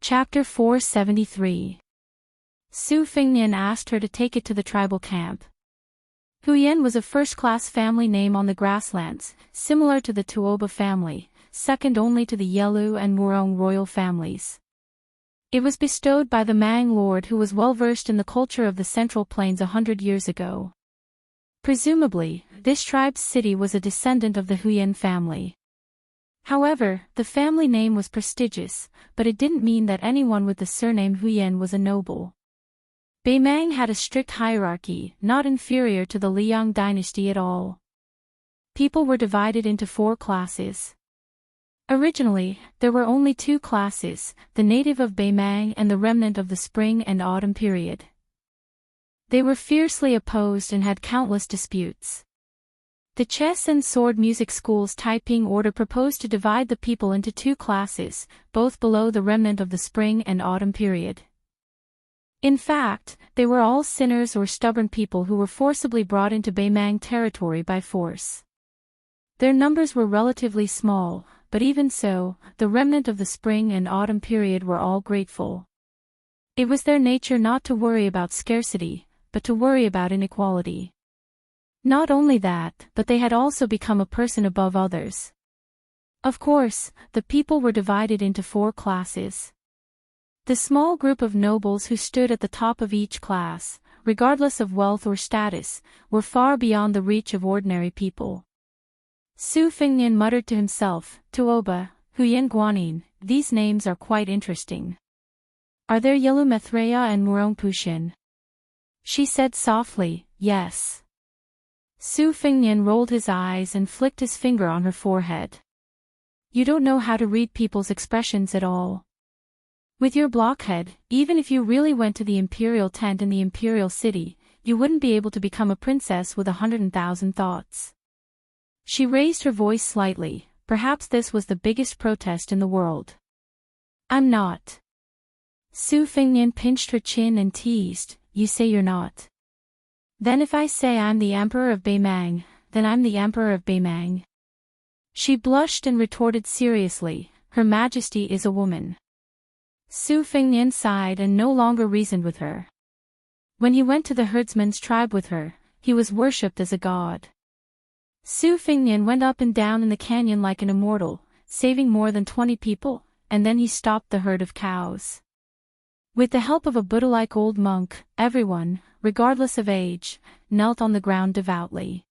Chapter 473. Su Fengnian asked her to take it to the tribal camp. Huyan was a first-class family name on the grasslands, similar to the Tuoba family, second only to the Yelu and Murong royal families. It was bestowed by the Mang lord who was well-versed in the culture of the Central Plains 100 years ago. Presumably, this tribe's city was a descendant of the Huyan family. However, the family name was prestigious, but it didn't mean that anyone with the surname Huyan was a noble. Beimang had a strict hierarchy, not inferior to the Liang dynasty at all. People were divided into 4 classes. Originally, there were only 2 classes, the native of Beimang and the remnant of the spring and autumn period. They were fiercely opposed and had countless disputes. The chess and sword music school's Taiping order proposed to divide the people into 2 classes, both below the remnant of the spring and autumn period. In fact, they were all sinners or stubborn people who were forcibly brought into Beimang territory by force. Their numbers were relatively small, but even so, the remnant of the spring and autumn period were all grateful. It was their nature not to worry about scarcity, but to worry about inequality. Not only that, but they had also become a person above others. Of course, the people were divided into 4 classes. The small group of nobles who stood at the top of each class, regardless of wealth or status, were far beyond the reach of ordinary people. Su Fengnian muttered to himself, Tuoba, Huyan Guanyin, these names are quite interesting. Are there Yelu Methreya and Murong Pushin? She said softly, yes. Su Fengnian rolled his eyes and flicked his finger on her forehead. You don't know how to read people's expressions at all. With your blockhead, even if you really went to the imperial tent in the imperial city, you wouldn't be able to become a princess with 100,000 thoughts. She raised her voice slightly, perhaps this was the biggest protest in the world. I'm not. Su Fengnian pinched her chin and teased, you say you're not. Then if I say I'm the Emperor of Beimang, then I'm the Emperor of Beimang. She blushed and retorted seriously, Her Majesty is a woman. Su Fengnian sighed and no longer reasoned with her. When he went to the herdsman's tribe with her, he was worshipped as a god. Su Fengnian went up and down in the canyon like an immortal, saving more than 20 people, and then he stopped the herd of cows. With the help of a Buddha-like old monk, everyone, regardless of age, knelt on the ground devoutly.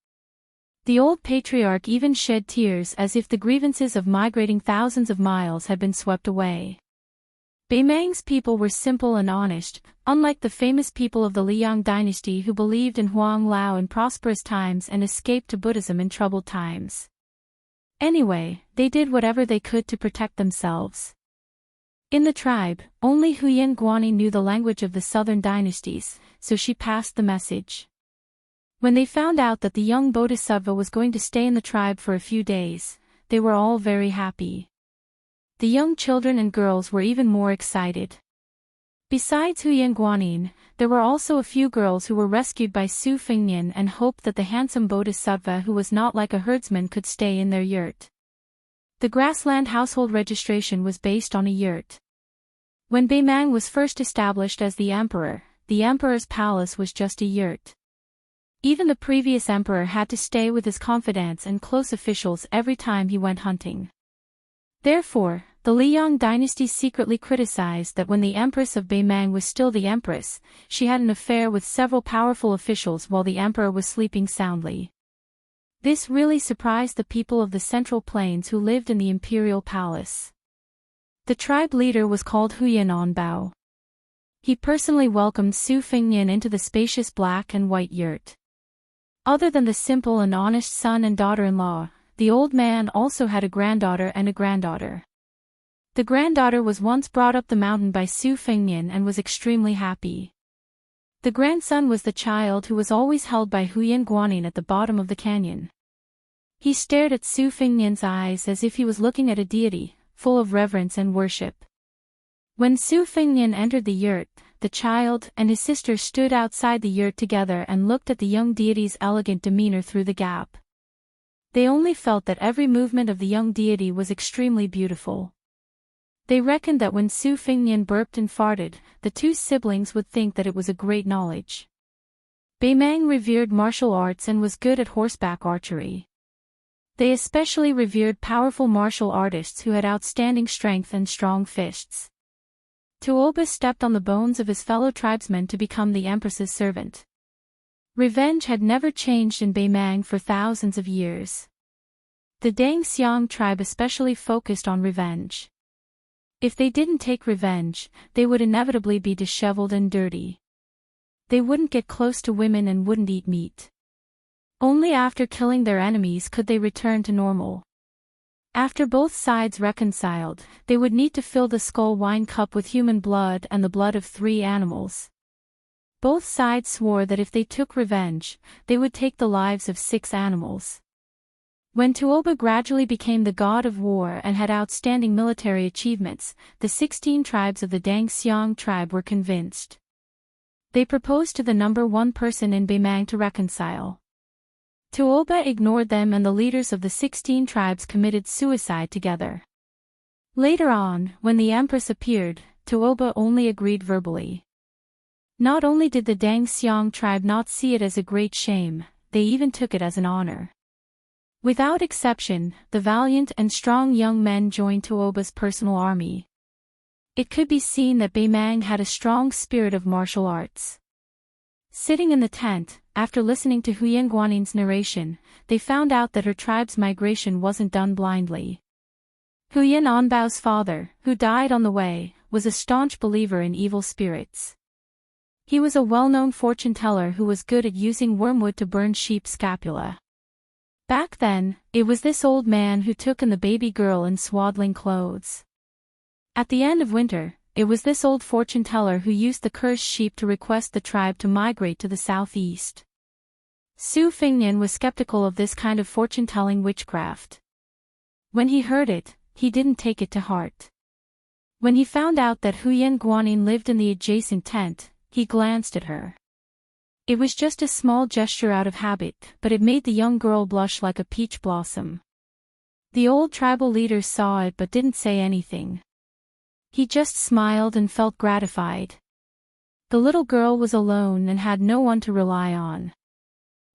The old patriarch even shed tears as if the grievances of migrating thousands of miles had been swept away. Beimang's people were simple and honest, unlike the famous people of the Liang dynasty who believed in Huang Lao in prosperous times and escaped to Buddhism in troubled times. Anyway, they did whatever they could to protect themselves. In the tribe, only Huyan Guanyin knew the language of the southern dynasties, so she passed the message. When they found out that the young bodhisattva was going to stay in the tribe for a few days, they were all very happy. The young children and girls were even more excited. Besides Huyan Guanyin, there were also a few girls who were rescued by Su Fengnian and hoped that the handsome bodhisattva who was not like a herdsman could stay in their yurt. The grassland household registration was based on a yurt. When Beimang was first established as the emperor's palace was just a yurt. Even the previous emperor had to stay with his confidants and close officials every time he went hunting. Therefore, the Liang dynasty secretly criticized that when the empress of Beimang was still the empress, she had an affair with several powerful officials while the emperor was sleeping soundly. This really surprised the people of the Central Plains who lived in the imperial palace. The tribe leader was called Huyan Onbao. He personally welcomed Su Fengnian into the spacious black and white yurt. Other than the simple and honest son and daughter-in-law, the old man also had a granddaughter and a granddaughter. The granddaughter was once brought up the mountain by Su Fengnian and was extremely happy. The grandson was the child who was always held by Huyan Guanyin at the bottom of the canyon. He stared at Su Fengnian's eyes as if he was looking at a deity, full of reverence and worship. When Su Fengnian entered the yurt, the child and his sister stood outside the yurt together and looked at the young deity's elegant demeanor through the gap. They only felt that every movement of the young deity was extremely beautiful. They reckoned that when Su Fingnian burped and farted, the two siblings would think that it was a great knowledge. Beimang revered martial arts and was good at horseback archery. They especially revered powerful martial artists who had outstanding strength and strong fists. Tuoba stepped on the bones of his fellow tribesmen to become the empress's servant. Revenge had never changed in Beimang for thousands of years. The Dangxiang tribe especially focused on revenge. If they didn't take revenge, they would inevitably be disheveled and dirty. They wouldn't get close to women and wouldn't eat meat. Only after killing their enemies could they return to normal. After both sides reconciled, they would need to fill the skull wine cup with human blood and the blood of 3 animals. Both sides swore that if they took revenge, they would take the lives of 6 animals. When Tuoba gradually became the god of war and had outstanding military achievements, the 16 tribes of the Dangxiang tribe were convinced. They proposed to the number 1 person in Beimang to reconcile. Tuoba ignored them and the leaders of the 16 tribes committed suicide together. Later on, when the empress appeared, Tuoba only agreed verbally. Not only did the Dangxiang tribe not see it as a great shame, they even took it as an honor. Without exception, the valiant and strong young men joined Tuoba's personal army. It could be seen that Beimang had a strong spirit of martial arts. Sitting in the tent, after listening to Huyen Guanin's narration, they found out that her tribe's migration wasn't done blindly. Huyen Anbao's father, who died on the way, was a staunch believer in evil spirits. He was a well-known fortune-teller who was good at using wormwood to burn sheep scapula. Back then, it was this old man who took in the baby girl in swaddling clothes. At the end of winter, it was this old fortune-teller who used the cursed sheep to request the tribe to migrate to the southeast. Su Fingnian was skeptical of this kind of fortune-telling witchcraft. When he heard it, he didn't take it to heart. When he found out that Huyen Guanin lived in the adjacent tent, he glanced at her. It was just a small gesture out of habit, but it made the young girl blush like a peach blossom. The old tribal leader saw it but didn't say anything. He just smiled and felt gratified. The little girl was alone and had no one to rely on.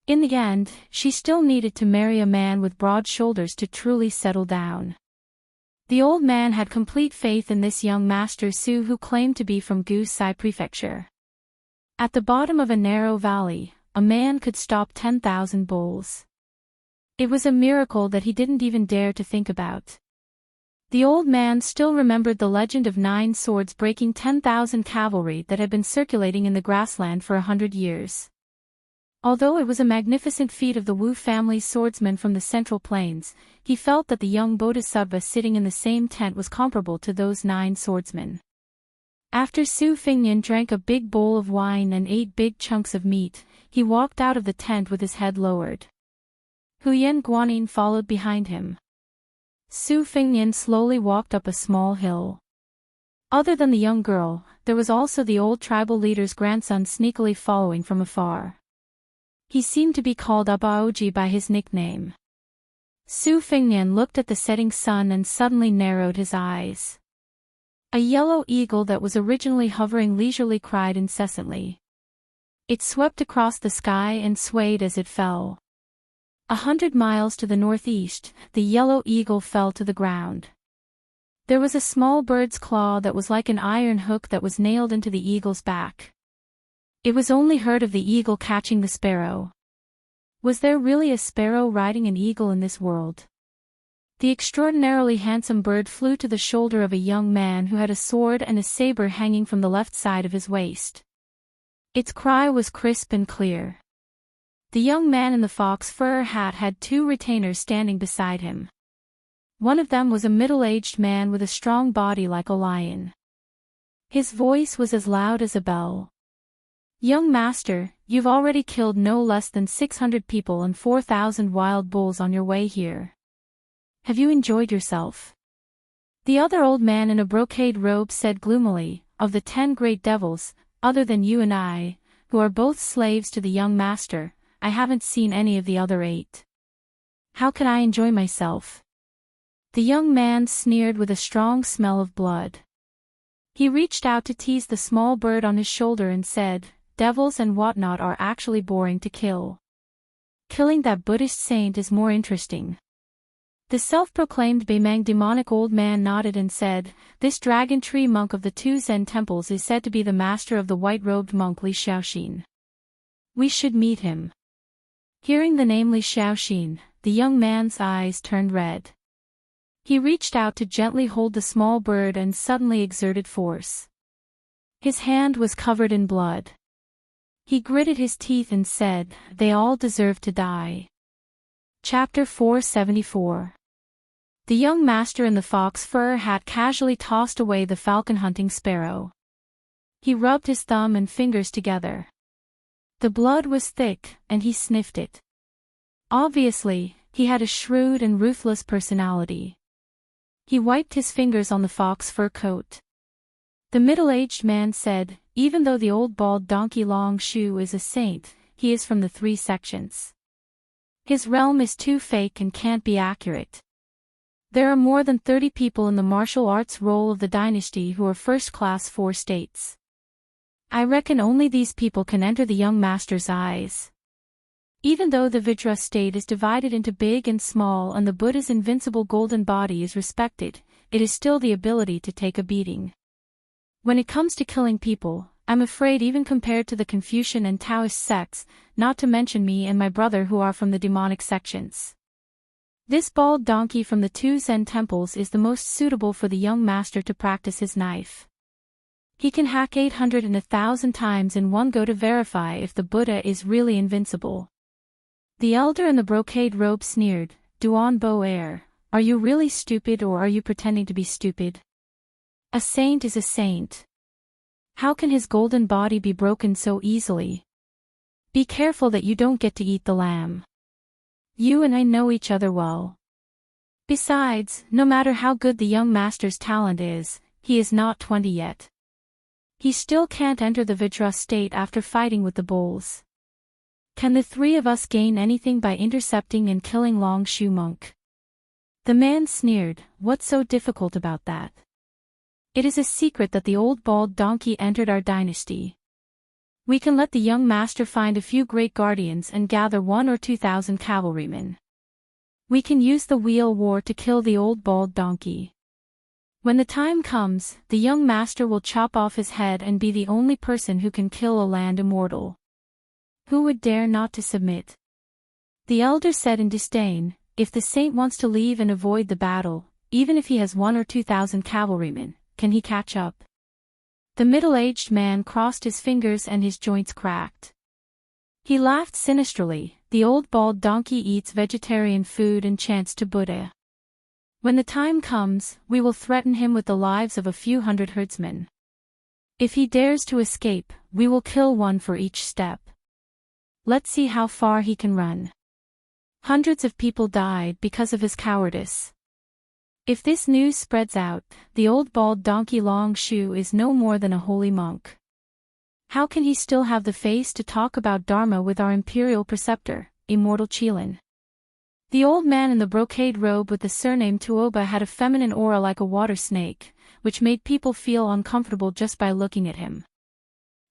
In the end, she still needed to marry a man with broad shoulders to truly settle down. The old man had complete faith in this young master Su who claimed to be from Gusai Prefecture. At the bottom of a narrow valley, a man could stop 10,000 bulls. It was a miracle that he didn't even dare to think about. The old man still remembered the legend of 9 swords breaking 10,000 cavalry that had been circulating in the grassland for 100 years. Although it was a magnificent feat of the Wu family's swordsmen from the Central Plains, he felt that the young bodhisattva sitting in the same tent was comparable to those 9 swordsmen. After Su Fingnian drank a big bowl of wine and ate big chunks of meat, he walked out of the tent with his head lowered. Huyen Guanin followed behind him. Su Fingnian slowly walked up a small hill. Other than the young girl, there was also the old tribal leader's grandson sneakily following from afar. He seemed to be called Abaoji by his nickname. Su Fingnian looked at the setting sun and suddenly narrowed his eyes. A yellow eagle that was originally hovering leisurely cried incessantly. It swept across the sky and swayed as it fell. 100 miles to the northeast, the yellow eagle fell to the ground. There was a small bird's claw that was like an iron hook that was nailed into the eagle's back. It was only heard of the eagle catching the sparrow. Was there really a sparrow riding an eagle in this world? The extraordinarily handsome bird flew to the shoulder of a young man who had a sword and a saber hanging from the left side of his waist. Its cry was crisp and clear. The young man in the fox fur hat had 2 retainers standing beside him. One of them was a middle-aged man with a strong body like a lion. His voice was as loud as a bell. "Young master, you've already killed no less than 600 people and 4,000 wild bulls on your way here. Have you enjoyed yourself?" The other old man in a brocade robe said gloomily, "Of the 10 great devils, other than you and I, who are both slaves to the young master, I haven't seen any of the other 8. How can I enjoy myself?" The young man sneered with a strong smell of blood. He reached out to tease the small bird on his shoulder and said, "Devils and whatnot are actually boring to kill. Killing that Buddhist saint is more interesting." The self-proclaimed Baimang demonic old man nodded and said, "This dragon tree monk of the 2 Zen temples is said to be the master of the white-robed monk Li Xiaoxin. We should meet him." Hearing the name Li Xiaoxin, the young man's eyes turned red. He reached out to gently hold the small bird and suddenly exerted force. His hand was covered in blood. He gritted his teeth and said, "They all deserve to die." Chapter 474. The young master in the fox fur hat casually tossed away the falcon-hunting sparrow. He rubbed his thumb and fingers together. The blood was thick, and he sniffed it. Obviously, he had a shrewd and ruthless personality. He wiped his fingers on the fox fur coat. The middle-aged man said, "Even though the old bald donkey Long Shu is a saint, he is from the 3 sections. His realm is too fake and can't be accurate. There are more than 30 people in the martial arts role of the dynasty who are first-class 4 states. I reckon only these people can enter the young master's eyes." Even though the Vajra state is divided into big and small and the Buddha's invincible golden body is respected, it is still the ability to take a beating. When it comes to killing people, I'm afraid even compared to the Confucian and Taoist sects, not to mention me and my brother who are from the demonic sections. This bald donkey from the 2 Zen temples is the most suitable for the young master to practice his knife. He can hack 800 and 1,000 times in one go to verify if the Buddha is really invincible. The elder in the brocade robe sneered, "Duan Bo Air, are you really stupid or are you pretending to be stupid? A saint is a saint. How can his golden body be broken so easily? Be careful that you don't get to eat the lamb. You and I know each other well. Besides, no matter how good the young master's talent is, he is not 20 yet. He still can't enter the Vajra state after fighting with the bulls. Can the 3 of us gain anything by intercepting and killing Long Shu monk?" The man sneered, "What's so difficult about that? It is a secret that the old bald donkey entered our dynasty. We can let the young master find a few great guardians and gather 1 or 2,000 cavalrymen. We can use the wheel war to kill the old bald donkey. When the time comes, the young master will chop off his head and be the only person who can kill a land immortal. Who would dare not to submit?" The elder said in disdain, "If the saint wants to leave and avoid the battle, even if he has 1 or 2,000 cavalrymen, can he catch up?" The middle-aged man crossed his fingers and his joints cracked. He laughed sinisterly, "The old bald donkey eats vegetarian food and chants to Buddha. When the time comes, we will threaten him with the lives of a few hundred herdsmen. If he dares to escape, we will kill 1 for each step. Let's see how far he can run." Hundreds of people died because of his cowardice. If this news spreads out, the old bald donkey Long Shu is no more than a holy monk. How can he still have the face to talk about Dharma with our imperial preceptor, immortal Qilin? The old man in the brocade robe with the surname Tuoba had a feminine aura like a water snake, which made people feel uncomfortable just by looking at him.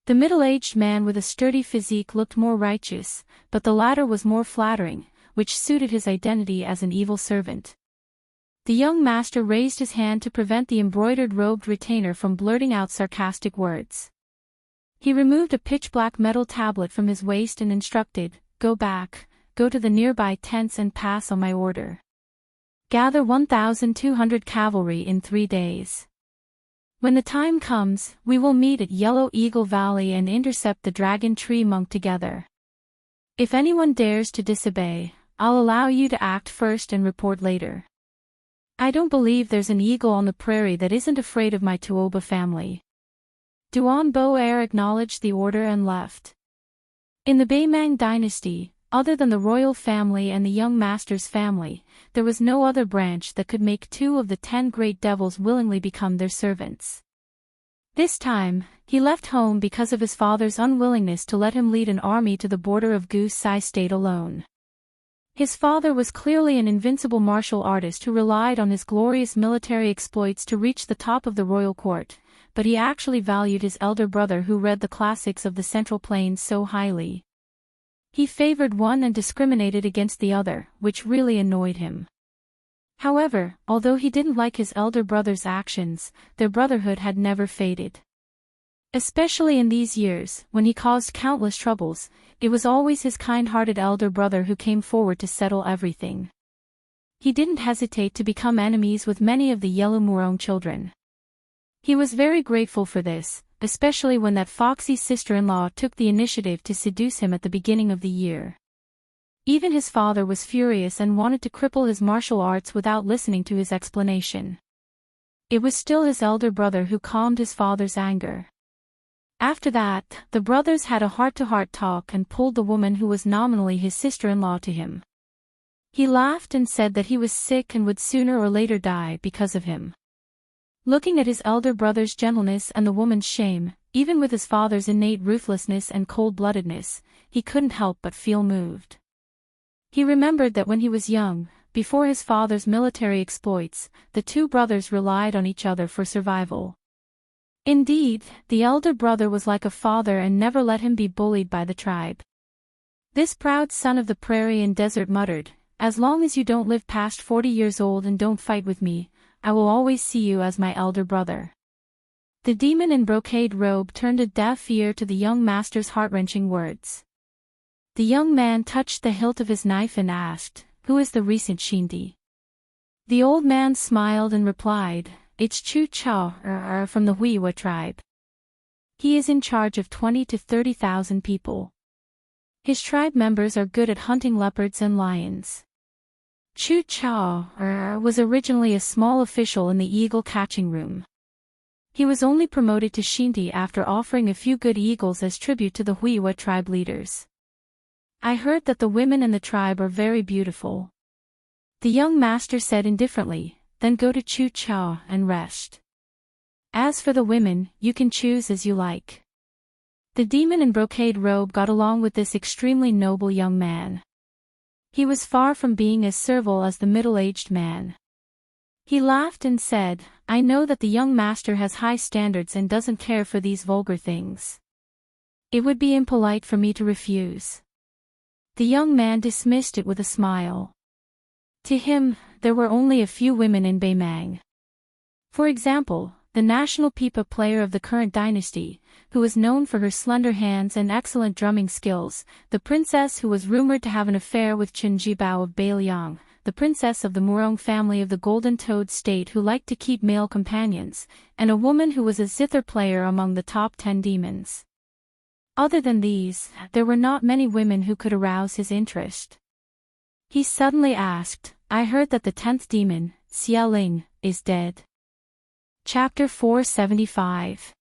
The middle-aged man with a sturdy physique looked more righteous, but the latter was more flattering, which suited his identity as an evil servant. The young master raised his hand to prevent the embroidered robed retainer from blurting out sarcastic words. He removed a pitch-black metal tablet from his waist and instructed, "Go back, go to the nearby tents and pass on my order. Gather 1,200 cavalry in 3 days. When the time comes, we will meet at Yellow Eagle Valley and intercept the dragon tree monk together. If anyone dares to disobey, I'll allow you to act first and report later. I don't believe there's an eagle on the prairie that isn't afraid of my Tuoba family." Duan Bo Air acknowledged the order and left. In the Baimang dynasty, other than the royal family and the young master's family, there was no other branch that could make 2 of the 10 great devils willingly become their servants. This time, he left home because of his father's unwillingness to let him lead an army to the border of Gu Sai state alone. His father was clearly an invincible martial artist who relied on his glorious military exploits to reach the top of the royal court, but he actually valued his elder brother who read the classics of the Central Plains so highly. He favored one and discriminated against the other, which really annoyed him. However, although he didn't like his elder brother's actions, their brotherhood had never faded. Especially in these years, when he caused countless troubles, it was always his kind-hearted elder brother who came forward to settle everything. He didn't hesitate to become enemies with many of the Yellow Murong children. He was very grateful for this, especially when that foxy sister-in-law took the initiative to seduce him at the beginning of the year. Even his father was furious and wanted to cripple his martial arts without listening to his explanation. It was still his elder brother who calmed his father's anger. After that, the brothers had a heart-to-heart talk and pulled the woman who was nominally his sister-in-law to him. He laughed and said that he was sick and would sooner or later die because of him. Looking at his elder brother's gentleness and the woman's shame, even with his father's innate ruthlessness and cold-bloodedness, he couldn't help but feel moved. He remembered that when he was young, before his father's military exploits, the two brothers relied on each other for survival. Indeed, the elder brother was like a father and never let him be bullied by the tribe. This proud son of the prairie and desert muttered, "As long as you don't live past 40 years old and don't fight with me, I will always see you as my elder brother." The demon in brocade robe turned a deaf ear to the young master's heart-wrenching words. The young man touched the hilt of his knife and asked, "Who is the recent Shindy?" The old man smiled and replied, "It's Chu Chao from the Huiwa tribe. He is in charge of 20 to 30,000 people. His tribe members are good at hunting leopards and lions." Chu Chao was originally a small official in the eagle catching room. He was only promoted to Shindy after offering a few good eagles as tribute to the Huiwa tribe leaders. "I heard that the women in the tribe are very beautiful," the young master said indifferently. "Then go to Chu Chao and rest. As for the women, you can choose as you like." The demon in brocade robe got along with this extremely noble young man. He was far from being as servile as the middle-aged man. He laughed and said, "I know that the young master has high standards and doesn't care for these vulgar things. It would be impolite for me to refuse." The young man dismissed it with a smile. To him, there were only a few women in Baimang. For example, the national pipa player of the current dynasty, who was known for her slender hands and excellent drumming skills, the princess who was rumored to have an affair with Chen Jibao of Bailiang, the princess of the Murong family of the Golden Toad State who liked to keep male companions, and a woman who was a zither player among the top 10 demons. Other than these, there were not many women who could arouse his interest. He suddenly asked, "I heard that the 10th demon, Xiaoling, is dead." Chapter 475.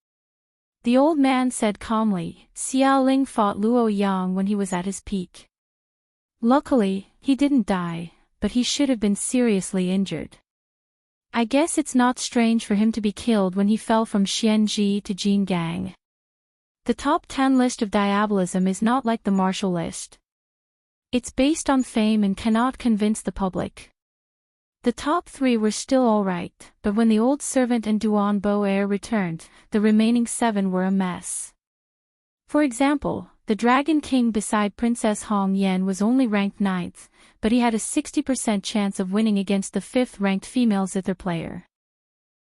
The old man said calmly, "Xiaoling fought Luo Yang when he was at his peak. Luckily, he didn't die, but he should have been seriously injured. I guess it's not strange for him to be killed when he fell from Xianji to Jingang. The top 10 list of diabolism is not like the martial list. It's based on fame and cannot convince the public. The top 3 were still alright, but when the old servant and Duan Bo heir returned, the remaining 7 were a mess. For example, the Dragon King beside Princess Hong Yan was only ranked 9th, but he had a 60% chance of winning against the 5th-ranked female zither player.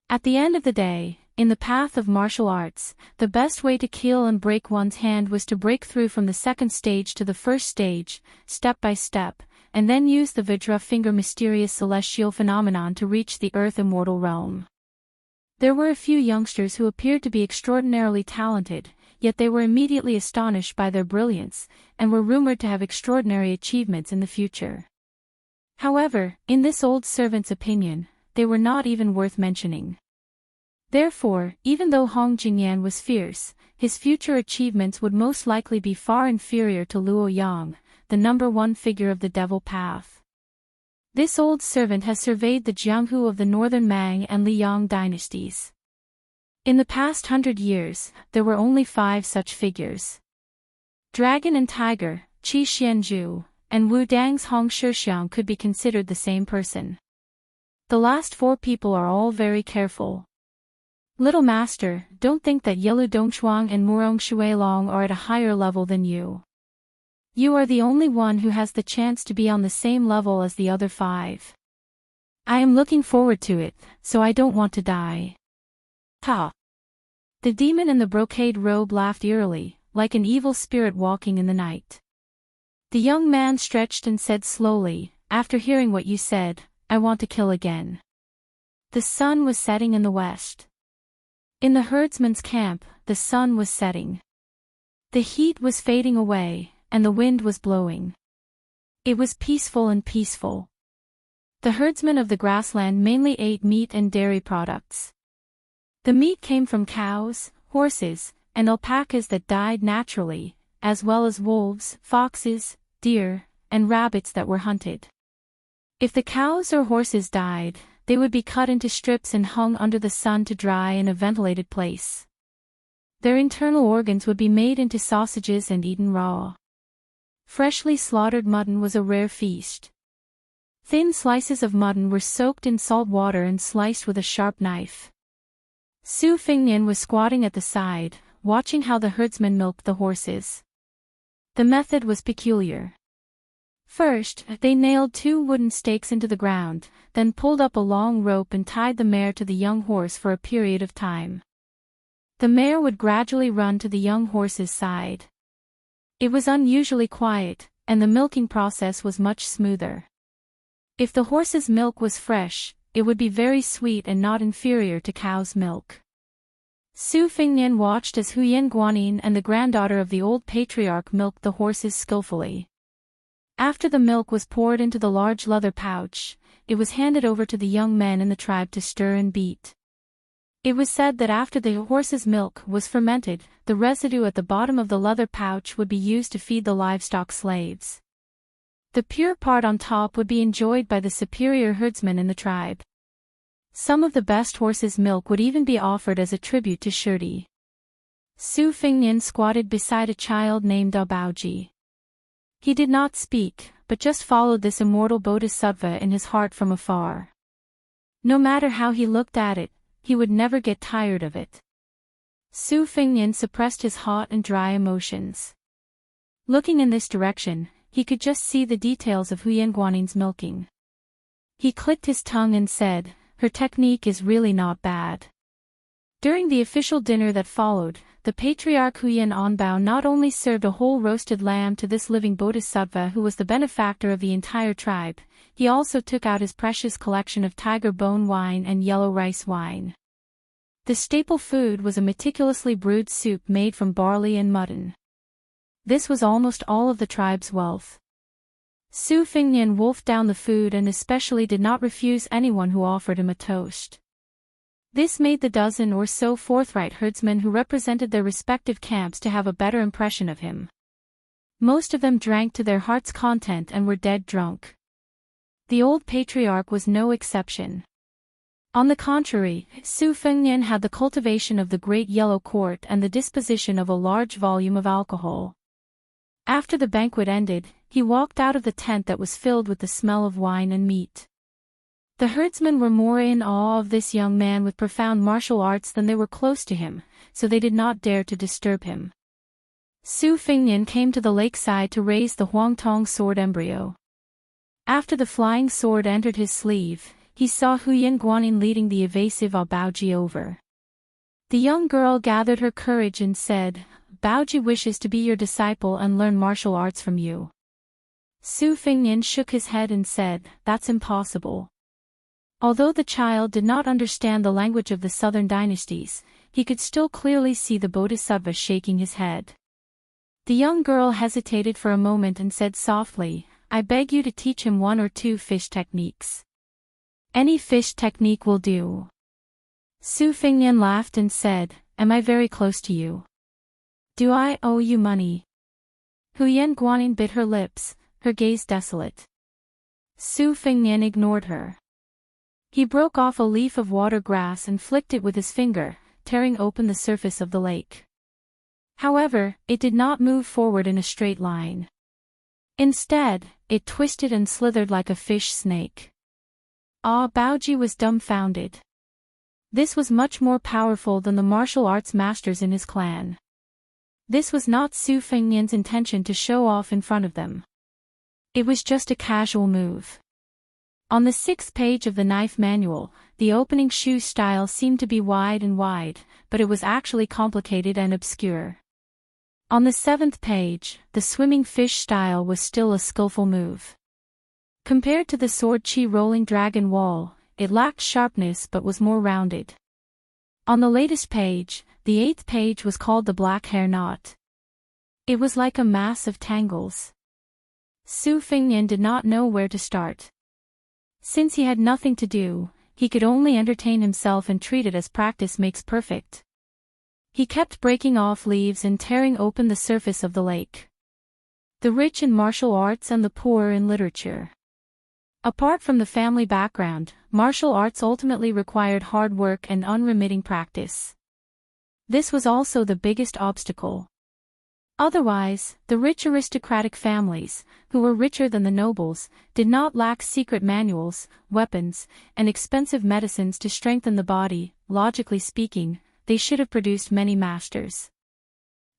At the end of the day, in the path of martial arts, the best way to kill and break one's hand was to break through from the second stage to the first stage, step by step, and then use the Vajra finger mysterious celestial phenomenon to reach the earth immortal realm. There were a few youngsters who appeared to be extraordinarily talented, yet they were immediately astonished by their brilliance, and were rumored to have extraordinary achievements in the future. However, in this old servant's opinion, they were not even worth mentioning. Therefore, even though Hong Jingyan was fierce, his future achievements would most likely be far inferior to Luo Yang, the number 1 figure of the devil path. This old servant has surveyed the Jianghu of the northern Mang and Liang dynasties. In the past 100 years, there were only 5 such figures. Dragon and Tiger, Qi Xianzhu, and Wu Dang's Hong Shixiang could be considered the same person. The last 4 people are all very careful. Little master, don't think that Yelu Dongchuang and Murong Shuilong are at a higher level than you. You are the only one who has the chance to be on the same level as the other 5. I am looking forward to it, so I don't want to die. Ha! The demon in the brocade robe laughed eerily, like an evil spirit walking in the night. The young man stretched and said slowly, after hearing what you said, I want to kill again. The sun was setting in the west. In the herdsman's camp, the sun was setting. The heat was fading away, and the wind was blowing. It was peaceful and peaceful. The herdsmen of the grassland mainly ate meat and dairy products. The meat came from cows, horses, and alpacas that died naturally, as well as wolves, foxes, deer, and rabbits that were hunted. If the cows or horses died, they would be cut into strips and hung under the sun to dry in a ventilated place. Their internal organs would be made into sausages and eaten raw. Freshly slaughtered mutton was a rare feast. Thin slices of mutton were soaked in salt water and sliced with a sharp knife. Su Fingnian was squatting at the side, watching how the herdsmen milked the horses. The method was peculiar. First, they nailed 2 wooden stakes into the ground, then pulled up a long rope and tied the mare to the young horse for a period of time. The mare would gradually run to the young horse's side. It was unusually quiet, and the milking process was much smoother. If the horse's milk was fresh, it would be very sweet and not inferior to cow's milk. Su Fingnian watched as Huyen Guanyin and the granddaughter of the old patriarch milked the horses skillfully. After the milk was poured into the large leather pouch, it was handed over to the young men in the tribe to stir and beat. It was said that after the horse's milk was fermented, the residue at the bottom of the leather pouch would be used to feed the livestock slaves. The pure part on top would be enjoyed by the superior herdsmen in the tribe. Some of the best horse's milk would even be offered as a tribute to Shirdi. Su Fingnian squatted beside a child named Dabaoji. He did not speak, but just followed this immortal bodhisattva in his heart from afar. No matter how he looked at it, he would never get tired of it. Su Fingnian suppressed his hot and dry emotions. Looking in this direction, he could just see the details of Huyen Guannin's milking. He clicked his tongue and said, her technique is really not bad. During the official dinner that followed, the patriarch Huyen Onbao not only served a whole roasted lamb to this living bodhisattva who was the benefactor of the entire tribe, he also took out his precious collection of tiger bone wine and yellow rice wine. The staple food was a meticulously brewed soup made from barley and mutton. This was almost all of the tribe's wealth. Su Fingnian wolfed down the food and especially did not refuse anyone who offered him a toast. This made the dozen or so forthright herdsmen who represented their respective camps to have a better impression of him. Most of them drank to their heart's content and were dead drunk. The old patriarch was no exception. On the contrary, Su Fengnian had the cultivation of the great yellow quart and the disposition of a large volume of alcohol. After the banquet ended, he walked out of the tent that was filled with the smell of wine and meat. The herdsmen were more in awe of this young man with profound martial arts than they were close to him, so they did not dare to disturb him. Su Fingnian came to the lakeside to raise the Huangtong sword embryo. After the flying sword entered his sleeve, he saw Huyen Guanyin leading the evasive Baoji over. The young girl gathered her courage and said, Baoji wishes to be your disciple and learn martial arts from you. Su Fingnian shook his head and said, that's impossible. Although the child did not understand the language of the southern dynasties, he could still clearly see the bodhisattva shaking his head. The young girl hesitated for a moment and said softly, I beg you to teach him 1 or 2 fish techniques. Any fish technique will do. Su Fingnian laughed and said, am I very close to you? Do I owe you money? Huyen Guanyin bit her lips, her gaze desolate. Su Fingnian ignored her. He broke off a leaf of water grass and flicked it with his finger, tearing open the surface of the lake. However, it did not move forward in a straight line. Instead, it twisted and slithered like a fish snake. Baoji was dumbfounded. This was much more powerful than the martial arts masters in his clan. This was not Su Fengnian's intention to show off in front of them. It was just a casual move. On the 6th page of the knife manual, the opening shoe style seemed to be wide, but it was actually complicated and obscure. On the 7th page, the swimming fish style was still a skillful move. Compared to the sword chi rolling dragon wall, it lacked sharpness but was more rounded. On the latest page, the 8th page was called the black hair knot. It was like a mass of tangles. Su Fengnian did not know where to start. Since he had nothing to do, he could only entertain himself and treat it as practice makes perfect. He kept breaking off leaves and tearing open the surface of the lake. The rich in martial arts and the poor in literature. Apart from the family background, martial arts ultimately required hard work and unremitting practice. This was also the biggest obstacle. Otherwise, the rich aristocratic families, who were richer than the nobles, did not lack secret manuals, weapons, and expensive medicines to strengthen the body. Logically speaking, they should have produced many masters.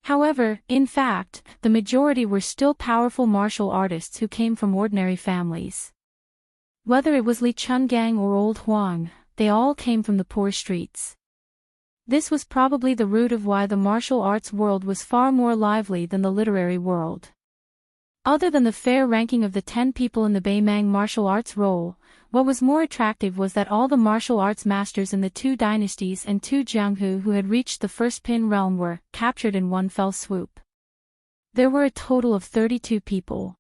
However, in fact, the majority were still powerful martial artists who came from ordinary families. Whether it was Li Chungang or Old Huang, they all came from the poor streets. This was probably the root of why the martial arts world was far more lively than the literary world. Other than the fair ranking of the 10 people in the Beimang martial arts roll, what was more attractive was that all the martial arts masters in the 2 dynasties and 2 Jianghu who had reached the first Pin realm were captured in one fell swoop. There were a total of 32 people.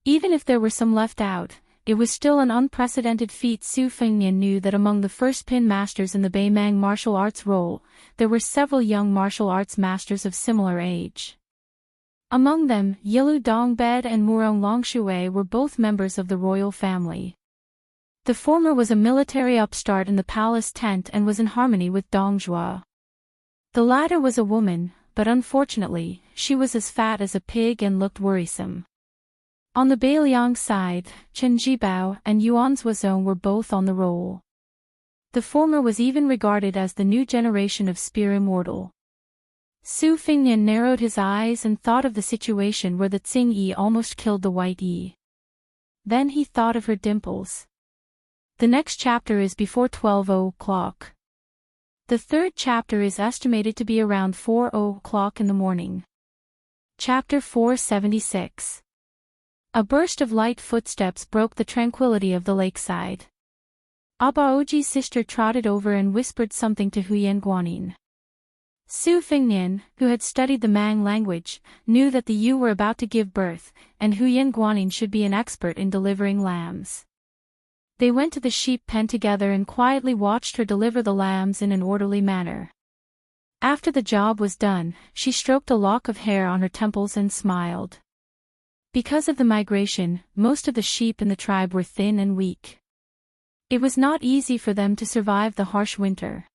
Even if there were some left out, it was still an unprecedented feat. Su Fengnian knew that among the first Pin masters in the Beimang martial arts roll, there were several young martial arts masters of similar age. Among them, Yilu Dongbed and Murong Longshui were both members of the royal family. The former was a military upstart in the palace tent and was in harmony with Dongjua. The latter was a woman, but unfortunately, she was as fat as a pig and looked worrisome. On the Beiliang side, Chen Jibao and Yuan Zuozong were both on the roll. The former was even regarded as the new generation of spear immortal. Su Fengnian narrowed his eyes and thought of the situation where the Tsing Yi almost killed the White Yi. Then he thought of her dimples. The next chapter is before 12 o'clock. The 3rd chapter is estimated to be around 4 o'clock in the morning. Chapter 476. A burst of light footsteps broke the tranquility of the lakeside. Abaoji's sister trotted over and whispered something to Huyen Guanyin. Su Fengnian, who had studied the Mang language, knew that the Yu were about to give birth, and Huyen Guanyin should be an expert in delivering lambs. They went to the sheep pen together and quietly watched her deliver the lambs in an orderly manner. After the job was done, she stroked a lock of hair on her temples and smiled. Because of the migration, most of the sheep in the tribe were thin and weak. It was not easy for them to survive the harsh winter.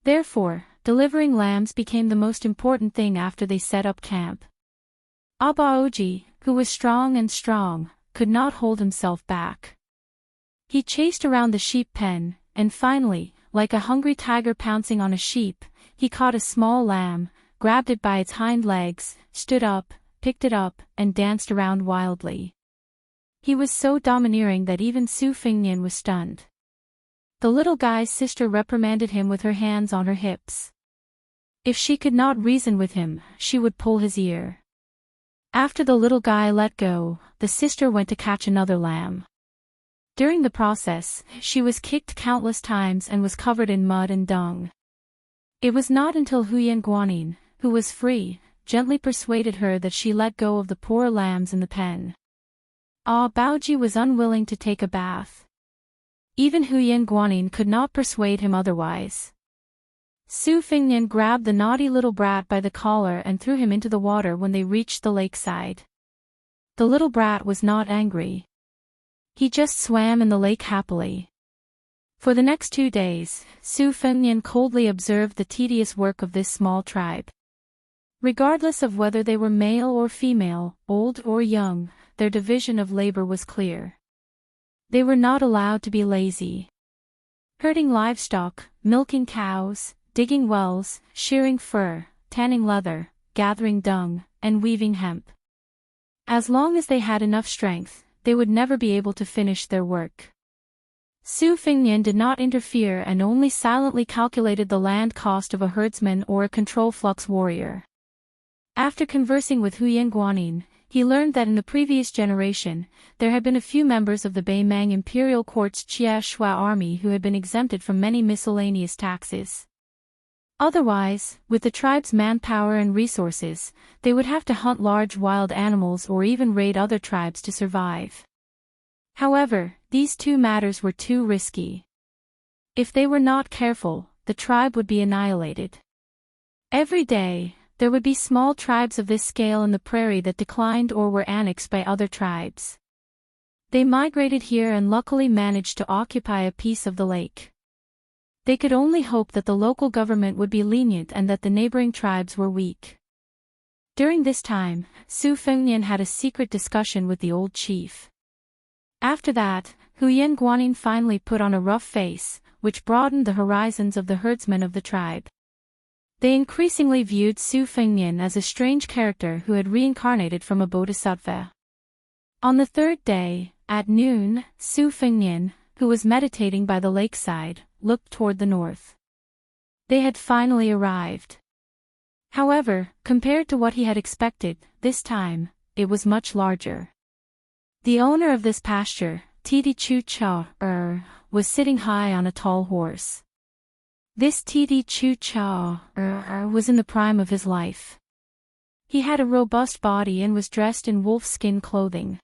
Therefore, delivering lambs became the most important thing after they set up camp. Abaoji, who was strong, could not hold himself back. He chased around the sheep pen, and finally, like a hungry tiger pouncing on a sheep, he caught a small lamb, grabbed it by its hind legs, stood up, picked it up, and danced around wildly. He was so domineering that even Su Fengnian was stunned. The little guy's sister reprimanded him with her hands on her hips. If she could not reason with him, she would pull his ear. After the little guy let go, the sister went to catch another lamb. During the process, she was kicked countless times and was covered in mud and dung. It was not until Huyen Guanyin, who was free, gently persuaded her that she let go of the poor lambs in the pen. Baoji was unwilling to take a bath. Even Huyen Guanyin could not persuade him otherwise. Su Fengnian grabbed the naughty little brat by the collar and threw him into the water when they reached the lakeside. The little brat was not angry. He just swam in the lake happily. For the next 2 days, Su Fengnian coldly observed the tedious work of this small tribe. Regardless of whether they were male or female, old or young, their division of labor was clear. They were not allowed to be lazy. Herding livestock, milking cows, digging wells, shearing fur, tanning leather, gathering dung, and weaving hemp. As long as they had enough strength, they would never be able to finish their work. Su Fingnian did not interfere and only silently calculated the land cost of a herdsman or a control flux warrior. After conversing with Huyan Guanyin, he learned that in the previous generation, there had been a few members of the Beimang imperial court's Jia Shui army who had been exempted from many miscellaneous taxes. Otherwise, with the tribe's manpower and resources, they would have to hunt large wild animals or even raid other tribes to survive. However, these two matters were too risky. If they were not careful, the tribe would be annihilated. Every day, there would be small tribes of this scale in the prairie that declined or were annexed by other tribes. They migrated here and luckily managed to occupy a piece of the lake. They could only hope that the local government would be lenient and that the neighboring tribes were weak. During this time, Su Fengnian had a secret discussion with the old chief. After that, Huyan Guanyin finally put on a rough face, which broadened the horizons of the herdsmen of the tribe. They increasingly viewed Su Fengnian as a strange character who had reincarnated from a bodhisattva. On the third day, at noon, Su Fengnian, who was meditating by the lakeside, looked toward the north. They had finally arrived. However, compared to what he had expected, this time, it was much larger. The owner of this pasture, Titi Chu Cha, was sitting high on a tall horse. This Titi Chu Cha, was in the prime of his life. He had a robust body and was dressed in wolf-skin clothing.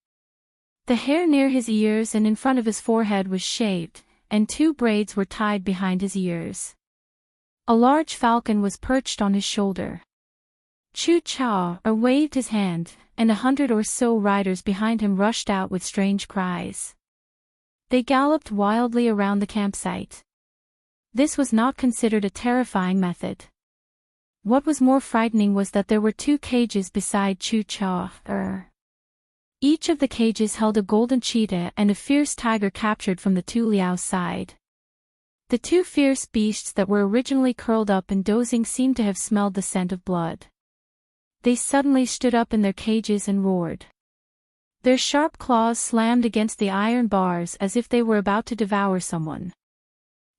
The hair near his ears and in front of his forehead was shaved, and two braids were tied behind his ears. A large falcon was perched on his shoulder. Chu Cha waved his hand, and 100 or so riders behind him rushed out with strange cries. They galloped wildly around the campsite. This was not considered a terrifying method. What was more frightening was that there were two cages beside Chu Cha. Each of the cages held a golden cheetah and a fierce tiger captured from the Tu Liao's side. The two fierce beasts that were originally curled up and dozing seemed to have smelled the scent of blood. They suddenly stood up in their cages and roared. Their sharp claws slammed against the iron bars as if they were about to devour someone.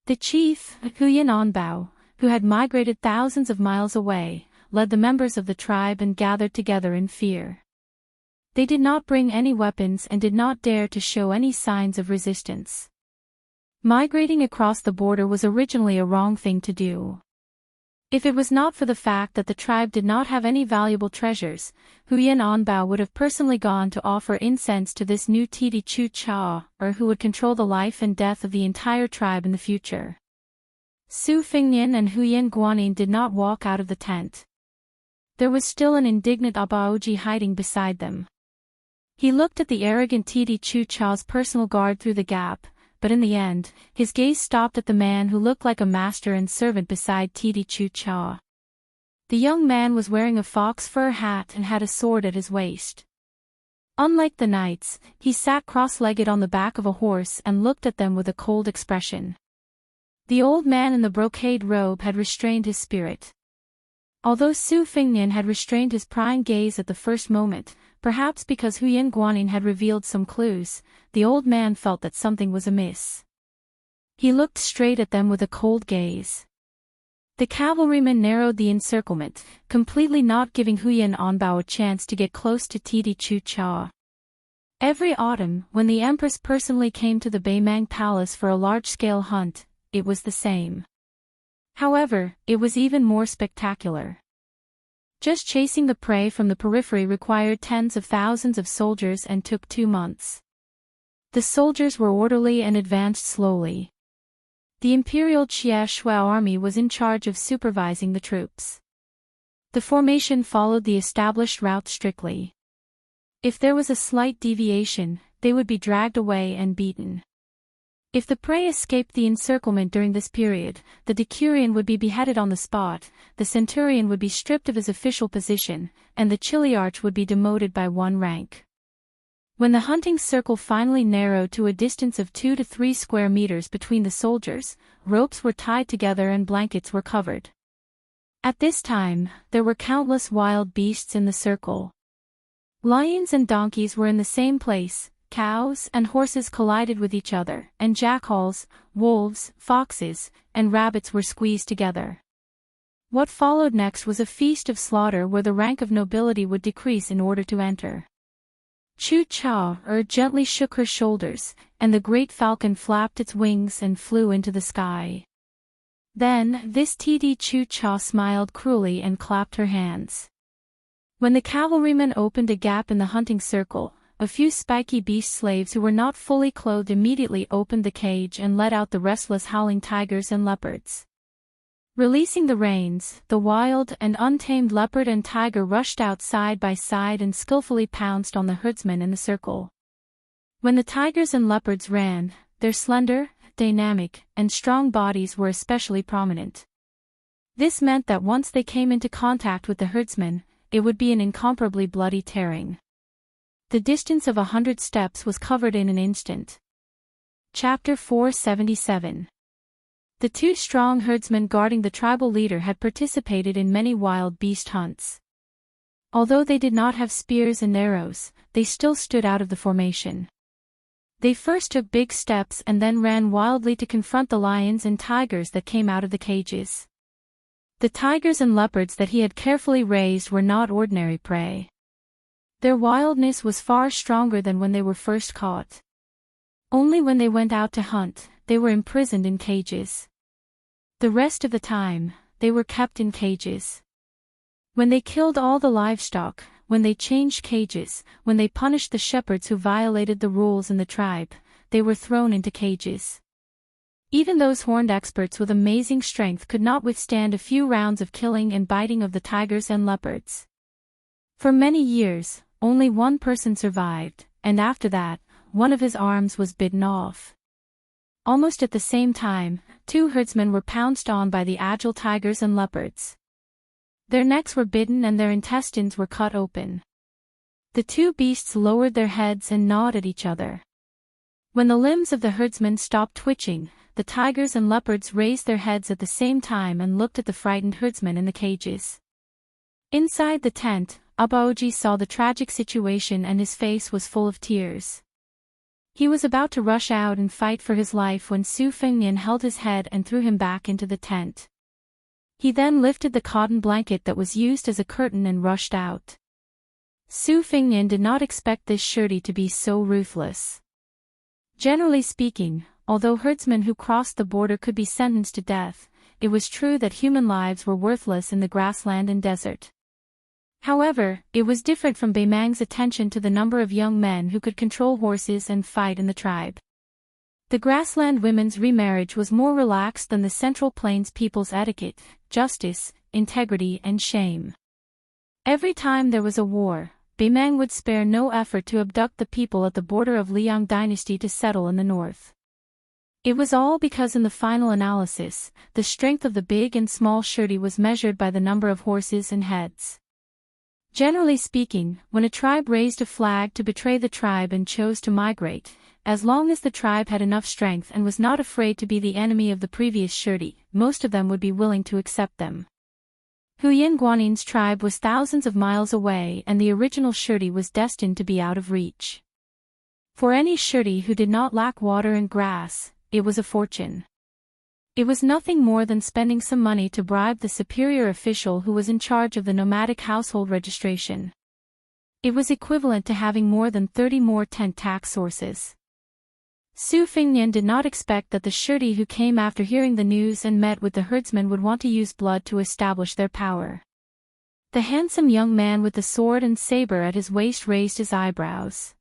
The chief, Huyan Onbao, who had migrated thousands of miles away, led the members of the tribe and gathered together in fear. They did not bring any weapons and did not dare to show any signs of resistance. Migrating across the border was originally a wrong thing to do. If it was not for the fact that the tribe did not have any valuable treasures, Huyan Onbao would have personally gone to offer incense to this new Titi Chu Cha, who would control the life and death of the entire tribe in the future. Su Fengnian and Huyan Guanyin did not walk out of the tent. There was still an indignant Abaoji hiding beside them. He looked at the arrogant Titi Chu Cha's personal guard through the gap, but in the end, his gaze stopped at the man who looked like a master and servant beside Titi Chu Cha. The young man was wearing a fox fur hat and had a sword at his waist. Unlike the knights, he sat cross-legged on the back of a horse and looked at them with a cold expression. The old man in the brocade robe had restrained his spirit. Although Su Fengnian had restrained his prying gaze at the first moment, perhaps because Huyan Guanyin had revealed some clues, the old man felt that something was amiss. He looked straight at them with a cold gaze. The cavalryman narrowed the encirclement, completely not giving Huyan Onbao a chance to get close to Titi Chu Cha. Every autumn, when the empress personally came to the Beimang palace for a large-scale hunt, it was the same. However, it was even more spectacular. Just chasing the prey from the periphery required tens of thousands of soldiers and took 2 months. The soldiers were orderly and advanced slowly. The Imperial Jia Shui army was in charge of supervising the troops. The formation followed the established route strictly. If there was a slight deviation, they would be dragged away and beaten. If the prey escaped the encirclement during this period, the decurion would be beheaded on the spot, the centurion would be stripped of his official position, and the chiliarch would be demoted by 1 rank. When the hunting circle finally narrowed to a distance of 2 to 3 square meters between the soldiers, ropes were tied together and blankets were covered. At this time, there were countless wild beasts in the circle. Lions and donkeys were in the same place, cows and horses collided with each other, and jackals, wolves, foxes, and rabbits were squeezed together. What followed next was a feast of slaughter where the rank of nobility would decrease in order to enter. Chu-Cha gently shook her shoulders, and the great falcon flapped its wings and flew into the sky. Then, this Td Chu-Cha smiled cruelly and clapped her hands. When the cavalrymen opened a gap in the hunting circle, a few spiky beast slaves who were not fully clothed immediately opened the cage and let out the restless howling tigers and leopards. Releasing the reins, the wild and untamed leopard and tiger rushed out side by side and skillfully pounced on the herdsmen in the circle. When the tigers and leopards ran, their slender, dynamic, and strong bodies were especially prominent. This meant that once they came into contact with the herdsmen, it would be an incomparably bloody tearing. The distance of 100 steps was covered in an instant. Chapter 477. The 2 strong herdsmen guarding the tribal leader had participated in many wild beast hunts. Although they did not have spears and arrows, they still stood out of the formation. They first took big steps and then ran wildly to confront the lions and tigers that came out of the cages. The tigers and leopards that he had carefully raised were not ordinary prey. Their wildness was far stronger than when they were first caught. Only when they went out to hunt, they were imprisoned in cages. The rest of the time, they were kept in cages. When they killed all the livestock, when they changed cages, when they punished the shepherds who violated the rules in the tribe, they were thrown into cages. Even those horned experts with amazing strength could not withstand a few rounds of killing and biting of the tigers and leopards. For many years, only 1 person survived, and after that, one of his arms was bitten off. Almost at the same time, 2 herdsmen were pounced on by the agile tigers and leopards. Their necks were bitten and their intestines were cut open. The 2 beasts lowered their heads and gnawed at each other. When the limbs of the herdsmen stopped twitching, the tigers and leopards raised their heads at the same time and looked at the frightened herdsmen in the cages. Inside the tent, Abaoji saw the tragic situation and his face was full of tears. He was about to rush out and fight for his life when Su Fengnian held his head and threw him back into the tent. He then lifted the cotton blanket that was used as a curtain and rushed out. Su Fengnian did not expect this surety to be so ruthless. Generally speaking, although herdsmen who crossed the border could be sentenced to death, it was true that human lives were worthless in the grassland and desert. However, it was different from Beimang's attention to the number of young men who could control horses and fight in the tribe. The grassland women's remarriage was more relaxed than the Central Plains people's etiquette, justice, integrity and shame. Every time there was a war, Beimang would spare no effort to abduct the people at the border of Liang dynasty to settle in the north. It was all because in the final analysis, the strength of the big and small surety was measured by the number of horses and heads. Generally speaking, when a tribe raised a flag to betray the tribe and chose to migrate, as long as the tribe had enough strength and was not afraid to be the enemy of the previous surety, most of them would be willing to accept them. Huyen Guanin's tribe was thousands of miles away and the original surety was destined to be out of reach. For any surety who did not lack water and grass, it was a fortune. It was nothing more than spending some money to bribe the superior official who was in charge of the nomadic household registration. It was equivalent to having more than 30 more tent tax sources. Su Fengnian did not expect that the surety who came after hearing the news and met with the herdsmen would want to use blood to establish their power. The handsome young man with the sword and saber at his waist raised his eyebrows.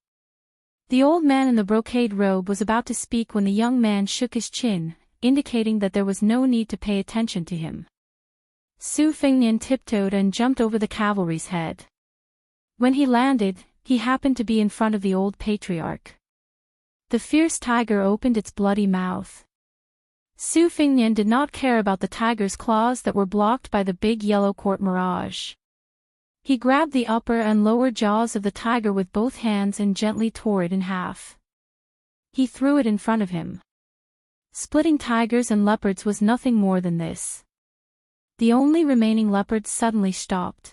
The old man in the brocade robe was about to speak when the young man shook his chin, indicating that there was no need to pay attention to him. Su Fengnian tiptoed and jumped over the cavalry's head. When he landed, he happened to be in front of the old patriarch. The fierce tiger opened its bloody mouth. Su Fingnian did not care about the tiger's claws that were blocked by the big yellow court mirage. He grabbed the upper and lower jaws of the tiger with both hands and gently tore it in half. He threw it in front of him. Splitting tigers and leopards was nothing more than this. The only remaining leopard suddenly stopped.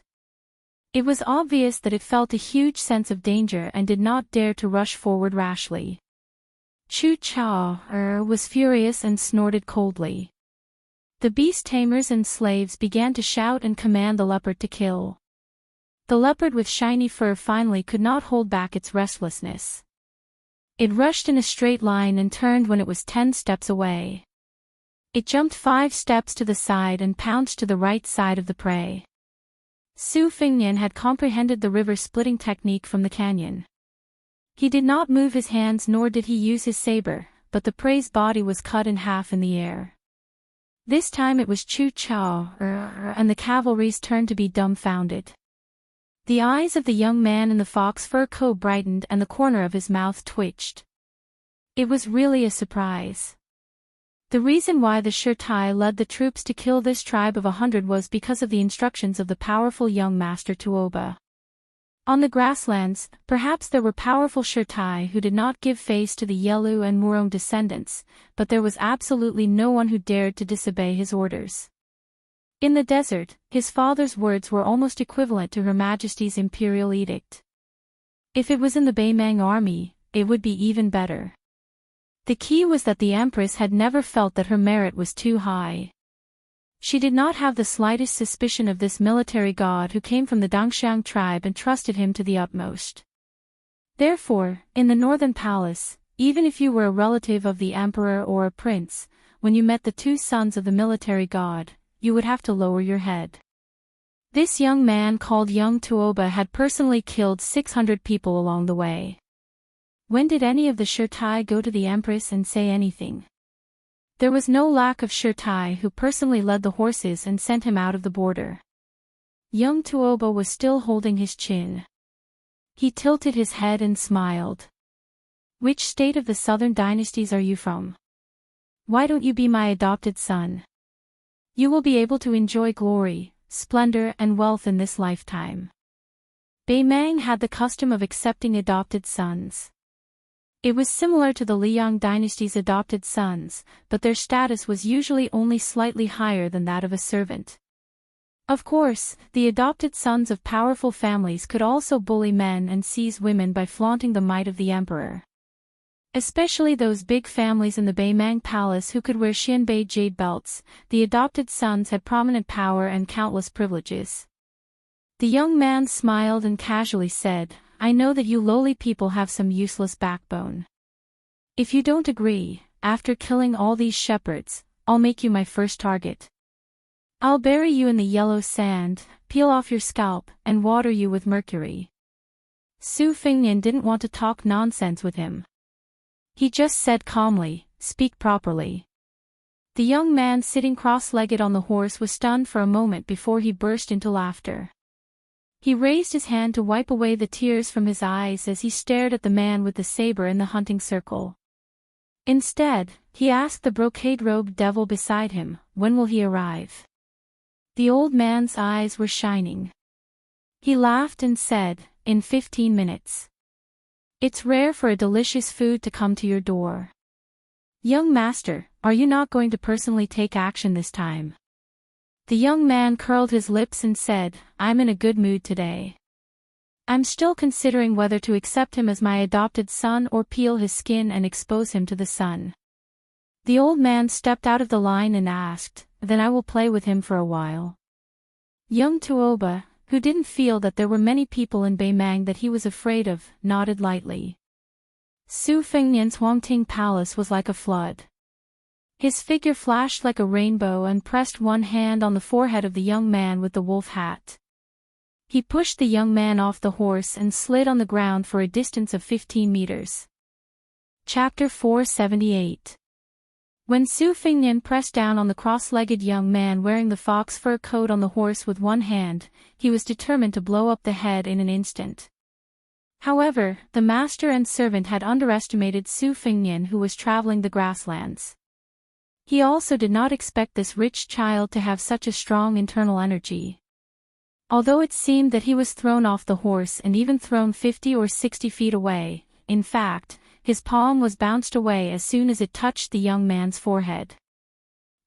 It was obvious that it felt a huge sense of danger and did not dare to rush forward rashly. Chu Cha was furious and snorted coldly. The beast tamers and slaves began to shout and command the leopard to kill. The leopard with shiny fur finally could not hold back its restlessness. It rushed in a straight line and turned when it was 10 steps away. It jumped 5 steps to the side and pounced to the right side of the prey. Su Fingnian had comprehended the river-splitting technique from the canyon. He did not move his hands nor did he use his saber, but the prey's body was cut in half in the air. This time it was Chu Cha, and the cavalry's turn to be dumbfounded. The eyes of the young man in the fox fur coat brightened and the corner of his mouth twitched. It was really a surprise. The reason why the Shirtai led the troops to kill this tribe of 100 was because of the instructions of the powerful young master Tuoba. On the grasslands, perhaps there were powerful Shirtai who did not give face to the Yelu and Murong descendants, but there was absolutely no one who dared to disobey his orders. In the desert, his father's words were almost equivalent to Her Majesty's imperial edict. If it was in the Baimang army, it would be even better. The key was that the Empress had never felt that her merit was too high. She did not have the slightest suspicion of this military god who came from the Dangxiang tribe and trusted him to the utmost. Therefore, in the Northern Palace, even if you were a relative of the emperor or a prince, when you met the 2 sons of the military god, you would have to lower your head. This young man called Young Tuoba had personally killed 600 people along the way. When did any of the Shirtai go to the Empress and say anything? There was no lack of Shirtai who personally led the horses and sent him out of the border. Young Tuoba was still holding his chin. He tilted his head and smiled. Which state of the southern dynasties are you from? Why don't you be my adopted son? You will be able to enjoy glory, splendor and wealth in this lifetime. Baimang had the custom of accepting adopted sons. It was similar to the Liang dynasty's adopted sons, but their status was usually only slightly higher than that of a servant. Of course, the adopted sons of powerful families could also bully men and seize women by flaunting the might of the emperor. Especially those big families in the Baimang Palace who could wear Xianbei jade belts, the adopted sons had prominent power and countless privileges. The young man smiled and casually said, I know that you lowly people have some useless backbone. If you don't agree, after killing all these shepherds, I'll make you my first target. I'll bury you in the yellow sand, peel off your scalp, and water you with mercury. Su Fingnian didn't want to talk nonsense with him. He just said calmly, speak properly. The young man sitting cross-legged on the horse was stunned for a moment before he burst into laughter. He raised his hand to wipe away the tears from his eyes as he stared at the man with the saber in the hunting circle. Instead, he asked the brocade-robed devil beside him, when will he arrive? The old man's eyes were shining. He laughed and said, in 15 minutes. It's rare for a delicious food to come to your door. Young master, are you not going to personally take action this time? The young man curled his lips and said, I'm in a good mood today. I'm still considering whether to accept him as my adopted son or peel his skin and expose him to the sun. The old man stepped out of the line and asked, then I will play with him for a while. Young Tuoba, who didn't feel that there were many people in Baimang that he was afraid of, nodded lightly. Su Fengnian's Huangting Palace was like a flood. His figure flashed like a rainbow and pressed one hand on the forehead of the young man with the wolf hat. He pushed the young man off the horse and slid on the ground for a distance of 15 meters. Chapter 478. When Su Fingnian pressed down on the cross-legged young man wearing the fox fur coat on the horse with one hand, he was determined to blow up the head in an instant. However, the master and servant had underestimated Su Fingnian, who was traveling the grasslands. He also did not expect this rich child to have such a strong internal energy. Although it seemed that he was thrown off the horse and even thrown 50 or 60 feet away, in fact, his palm was bounced away as soon as it touched the young man's forehead.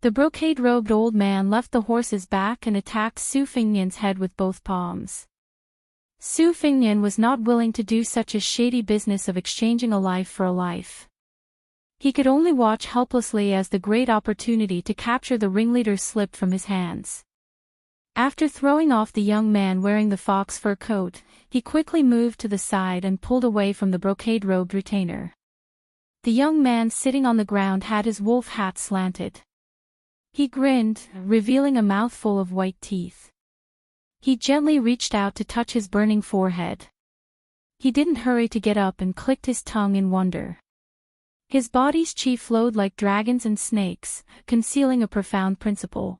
The brocade-robed old man left the horse's back and attacked Su Fingnian's head with both palms. Su Fingnian was not willing to do such a shady business of exchanging a life for a life. He could only watch helplessly as the great opportunity to capture the ringleader slipped from his hands. After throwing off the young man wearing the fox fur coat, he quickly moved to the side and pulled away from the brocade-robed retainer. The young man sitting on the ground had his wolf hat slanted. He grinned, revealing a mouthful of white teeth. He gently reached out to touch his burning forehead. He didn't hurry to get up and clicked his tongue in wonder. His body's chi flowed like dragons and snakes, concealing a profound principle.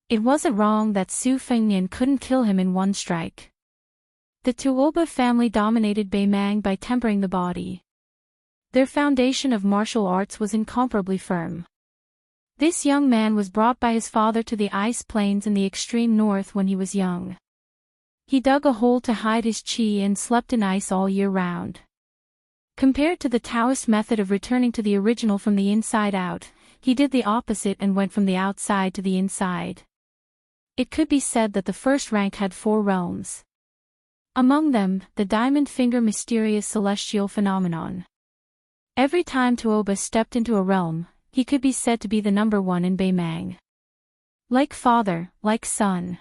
It wasn't wrong that Su Fingnian couldn't kill him in one strike. The Tuoba family dominated Beimang by tempering the body. Their foundation of martial arts was incomparably firm. This young man was brought by his father to the ice plains in the extreme north when he was young. He dug a hole to hide his chi and slept in ice all year round. Compared to the Taoist method of returning to the original from the inside out, he did the opposite and went from the outside to the inside. It could be said that the first rank had 4 realms. Among them, the diamond finger mysterious celestial phenomenon. Every time Tuoba stepped into a realm, he could be said to be the number 1 in Beimang. Like father, like son.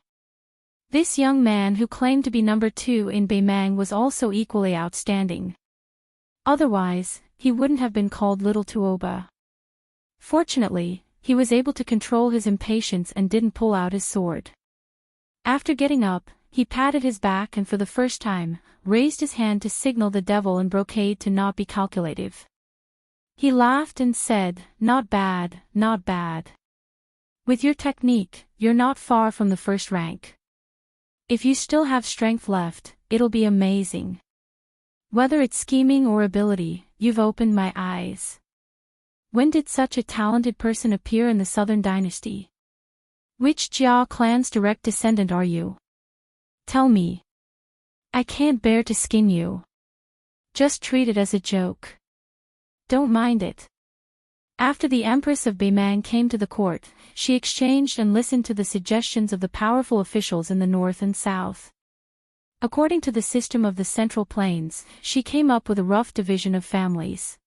This young man who claimed to be number 2 in Beimang was also equally outstanding. Otherwise, he wouldn't have been called Little Tuoba. Fortunately, he was able to control his impatience and didn't pull out his sword. After getting up, he patted his back and for the first time, raised his hand to signal the devil in brocade to not be calculative. He laughed and said, "Not bad, not bad. With your technique, you're not far from the first rank. If you still have strength left, it'll be amazing. Whether it's scheming or ability, you've opened my eyes. When did such a talented person appear in the Southern Dynasty? Which Jia clan's direct descendant are you? Tell me. I can't bear to skin you. Just treat it as a joke. Don't mind it." After the Empress of Beimang came to the court, she exchanged and listened to the suggestions of the powerful officials in the north and south. According to the system of the Central Plains, she came up with a rough division of families.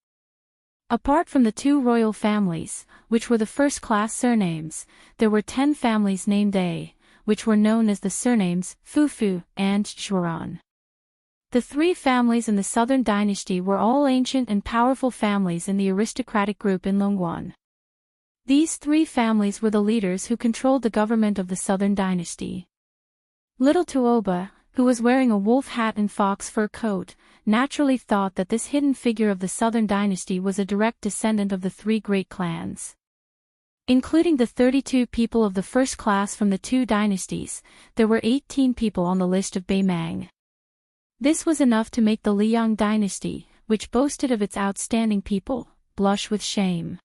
Apart from the 2 royal families, which were the first-class surnames, there were 10 families named A, which were known as the surnames Fufu and Shuran. The 3 families in the Southern Dynasty were all ancient and powerful families in the aristocratic group in Longguan. These 3 families were the leaders who controlled the government of the Southern Dynasty. Little Tuoba, who was wearing a wolf hat and fox fur coat, naturally thought that this hidden figure of the Southern Dynasty was a direct descendant of the 3 great clans. Including the 32 people of the first class from the 2 dynasties, there were 18 people on the list of Beimang. This was enough to make the Liang dynasty, which boasted of its outstanding people, blush with shame.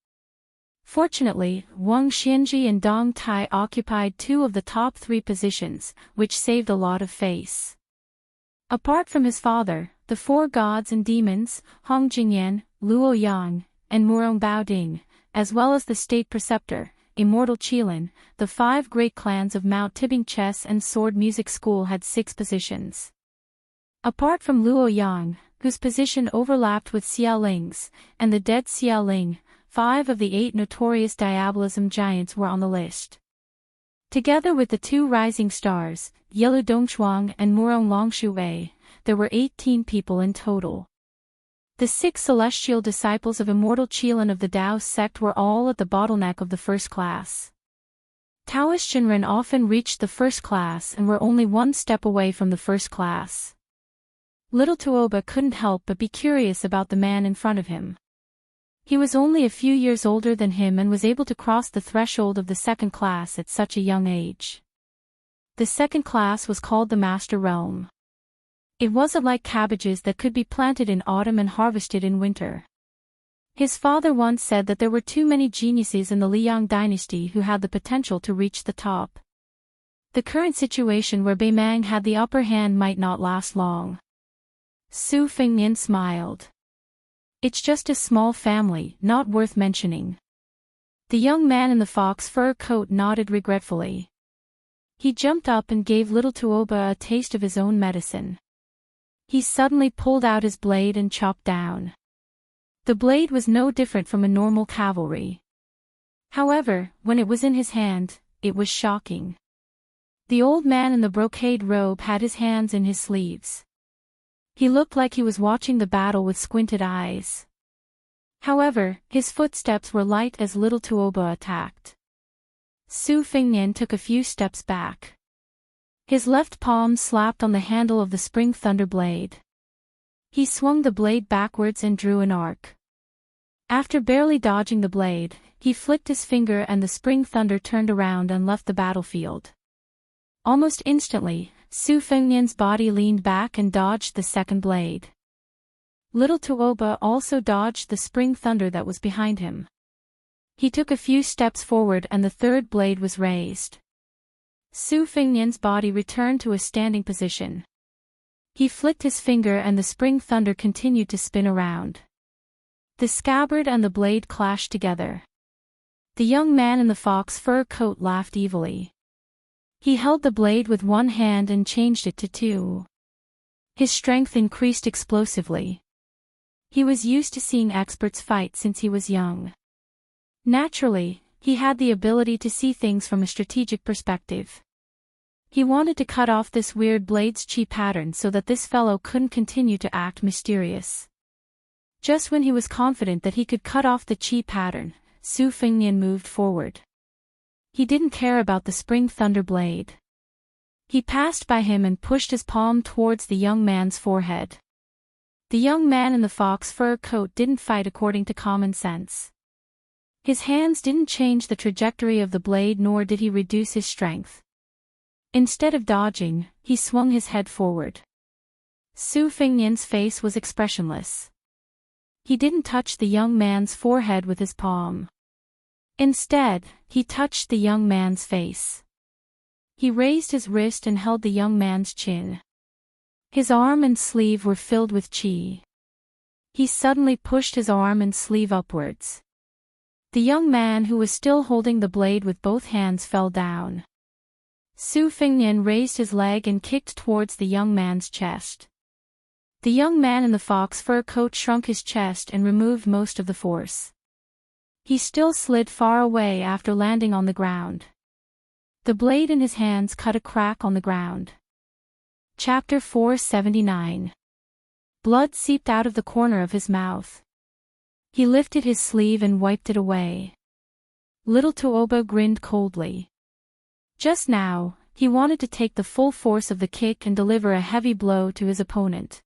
Fortunately, Wang Xianji and Dong Tai occupied 2 of the top 3 positions, which saved a lot of face. Apart from his father, the 4 gods and demons, Hong Jingyan, Luo Yang, and Murong Baoding, as well as the state preceptor, Immortal Qilin, the 5 great clans of Mount Tibing Chess and Sword Music School had 6 positions. Apart from Luo Yang, whose position overlapped with Xiaoling's, and the dead Xiaoling, 5 of the 8 notorious diabolism giants were on the list. Together with the 2 rising stars, Yelu Dongchuang and Murong Longshui, there were 18 people in total. The 6 celestial disciples of Immortal Qilin of the Tao sect were all at the bottleneck of the first class. Taoist Shinran often reached the first class and were only 1 step away from the first class. Little Tuoba couldn't help but be curious about the man in front of him. He was only a few years older than him and was able to cross the threshold of the second class at such a young age. The second class was called the Master Realm. It wasn't like cabbages that could be planted in autumn and harvested in winter. His father once said that there were too many geniuses in the Liang dynasty who had the potential to reach the top. The current situation where Beimang had the upper hand might not last long. Su Fengnian smiled. It's just a small family, not worth mentioning. The young man in the fox fur coat nodded regretfully. He jumped up and gave little Tuoba a taste of his own medicine. He suddenly pulled out his blade and chopped down. The blade was no different from a normal cavalry. However, when it was in his hand, it was shocking. The old man in the brocade robe had his hands in his sleeves. He looked like he was watching the battle with squinted eyes. However, his footsteps were light as little Tuoba attacked. Su Fengnian took a few steps back. His left palm slapped on the handle of the spring thunder blade. He swung the blade backwards and drew an arc. After barely dodging the blade, he flicked his finger and the spring thunder turned around and left the battlefield. Almost instantly, Su Fengnian's body leaned back and dodged the second blade. Little Tuoba also dodged the spring thunder that was behind him. He took a few steps forward and the third blade was raised. Su Fengnian's body returned to a standing position. He flicked his finger and the spring thunder continued to spin around. The scabbard and the blade clashed together. The young man in the fox fur coat laughed evilly. He held the blade with one hand and changed it to two. His strength increased explosively. He was used to seeing experts fight since he was young. Naturally, he had the ability to see things from a strategic perspective. He wanted to cut off this weird blade's chi pattern so that this fellow couldn't continue to act mysterious. Just when he was confident that he could cut off the chi pattern, Su Fengnian moved forward. He didn't care about the spring thunder blade. He passed by him and pushed his palm towards the young man's forehead. The young man in the fox fur coat didn't fight according to common sense. His hands didn't change the trajectory of the blade nor did he reduce his strength. Instead of dodging, he swung his head forward. Su Fengnian's face was expressionless. He didn't touch the young man's forehead with his palm. Instead, he touched the young man's face. He raised his wrist and held the young man's chin. His arm and sleeve were filled with chi. He suddenly pushed his arm and sleeve upwards. The young man who was still holding the blade with both hands fell down. Su Fengnian raised his leg and kicked towards the young man's chest. The young man in the fox fur coat shrunk his chest and removed most of the force. He still slid far away after landing on the ground. The blade in his hands cut a crack on the ground. Chapter 479. Blood seeped out of the corner of his mouth. He lifted his sleeve and wiped it away. Little Tuoba grinned coldly. Just now, he wanted to take the full force of the kick and deliver a heavy blow to his opponent.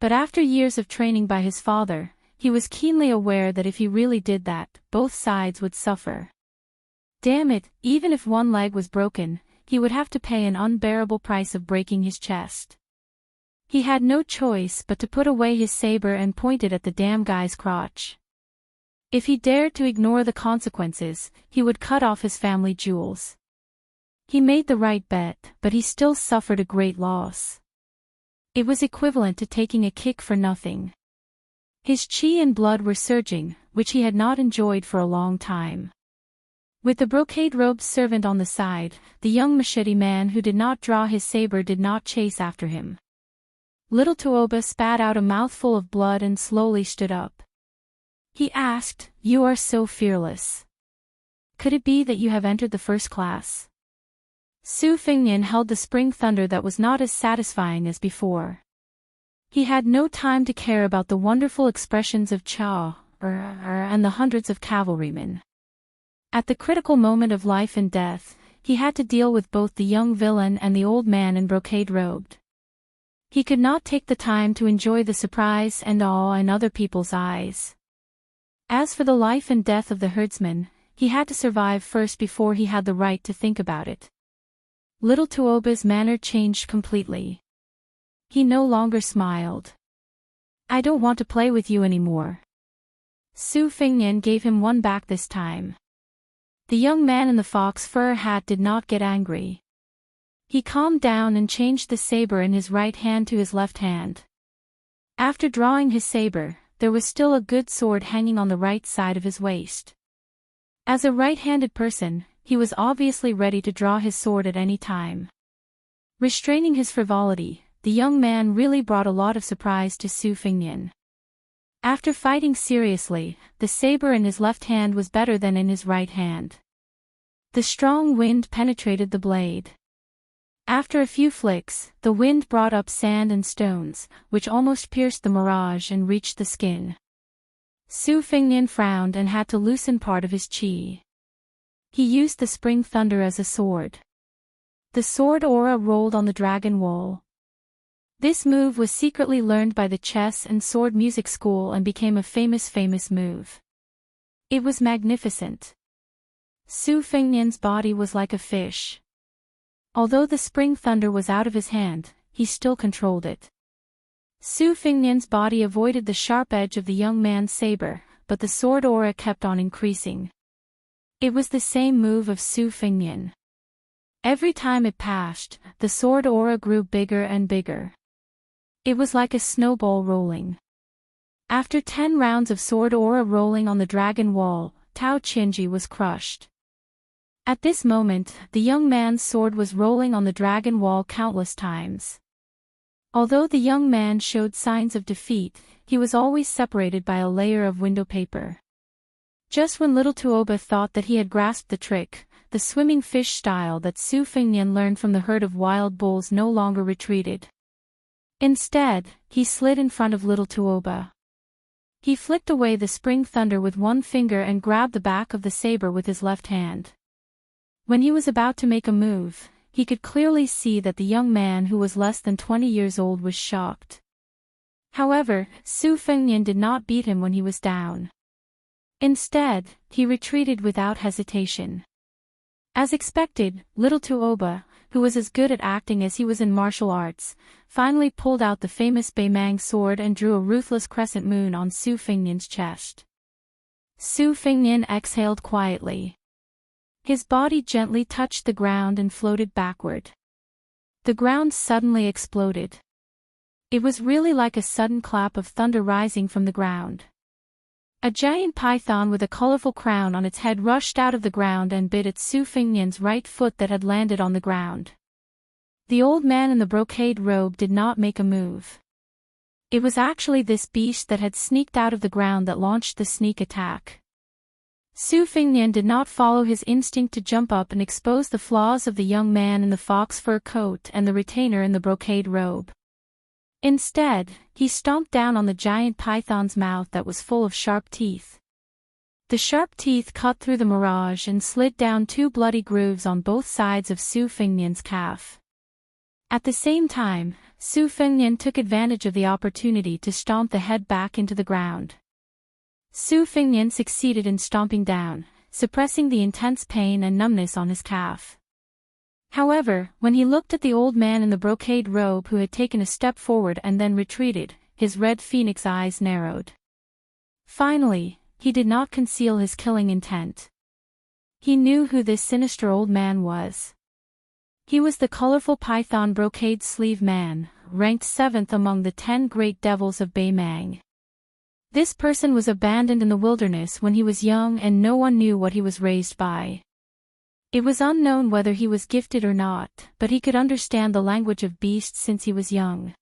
But after years of training by his father, he was keenly aware that if he really did that, both sides would suffer. Damn it, even if one leg was broken, he would have to pay an unbearable price of breaking his chest. He had no choice but to put away his saber and point it at the damn guy's crotch. If he dared to ignore the consequences, he would cut off his family jewels. He made the right bet, but he still suffered a great loss. It was equivalent to taking a kick for nothing. His chi and blood were surging, which he had not enjoyed for a long time. With the brocade-robed servant on the side, the young machete man who did not draw his saber did not chase after him. Little Tuoba spat out a mouthful of blood and slowly stood up. He asked, "You are so fearless. Could it be that you have entered the first class?" Su Fengnian held the spring thunder that was not as satisfying as before. He had no time to care about the wonderful expressions of Cha, and the hundreds of cavalrymen. At the critical moment of life and death, he had to deal with both the young villain and the old man in brocade-robed. He could not take the time to enjoy the surprise and awe in other people's eyes. As for the life and death of the herdsman, he had to survive first before he had the right to think about it. Little Tuoba's manner changed completely. he no longer smiled. "I don't want to play with you anymore." Su Fingnian gave him one back this time. The young man in the fox fur hat did not get angry. He calmed down and changed the saber in his right hand to his left hand. After drawing his saber, there was still a good sword hanging on the right side of his waist. As a right-handed person, he was obviously ready to draw his sword at any time. Restraining his frivolity, the young man really brought a lot of surprise to Su Fingnian. After fighting seriously, the saber in his left hand was better than in his right hand. The strong wind penetrated the blade. After a few flicks, the wind brought up sand and stones, which almost pierced the mirage and reached the skin. Su Fingnian frowned and had to loosen part of his chi. He used the spring thunder as a sword. The sword aura rolled on the dragon wall. This move was secretly learned by the chess and sword music school and became a famous move. It was magnificent. Su Fingnian's body was like a fish. Although the spring thunder was out of his hand, he still controlled it. Su Fingnian's body avoided the sharp edge of the young man's saber, but the sword aura kept on increasing. It was the same move of Su Fingnian. Every time it passed, the sword aura grew bigger and bigger. It was like a snowball rolling. After 10 rounds of sword aura rolling on the dragon wall, Tao Qinji was crushed. At this moment, the young man's sword was rolling on the dragon wall countless times. Although the young man showed signs of defeat, he was always separated by a layer of window paper. Just when little Tuoba thought that he had grasped the trick, the swimming fish style that Su Fingnian learned from the herd of wild bulls no longer retreated. Instead, he slid in front of little Tuoba. He flicked away the spring thunder with one finger and grabbed the back of the saber with his left hand. When he was about to make a move, he could clearly see that the young man who was less than 20 years old was shocked. However, Su Fingnian did not beat him when he was down. Instead, he retreated without hesitation. As expected, little Tuoba, who was as good at acting as he was in martial arts, finally pulled out the famous Beimang sword and drew a ruthless crescent moon on Su Fingnian's chest. Su Fingnian exhaled quietly. His body gently touched the ground and floated backward. The ground suddenly exploded. It was really like a sudden clap of thunder rising from the ground. A giant python with a colorful crown on its head rushed out of the ground and bit at Su Fingnian's right foot that had landed on the ground. The old man in the brocade robe did not make a move. It was actually this beast that had sneaked out of the ground that launched the sneak attack. Su Fingnian did not follow his instinct to jump up and expose the flaws of the young man in the fox fur coat and the retainer in the brocade robe. Instead, he stomped down on the giant python's mouth that was full of sharp teeth. The sharp teeth cut through the mirage and slid down 2 bloody grooves on both sides of Su Fingnian's calf. At the same time, Su Fingnian took advantage of the opportunity to stomp the head back into the ground. Su Fingnian succeeded in stomping down, suppressing the intense pain and numbness on his calf. However, when he looked at the old man in the brocade robe who had taken a step forward and then retreated, his red phoenix eyes narrowed. Finally, he did not conceal his killing intent. He knew who this sinister old man was. He was the colorful python brocade sleeve man, ranked 7th among the 10 great devils of Beimang. This person was abandoned in the wilderness when he was young and no one knew what he was raised by. It was unknown whether he was gifted or not, but he could understand the language of beasts since he was young.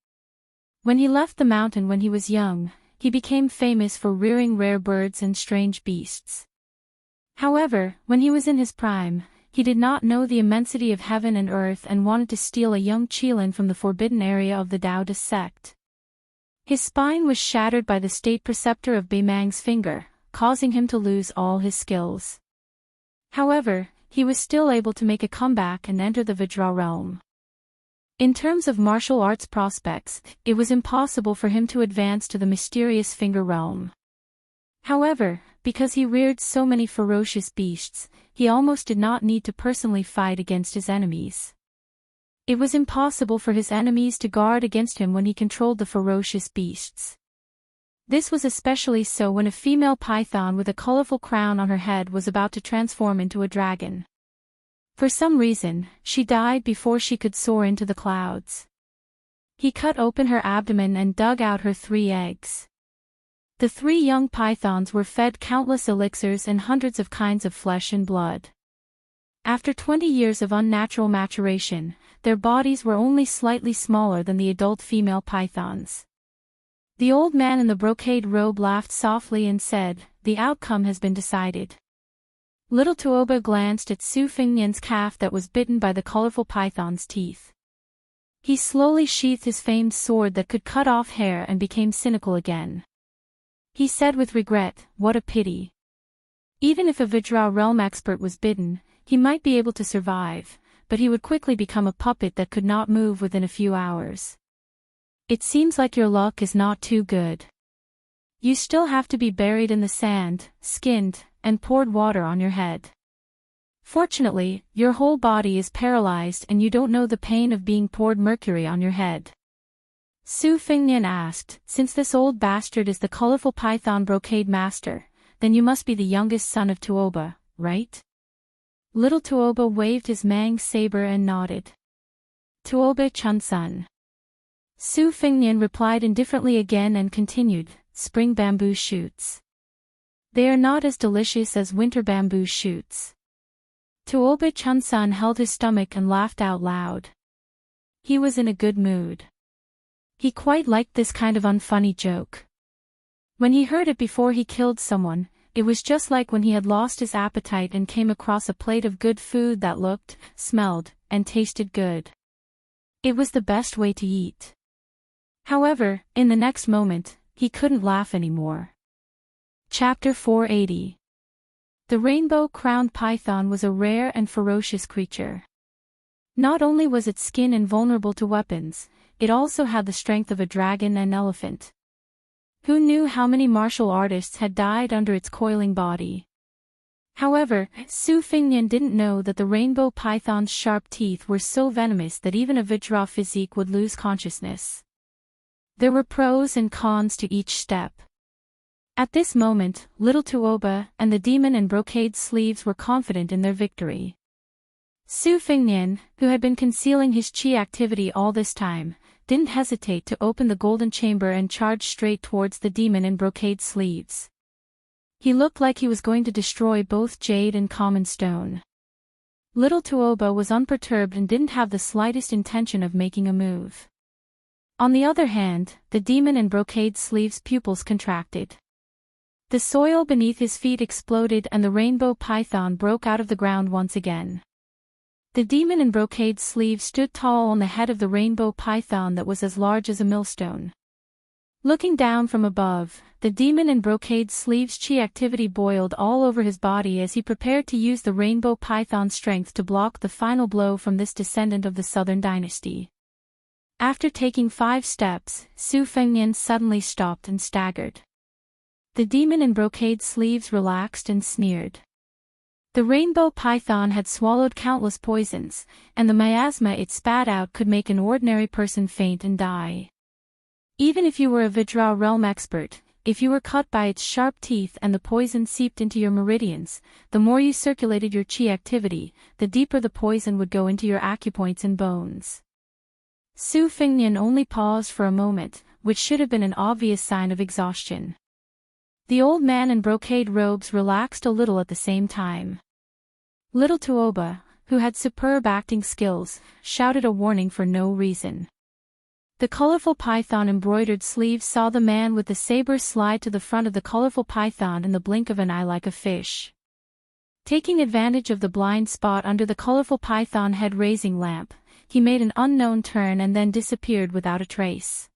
When he left the mountain when he was young, he became famous for rearing rare birds and strange beasts. However, when he was in his prime, he did not know the immensity of heaven and earth and wanted to steal a young Qilin from the forbidden area of the Taoist sect. His spine was shattered by the state preceptor of Beimang's finger, causing him to lose all his skills. However, he was still able to make a comeback and enter the Vajra realm. In terms of martial arts prospects, it was impossible for him to advance to the mysterious finger realm. However, because he reared so many ferocious beasts, he almost did not need to personally fight against his enemies. It was impossible for his enemies to guard against him when he controlled the ferocious beasts. This was especially so when a female python with a colorful crown on her head was about to transform into a dragon. For some reason, she died before she could soar into the clouds. He cut open her abdomen and dug out her 3 eggs. The 3 young pythons were fed countless elixirs and hundreds of kinds of flesh and blood. After 20 years of unnatural maturation, their bodies were only slightly smaller than the adult female pythons. The old man in the brocade robe laughed softly and said, "The outcome has been decided." Little Tuoba glanced at Su Fingnian's calf that was bitten by the colorful python's teeth. He slowly sheathed his famed sword that could cut off hair and became cynical again. He said with regret, "What a pity. Even if a Vidra realm expert was bitten, he might be able to survive, but he would quickly become a puppet that could not move within a few hours. It seems like your luck is not too good. You still have to be buried in the sand, skinned, and poured water on your head. Fortunately, your whole body is paralyzed and you don't know the pain of being poured mercury on your head." Su Fingnian asked, "Since this old bastard is the colorful python brocade master, then you must be the youngest son of Tuoba, right?" Little Tuoba waved his mang saber and nodded. "Tuoba Chunsun." Su Fingnian replied indifferently again and continued, "Spring bamboo shoots. They are not as delicious as winter bamboo shoots." Tuoba Chunsun held his stomach and laughed out loud. He was in a good mood. He quite liked this kind of unfunny joke. When he heard it before he killed someone, it was just like when he had lost his appetite and came across a plate of good food that looked, smelled, and tasted good. It was the best way to eat. However, in the next moment, he couldn't laugh anymore. Chapter 480. The rainbow-crowned python was a rare and ferocious creature. Not only was its skin invulnerable to weapons, it also had the strength of a dragon and elephant. Who knew how many martial artists had died under its coiling body? However, Su Fingnian didn't know that the rainbow python's sharp teeth were so venomous that even a Vidra physique would lose consciousness. There were pros and cons to each step. At this moment, little Tuoba and the demon in brocade sleeves were confident in their victory. Su Fingnian, who had been concealing his chi activity all this time, didn't hesitate to open the golden chamber and charge straight towards the demon in brocade sleeves. He looked like he was going to destroy both jade and common stone. Little Tuoba was unperturbed and didn't have the slightest intention of making a move. On the other hand, the demon in brocade sleeves' pupils contracted. The soil beneath his feet exploded and the rainbow python broke out of the ground once again. The demon in brocade sleeves stood tall on the head of the rainbow python that was as large as a millstone. Looking down from above, the demon in brocade sleeves' chi activity boiled all over his body as he prepared to use the rainbow python's strength to block the final blow from this descendant of the Southern Dynasty. After taking 5 steps, Su Fengnian suddenly stopped and staggered. The demon in brocade sleeves relaxed and sneered. The rainbow python had swallowed countless poisons, and the miasma it spat out could make an ordinary person faint and die. Even if you were a Vidra realm expert, if you were cut by its sharp teeth and the poison seeped into your meridians, the more you circulated your chi activity, the deeper the poison would go into your acupoints and bones. Su Fingnian only paused for a moment, which should have been an obvious sign of exhaustion. The old man in brocade robes relaxed a little at the same time. Little Tuoba, who had superb acting skills, shouted a warning for no reason. The colorful python embroidered sleeves saw the man with the saber slide to the front of the colorful python in the blink of an eye like a fish. Taking advantage of the blind spot under the colorful python head-raising lamp, he made an unknown turn and then disappeared without a trace.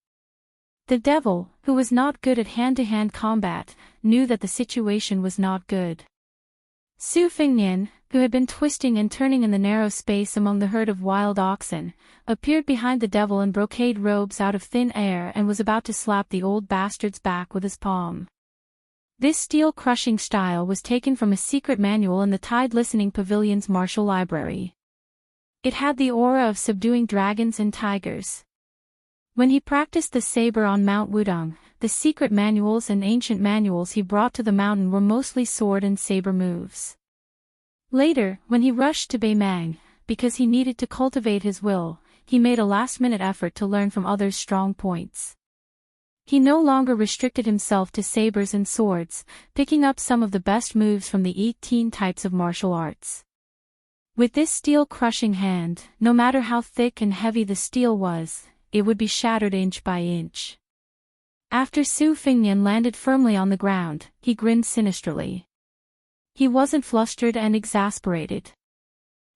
The devil, who was not good at hand-to-hand combat, knew that the situation was not good. Su Fingnian, who had been twisting and turning in the narrow space among the herd of wild oxen, appeared behind the devil in brocade robes out of thin air and was about to slap the old bastard's back with his palm. This steel-crushing style was taken from a secret manual in the Tide Listening Pavilion's martial library. It had the aura of subduing dragons and tigers. When he practiced the saber on Mount Wudong, the secret manuals and ancient manuals he brought to the mountain were mostly sword and saber moves. Later, when he rushed to Beimang, because he needed to cultivate his will, he made a last-minute effort to learn from others' strong points. He no longer restricted himself to sabers and swords, picking up some of the best moves from the 18 types of martial arts. With this steel-crushing hand, no matter how thick and heavy the steel was, it would be shattered inch by inch. After Su Fingnian landed firmly on the ground, he grinned sinisterly. He wasn't flustered and exasperated.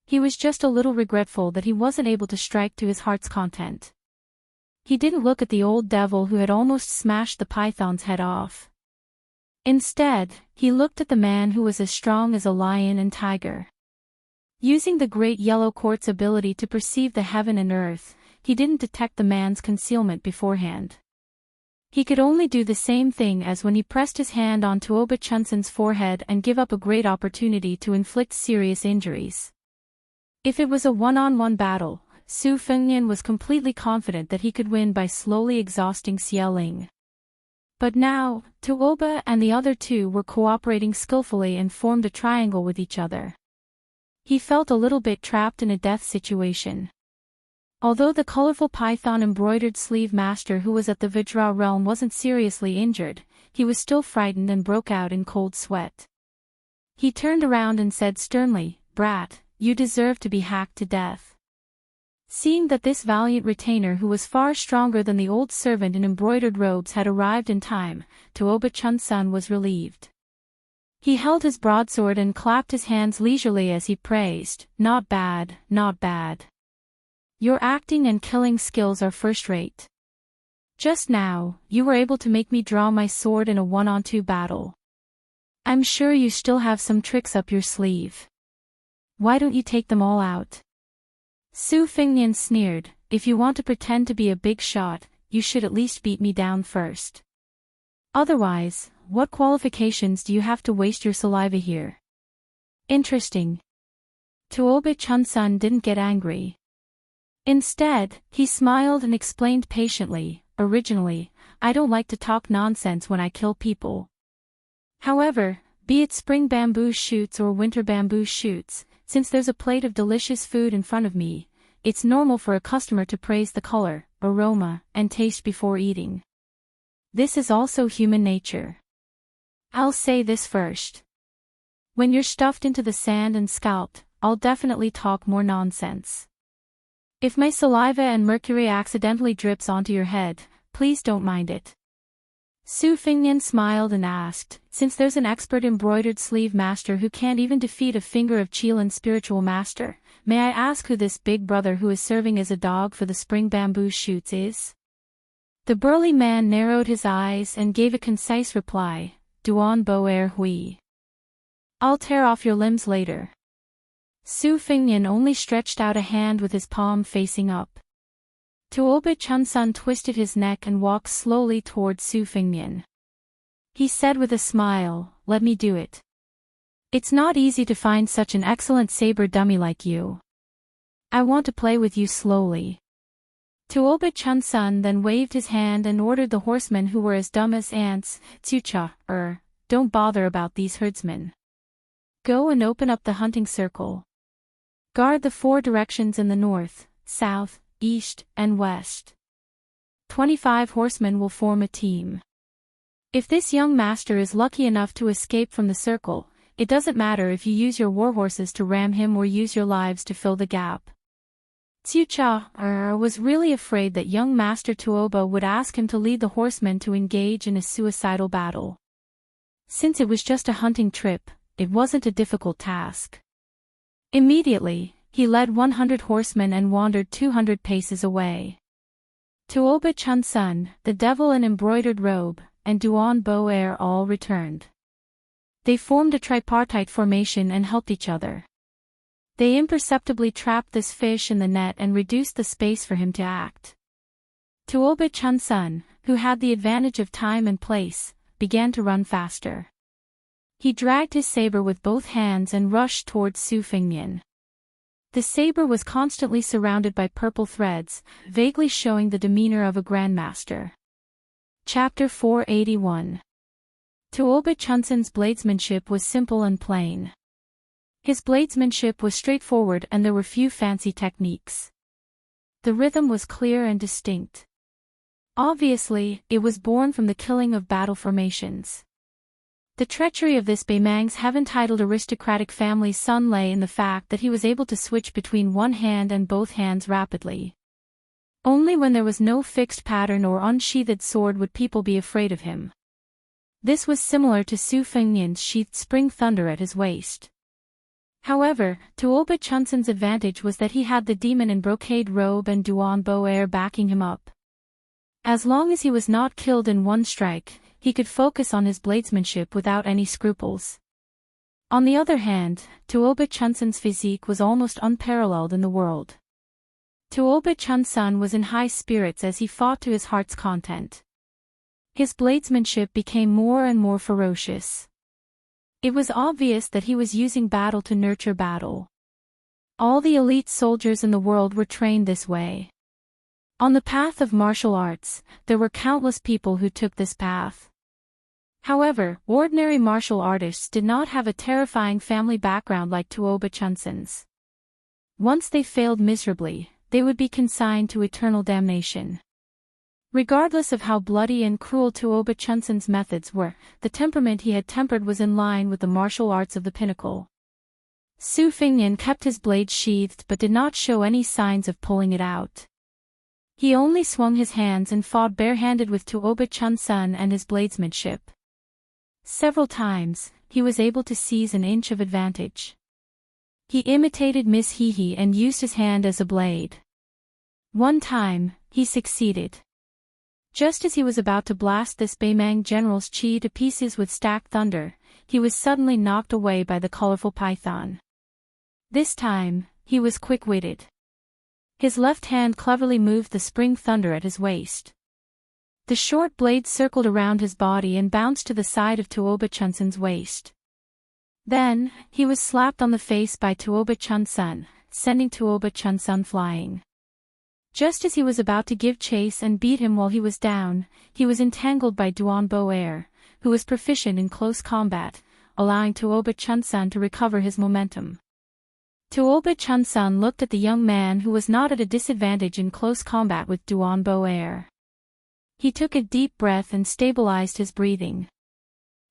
He was just a little regretful that he wasn't able to strike to his heart's content. He didn't look at the old devil who had almost smashed the python's head off. Instead, he looked at the man who was as strong as a lion and tiger. Using the great yellow quartz ability to perceive the heaven and earth, he didn't detect the man's concealment beforehand. He could only do the same thing as when he pressed his hand on Tuoba Chunsan's forehead and give up a great opportunity to inflict serious injuries. If it was a one-on-one battle, Su Fengnian was completely confident that he could win by slowly exhausting Xie Ling. But now, Tuoba and the other two were cooperating skillfully and formed a triangle with each other. He felt a little bit trapped in a death situation. Although the colorful python-embroidered sleeve master who was at the Vajra realm wasn't seriously injured, he was still frightened and broke out in cold sweat. He turned around and said sternly, "Brat, you deserve to be hacked to death." Seeing that this valiant retainer who was far stronger than the old servant in embroidered robes had arrived in time, Tuoba Chunsan was relieved. He held his broadsword and clapped his hands leisurely as he praised, "Not bad, not bad. Your acting and killing skills are first-rate. Just now, you were able to make me draw my sword in a one-on-two battle. I'm sure you still have some tricks up your sleeve. Why don't you take them all out?" Su Fingnian sneered, "If you want to pretend to be a big shot, you should at least beat me down first. Otherwise, what qualifications do you have to waste your saliva here?" Interesting. Tuoba Chunsan didn't get angry. Instead, he smiled and explained patiently, "Originally, I don't like to talk nonsense when I kill people. However, be it spring bamboo shoots or winter bamboo shoots, since there's a plate of delicious food in front of me, it's normal for a customer to praise the color, aroma, and taste before eating. This is also human nature. I'll say this first. When you're stuffed into the sand and scalped, I'll definitely talk more nonsense. If my saliva and mercury accidentally drips onto your head, please don't mind it." Su Fingnian smiled and asked, "Since there's an expert embroidered sleeve master who can't even defeat a finger of Qilan's spiritual master, may I ask who this big brother who is serving as a dog for the spring bamboo shoots is?" The burly man narrowed his eyes and gave a concise reply, "Duan Bo Er Hui. I'll tear off your limbs later." Su Fingnian only stretched out a hand with his palm facing up. Tuoba Chunsan twisted his neck and walked slowly towards Su Fingnian. He said with a smile, "Let me do it. It's not easy to find such an excellent saber dummy like you. I want to play with you slowly." Tuoba Chunsan then waved his hand and ordered the horsemen who were as dumb as ants, "Tsucha, don't bother about these herdsmen. Go and open up the hunting circle. Guard the 4 directions in the north, south, east, and west. 25 horsemen will form a team. If this young master is lucky enough to escape from the circle, it doesn't matter if you use your warhorses to ram him or use your lives to fill the gap." Tsucha was really afraid that young Master Tuoba would ask him to lead the horsemen to engage in a suicidal battle. Since it was just a hunting trip, it wasn't a difficult task. Immediately, he led 100 horsemen and wandered 200 paces away. Tuoba Chunsan, the devil in embroidered robe, and Duan Bo Er all returned. They formed a tripartite formation and helped each other. They imperceptibly trapped this fish in the net and reduced the space for him to act. Tuoba Chunsan, who had the advantage of time and place, began to run faster. He dragged his saber with both hands and rushed towards Su Fingnian. The saber was constantly surrounded by purple threads, vaguely showing the demeanor of a grandmaster. Chapter 481. Tuoba Chunsan's bladesmanship was simple and plain. His bladesmanship was straightforward and there were few fancy techniques. The rhythm was clear and distinct. Obviously, it was born from the killing of battle formations. The treachery of this Baemang's heaven-titled aristocratic family's son lay in the fact that he was able to switch between one hand and both hands rapidly. Only when there was no fixed pattern or unsheathed sword would people be afraid of him. This was similar to Su Fengnian's sheathed spring thunder at his waist. However, Tuoba Chunsan's advantage was that he had the demon in brocade robe and Duan Bo Air backing him up. As long as he was not killed in one strike, he could focus on his bladesmanship without any scruples. On the other hand, Tuoba Chunsan's physique was almost unparalleled in the world. Tuoba Chunsan was in high spirits as he fought to his heart's content. His bladesmanship became more and more ferocious. It was obvious that he was using battle to nurture battle. All the elite soldiers in the world were trained this way. On the path of martial arts, there were countless people who took this path. However, ordinary martial artists did not have a terrifying family background like Tuoba Chunsan's. Once they failed miserably, they would be consigned to eternal damnation. Regardless of how bloody and cruel Tuoba Chunsan's methods were, the temperament he had tempered was in line with the martial arts of the pinnacle. Su Fengnian kept his blade sheathed but did not show any signs of pulling it out. He only swung his hands and fought barehanded with Tuoba Chunsan and his bladesmanship. Several times, he was able to seize an inch of advantage. He imitated Miss Hehe and used his hand as a blade. One time, he succeeded. Just as he was about to blast this Baemang general's chi to pieces with stacked thunder, he was suddenly knocked away by the colorful python. This time, he was quick-witted. His left hand cleverly moved the spring thunder at his waist. The short blade circled around his body and bounced to the side of Tuoba Chunsan's waist. Then, he was slapped on the face by Tuoba Chunsan, sending Tuoba Chunsan flying. Just as he was about to give chase and beat him while he was down, he was entangled by Duan Bo Air, who was proficient in close combat, allowing Tuoba Chunsan to recover his momentum. Tuoba Chunsan looked at the young man who was not at a disadvantage in close combat with Duan Bo Air. He took a deep breath and stabilized his breathing.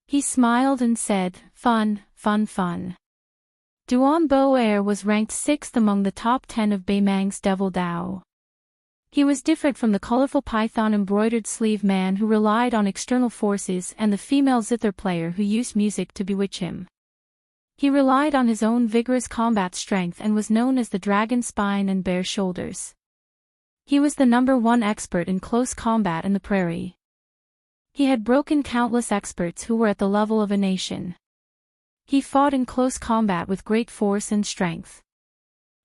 He smiled and said, "Fun, fun, fun." Duan Bo Air was ranked 6th among the top 10 of Baemang's Devil Dao. He was different from the colorful python-embroidered sleeve man who relied on external forces and the female zither player who used music to bewitch him. He relied on his own vigorous combat strength and was known as the dragon spine and bare shoulders. He was the #1 expert in close combat in the prairie. He had broken countless experts who were at the level of a nation. He fought in close combat with great force and strength.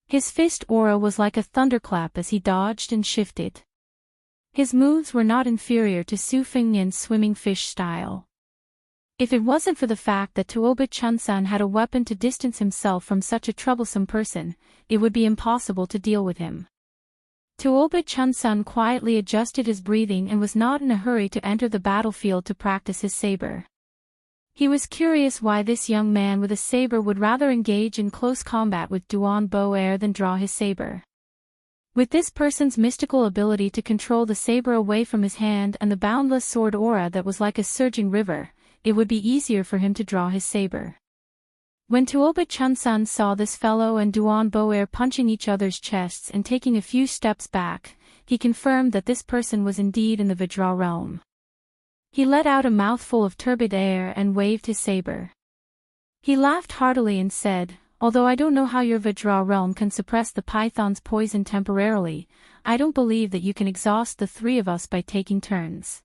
His fist aura was like a thunderclap as he dodged and shifted. His moves were not inferior to Su Fengnian's swimming fish style. If it wasn't for the fact that Tuoba Chunsan had a weapon to distance himself from such a troublesome person, it would be impossible to deal with him. Tuoba Chunsan quietly adjusted his breathing and was not in a hurry to enter the battlefield to practice his saber. He was curious why this young man with a saber would rather engage in close combat with Duan Bo Air than draw his saber. With this person's mystical ability to control the saber away from his hand and the boundless sword aura that was like a surging river, it would be easier for him to draw his saber. When Tuoba Chunsan saw this fellow and Duan Bo Air punching each other's chests and taking a few steps back, he confirmed that this person was indeed in the Vajra realm. He let out a mouthful of turbid air and waved his saber. He laughed heartily and said, "Although I don't know how your Vajra realm can suppress the python's poison temporarily, I don't believe that you can exhaust the 3 of us by taking turns."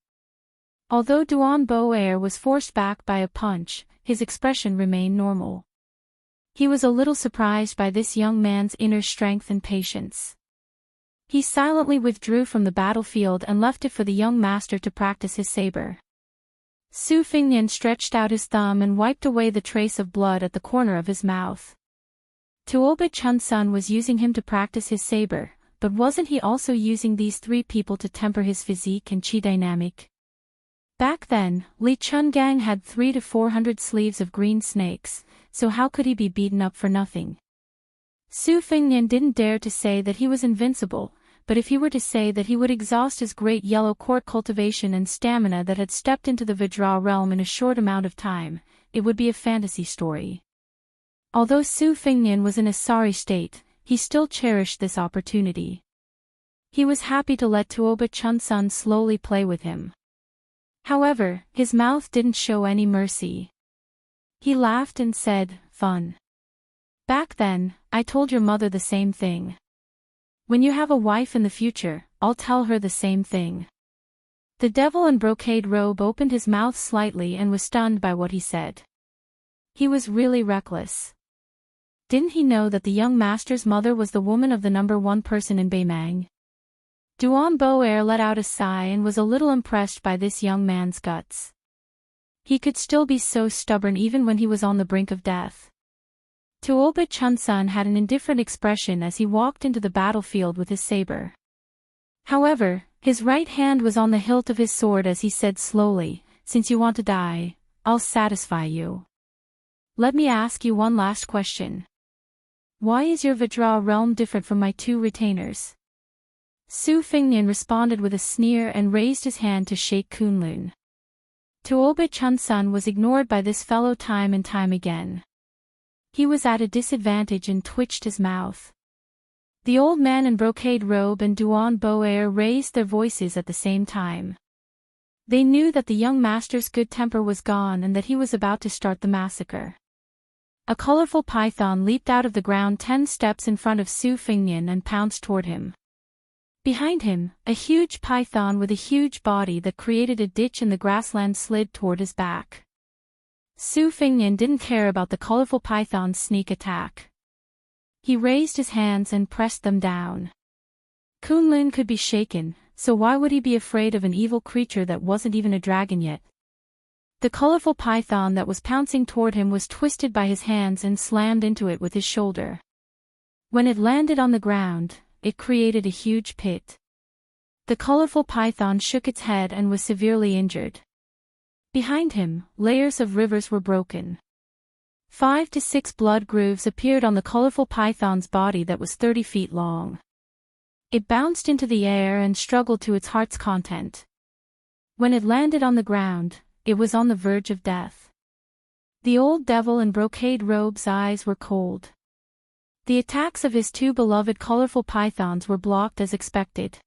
Although Duan Bo Air was forced back by a punch, his expression remained normal. He was a little surprised by this young man's inner strength and patience. He silently withdrew from the battlefield and left it for the young master to practice his saber. Su Fengnian stretched out his thumb and wiped away the trace of blood at the corner of his mouth. Tuoba Chunsun was using him to practice his saber, but wasn't he also using these three people to temper his physique and chi dynamic? Back then, Li Chungang had 300 to 400 sleeves of green snakes, so how could he be beaten up for nothing? Su Fengnian didn't dare to say that he was invincible, but if he were to say that he would exhaust his great yellow court cultivation and stamina that had stepped into the Vajra realm in a short amount of time, it would be a fantasy story. Although Su Fengnian was in a sorry state, he still cherished this opportunity. He was happy to let Tuoba Chunsun slowly play with him. However, his mouth didn't show any mercy. He laughed and said, "Fun. Back then, I told your mother the same thing. When you have a wife in the future, I'll tell her the same thing." The devil in brocade robe opened his mouth slightly and was stunned by what he said. He was really reckless. Didn't he know that the young master's mother was the woman of the number one person in Beimang? Duan Boer let out a sigh and was a little impressed by this young man's guts. He could still be so stubborn even when he was on the brink of death. Tuoba Chunsun had an indifferent expression as he walked into the battlefield with his saber. However, his right hand was on the hilt of his sword as he said slowly, "Since you want to die, I'll satisfy you. Let me ask you one last question. Why is your Vajra realm different from my two retainers?" Su Fengnian responded with a sneer and raised his hand to shake Kunlun. Tuoba Chunsun was ignored by this fellow time and time again. He was at a disadvantage and twitched his mouth. The old man in brocade robe and Duan Boer raised their voices at the same time. They knew that the young master's good temper was gone and that he was about to start the massacre. A colorful python leaped out of the ground 10 steps in front of Su Fengnian and pounced toward him. Behind him, a huge python with a huge body that created a ditch in the grassland slid toward his back. Su Fengnian didn't care about the colorful python's sneak attack. He raised his hands and pressed them down. Kunlun could be shaken, so why would he be afraid of an evil creature that wasn't even a dragon yet? The colorful python that was pouncing toward him was twisted by his hands and slammed into it with his shoulder. When it landed on the ground, it created a huge pit. The colorful python shook its head and was severely injured. Behind him, layers of rivers were broken. 5 to 6 blood grooves appeared on the colorful python's body that was 30 feet long. It bounced into the air and struggled to its heart's content. When it landed on the ground, it was on the verge of death. The old devil in brocade robe's eyes were cold. The attacks of his two beloved colorful pythons were blocked as expected.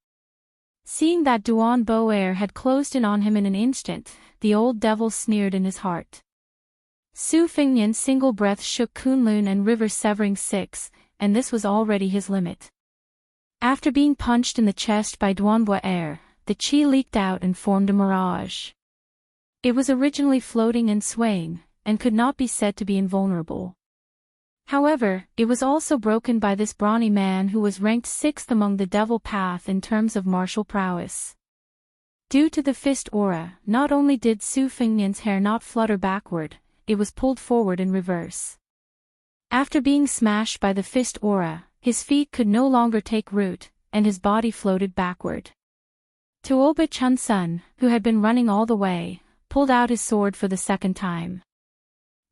Seeing that Duan Boer had closed in on him in an instant, the old devil sneered in his heart. Su Fengnian's single breath shook Kunlun and River severing 6, and this was already his limit. After being punched in the chest by Duan Boer, the chi leaked out and formed a mirage. It was originally floating and swaying, and could not be said to be invulnerable. However, it was also broken by this brawny man who was ranked 6th among the devil path in terms of martial prowess. Due to the fist aura, not only did Su Fengnian's hair not flutter backward, it was pulled forward in reverse. After being smashed by the fist aura, his feet could no longer take root, and his body floated backward. Tuoba Chunsun, who had been running all the way, pulled out his sword for the second time.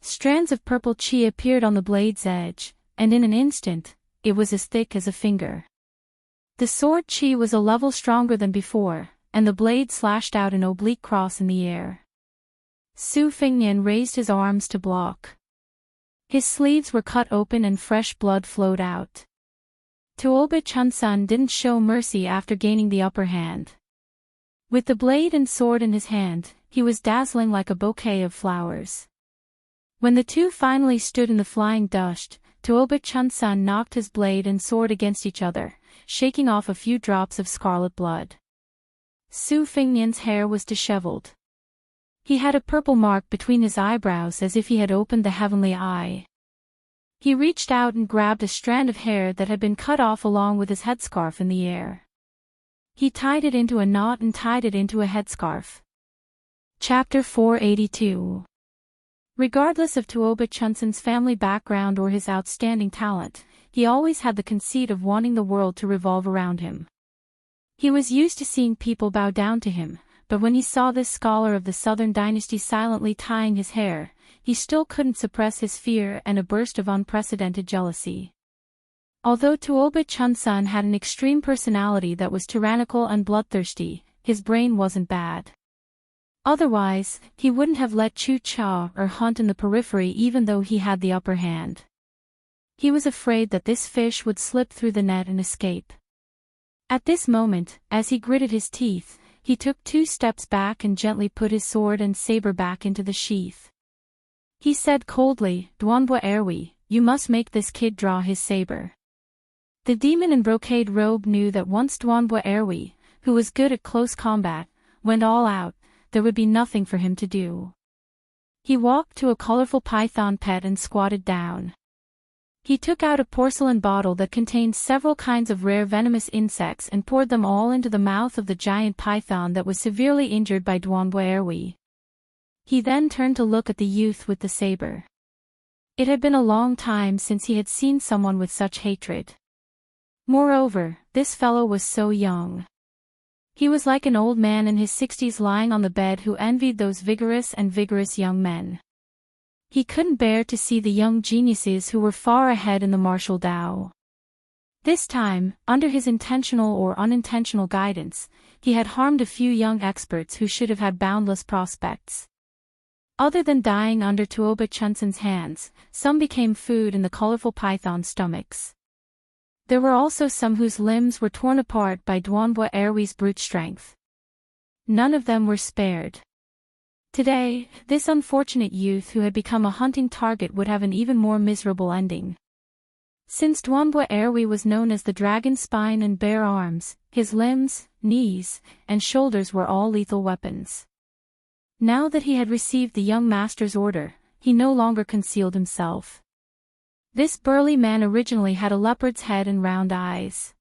Strands of purple chi appeared on the blade's edge, and in an instant, it was as thick as a finger. The sword chi was a level stronger than before, and the blade slashed out an oblique cross in the air. Su Fengnian raised his arms to block. His sleeves were cut open and fresh blood flowed out. Tuoba Chunsun didn't show mercy after gaining the upper hand. With the blade and sword in his hand, he was dazzling like a bouquet of flowers. When the two finally stood in the flying dust, Tuoba Chunsun knocked his blade and sword against each other, shaking off a few drops of scarlet blood. Su Fengnian's hair was disheveled. He had a purple mark between his eyebrows as if he had opened the heavenly eye. He reached out and grabbed a strand of hair that had been cut off along with his headscarf in the air. He tied it into a knot and tied it into a headscarf. Chapter 482. Regardless of Tuoba Chunsen's family background or his outstanding talent, he always had the conceit of wanting the world to revolve around him. He was used to seeing people bow down to him, but when he saw this scholar of the Southern dynasty silently tying his hair, he still couldn't suppress his fear and a burst of unprecedented jealousy. Although Tuoba Chunsun had an extreme personality that was tyrannical and bloodthirsty, his brain wasn't bad. Otherwise, he wouldn't have let Chu Cha or hunt in the periphery even though he had the upper hand. He was afraid that this fish would slip through the net and escape. At this moment, as he gritted his teeth, he took 2 steps back and gently put his sword and saber back into the sheath. He said coldly, "Duanbua Erwi, you must make this kid draw his saber." The demon in brocade robe knew that once Duanbua Erwi, who was good at close combat, went all out, there would be nothing for him to do. He walked to a colorful python pet and squatted down. He took out a porcelain bottle that contained several kinds of rare venomous insects and poured them all into the mouth of the giant python that was severely injured by Duanbua Erwi. He then turned to look at the youth with the saber. It had been a long time since he had seen someone with such hatred. Moreover, this fellow was so young. He was like an old man in his 60s lying on the bed who envied those vigorous young men. He couldn't bear to see the young geniuses who were far ahead in the martial Tao. This time, under his intentional or unintentional guidance, he had harmed a few young experts who should have had boundless prospects. Other than dying under Tuoba Chunsen's hands, some became food in the colorful python's stomachs. There were also some whose limbs were torn apart by Duanbua Erwi's brute strength. None of them were spared. Today, this unfortunate youth who had become a hunting target would have an even more miserable ending. Since Duanbua Erwi was known as the dragon spine and bare arms, his limbs, knees, and shoulders were all lethal weapons. Now that he had received the young master's order, he no longer concealed himself. This burly man originally had a leopard's head and round eyes.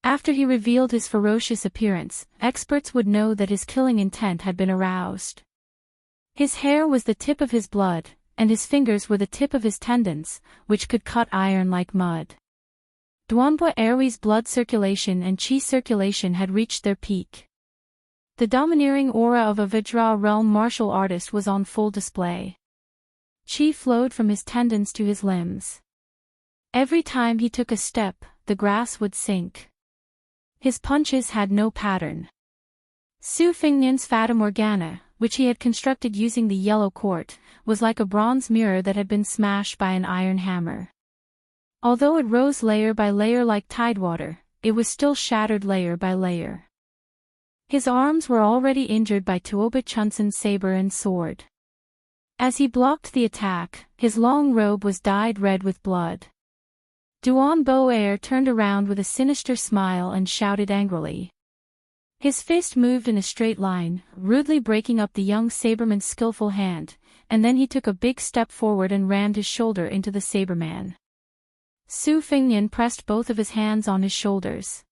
After he revealed his ferocious appearance, experts would know that his killing intent had been aroused. His hair was the tip of his blood, and his fingers were the tip of his tendons, which could cut iron like mud. Duanbua Erwi's blood circulation and chi circulation had reached their peak. The domineering aura of a Vajra realm martial artist was on full display. Chi flowed from his tendons to his limbs. Every time he took a step, the grass would sink. His punches had no pattern. Su Fingnian's Fata Morgana, which he had constructed using the yellow quart, was like a bronze mirror that had been smashed by an iron hammer. Although it rose layer by layer like tidewater, it was still shattered layer by layer. His arms were already injured by Tuoba Chunsen's saber and sword. As he blocked the attack, his long robe was dyed red with blood. Duan Bo Air turned around with a sinister smile and shouted angrily. His fist moved in a straight line, rudely breaking up the young saberman's skillful hand, and then he took a big step forward and rammed his shoulder into the saberman. Su Fingnian pressed both of his hands on his shoulders.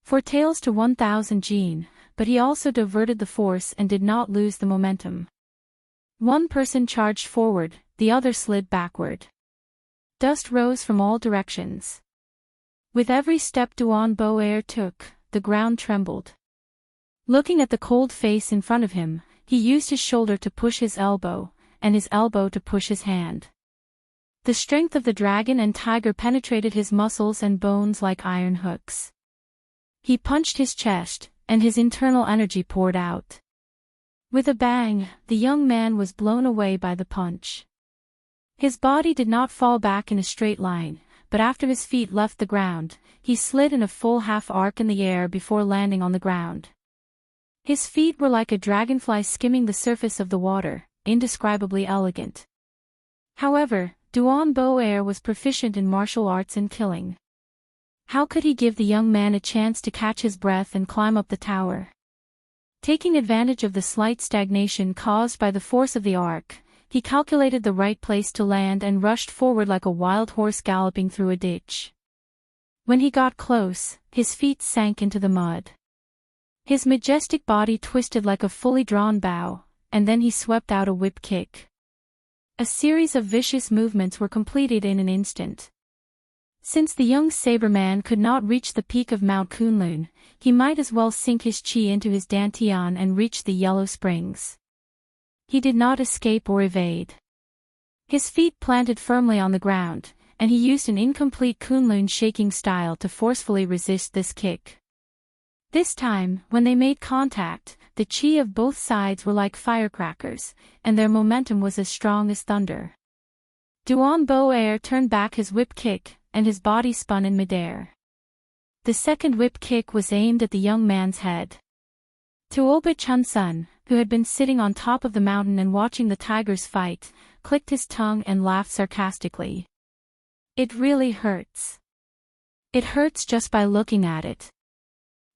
Foretales to 1000 Jin, but he also diverted the force and did not lose the momentum. One person charged forward, the other slid backward. Dust rose from all directions. With every step Duan Bo Air took, the ground trembled. Looking at the cold face in front of him, he used his shoulder to push his elbow, and his elbow to push his hand. The strength of the dragon and tiger penetrated his muscles and bones like iron hooks. He punched his chest, and his internal energy poured out. With a bang, the young man was blown away by the punch. His body did not fall back in a straight line, but after his feet left the ground, he slid in a full half arc in the air before landing on the ground. His feet were like a dragonfly skimming the surface of the water, indescribably elegant. However, Duan Bo Air was proficient in martial arts and killing. How could he give the young man a chance to catch his breath and climb up the tower? Taking advantage of the slight stagnation caused by the force of the arc, he calculated the right place to land and rushed forward like a wild horse galloping through a ditch. When he got close, his feet sank into the mud. His majestic body twisted like a fully drawn bow, and then he swept out a whip kick. A series of vicious movements were completed in an instant. Since the young saberman could not reach the peak of Mount Kunlun, he might as well sink his chi into his dantian and reach the yellow springs. He did not escape or evade. His feet planted firmly on the ground, and he used an incomplete Kunlun shaking style to forcefully resist this kick. This time, when they made contact, the chi of both sides were like firecrackers, and their momentum was as strong as thunder. Duan Bo Air turned back his whip kick, and his body spun in midair. The second whip kick was aimed at the young man's head. Tuoba Chunsun, who had been sitting on top of the mountain and watching the tigers fight, clicked his tongue and laughed sarcastically. It really hurts. It hurts just by looking at it.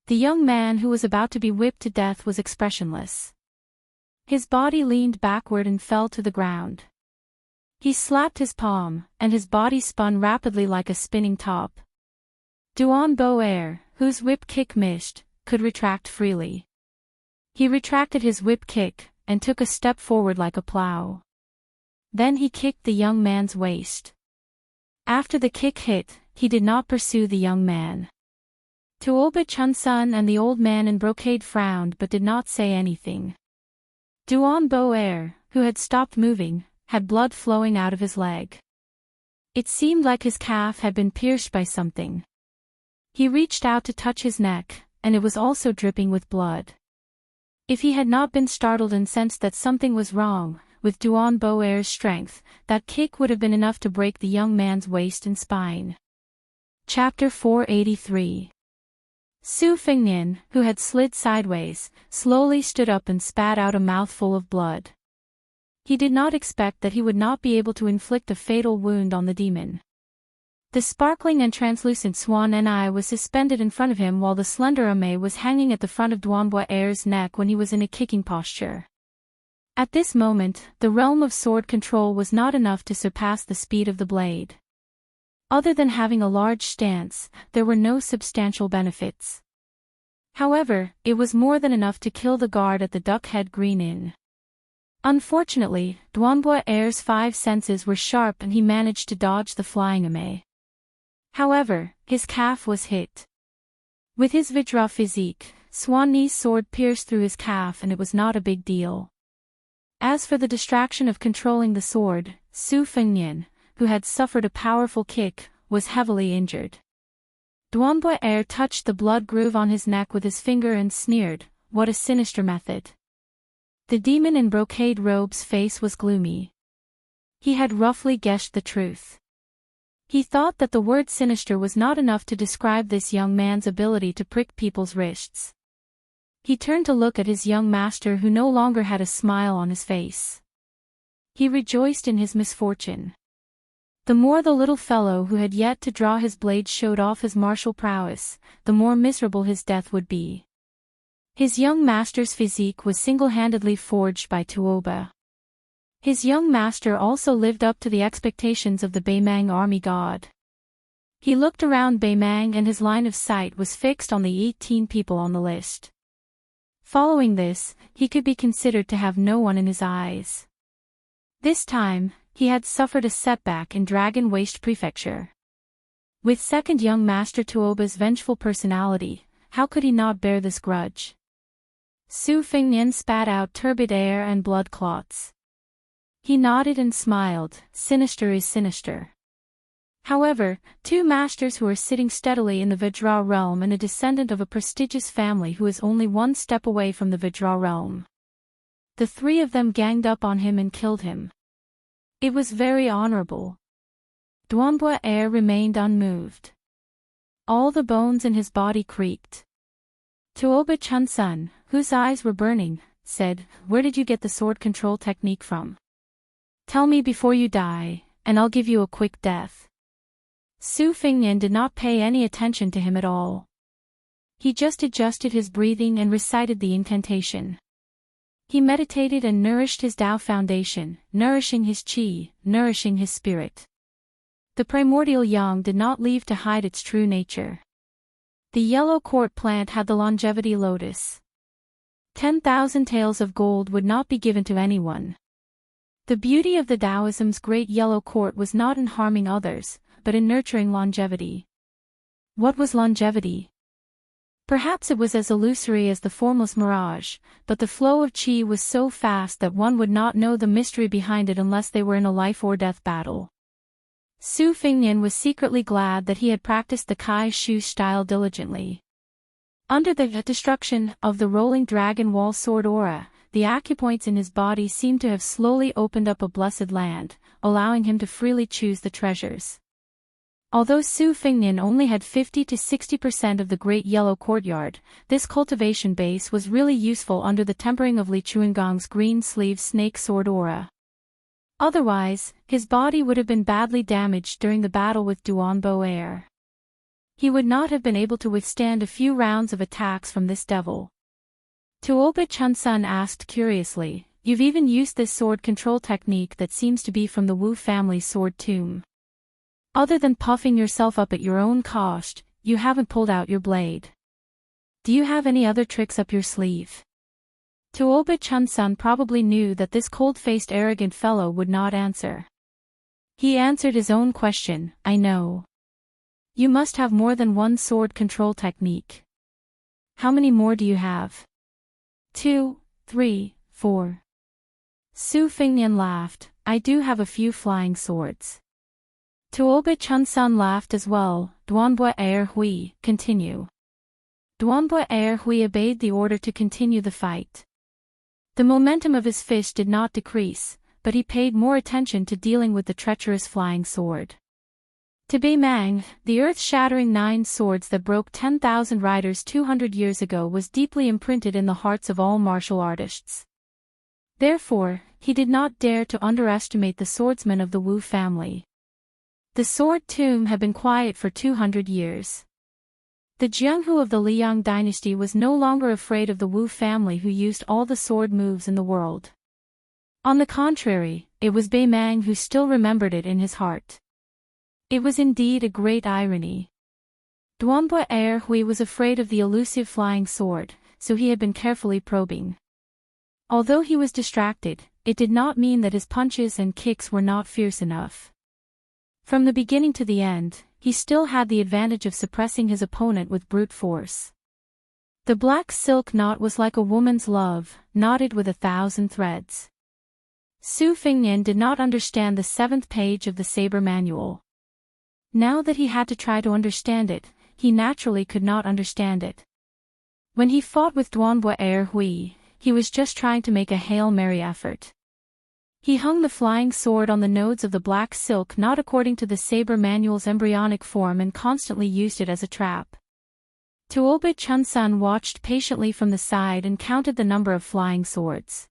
The young man who was about to be whipped to death was expressionless. His body leaned backward and fell to the ground. He slapped his palm, and his body spun rapidly like a spinning top. Duan Bo Air, whose whip kick missed, could retract freely. He retracted his whip kick, and took a step forward like a plow. Then he kicked the young man's waist. After the kick hit, he did not pursue the young man. Tuoba Chunsun and the old man in brocade frowned but did not say anything. Duan Bo Air, who had stopped moving, had blood flowing out of his leg. It seemed like his calf had been pierced by something. He reached out to touch his neck, and it was also dripping with blood. If he had not been startled and sensed that something was wrong, with Duan Bo Air's strength, that kick would have been enough to break the young man's waist and spine. Chapter 483. Su Fengnian, who had slid sideways, slowly stood up and spat out a mouthful of blood. He did not expect that he would not be able to inflict a fatal wound on the demon. The sparkling and translucent swan Ni was suspended in front of him while the slender Ame was hanging at the front of Duanbo Air's neck when he was in a kicking posture. At this moment, the realm of sword control was not enough to surpass the speed of the blade. Other than having a large stance, there were no substantial benefits. However, it was more than enough to kill the guard at the Duck Head Green Inn. Unfortunately, Duanbo Air's 5 senses were sharp and he managed to dodge the flying Ame. However, his calf was hit. With his Vajra physique, Swan Ni's sword pierced through his calf and it was not a big deal. As for the distraction of controlling the sword, Su Fengnian, who had suffered a powerful kick, was heavily injured. Duanbo Air touched the blood groove on his neck with his finger and sneered, "What a sinister method." The demon in brocade robe's face was gloomy. He had roughly guessed the truth. He thought that the word sinister was not enough to describe this young man's ability to prick people's wrists. He turned to look at his young master who no longer had a smile on his face. He rejoiced in his misfortune. The more the little fellow who had yet to draw his blade showed off his martial prowess, the more miserable his death would be. His young master's physique was single-handedly forged by Tuoba. His young master also lived up to the expectations of the Baimang army god. He looked around Baimang and his line of sight was fixed on the 18 people on the list. Following this, he could be considered to have no one in his eyes. This time, he had suffered a setback in Dragon Waste Prefecture. With second young master Tuoba's vengeful personality, how could he not bear this grudge? Su Fengnian spat out turbid air and blood clots. He nodded and smiled, sinister is sinister. However, 2 masters who are sitting steadily in the Vajra realm and a descendant of a prestigious family who is only 1 step away from the Vajra realm. The 3 of them ganged up on him and killed him. It was very honorable. Duanbo Air remained unmoved. All the bones in his body creaked. Tuoba Chunsun, whose eyes were burning, said, "Where did you get the sword control technique from? Tell me before you die, and I'll give you a quick death." Su Fengnian did not pay any attention to him at all. He just adjusted his breathing and recited the incantation. He meditated and nourished his Tao foundation, nourishing his qi, nourishing his spirit. The primordial yang did not leave to hide its true nature. The yellow court plant had the longevity lotus. 10,000 taels of gold would not be given to anyone. The beauty of the Taoism's great yellow court was not in harming others, but in nurturing longevity. What was longevity? Perhaps it was as illusory as the formless mirage, but the flow of qi was so fast that one would not know the mystery behind it unless they were in a life-or-death battle. Su Fingnian was secretly glad that he had practiced the Kai Shu style diligently. Under the destruction of the rolling dragon wall sword aura, the acupoints in his body seemed to have slowly opened up a blessed land, allowing him to freely choose the treasures. Although Su Fingnian only had 50 to 60% of the Great Yellow Courtyard, this cultivation base was really useful under the tempering of Li Chuangong's green-sleeved snake sword aura. Otherwise, his body would have been badly damaged during the battle with Duanbo Air. He would not have been able to withstand a few rounds of attacks from this devil. Tuoba Chunsun asked curiously, "You've even used this sword control technique that seems to be from the Wu family sword tomb. Other than puffing yourself up at your own cost, you haven't pulled out your blade. Do you have any other tricks up your sleeve?" Tuoba Chunsun probably knew that this cold-faced arrogant fellow would not answer. He answered his own question, "I know. You must have more than one sword control technique. How many more do you have?" 2, 3, 4. Su Fingnian laughed, "I do have a few flying swords." Tuoba Chunsun laughed as well. Duanbo Air Hui, continue. Duanbo Air Hui obeyed the order to continue the fight. The momentum of his fist did not decrease, but he paid more attention to dealing with the treacherous flying sword. To Bei Mang, the earth-shattering 9 swords that broke 10,000 riders 200 years ago was deeply imprinted in the hearts of all martial artists. Therefore, he did not dare to underestimate the swordsmen of the Wu family. The sword tomb had been quiet for 200 years. The Jianghu of the Liang dynasty was no longer afraid of the Wu family who used all the sword moves in the world. On the contrary, it was Bei Mang who still remembered it in his heart. It was indeed a great irony. Duanbo Air Hui was afraid of the elusive flying sword, so he had been carefully probing. Although he was distracted, it did not mean that his punches and kicks were not fierce enough. From the beginning to the end, he still had the advantage of suppressing his opponent with brute force. The black silk knot was like a woman's love, knotted with 1,000 threads. Su Fingnian did not understand the 7th page of the saber manual. Now that he had to try to understand it, he naturally could not understand it. When he fought with Duanbo Air Hui, he was just trying to make a Hail Mary effort. He hung the flying sword on the nodes of the black silk not according to the saber manual's embryonic form and constantly used it as a trap. Tuoba Chunsun watched patiently from the side and counted the number of flying swords.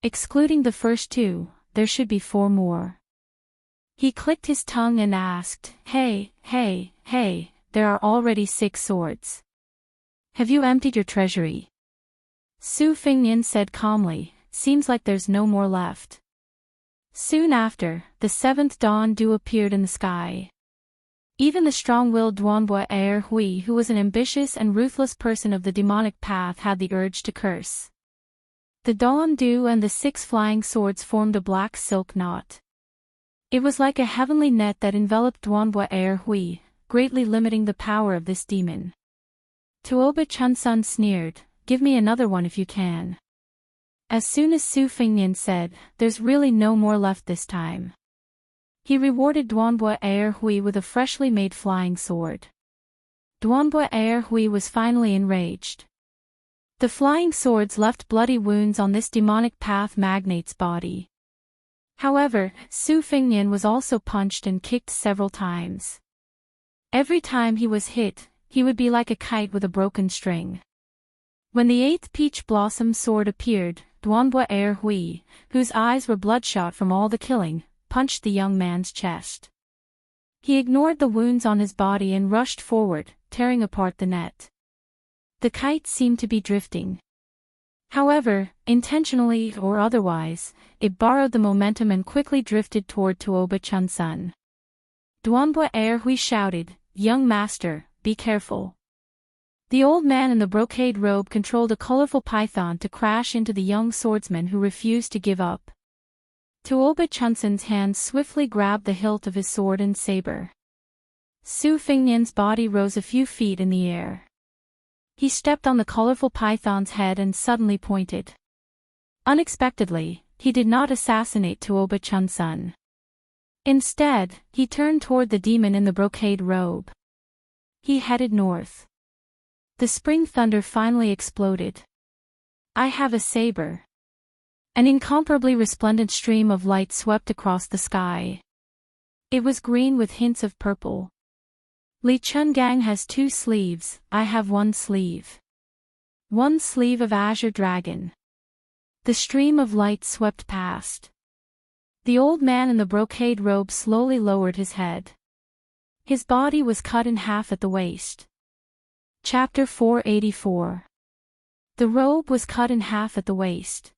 Excluding the first 2, there should be 4 more. He clicked his tongue and asked, Hey, there are already 6 swords. Have you emptied your treasury?" Su Fingnian said calmly, "Seems like there's no more left." Soon after, the 7th dawn dew appeared in the sky. Even the strong-willed Duanbo Air Hui, who was an ambitious and ruthless person of the demonic path, had the urge to curse. The dawn dew and the 6 flying swords formed a black silk knot. It was like a heavenly net that enveloped Duanbo Air Hui, greatly limiting the power of this demon. Tuoba Chunsun sneered, "Give me another one if you can." As soon as Su Fingnian said, "There's really no more left this time," he rewarded Duanbo Air Hui with a freshly made flying sword. Duanbo Air Hui was finally enraged. The flying swords left bloody wounds on this demonic path magnate's body. However, Su Fingnian was also punched and kicked several times. Every time he was hit, he would be like a kite with a broken string. When the 8th peach blossom sword appeared, Duanbo Air Hui, whose eyes were bloodshot from all the killing, punched the young man's chest. He ignored the wounds on his body and rushed forward, tearing apart the net. The kite seemed to be drifting. However, intentionally or otherwise, it borrowed the momentum and quickly drifted toward Tuoba Chunsun. Duanbo Air Hui shouted, "Young master, be careful." The old man in the brocade robe controlled a colorful python to crash into the young swordsman who refused to give up. Tuoba Chunsan's hand swiftly grabbed the hilt of his sword and saber. Su Fengnian's body rose a few feet in the air. He stepped on the colorful python's head and suddenly pointed. Unexpectedly, he did not assassinate Tuoba Chunsan. Instead, he turned toward the demon in the brocade robe. He headed north. The spring thunder finally exploded. I have a saber. An incomparably resplendent stream of light swept across the sky. It was green with hints of purple. Li Chungang has 2 sleeves, I have 1 sleeve. 1 sleeve of azure dragon. The stream of light swept past. The old man in the brocade robe slowly lowered his head. His body was cut in half at the waist. Chapter 484. The robe was cut in half at the waist.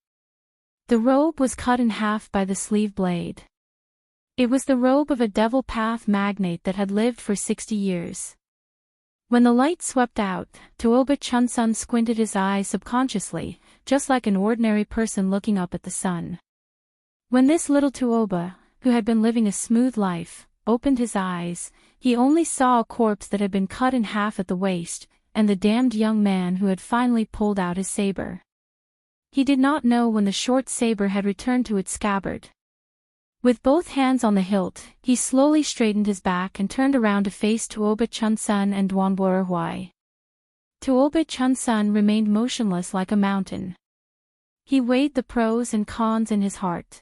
The robe was cut in half by the sleeve blade. It was the robe of a devil path magnate that had lived for 60 years. When the light swept out, Tuoba Chunsan squinted his eyes subconsciously, just like an ordinary person looking up at the sun. When this little Tuoba, who had been living a smooth life, opened his eyes, he only saw a corpse that had been cut in half at the waist, and the damned young man who had finally pulled out his saber. He did not know when the short saber had returned to its scabbard. With both hands on the hilt, he slowly straightened his back and turned around to face Tuoba Chunsan and Duanbo Erhui. Tuoba Chunsan remained motionless like a mountain. He weighed the pros and cons in his heart.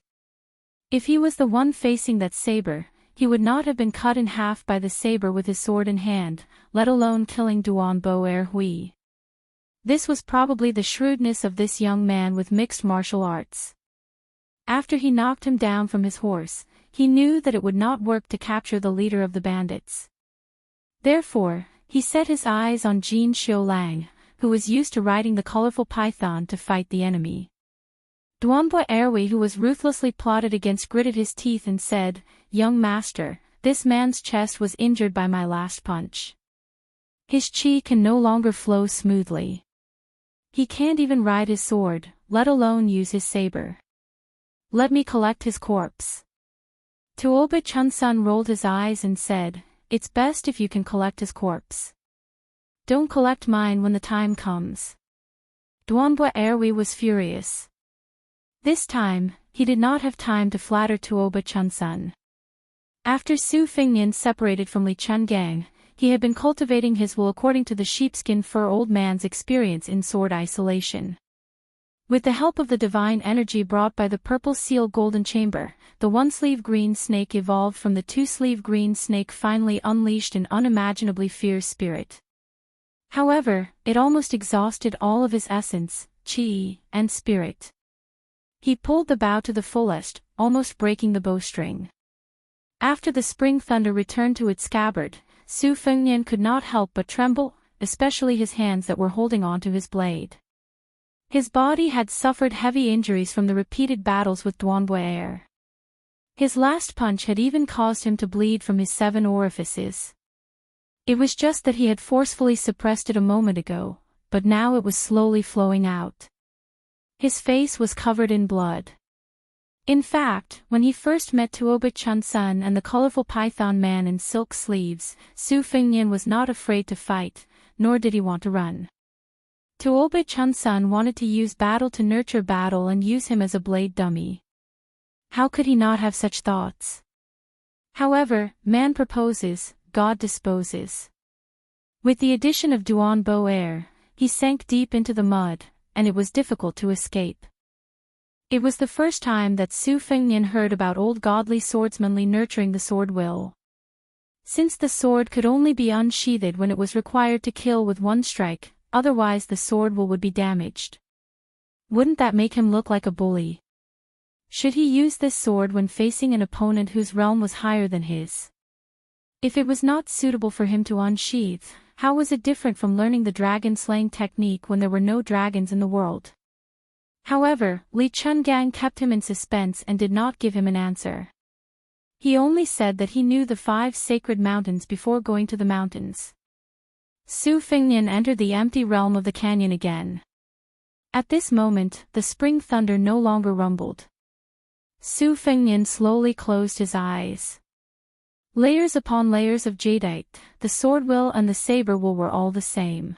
If he was the one facing that saber, he would not have been cut in half by the saber with his sword in hand, let alone killing Duanbo Erhui. This was probably the shrewdness of this young man with mixed martial arts. After he knocked him down from his horse, he knew that it would not work to capture the leader of the bandits. Therefore, he set his eyes on Jin Xiulang, who was used to riding the colorful python to fight the enemy. Duanbo Erhui, who was ruthlessly plotted against, gritted his teeth and said, "Young master, this man's chest was injured by my last punch. His chi can no longer flow smoothly. He can't even ride his sword, let alone use his saber. Let me collect his corpse." Tuoba Chunsan rolled his eyes and said, "It's best if you can collect his corpse. Don't collect mine when the time comes." Duanbo Erhui was furious. This time, he did not have time to flatter Tuoba Chunsan. After Su Fengnian separated from Li Chungang, he had been cultivating his will according to the sheepskin fur old man's experience in sword isolation. With the help of the divine energy brought by the purple seal golden chamber, the one-sleeve green snake evolved from the two-sleeve green snake, finally unleashed an unimaginably fierce spirit. However, it almost exhausted all of his essence, chi, and spirit. He pulled the bow to the fullest, almost breaking the bowstring. After the spring thunder returned to its scabbard, Su Fengnian could not help but tremble, especially his hands that were holding onto his blade. His body had suffered heavy injuries from the repeated battles with Duanbo Erhui. His last punch had even caused him to bleed from his 7 orifices. It was just that he had forcefully suppressed it a moment ago, but now it was slowly flowing out. His face was covered in blood. In fact, when he first met Tuoba Chunsan and the colorful python man in silk sleeves, Su Fengnian was not afraid to fight, nor did he want to run. Tuoba Chunsan wanted to use battle to nurture battle and use him as a blade dummy. How could he not have such thoughts? However, man proposes, God disposes. With the addition of Duanbo Erhui, he sank deep into the mud, and it was difficult to escape. It was the first time that Su Fengnian heard about old godly swordsmanly nurturing the sword will. Since the sword could only be unsheathed when it was required to kill with one strike, otherwise the sword will would be damaged. Wouldn't that make him look like a bully? Should he use this sword when facing an opponent whose realm was higher than his? If it was not suitable for him to unsheath, how was it different from learning the dragon-slaying technique when there were no dragons in the world? However, Li Chungang kept him in suspense and did not give him an answer. He only said that he knew the 5 sacred mountains before going to the mountains. Su Fengnian entered the empty realm of the canyon again. At this moment, the spring thunder no longer rumbled. Su Fengnian slowly closed his eyes. Layers upon layers of jadeite, the sword will and the saber will were all the same.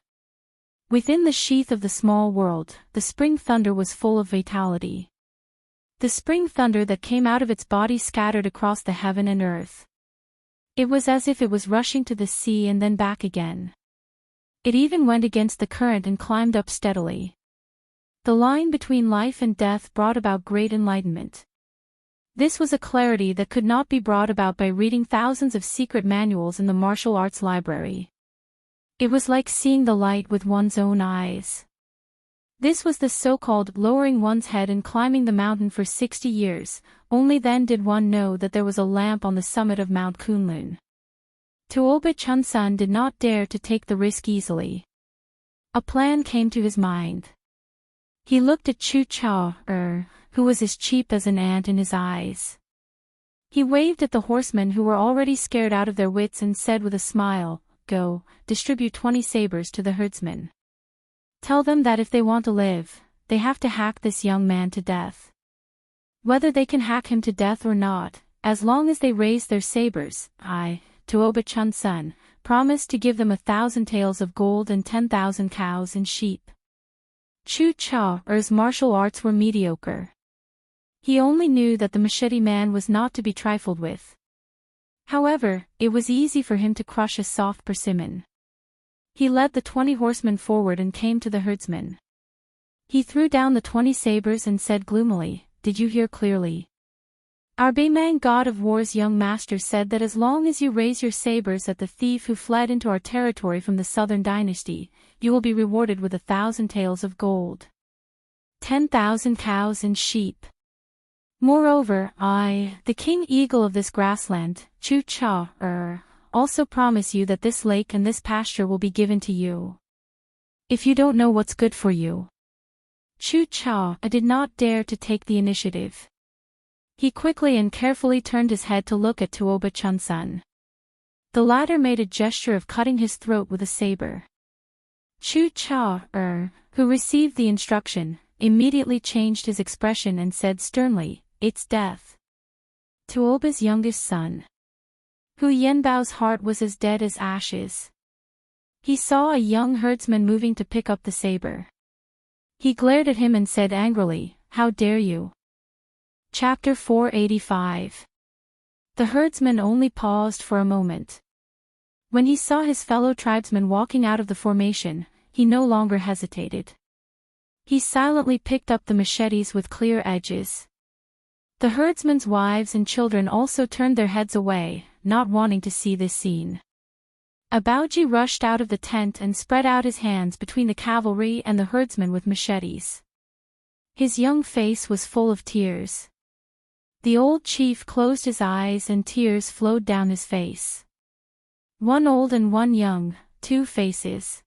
Within the sheath of the small world, the spring thunder was full of vitality. The spring thunder that came out of its body scattered across the heaven and earth. It was as if it was rushing to the sea and then back again. It even went against the current and climbed up steadily. The line between life and death brought about great enlightenment. This was a clarity that could not be brought about by reading thousands of secret manuals in the martial arts library. It was like seeing the light with one's own eyes. This was the so-called lowering one's head and climbing the mountain for 60 years, only then did one know that there was a lamp on the summit of Mount Kunlun. Tuoba Chunsun did not dare to take the risk easily. A plan came to his mind. He looked at Chu Cha, who was as cheap as an ant in his eyes. He waved at the horsemen who were already scared out of their wits and said with a smile, "Go, distribute 20 sabers to the herdsmen. Tell them that if they want to live, they have to hack this young man to death. Whether they can hack him to death or not, as long as they raise their sabers, I, Tuoba Chunsun, promise to give them 1,000 taels of gold and 10,000 cows and sheep." Chu Cha's martial arts were mediocre. He only knew that the machete man was not to be trifled with. However, it was easy for him to crush a soft persimmon. He led the 20 horsemen forward and came to the herdsmen. He threw down the 20 sabers and said gloomily, "Did you hear clearly? Our Baimang god of war's young master said that as long as you raise your sabers at the thief who fled into our territory from the southern dynasty, you will be rewarded with 1,000 taels of gold, 10,000 cows and sheep. Moreover, I, the king eagle of this grassland, Chu Cha, also promise you that this lake and this pasture will be given to you. If you don't know what's good for you." Chu Cha did not dare to take the initiative. He quickly and carefully turned his head to look at Tuoba Chunsun. The latter made a gesture of cutting his throat with a saber. Chu Cha, who received the instruction, immediately changed his expression and said sternly, "It's death." Tuoba's youngest son, Hu Yenbao's heart was as dead as ashes. He saw a young herdsman moving to pick up the saber. He glared at him and said angrily, "How dare you?" Chapter 485. The herdsman only paused for a moment. When he saw his fellow tribesmen walking out of the formation, he no longer hesitated. He silently picked up the machetes with clear edges. The herdsmen's wives and children also turned their heads away, not wanting to see this scene. A Baoji rushed out of the tent and spread out his hands between the cavalry and the herdsmen with machetes. His young face was full of tears. The old chief closed his eyes and tears flowed down his face. One old and one young, 2 faces.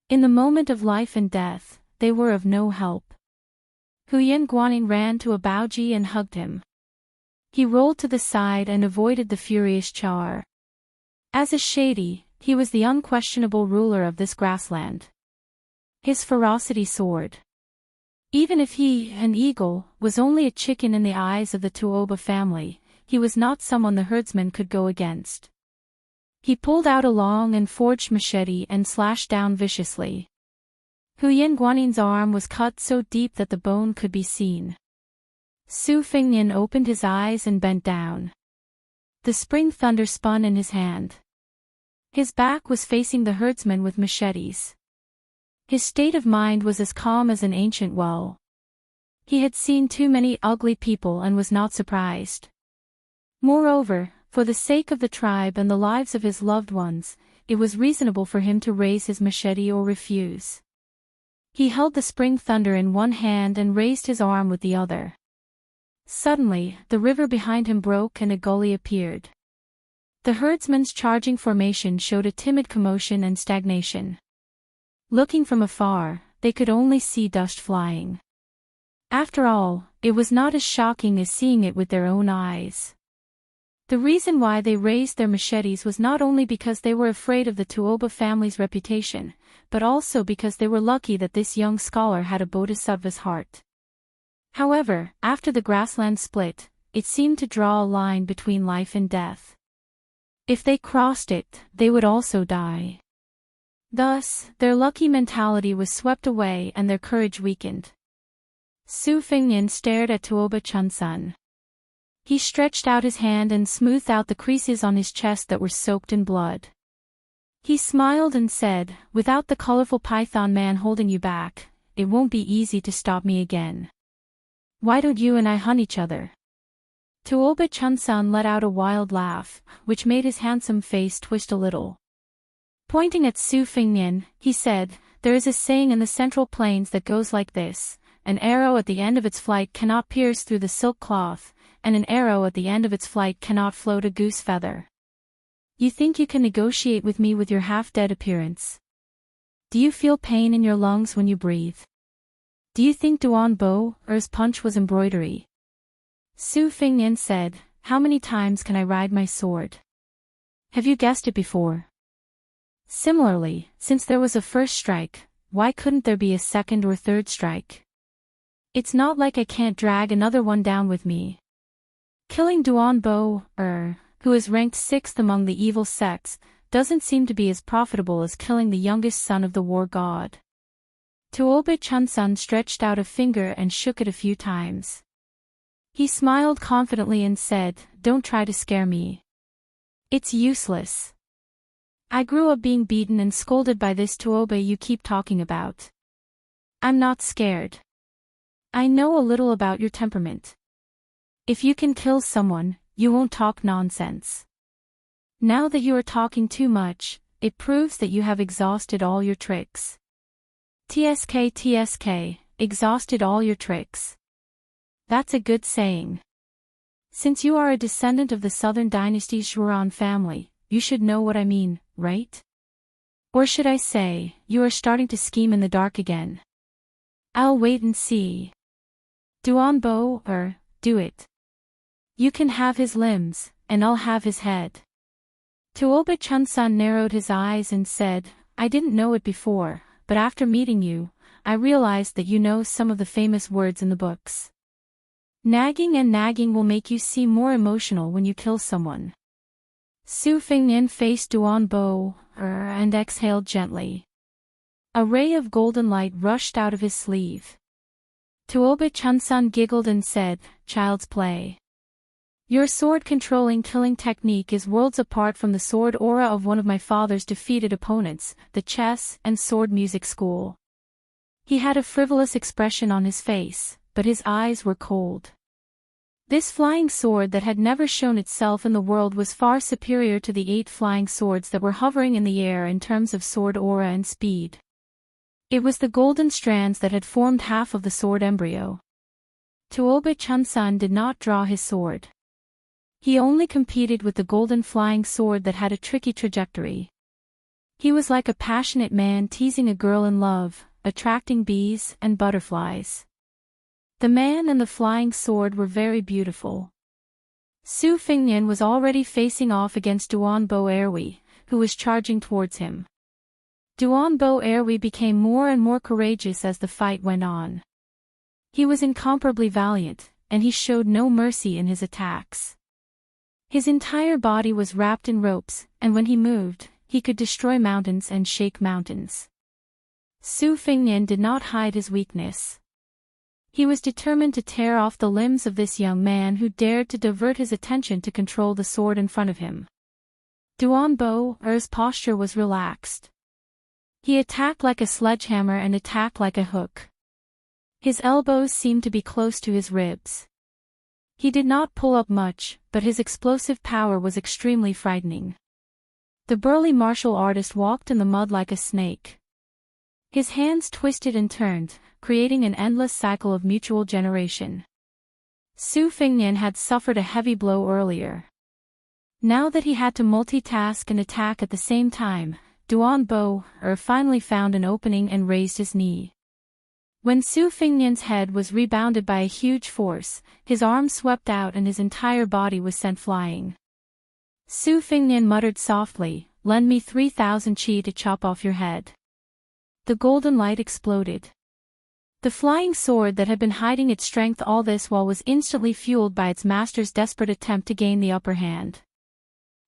In the moment of life and death, they were of no help. Huyen Guanyin ran to a Baoji and hugged him. He rolled to the side and avoided the furious Char. As a shady, he was the unquestionable ruler of this grassland. His ferocity soared. Even if he, an eagle, was only a chicken in the eyes of the Tuoba family, he was not someone the herdsman could go against. He pulled out a long and forged machete and slashed down viciously. Huyen Guanyin's arm was cut so deep that the bone could be seen. Su Fengnian opened his eyes and bent down. The spring thunder spun in his hand. His back was facing the herdsman with machetes. His state of mind was as calm as an ancient well. He had seen too many ugly people and was not surprised. Moreover, for the sake of the tribe and the lives of his loved ones, it was reasonable for him to raise his machete or refuse. He held the spring thunder in one hand and raised his arm with the other. Suddenly, the river behind him broke and a gully appeared. The herdsman's charging formation showed a timid commotion and stagnation. Looking from afar, they could only see dust flying. After all, it was not as shocking as seeing it with their own eyes. The reason why they raised their machetes was not only because they were afraid of the Tuoba family's reputation, but also because they were lucky that this young scholar had a bodhisattva's heart. However, after the grassland split, it seemed to draw a line between life and death. If they crossed it, they would also die. Thus, their lucky mentality was swept away and their courage weakened. Su Fengnian stared at Tuoba Chunsun. He stretched out his hand and smoothed out the creases on his chest that were soaked in blood. He smiled and said, "Without the colorful python man holding you back, it won't be easy to stop me again. Why don't you and I hunt each other?" Tuoba Chunsun let out a wild laugh, which made his handsome face twist a little. Pointing at Su Fengnian, he said, "There is a saying in the Central Plains that goes like this: an arrow at the end of its flight cannot pierce through the silk cloth, and an arrow at the end of its flight cannot float a goose feather. You think you can negotiate with me with your half-dead appearance? Do you feel pain in your lungs when you breathe? Do you think Duan Bo Er's punch was embroidery?" Su Fengnian said, "How many times can I ride my sword? Have you guessed it before? Similarly, since there was a first strike, why couldn't there be a second or third strike? It's not like I can't drag another one down with me. Killing Duan Bo who is ranked 6th among the evil sects, doesn't seem to be as profitable as killing the youngest son of the war god." Tuoba Chunsun stretched out a finger and shook it a few times. He smiled confidently and said, "Don't try to scare me. It's useless. I grew up being beaten and scolded by this Tuoba you keep talking about. I'm not scared. I know a little about your temperament. If you can kill someone, you won't talk nonsense. Now that you are talking too much, it proves that you have exhausted all your tricks. TSK, exhausted all your tricks. That's a good saying. Since you are a descendant of the Southern Dynasty's Shuran family, you should know what I mean, right? Or should I say, you are starting to scheme in the dark again? I'll wait and see. Duan Bo do it. You can have his limbs, and I'll have his head." Tuoba Chunsun narrowed his eyes and said, "I didn't know it before, but after meeting you, I realized that you know some of the famous words in the books. Nagging and nagging will make you seem more emotional when you kill someone." Su Fengnian faced Duan Bo and exhaled gently. A ray of golden light rushed out of his sleeve. Tuoba Chunsun giggled and said, "Child's play. Your sword-controlling killing technique is worlds apart from the sword aura of one of my father's defeated opponents, the chess and sword music school." He had a frivolous expression on his face, but his eyes were cold. This flying sword that had never shown itself in the world was far superior to the 8 flying swords that were hovering in the air in terms of sword aura and speed. It was the golden strands that had formed half of the sword embryo. Tuoba Chunsun did not draw his sword. He only competed with the golden flying sword that had a tricky trajectory. He was like a passionate man teasing a girl in love, attracting bees and butterflies. The man and the flying sword were very beautiful. Su Fengnian was already facing off against Duan Bo Erwi, who was charging towards him. Duan Bo Erwi became more and more courageous as the fight went on. He was incomparably valiant, and he showed no mercy in his attacks. His entire body was wrapped in ropes, and when he moved, he could destroy mountains and shake mountains. Su Fengnian did not hide his weakness. He was determined to tear off the limbs of this young man who dared to divert his attention to control the sword in front of him. Duan Bo Er's posture was relaxed. He attacked like a sledgehammer and attacked like a hook. His elbows seemed to be close to his ribs. He did not pull up much, but his explosive power was extremely frightening. The burly martial artist walked in the mud like a snake. His hands twisted and turned, creating an endless cycle of mutual generation. Su Fengnian had suffered a heavy blow earlier. Now that he had to multitask and attack at the same time, Duan Bo finally found an opening and raised his knee. When Su Fengnian's head was rebounded by a huge force, his arm swept out and his entire body was sent flying. Su Fengnian muttered softly, "Lend me 3,000 chi to chop off your head." The golden light exploded. The flying sword that had been hiding its strength all this while was instantly fueled by its master's desperate attempt to gain the upper hand.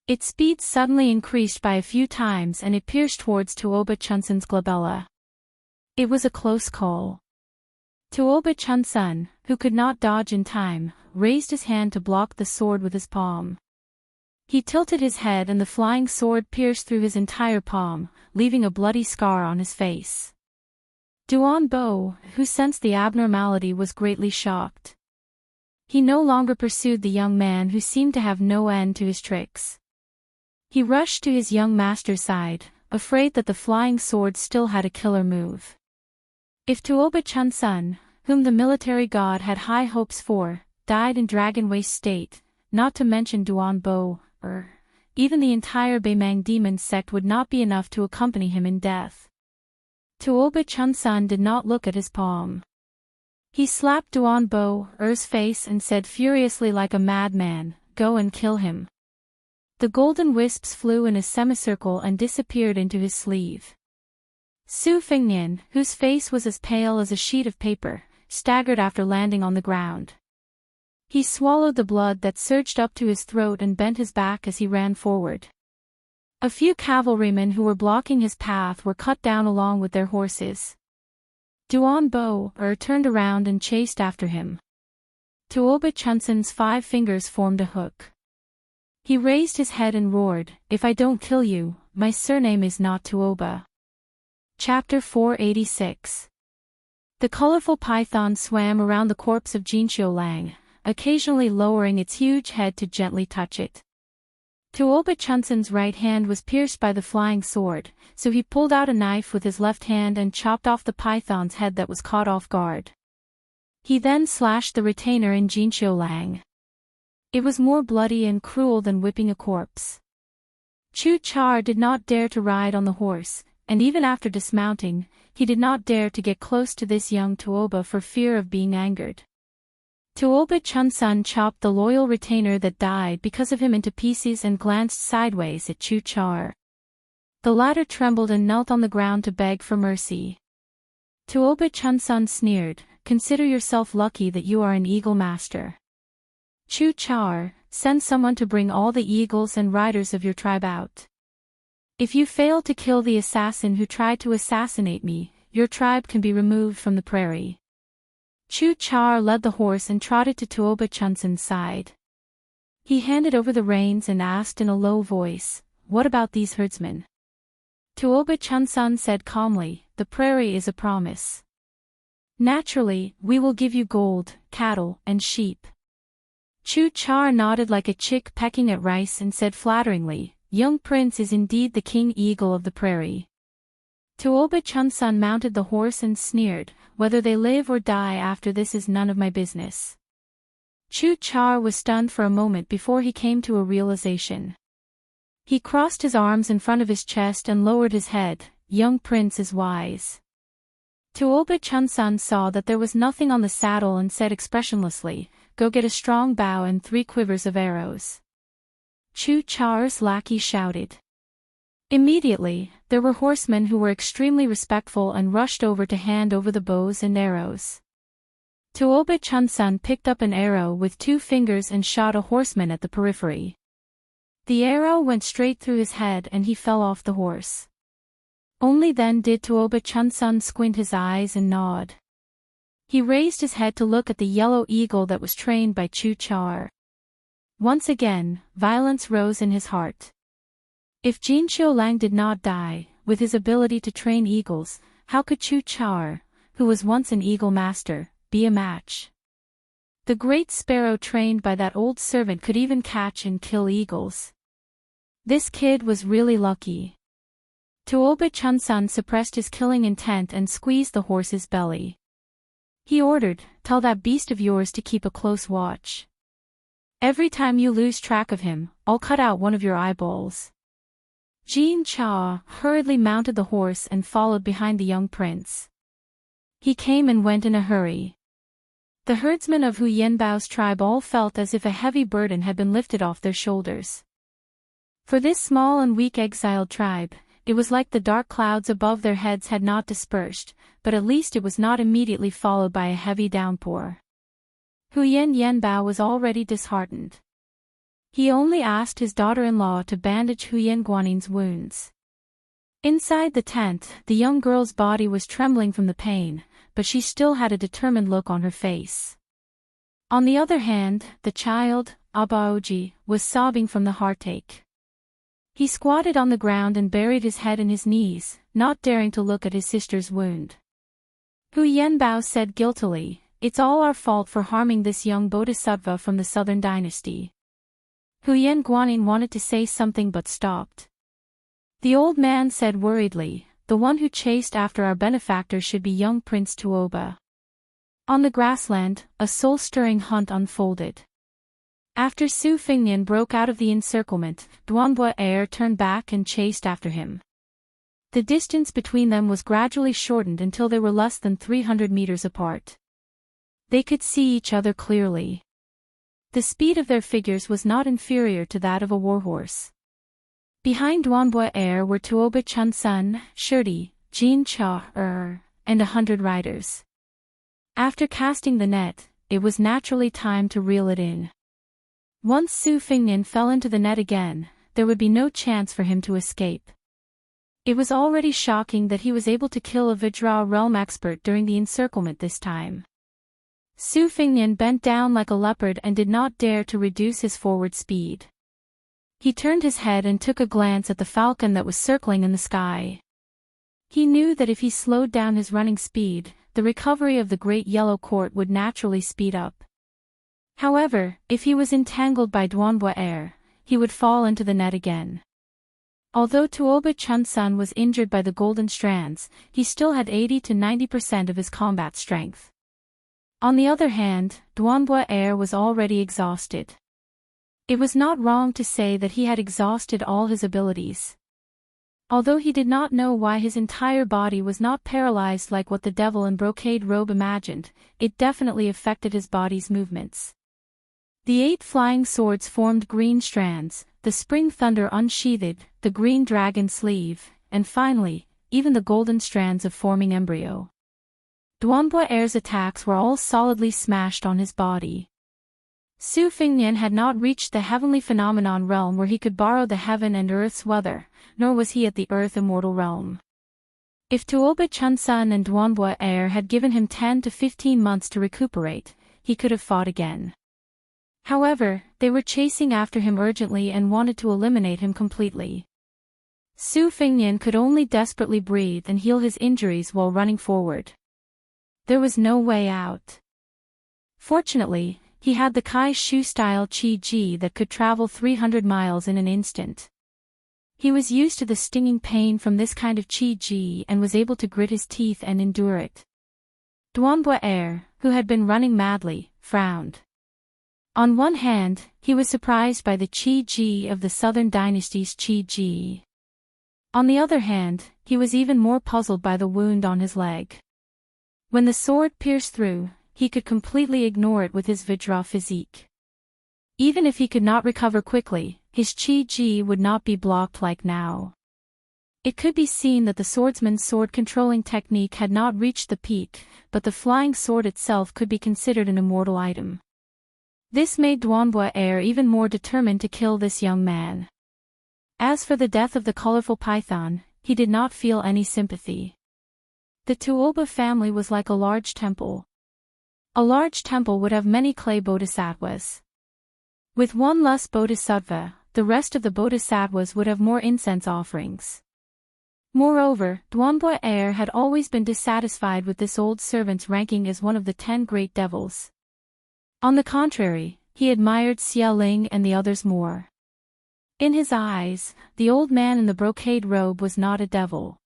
Its speed suddenly increased by a few times and it pierced towards Tuoba Chunsun's glabella. It was a close call. Tuoba Chunsun, who could not dodge in time, raised his hand to block the sword with his palm. He tilted his head and the flying sword pierced through his entire palm, leaving a bloody scar on his face. Duan Bo, who sensed the abnormality, was greatly shocked. He no longer pursued the young man who seemed to have no end to his tricks. He rushed to his young master's side, afraid that the flying sword still had a killer move. If Tuoba Chunsun, whom the military god had high hopes for, died in Dragon Waste state, not to mention Duan Bo, even the entire Beimang demon sect would not be enough to accompany him in death. Tuoba Chunsun did not look at his palm. He slapped Duan Bo's face and said furiously like a madman, "Go and kill him." The golden wisps flew in a semicircle and disappeared into his sleeve. Su Fingnian, whose face was as pale as a sheet of paper, staggered after landing on the ground. He swallowed the blood that surged up to his throat and bent his back as he ran forward. A few cavalrymen who were blocking his path were cut down along with their horses. Duan Bo turned around and chased after him. Tuoba Chunsun's 5 fingers formed a hook. He raised his head and roared, "If I don't kill you, my surname is not Tuoba." Chapter 486. The colorful python swam around the corpse of Jinxiu Lang, occasionally lowering its huge head to gently touch it. Tuoba Chunsun's right hand was pierced by the flying sword, so he pulled out a knife with his left hand and chopped off the python's head that was caught off guard. He then slashed the retainer in Jinxiu Lang. It was more bloody and cruel than whipping a corpse. Chu Char did not dare to ride on the horse, and even after dismounting, he did not dare to get close to this young Tuoba for fear of being angered. Tuoba Chunsun chopped the loyal retainer that died because of him into pieces and glanced sideways at Chu Char. The latter trembled and knelt on the ground to beg for mercy. Tuoba Chunsun sneered, "Consider yourself lucky that you are an eagle master. Chu Char, send someone to bring all the eagles and riders of your tribe out. If you fail to kill the assassin who tried to assassinate me, your tribe can be removed from the prairie." Chu Char led the horse and trotted to Tuoba Chunsun's side. He handed over the reins and asked in a low voice, "What about these herdsmen?" Tuoba Chunsun said calmly, "The prairie is a promise. Naturally, we will give you gold, cattle, and sheep." Chu Char nodded like a chick pecking at rice and said flatteringly, "Young Prince is indeed the king eagle of the prairie." Tuoba Chunsun mounted the horse and sneered, "Whether they live or die after this is none of my business." Chu Char was stunned for a moment before he came to a realization. He crossed his arms in front of his chest and lowered his head. "Young Prince is wise." Tuoba Chunsun saw that there was nothing on the saddle and said expressionlessly, "Go get a strong bow and 3 quivers of arrows." Chu Char's lackey shouted. Immediately, there were horsemen who were extremely respectful and rushed over to hand over the bows and arrows. Tuoba Chunsun picked up an arrow with 2 fingers and shot a horseman at the periphery. The arrow went straight through his head and he fell off the horse. Only then did Tuoba Chunsun squint his eyes and nod. He raised his head to look at the yellow eagle that was trained by Chu Char. Once again, violence rose in his heart. If Jinxiu Lang did not die, with his ability to train eagles, how could Chu Char, who was once an eagle master, be a match? The great sparrow trained by that old servant could even catch and kill eagles. This kid was really lucky. Tuoba Chunsun suppressed his killing intent and squeezed the horse's belly. He ordered, "Tell that beast of yours to keep a close watch. Every time you lose track of him, I'll cut out one of your eyeballs." Jin Cha hurriedly mounted the horse and followed behind the young prince. He came and went in a hurry. The herdsmen of Hu Yenbao's tribe all felt as if a heavy burden had been lifted off their shoulders. For this small and weak exiled tribe, it was like the dark clouds above their heads had not dispersed, but at least it was not immediately followed by a heavy downpour. Huyen Yanbao was already disheartened. He only asked his daughter-in-law to bandage Huyen Guanin's wounds. Inside the tent, the young girl's body was trembling from the pain, but she still had a determined look on her face. On the other hand, the child, Abaoji, was sobbing from the heartache. He squatted on the ground and buried his head in his knees, not daring to look at his sister's wound. Hu Yanbao said guiltily, "It's all our fault for harming this young bodhisattva from the southern dynasty." Huyen Guanin wanted to say something but stopped. The old man said worriedly, "The one who chased after our benefactor should be young Prince Tuoba." On the grassland, a soul-stirring hunt unfolded. After Su Fingnian broke out of the encirclement, Duanbua Air turned back and chased after him. The distance between them was gradually shortened until they were less than 300 meters apart. They could see each other clearly. The speed of their figures was not inferior to that of a warhorse. Behind Duanbua Air were Tuoba Chunsun, Shirdi, Jin Cha, and 100 riders. After casting the net, it was naturally time to reel it in. Once Su Fingnian fell into the net again, there would be no chance for him to escape. It was already shocking that he was able to kill a Vajra realm expert during the encirclement this time. Su Fingnian bent down like a leopard and did not dare to reduce his forward speed. He turned his head and took a glance at the falcon that was circling in the sky. He knew that if he slowed down his running speed, the recovery of the Great Yellow Court would naturally speed up. However, if he was entangled by Duanbua Air, he would fall into the net again. Although Tuoba Chunsun was injured by the golden strands, he still had 80 to 90% of his combat strength. On the other hand, Duanbua Air was already exhausted. It was not wrong to say that he had exhausted all his abilities. Although he did not know why his entire body was not paralyzed like what the devil in brocade robe imagined, it definitely affected his body's movements. The 8 flying swords formed green strands, the spring thunder unsheathed, the green dragon sleeve, and finally, even the golden strands of forming embryo. Duanbua Air's attacks were all solidly smashed on his body. Su Fingnian had not reached the heavenly phenomenon realm where he could borrow the heaven and earth's weather, nor was he at the earth immortal realm. If Tuoba Chunsun and Duanbua Air had given him 10 to 15 months to recuperate, he could have fought again. However, they were chasing after him urgently and wanted to eliminate him completely. Su Fingnian could only desperately breathe and heal his injuries while running forward. There was no way out. Fortunately, he had the Kai Shu-style Qi Ji that could travel 300 miles in an instant. He was used to the stinging pain from this kind of Qi Ji and was able to grit his teeth and endure it. Duanbua Air, who had been running madly, frowned. On one hand, he was surprised by the Qi Ji of the Southern Dynasty's Qi Ji. On the other hand, he was even more puzzled by the wound on his leg. When the sword pierced through, he could completely ignore it with his Vajra physique. Even if he could not recover quickly, his Qi Ji would not be blocked like now. It could be seen that the swordsman's sword-controlling technique had not reached the peak, but the flying sword itself could be considered an immortal item. This made Duanbua Air even more determined to kill this young man. As for the death of the colorful python, he did not feel any sympathy. The Tuoba family was like a large temple. A large temple would have many clay bodhisattvas. With one less bodhisattva, the rest of the bodhisattvas would have more incense offerings. Moreover, Duanbua Air had always been dissatisfied with this old servant's ranking as one of the 10 great devils. On the contrary, he admired Xia Ling and the others more. In his eyes, the old man in the brocade robe was not a devil.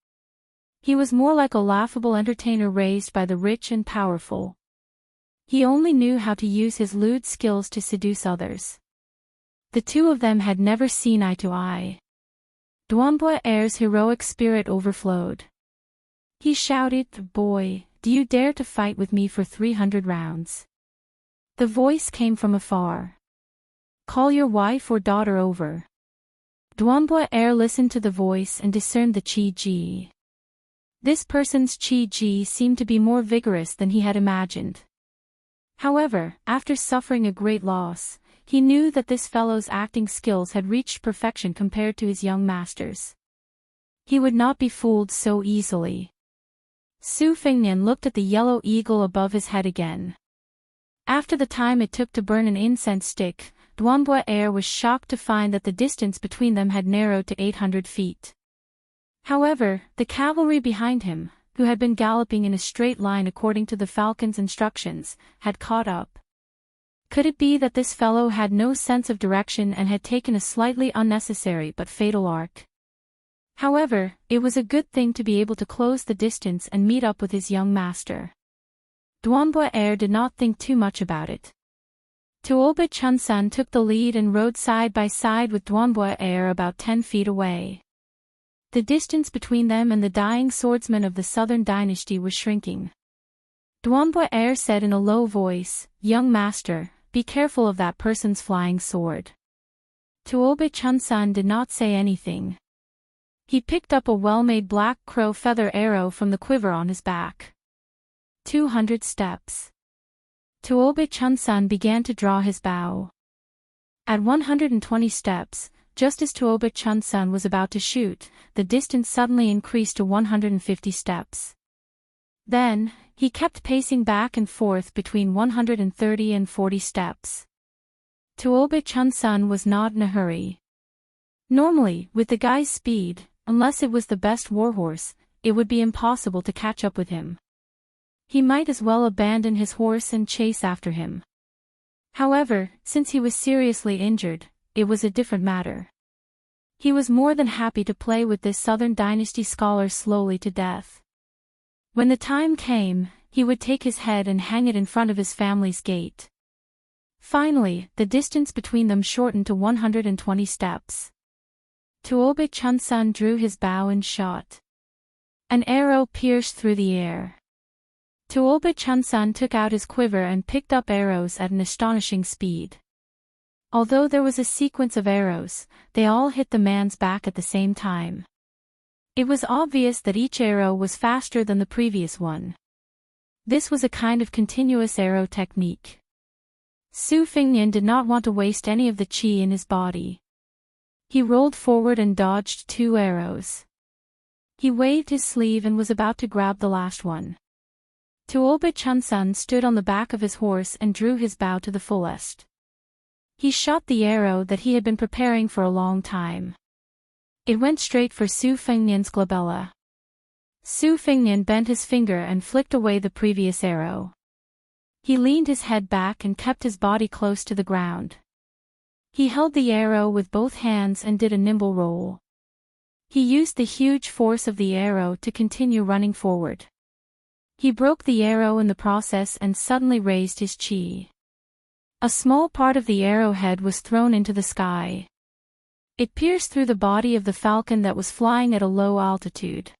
He was more like a laughable entertainer raised by the rich and powerful. He only knew how to use his lewd skills to seduce others. The two of them had never seen eye to eye. Duanbua Air's heroic spirit overflowed. He shouted, "Boy, do you dare to fight with me for 300 rounds?" The voice came from afar. "Call your wife or daughter over." Duanbua Air listened to the voice and discerned the Qi-ji. This person's Qi-ji seemed to be more vigorous than he had imagined. However, after suffering a great loss, he knew that this fellow's acting skills had reached perfection compared to his young master's. He would not be fooled so easily. Su Fengnian looked at the yellow eagle above his head again. After the time it took to burn an incense stick, Duanbua Air was shocked to find that the distance between them had narrowed to 800 feet. However, the cavalry behind him, who had been galloping in a straight line according to the falcon's instructions, had caught up. Could it be that this fellow had no sense of direction and had taken a slightly unnecessary but fatal arc? However, it was a good thing to be able to close the distance and meet up with his young master. Duanbua Air did not think too much about it. Tuoba Chunsun took the lead and rode side by side with Duanbua Air about 10 feet away. The distance between them and the dying swordsman of the southern dynasty was shrinking. Duanbua Air said in a low voice, "Young master, be careful of that person's flying sword." Tuoba Chunsun did not say anything. He picked up a well-made black crow feather arrow from the quiver on his back. 200 steps. Tuoba Chunsun began to draw his bow. At 120 steps, just as Tuoba Chunsun was about to shoot, the distance suddenly increased to 150 steps. Then, he kept pacing back and forth between 130 and 40 steps. Tuoba Chunsun was not in a hurry. Normally, with the guy's speed, unless it was the best warhorse, it would be impossible to catch up with him. He might as well abandon his horse and chase after him. However, since he was seriously injured, it was a different matter. He was more than happy to play with this Southern Dynasty scholar slowly to death. When the time came, he would take his head and hang it in front of his family's gate. Finally, the distance between them shortened to 120 steps. Tuoba Chunsun drew his bow and shot. An arrow pierced through the air. Tuoba Chunsun took out his quiver and picked up arrows at an astonishing speed. Although there was a sequence of arrows, they all hit the man's back at the same time. It was obvious that each arrow was faster than the previous one. This was a kind of continuous arrow technique. Su Fengnian did not want to waste any of the qi in his body. He rolled forward and dodged 2 arrows. He waved his sleeve and was about to grab the last one. Tuoba Chunsun stood on the back of his horse and drew his bow to the fullest. He shot the arrow that he had been preparing for a long time. It went straight for Su Fengnian's glabella. Su Fengnian bent his finger and flicked away the previous arrow. He leaned his head back and kept his body close to the ground. He held the arrow with both hands and did a nimble roll. He used the huge force of the arrow to continue running forward. He broke the arrow in the process and suddenly raised his qi. A small part of the arrowhead was thrown into the sky. It pierced through the body of the falcon that was flying at a low altitude.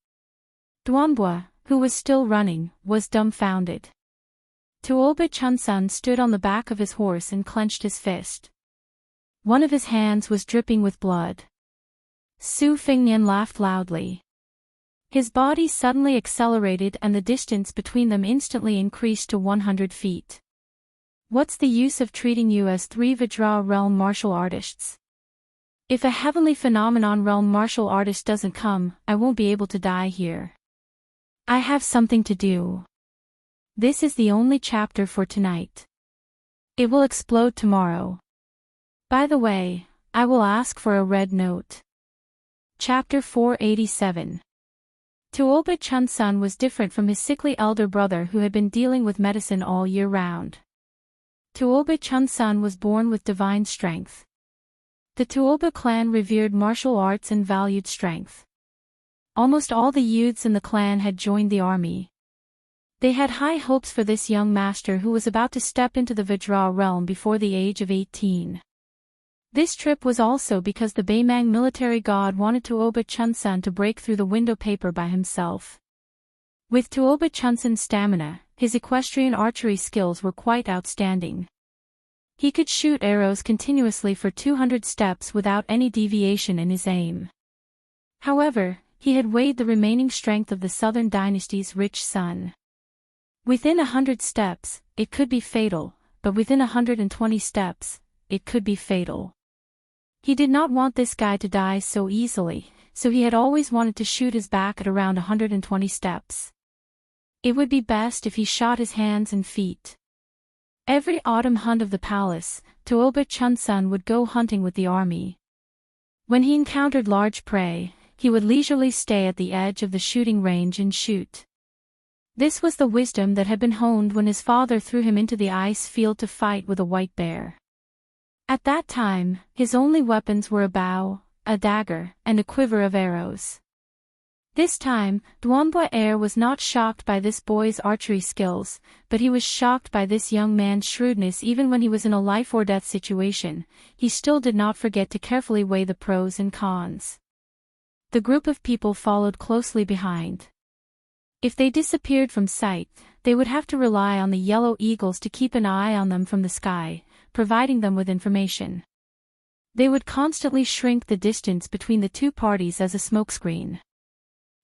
Duanbua, who was still running, was dumbfounded. Tuoba Chunsun stood on the back of his horse and clenched his fist. One of his hands was dripping with blood. Su Fengnian laughed loudly. His body suddenly accelerated and the distance between them instantly increased to 100 feet. What's the use of treating you as 3 Vajra realm martial artists? If a heavenly phenomenon realm martial artist doesn't come, I won't be able to die here. I have something to do. This is the only chapter for tonight. It will explode tomorrow. By the way, I will ask for a red note. Chapter 487. Tuoba Chunsun was different from his sickly elder brother who had been dealing with medicine all year round. Tuoba Chunsun was born with divine strength. The Tuoba clan revered martial arts and valued strength. Almost all the youths in the clan had joined the army. They had high hopes for this young master who was about to step into the Vajra realm before the age of 18. This trip was also because the Baimang military god wanted Tuoba Chunsun to break through the window paper by himself. With Tuoba Chunsun's stamina, his equestrian archery skills were quite outstanding. He could shoot arrows continuously for 200 steps without any deviation in his aim. However, he had weighed the remaining strength of the Southern Dynasty's rich son. Within 100 steps, it could be fatal, but within 120 steps, it could be fatal. He did not want this guy to die so easily, so he had always wanted to shoot his back at around 120 steps. It would be best if he shot his hands and feet. Every autumn hunt of the palace, Tuoba Chunsun would go hunting with the army. When he encountered large prey, he would leisurely stay at the edge of the shooting range and shoot. This was the wisdom that had been honed when his father threw him into the ice field to fight with a white bear. At that time, his only weapons were a bow, a dagger, and a quiver of arrows. This time, Duanboy was not shocked by this boy's archery skills, but he was shocked by this young man's shrewdness. Even when he was in a life-or-death situation, he still did not forget to carefully weigh the pros and cons. The group of people followed closely behind. If they disappeared from sight, they would have to rely on the yellow eagles to keep an eye on them from the sky, providing them with information. They would constantly shrink the distance between the two parties as a smokescreen.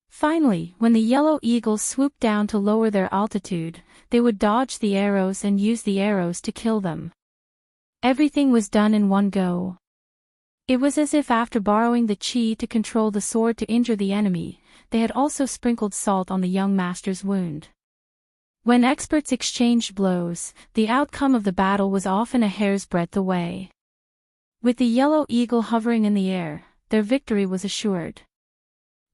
Finally, when the yellow eagles swooped down to lower their altitude, they would dodge the arrows and use the arrows to kill them. Everything was done in one go. It was as if after borrowing the chi to control the sword to injure the enemy, they had also sprinkled salt on the young master's wound. When experts exchanged blows, the outcome of the battle was often a hair's breadth away. With the yellow eagle hovering in the air, their victory was assured.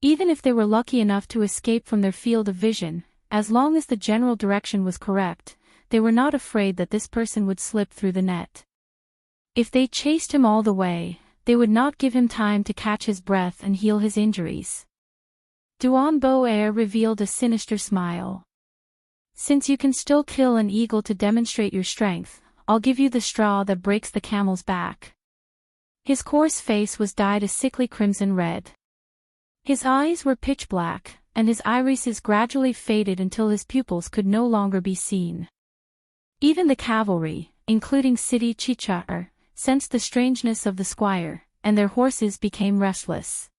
Even if they were lucky enough to escape from their field of vision, as long as the general direction was correct, they were not afraid that this person would slip through the net. If they chased him all the way, they would not give him time to catch his breath and heal his injuries. Duanboy revealed a sinister smile. Since you can still kill an eagle to demonstrate your strength, I'll give you the straw that breaks the camel's back. His coarse face was dyed a sickly crimson red. His eyes were pitch black, and his irises gradually faded until his pupils could no longer be seen. Even the cavalry, including City Chichar, sensed the strangeness of the squire, and their horses became restless.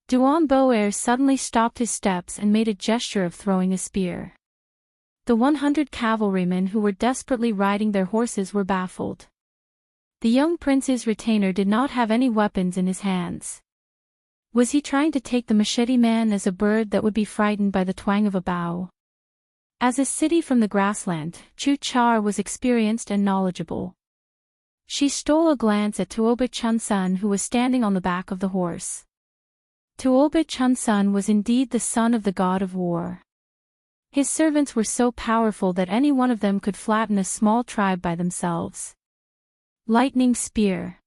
Duanboy suddenly stopped his steps and made a gesture of throwing a spear. The 100 cavalrymen who were desperately riding their horses were baffled. The young prince's retainer did not have any weapons in his hands. Was he trying to take the machete man as a bird that would be frightened by the twang of a bow? As a city from the grassland, Chu Char was experienced and knowledgeable. She stole a glance at Tuoba Chunsun, who was standing on the back of the horse. Tuoba Chunsun was indeed the son of the god of war. His servants were so powerful that any one of them could flatten a small tribe by themselves. Lightning Spear.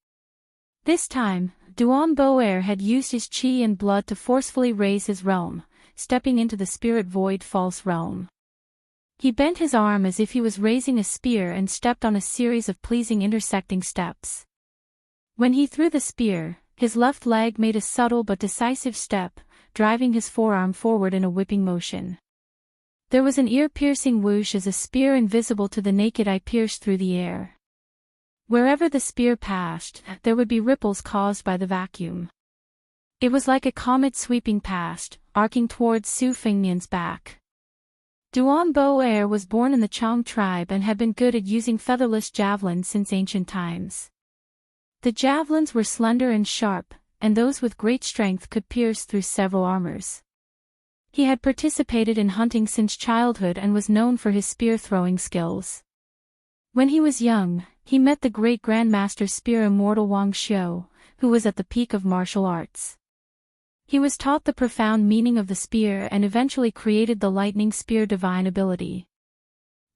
This time, Duanboy had used his chi and blood to forcefully raise his realm, stepping into the spirit void false realm. He bent his arm as if he was raising a spear and stepped on a series of pleasing intersecting steps. When he threw the spear, his left leg made a subtle but decisive step, driving his forearm forward in a whipping motion. There was an ear-piercing whoosh as a spear invisible to the naked eye pierced through the air. Wherever the spear passed, there would be ripples caused by the vacuum. It was like a comet sweeping past, arcing towards Su Fengnian's back. Duanboy was born in the Chong tribe and had been good at using featherless javelins since ancient times. The javelins were slender and sharp, and those with great strength could pierce through several armors. He had participated in hunting since childhood and was known for his spear-throwing skills. When he was young, he met the great Grandmaster Spear Immortal Wang Xiu, who was at the peak of martial arts. He was taught the profound meaning of the spear and eventually created the lightning spear divine ability.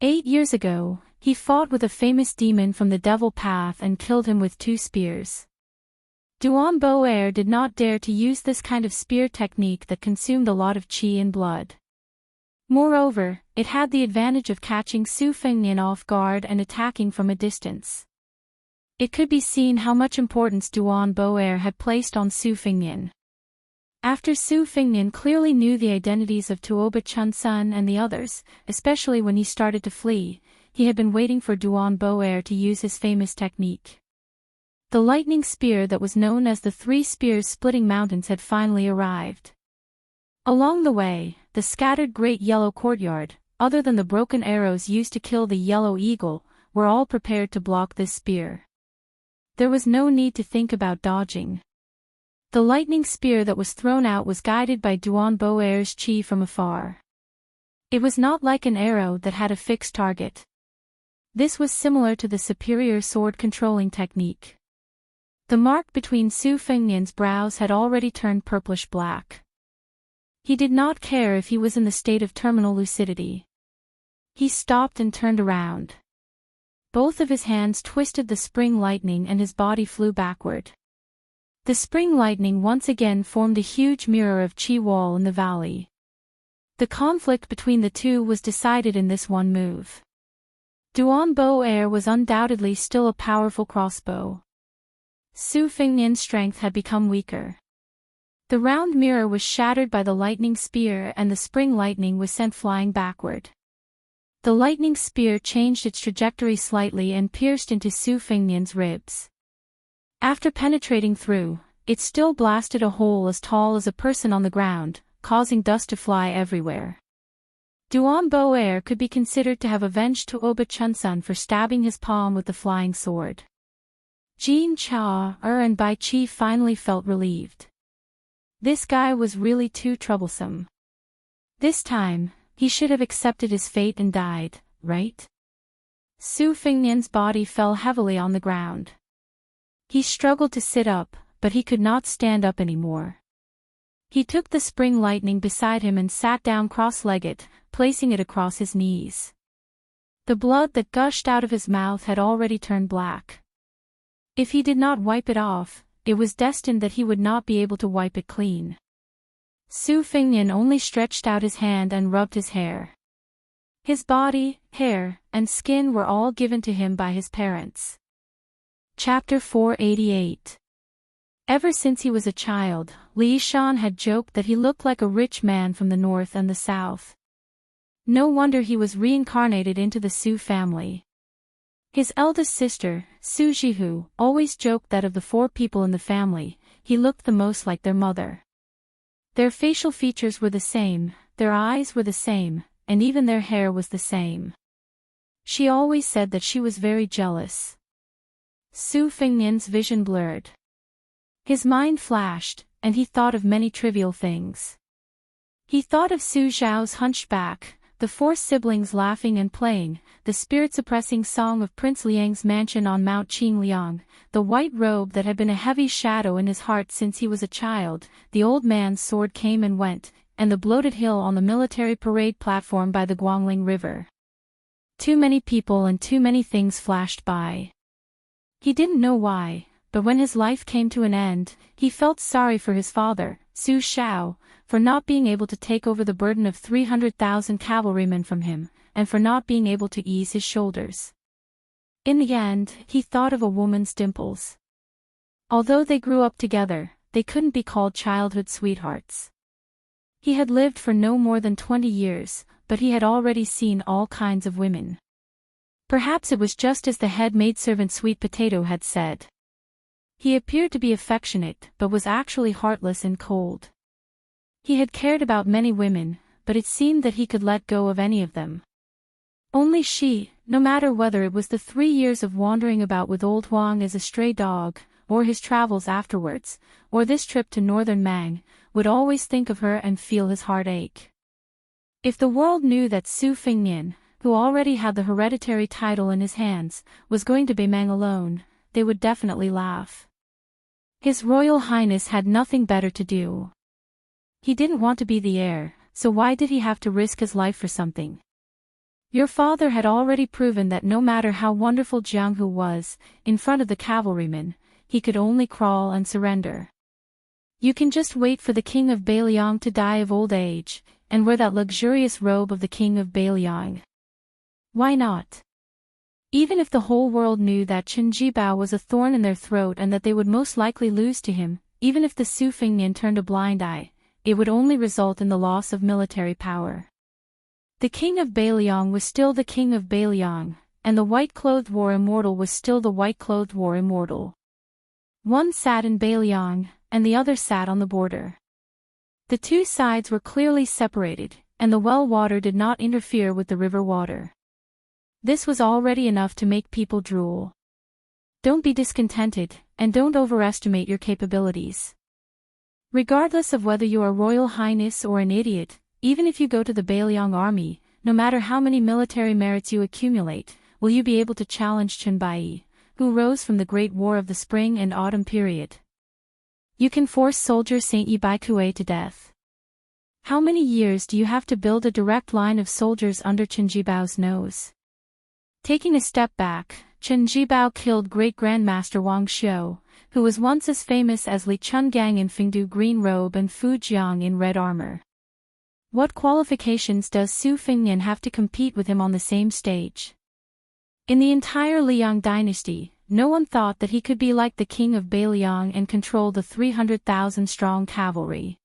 8 years ago, he fought with a famous demon from the devil path and killed him with 2 spears. Duanboy did not dare to use this kind of spear technique that consumed a lot of chi and blood. Moreover, it had the advantage of catching Su Fengnian off guard and attacking from a distance. It could be seen how much importance Duanboy had placed on Su Fengnian. After Su Fengnian clearly knew the identities of Tuoba Chunsun and the others, especially when he started to flee, he had been waiting for Duan Boer to use his famous technique. The lightning spear that was known as the Three Spears Splitting Mountains had finally arrived. Along the way, the scattered great yellow courtyard, other than the broken arrows used to kill the yellow eagle, were all prepared to block this spear. There was no need to think about dodging. The lightning spear that was thrown out was guided by Duan Boer's chi from afar. It was not like an arrow that had a fixed target. This was similar to the superior sword controlling technique. The mark between Su Fengnian's brows had already turned purplish black. He did not care if he was in the state of terminal lucidity. He stopped and turned around. Both of his hands twisted the spring lightning and his body flew backward. The spring lightning once again formed a huge mirror of chi wall in the valley. The conflict between the two was decided in this one move. Duan Boer was undoubtedly still a powerful crossbow. Su Fengnian's strength had become weaker. The round mirror was shattered by the lightning spear and the spring lightning was sent flying backward. The lightning spear changed its trajectory slightly and pierced into Su Fengnian's ribs. After penetrating through, it still blasted a hole as tall as a person on the ground, causing dust to fly everywhere. Duan Boer could be considered to have avenged Tuoba Chunsun for stabbing his palm with the flying sword. Jin Cha and Bai Chi finally felt relieved. This guy was really too troublesome. This time, he should have accepted his fate and died, right? Su Fengnian's body fell heavily on the ground. He struggled to sit up, but he could not stand up anymore. He took the spring lightning beside him and sat down cross-legged, placing it across his knees. The blood that gushed out of his mouth had already turned black. If he did not wipe it off, it was destined that he would not be able to wipe it clean. Su Fengnian only stretched out his hand and rubbed his hair. His body, hair, and skin were all given to him by his parents. Chapter 488. Ever since he was a child, Li Shan had joked that he looked like a rich man from the north and the south. No wonder he was reincarnated into the Su family. His eldest sister, Su Jihu, always joked that of the 4 people in the family, he looked the most like their mother. Their facial features were the same, their eyes were the same, and even their hair was the same. She always said that she was very jealous. Su Fengnian's vision blurred. His mind flashed, and he thought of many trivial things. He thought of Su Zhao's hunchback, the 4 siblings laughing and playing, the spirit-suppressing song of Prince Liang's mansion on Mount Qingliang, the white robe that had been a heavy shadow in his heart since he was a child, the old man's sword came and went, and the bloated hill on the military parade platform by the Guangling River. Too many people and too many things flashed by. He didn't know why, but when his life came to an end, he felt sorry for his father, Su Xiao, for not being able to take over the burden of 300,000 cavalrymen from him, and for not being able to ease his shoulders. In the end, he thought of a woman's dimples. Although they grew up together, they couldn't be called childhood sweethearts. He had lived for no more than 20 years, but he had already seen all kinds of women. Perhaps it was just as the head maidservant Sweet Potato had said. He appeared to be affectionate, but was actually heartless and cold. He had cared about many women, but it seemed that he could let go of any of them. Only she, no matter whether it was the 3 years of wandering about with old Huang as a stray dog, or his travels afterwards, or this trip to northern Mang, would always think of her and feel his heart ache. If the world knew that Su Fengnian, who already had the hereditary title in his hands, was going to be Mang alone, they would definitely laugh. His Royal Highness had nothing better to do. He didn't want to be the heir, so why did he have to risk his life for something? Your father had already proven that no matter how wonderful Jianghu was, in front of the cavalrymen, he could only crawl and surrender. You can just wait for the king of Beiliang to die of old age, and wear that luxurious robe of the king of Beiliang. Why not? Even if the whole world knew that Chen Jibao was a thorn in their throat and that they would most likely lose to him, even if the Su Fengnian turned a blind eye, it would only result in the loss of military power. The king of Beiliang was still the king of Beiliang, and the white-clothed war immortal was still the white-clothed war immortal. One sat in Bailiang, and the other sat on the border. The two sides were clearly separated, and the well water did not interfere with the river water. This was already enough to make people drool. Don't be discontented, and don't overestimate your capabilities. Regardless of whether you are Royal Highness or an idiot, even if you go to the Bailiang army, no matter how many military merits you accumulate, will you be able to challenge Chen Bai, who rose from the Great War of the Spring and Autumn period? You can force soldier Saint Yi Bai Kuei to death. How many years do you have to build a direct line of soldiers under Chen Jibao's nose? Taking a step back, Chen Jibao killed great-grandmaster Wang Xiu, who was once as famous as Li Chungang in Fengdu green robe and Fu Jiang in red armor. What qualifications does Su Fengnian have to compete with him on the same stage? In the entire Liang dynasty, no one thought that he could be like the king of Bailiang and control the 300,000-strong cavalry.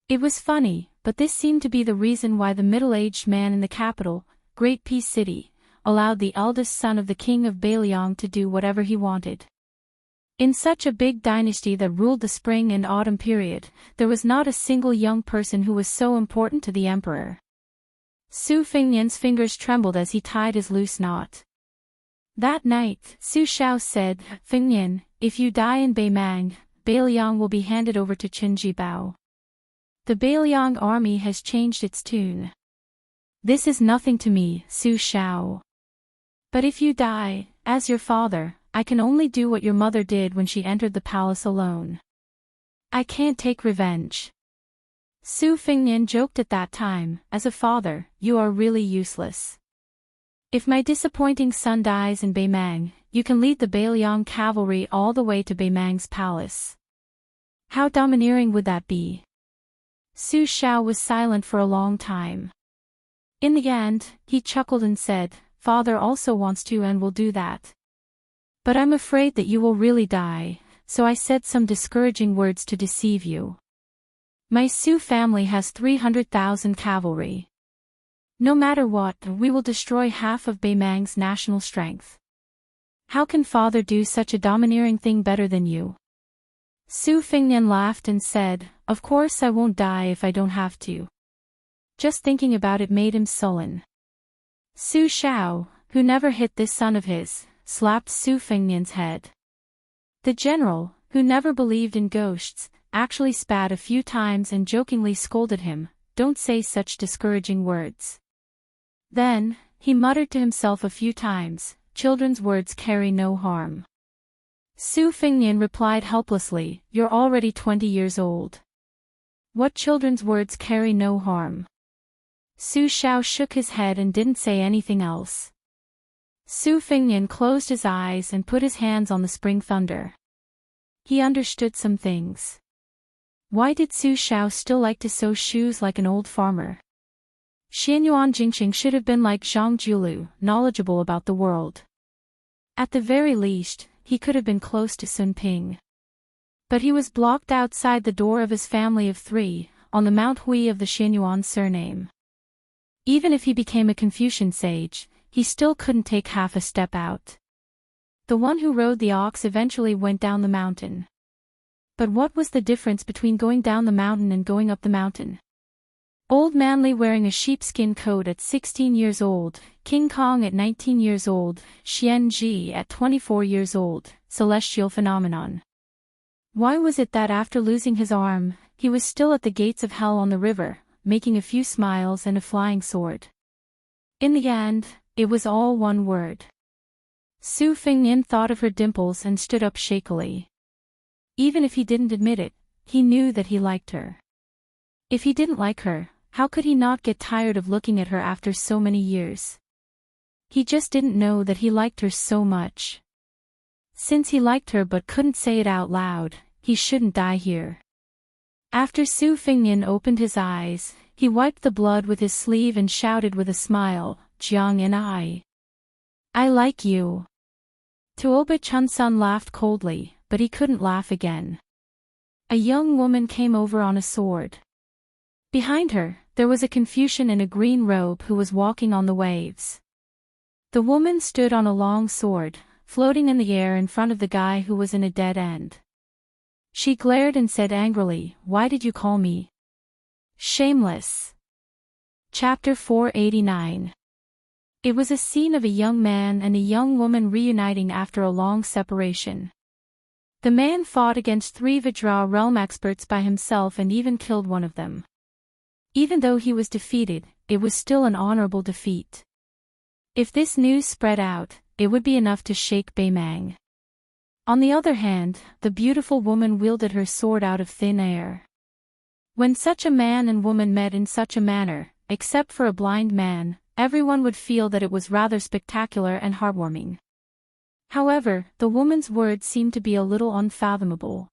It was funny, but this seemed to be the reason why the middle-aged man in the capital, Great Peace City, allowed the eldest son of the king of Bailiang to do whatever he wanted. In such a big dynasty that ruled the spring and autumn period, there was not a single young person who was so important to the emperor. Su Fengnian's fingers trembled as he tied his loose knot. That night, Su Shao said, "Fengnian, if you die in Beimang, Bailiang will be handed over to Chen Jibao. The Bailiang army has changed its tune. This is nothing to me, Su Shao. But if you die, as your father, I can only do what your mother did when she entered the palace alone. I can't take revenge." Su Fengnian joked at that time, "As a father, you are really useless. If my disappointing son dies in Beimang, you can lead the Bailiang cavalry all the way to Beimang's palace. How domineering would that be?" Su Shao was silent for a long time. In the end, he chuckled and said, "Father also wants to and will do that. But I'm afraid that you will really die, so I said some discouraging words to deceive you. My Su family has 300,000 cavalry. No matter what, we will destroy half of Beimang's national strength. How can father do such a domineering thing better than you?" Su Fengnian laughed and said, "Of course I won't die if I don't have to." Just thinking about it made him sullen. Su Shao, who never hit this son of his, slapped Su Fengnian's head. The general, who never believed in ghosts, actually spat a few times and jokingly scolded him, "Don't say such discouraging words." Then, he muttered to himself a few times, "Children's words carry no harm." Su Fengnian replied helplessly, "You're already 20 years old. What children's words carry no harm?" Su Shao shook his head and didn't say anything else. Su Fengnian closed his eyes and put his hands on the spring thunder. He understood some things. Why did Su Shao still like to sew shoes like an old farmer? Xianyuan Jingxing should have been like Zhang Julu, knowledgeable about the world. At the very least, he could have been close to Sun Ping. But he was blocked outside the door of his family of 3, on the Mount Hui of the Xianyuan surname. Even if he became a Confucian sage, he still couldn't take half a step out. The one who rode the ox eventually went down the mountain. But what was the difference between going down the mountain and going up the mountain? Old Manly wearing a sheepskin coat at 16 years old, King Kong at 19 years old, Xian Ji at 24 years old, celestial phenomenon. Why was it that after losing his arm, he was still at the gates of hell on the river, making a few smiles and a flying sword? In the end, it was all one word. Su Fengnian thought of her dimples and stood up shakily. Even if he didn't admit it, he knew that he liked her. If he didn't like her, how could he not get tired of looking at her after so many years? He just didn't know that he liked her so much. Since he liked her but couldn't say it out loud, he shouldn't die here. After Su Fengnian opened his eyes, he wiped the blood with his sleeve and shouted with a smile, "Jiang and I like you." Tuoba Chunsun laughed coldly, but he couldn't laugh again. A young woman came over on a sword. Behind her, there was a Confucian in a green robe who was walking on the waves. The woman stood on a long sword, floating in the air in front of the guy who was in a dead end. She glared and said angrily, "Why did you call me shameless?" Chapter 489. It was a scene of a young man and a young woman reuniting after a long separation. The man fought against 3 Vajra realm experts by himself and even killed one of them. Even though he was defeated, it was still an honorable defeat. If this news spread out, it would be enough to shake Beimang. On the other hand, the beautiful woman wielded her sword out of thin air. When such a man and woman met in such a manner, except for a blind man, everyone would feel that it was rather spectacular and heartwarming. However, the woman's words seemed to be a little unfathomable.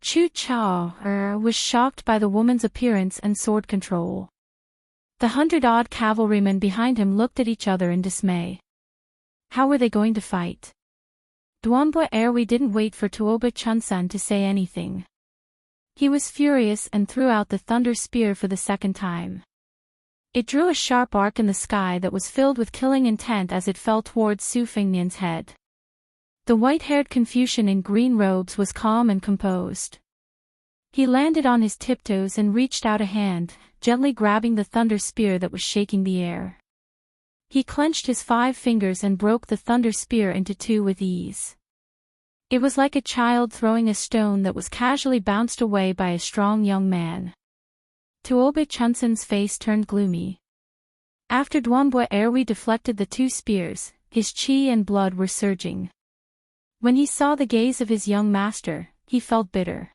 Chu Chao was shocked by the woman's appearance and sword control. The 100-odd cavalrymen behind him looked at each other in dismay. How were they going to fight? Duanbo Erwi didn't wait for Tuoba Chunsan to say anything. He was furious and threw out the thunder spear for the second time. It drew a sharp arc in the sky that was filled with killing intent as it fell towards Su Fingnian's head. The white-haired Confucian in green robes was calm and composed. He landed on his tiptoes and reached out a hand, gently grabbing the thunder spear that was shaking the air. He clenched his 5 fingers and broke the thunder spear into 2 with ease. It was like a child throwing a stone that was casually bounced away by a strong young man. Tuoba Chunsan's face turned gloomy. After Duanbo Erwi deflected the 2 spears, his chi and blood were surging. When he saw the gaze of his young master, he felt bitter.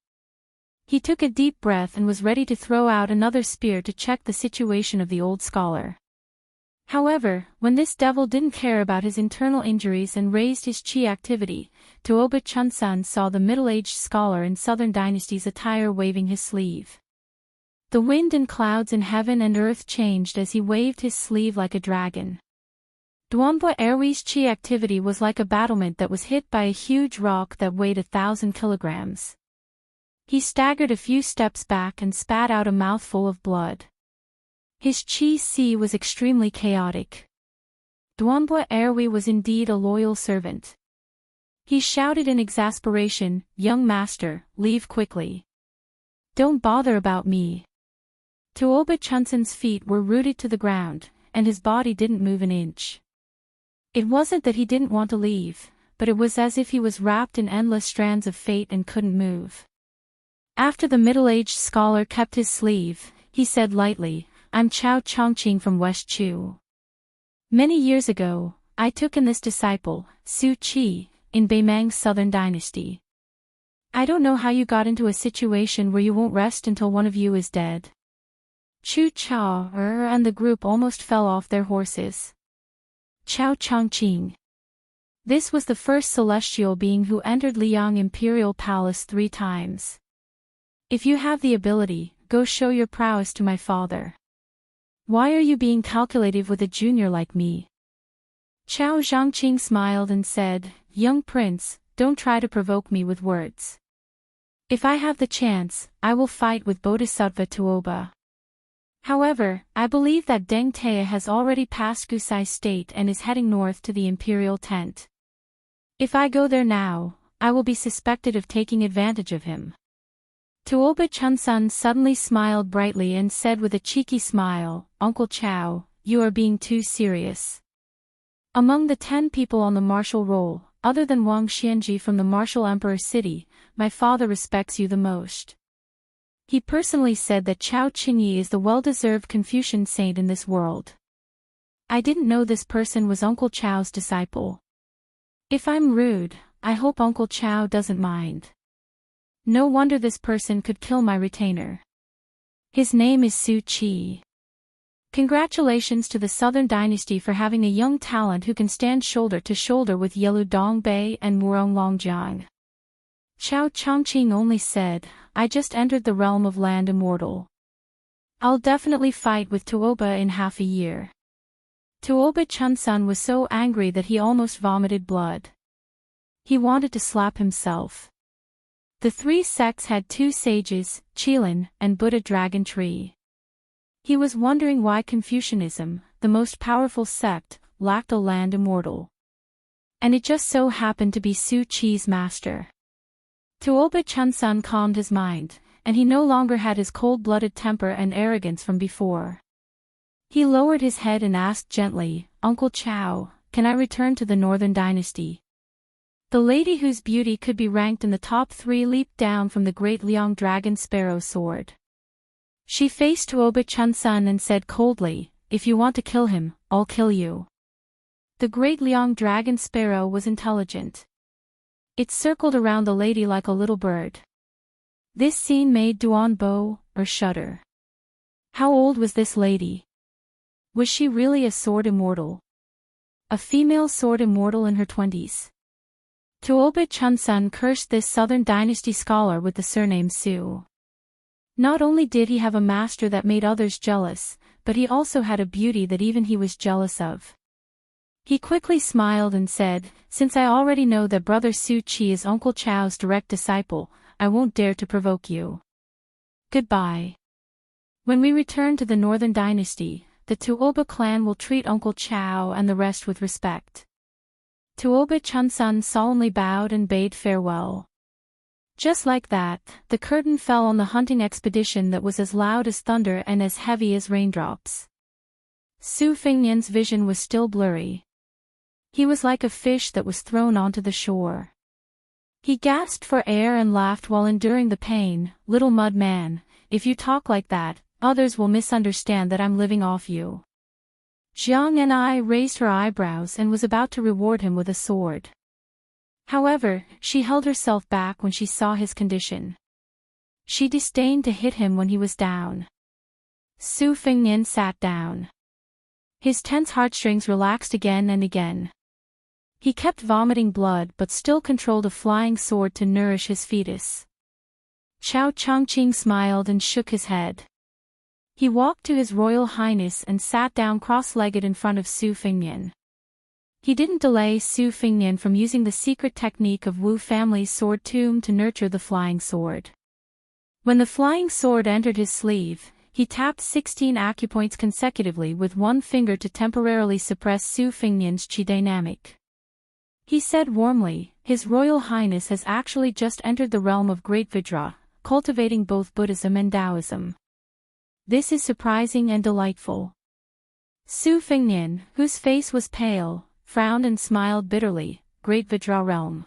He took a deep breath and was ready to throw out another spear to check the situation of the old scholar. However, when this devil didn't care about his internal injuries and raised his chi activity, Tuoba Chunsan saw the middle-aged scholar in Southern Dynasty's attire waving his sleeve. The wind and clouds in heaven and earth changed as he waved his sleeve like a dragon. Duanbo Erwi's chi activity was like a battlement that was hit by a huge rock that weighed 1,000 kilograms. He staggered a few steps back and spat out a mouthful of blood. His chi was extremely chaotic. Duanbo Erwi was indeed a loyal servant. He shouted in exasperation, "Young master, leave quickly. Don't bother about me." Tuoba Chunsan's feet were rooted to the ground, and his body didn't move an inch. It wasn't that he didn't want to leave, but it was as if he was wrapped in endless strands of fate and couldn't move. After the middle-aged scholar kept his sleeve, he said lightly, "I'm Chao Chongqing from West Chu. Many years ago, I took in this disciple, Su Qi, in Beimang's Southern Dynasty. I don't know how you got into a situation where you won't rest until one of you is dead." Chu Chao and the group almost fell off their horses. Chao Chongqing. This was the first celestial being who entered Liang Imperial Palace 3 times. If you have the ability, go show your prowess to my father. Why are you being calculative with a junior like me? Chao Zhangqing smiled and said, "Young prince, don't try to provoke me with words. If I have the chance, I will fight with Bodhisattva Tuoba. However, I believe that Deng Te has already passed Gusai State and is heading north to the Imperial Tent. If I go there now, I will be suspected of taking advantage of him." Tuoba Chunsan suddenly smiled brightly and said with a cheeky smile, "Uncle Chao, you are being too serious. Among the 10 people on the martial roll, other than Wang Xianji from the martial emperor city, my father respects you the most. He personally said that Chao Qingyi is the well-deserved Confucian saint in this world. I didn't know this person was Uncle Chao's disciple. If I'm rude, I hope Uncle Chao doesn't mind. No wonder this person could kill my retainer. His name is Su Qi. Congratulations to the Southern Dynasty for having a young talent who can stand shoulder to shoulder with Yelu Dongbei and Murong Longjiang." Chao Chongqing only said, "I just entered the realm of land immortal. I'll definitely fight with Tuoba in half a year." Tuoba Chunsan was so angry that he almost vomited blood. He wanted to slap himself. The 3 sects had 2 sages, Qilin and Buddha Dragon Tree. He was wondering why Confucianism, the most powerful sect, lacked a land immortal. And it just so happened to be Su Chi's master. Tuoba Chunsun calmed his mind, and he no longer had his cold-blooded temper and arrogance from before. He lowered his head and asked gently, "Uncle Chow, can I return to the Northern Dynasty?" The lady whose beauty could be ranked in the top 3 leaped down from the great Liang dragon sparrow sword. She faced Tuoba Chunsun and said coldly, "If you want to kill him, I'll kill you." The great Liang dragon sparrow was intelligent. It circled around the lady like a little bird. This scene made Duan bow, or shudder. How old was this lady? Was she really a sword immortal? A female sword immortal in her 20s? Tuoba Chunsun cursed this Southern Dynasty scholar with the surname Su. Not only did he have a master that made others jealous, but he also had a beauty that even he was jealous of. He quickly smiled and said, "Since I already know that Brother Su Chi is Uncle Chow's direct disciple, I won't dare to provoke you. Goodbye. When we return to the Northern Dynasty, the Tuoba clan will treat Uncle Chow and the rest with respect." Tuoba Chunsun solemnly bowed and bade farewell. Just like that, the curtain fell on the hunting expedition that was as loud as thunder and as heavy as raindrops. Su Fingnian's vision was still blurry. He was like a fish that was thrown onto the shore. He gasped for air and laughed while enduring the pain. "Little mud man, if you talk like that, others will misunderstand that I'm living off you." Jiang Ni raised her eyebrows and was about to reward him with a sword. However, she held herself back when she saw his condition. She disdained to hit him when he was down. Su Fingnian sat down. His tense heartstrings relaxed again and again. He kept vomiting blood but still controlled a flying sword to nourish his fetus. Chao Chongqing smiled and shook his head. He walked to His Royal Highness and sat down cross-legged in front of Su Fingnian. He didn't delay Su Fingnian from using the secret technique of Wu family's sword tomb to nurture the flying sword. When the flying sword entered his sleeve, he tapped 16 acupoints consecutively with one finger to temporarily suppress Su Fingnian's chi dynamic. He said warmly, "His Royal Highness has actually just entered the realm of Great Vajra, cultivating both Buddhism and Taoism. This is surprising and delightful." Su Fingnian, whose face was pale, frowned and smiled bitterly. "Great Vajra realm.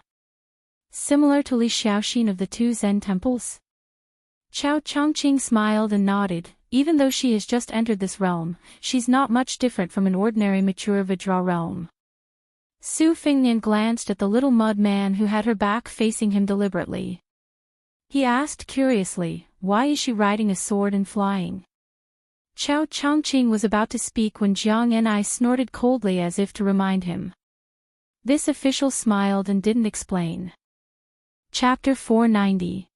Similar to Li Xiaoxin of the 2 Zen temples?" Chao Chongqing smiled and nodded. "Even though she has just entered this realm, she's not much different from an ordinary mature Vajra realm." Su Fingnian glanced at the little mud man who had her back facing him deliberately. He asked curiously, "Why is she riding a sword and flying?" Chao Chongqing was about to speak when Jiang Ni snorted coldly as if to remind him. This official smiled and didn't explain. Chapter 490.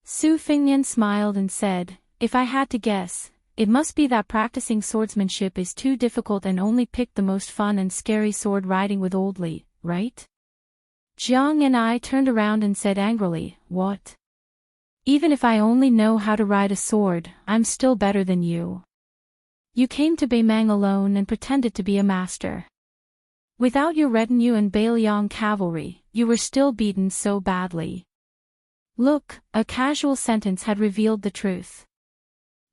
Su Fingnian smiled and said, "If I had to guess, it must be that practicing swordsmanship is too difficult and only picked the most fun and scary sword riding with old Li, right?" Jiang Ni turned around and said angrily, "What? Even if I only know how to ride a sword, I'm still better than you. You came to Beimang alone and pretended to be a master. Without your retinue and Beiliang cavalry, you were still beaten so badly." Look, a casual sentence had revealed the truth.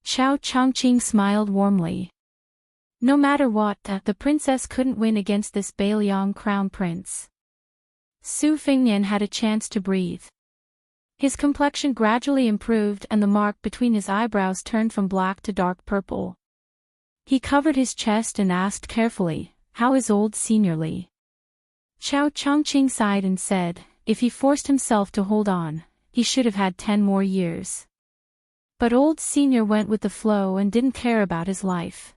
Chao Chongqing smiled warmly. No matter what, the princess couldn't win against this Beiliang crown prince. Su Fingnian had a chance to breathe. His complexion gradually improved and the mark between his eyebrows turned from black to dark purple. He covered his chest and asked carefully, "How is old Senior Li?" Chao Chongqing sighed and said, "If he forced himself to hold on, he should have had 10 more years. But old Senior went with the flow and didn't care about his life.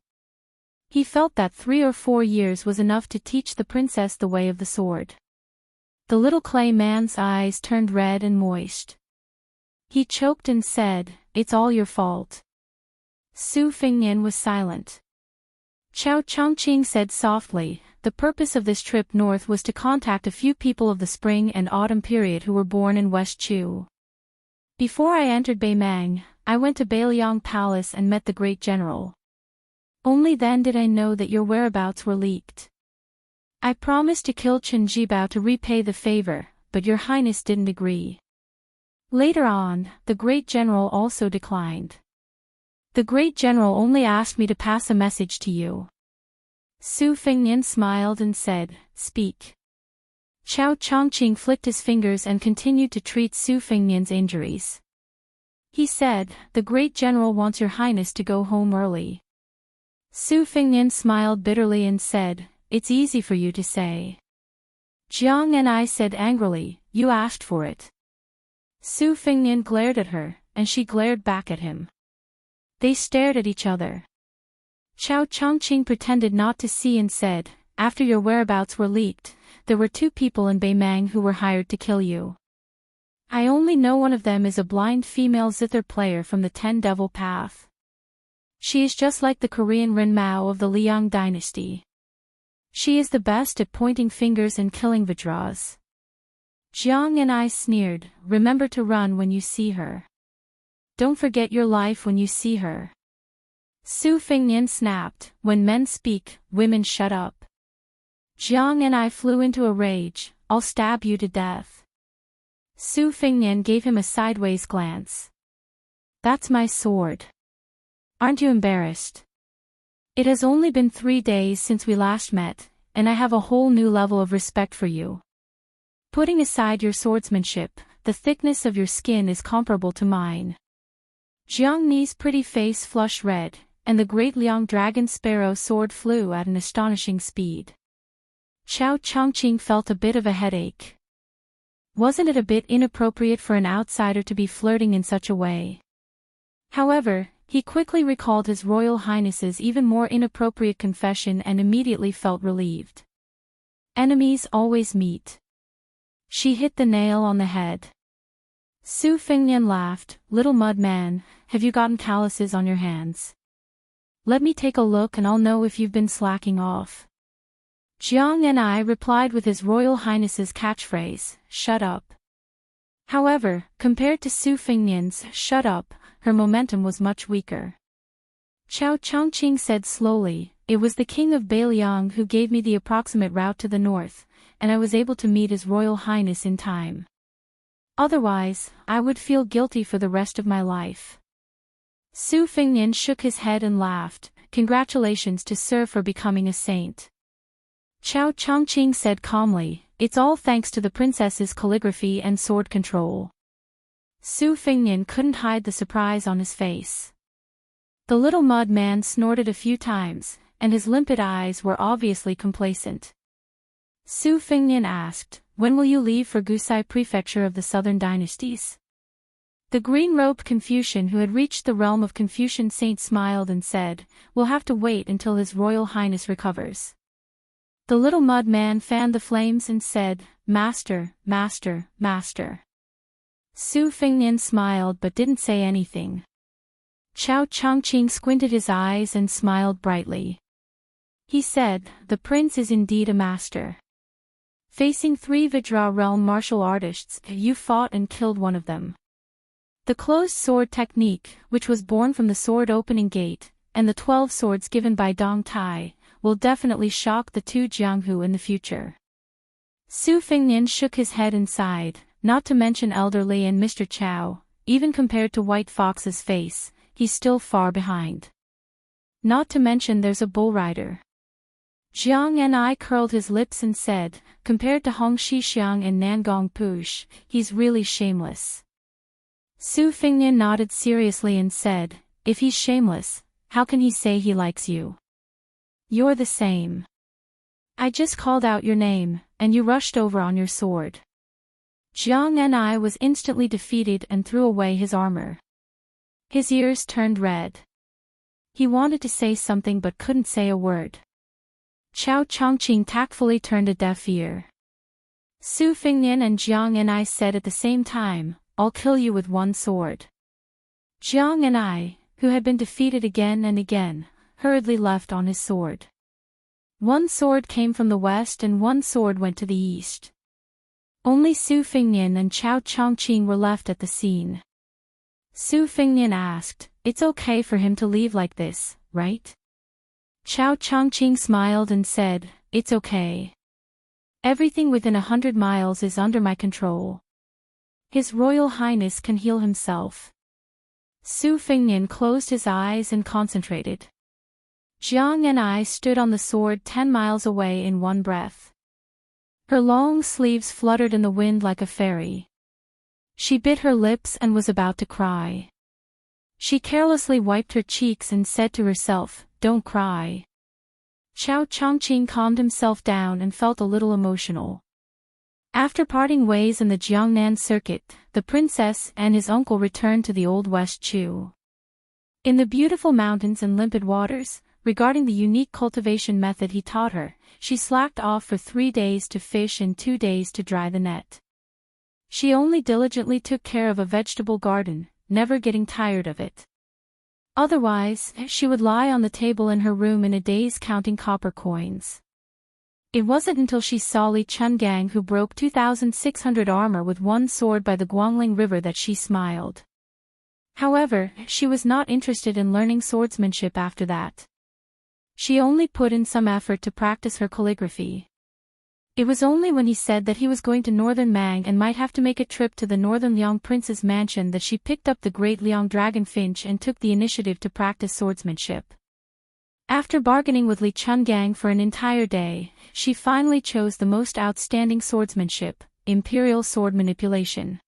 He felt that 3 or 4 years was enough to teach the princess the way of the sword." The little clay man's eyes turned red and moist. He choked and said, "It's all your fault." Su Fingnian was silent. Chao Chongqing said softly, "The purpose of this trip north was to contact a few people of the spring and autumn period who were born in West Chu. Before I entered Beimang, I went to Beiliang Palace and met the great general. Only then did I know that your whereabouts were leaked." I promised to kill Chen Jibao to repay the favor, but your highness didn't agree. Later on, the great general also declined. The great general only asked me to pass a message to you. Su Fengnian smiled and said, speak. Chao Chongqing flicked his fingers and continued to treat Su Fengnian's injuries. He said, the great general wants your highness to go home early. Su Fengnian smiled bitterly and said, it's easy for you to say. Jiang and I said angrily, you asked for it. Su Fengnian glared at her, and she glared back at him. They stared at each other. Chao Chongqing pretended not to see and said, after your whereabouts were leaked, there were 2 people in Beimang who were hired to kill you. I only know one of them is a blind female zither player from the 10 Devil Path. She is just like the Korean Ren Mao of the Liang dynasty. She is the best at pointing fingers and killing Vajras. Jiang and I sneered, remember to run when you see her. Don't forget your life when you see her. Su Fengnian snapped, when men speak, women shut up. Jiang and I flew into a rage, I'll stab you to death. Su Fengnian gave him a sideways glance. That's my sword. Aren't you embarrassed? It has only been 3 days since we last met, and I have a whole new level of respect for you. Putting aside your swordsmanship, the thickness of your skin is comparable to mine. Jiang Ni's pretty face flushed red, and the great Liang dragon sparrow sword flew at an astonishing speed. Chao Chongqing felt a bit of a headache. Wasn't it a bit inappropriate for an outsider to be flirting in such a way? However, he quickly recalled His Royal Highness's even more inappropriate confession and immediately felt relieved. Enemies always meet. She hit the nail on the head. Su Fengnian laughed, little mud man, have you gotten calluses on your hands? Let me take a look and I'll know if you've been slacking off. Jiang and I replied with His Royal Highness's catchphrase, shut up. However, compared to Su Fengnian's shut up, her momentum was much weaker. Chao Chongqing said slowly, it was the king of Beiliang who gave me the approximate route to the north, and I was able to meet His Royal Highness in time. Otherwise, I would feel guilty for the rest of my life. Su Fengnian shook his head and laughed, congratulations to Sir for becoming a saint. Chao Chongqing said calmly, it's all thanks to the princess's calligraphy and sword control. Su Fengnian couldn't hide the surprise on his face. The little mud man snorted a few times, and his limpid eyes were obviously complacent. Su Fengnian asked, when will you leave for Gusai Prefecture of the Southern Dynasties? The green-robed Confucian who had reached the realm of Confucian saint smiled and said, we'll have to wait until His Royal Highness recovers. The little mud man fanned the flames and said, Master, Master, Master. Su Fengnian smiled but didn't say anything. Chao Chongqing squinted his eyes and smiled brightly. He said, the prince is indeed a master. Facing 3 Vajra realm martial artists, you fought and killed one of them. The closed sword technique, which was born from the sword opening gate, and the 12 swords given by Dong Tai, will definitely shock the 2 Jianghu in the future. Su Fengnian shook his head and sighed, not to mention Elder Li and Mr. Chao, even compared to White Fox's face, he's still far behind. Not to mention there's a bull rider. Jiang and I curled his lips and said, compared to Hong Shixiang and Nangong Push, he's really shameless. Su Fengnian nodded seriously and said, if he's shameless, how can he say he likes you? You're the same. I just called out your name, and you rushed over on your sword. Jiang and I was instantly defeated and threw away his armor. His ears turned red. He wanted to say something but couldn't say a word. Chao Chongqing tactfully turned a deaf ear. Su Fengnian and Jiang and I said at the same time, I'll kill you with one sword. Jiang and I, who had been defeated again and again, hurriedly left on his sword. One sword came from the west and one sword went to the east. Only Su Fengnian and Chao Chongqing were left at the scene. Su Fengnian asked, it's okay for him to leave like this, right? Chao Chongqing smiled and said, it's okay. Everything within 100 miles is under my control. His Royal Highness can heal himself. Su Fengnian closed his eyes and concentrated. Jiang and I stood on the sword 10 miles away in one breath. Her long sleeves fluttered in the wind like a fairy. She bit her lips and was about to cry. She carelessly wiped her cheeks and said to herself, "Don't cry." Chao Chongqing calmed himself down and felt a little emotional. After parting ways in the Jiangnan circuit, the princess and his uncle returned to the Old West Chu. In the beautiful mountains and limpid waters, regarding the unique cultivation method he taught her, she slacked off for 3 days to fish and 2 days to dry the net. She only diligently took care of a vegetable garden, never getting tired of it. Otherwise, she would lie on the table in her room in a daze counting copper coins. It wasn't until she saw Li Chungang, who broke 2,600 armor with one sword by the Guangling River, that she smiled. However, she was not interested in learning swordsmanship after that. She only put in some effort to practice her calligraphy. It was only when he said that he was going to Northern Mang and might have to make a trip to the Northern Liang Prince's mansion that she picked up the Great Liang Dragonfinch and took the initiative to practice swordsmanship. After bargaining with Li Chungang for an entire day, she finally chose the most outstanding swordsmanship, imperial sword manipulation.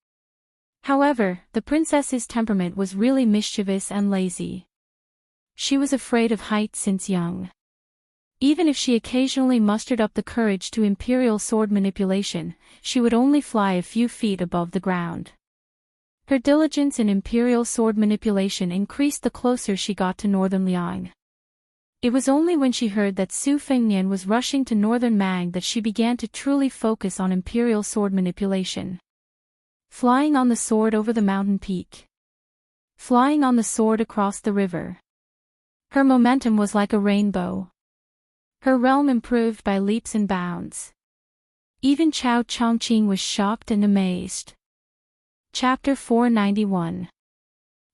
However, the princess's temperament was really mischievous and lazy. She was afraid of heights since young. Even if she occasionally mustered up the courage to imperial sword manipulation, she would only fly a few feet above the ground. Her diligence in imperial sword manipulation increased the closer she got to Northern Liang. It was only when she heard that Su Fengnian was rushing to Northern Mang that she began to truly focus on imperial sword manipulation. Flying on the sword over the mountain peak. Flying on the sword across the river. Her momentum was like a rainbow. Her realm improved by leaps and bounds. Even Chao Chongqing was shocked and amazed. Chapter 491.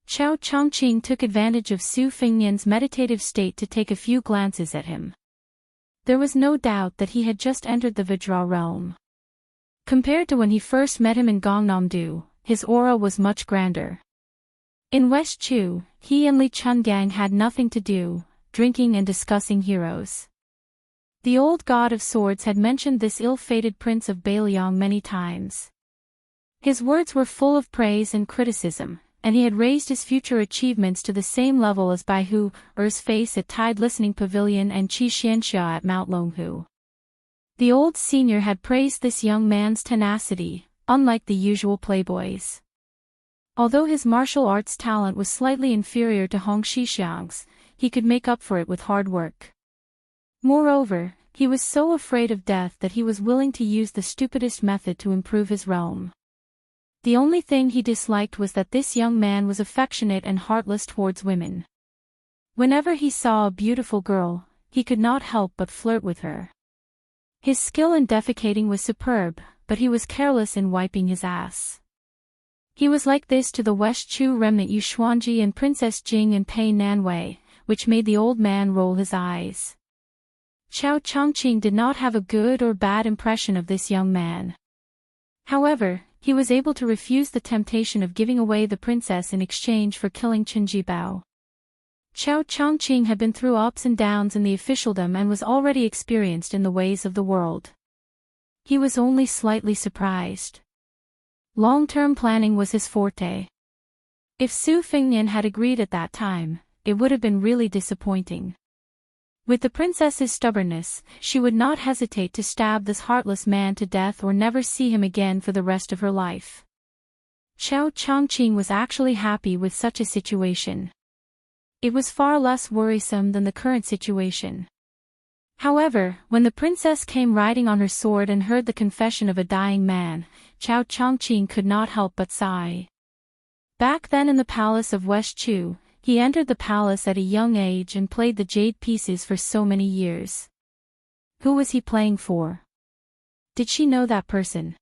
Chao Chongqing took advantage of Su Fengnian's meditative state to take a few glances at him. There was no doubt that he had just entered the Vajra realm. Compared to when he first met him in Gangnam-do, his aura was much grander. In West Chu, he and Li Chungang had nothing to do, drinking and discussing heroes. The old god of swords had mentioned this ill-fated prince of Bailiang many times. His words were full of praise and criticism, and he had raised his future achievements to the same level as Bai Hu, Er's face at Tide Listening Pavilion, and Qi Xianxia at Mount Longhu. The old senior had praised this young man's tenacity, unlike the usual playboys. Although his martial arts talent was slightly inferior to Hong Xixiang's, he could make up for it with hard work. Moreover, he was so afraid of death that he was willing to use the stupidest method to improve his realm. The only thing he disliked was that this young man was affectionate and heartless towards women. Whenever he saw a beautiful girl, he could not help but flirt with her. His skill in defecating was superb, but he was careless in wiping his ass. He was like this to the West Chu remnant Yu Xuanji and Princess Jing and Pei Nanwei, which made the old man roll his eyes. Chao Chongqing did not have a good or bad impression of this young man. However, he was able to refuse the temptation of giving away the princess in exchange for killing Qinji Bao. Chao Chongqing had been through ups and downs in the officialdom and was already experienced in the ways of the world. He was only slightly surprised. Long-term planning was his forte. If Su Fengnian had agreed at that time, it would have been really disappointing. With the princess's stubbornness, she would not hesitate to stab this heartless man to death or never see him again for the rest of her life. Chao Chongqing was actually happy with such a situation. It was far less worrisome than the current situation. However, when the princess came riding on her sword and heard the confession of a dying man, Chao Chongqing could not help but sigh. Back then in the palace of West Chu, he entered the palace at a young age and played the jade pieces for so many years. Who was he playing for? Did she know that person?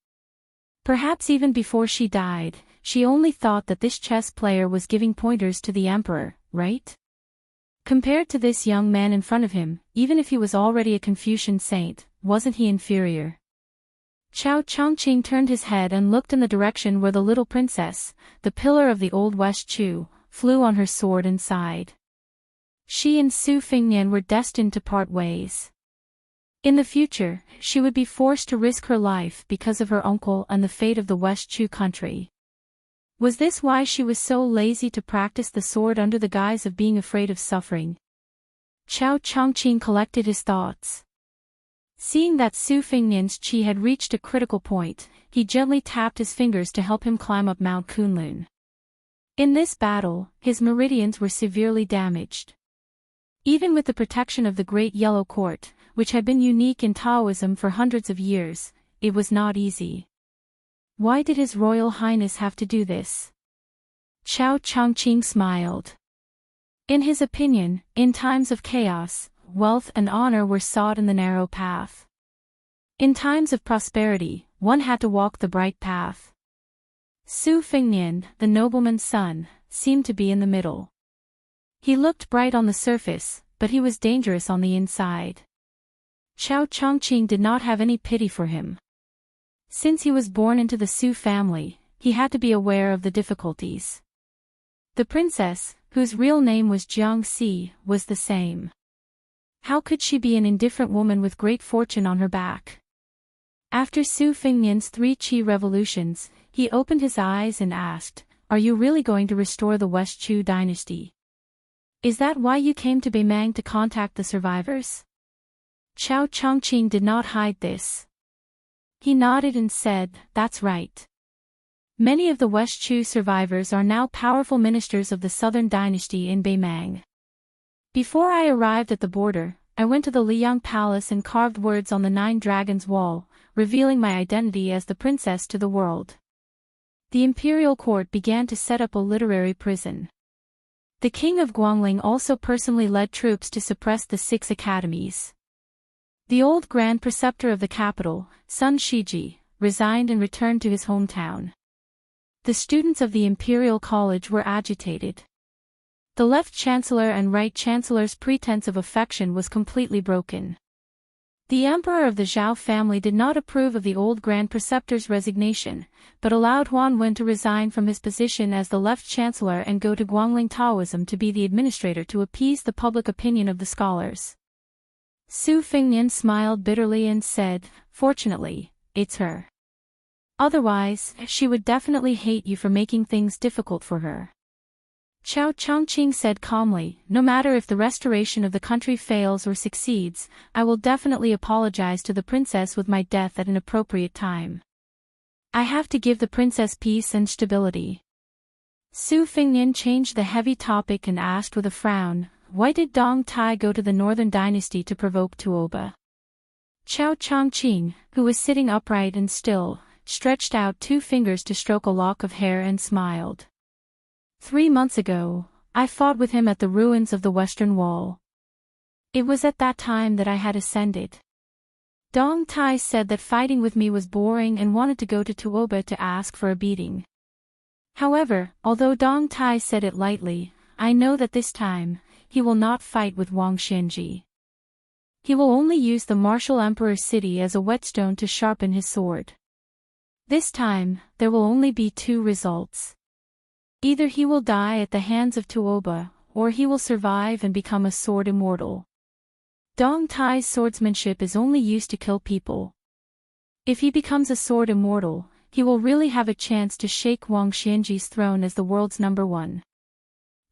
Perhaps even before she died, she only thought that this chess player was giving pointers to the emperor, right? Compared to this young man in front of him, even if he was already a Confucian saint, wasn't he inferior? Chao Chongqing turned his head and looked in the direction where the little princess, the pillar of the old West Chu, flew on her sword and sighed. She and Su Fingnian were destined to part ways. In the future, she would be forced to risk her life because of her uncle and the fate of the West Chu country. Was this why she was so lazy to practice the sword under the guise of being afraid of suffering? Chao Chongqing collected his thoughts. Seeing that Su Fingnian's qi had reached a critical point, he gently tapped his fingers to help him climb up Mount Kunlun. In this battle, his meridians were severely damaged. Even with the protection of the Great Yellow Court, which had been unique in Taoism for hundreds of years, it was not easy. Why did His Royal Highness have to do this? Chao Chongqing smiled. In his opinion, in times of chaos, wealth and honor were sought in the narrow path. In times of prosperity, one had to walk the bright path. Su Fingnian, the nobleman's son, seemed to be in the middle. He looked bright on the surface, but he was dangerous on the inside. Chao Chongqing did not have any pity for him. Since he was born into the Su family, he had to be aware of the difficulties. The princess, whose real name was Jiang Si, was the same. How could she be an indifferent woman with great fortune on her back? After Su Fingnian's 3 qi revolutions, he opened his eyes and asked, "Are you really going to restore the West Chu dynasty? Is that why you came to Beimang to contact the survivors?" Chao Chongqing did not hide this. He nodded and said, "That's right. Many of the West Chu survivors are now powerful ministers of the Southern Dynasty in Beimang. Before I arrived at the border, I went to the Liang Palace and carved words on the 9 Dragons wall, revealing my identity as the princess to the world. The imperial court began to set up a literary prison. The king of Guangling also personally led troops to suppress the 6 academies. The old grand preceptor of the capital, Sun Shiji, resigned and returned to his hometown. The students of the Imperial College were agitated. The left chancellor and right chancellor's pretense of affection was completely broken. The emperor of the Zhao family did not approve of the old grand preceptor's resignation, but allowed Huan Wen to resign from his position as the left chancellor and go to Guangling Taoism to be the administrator to appease the public opinion of the scholars. Su Fingnian smiled bitterly and said, "Fortunately, it's her. Otherwise, she would definitely hate you for making things difficult for her." Chao Chongqing said calmly, "No matter if the restoration of the country fails or succeeds, I will definitely apologize to the princess with my death at an appropriate time. I have to give the princess peace and stability." Su Fingnian changed the heavy topic and asked with a frown, "Why did Dong Tai go to the Northern Dynasty to provoke Tuoba?" Chao Chongqing, who was sitting upright and still, stretched out 2 fingers to stroke a lock of hair and smiled. 3 months ago, I fought with him at the ruins of the Western Wall. It was at that time that I had ascended. Dong Tai said that fighting with me was boring and wanted to go to Tuoba to ask for a beating. However, although Dong Tai said it lightly, I know that this time, he will not fight with Wang Xianji. He will only use the martial emperor's city as a whetstone to sharpen his sword. This time, there will only be 2 results. Either he will die at the hands of Tuoba, or he will survive and become a sword immortal. Dong Tai's swordsmanship is only used to kill people. If he becomes a sword immortal, he will really have a chance to shake Wang Xianji's throne as the world's #1.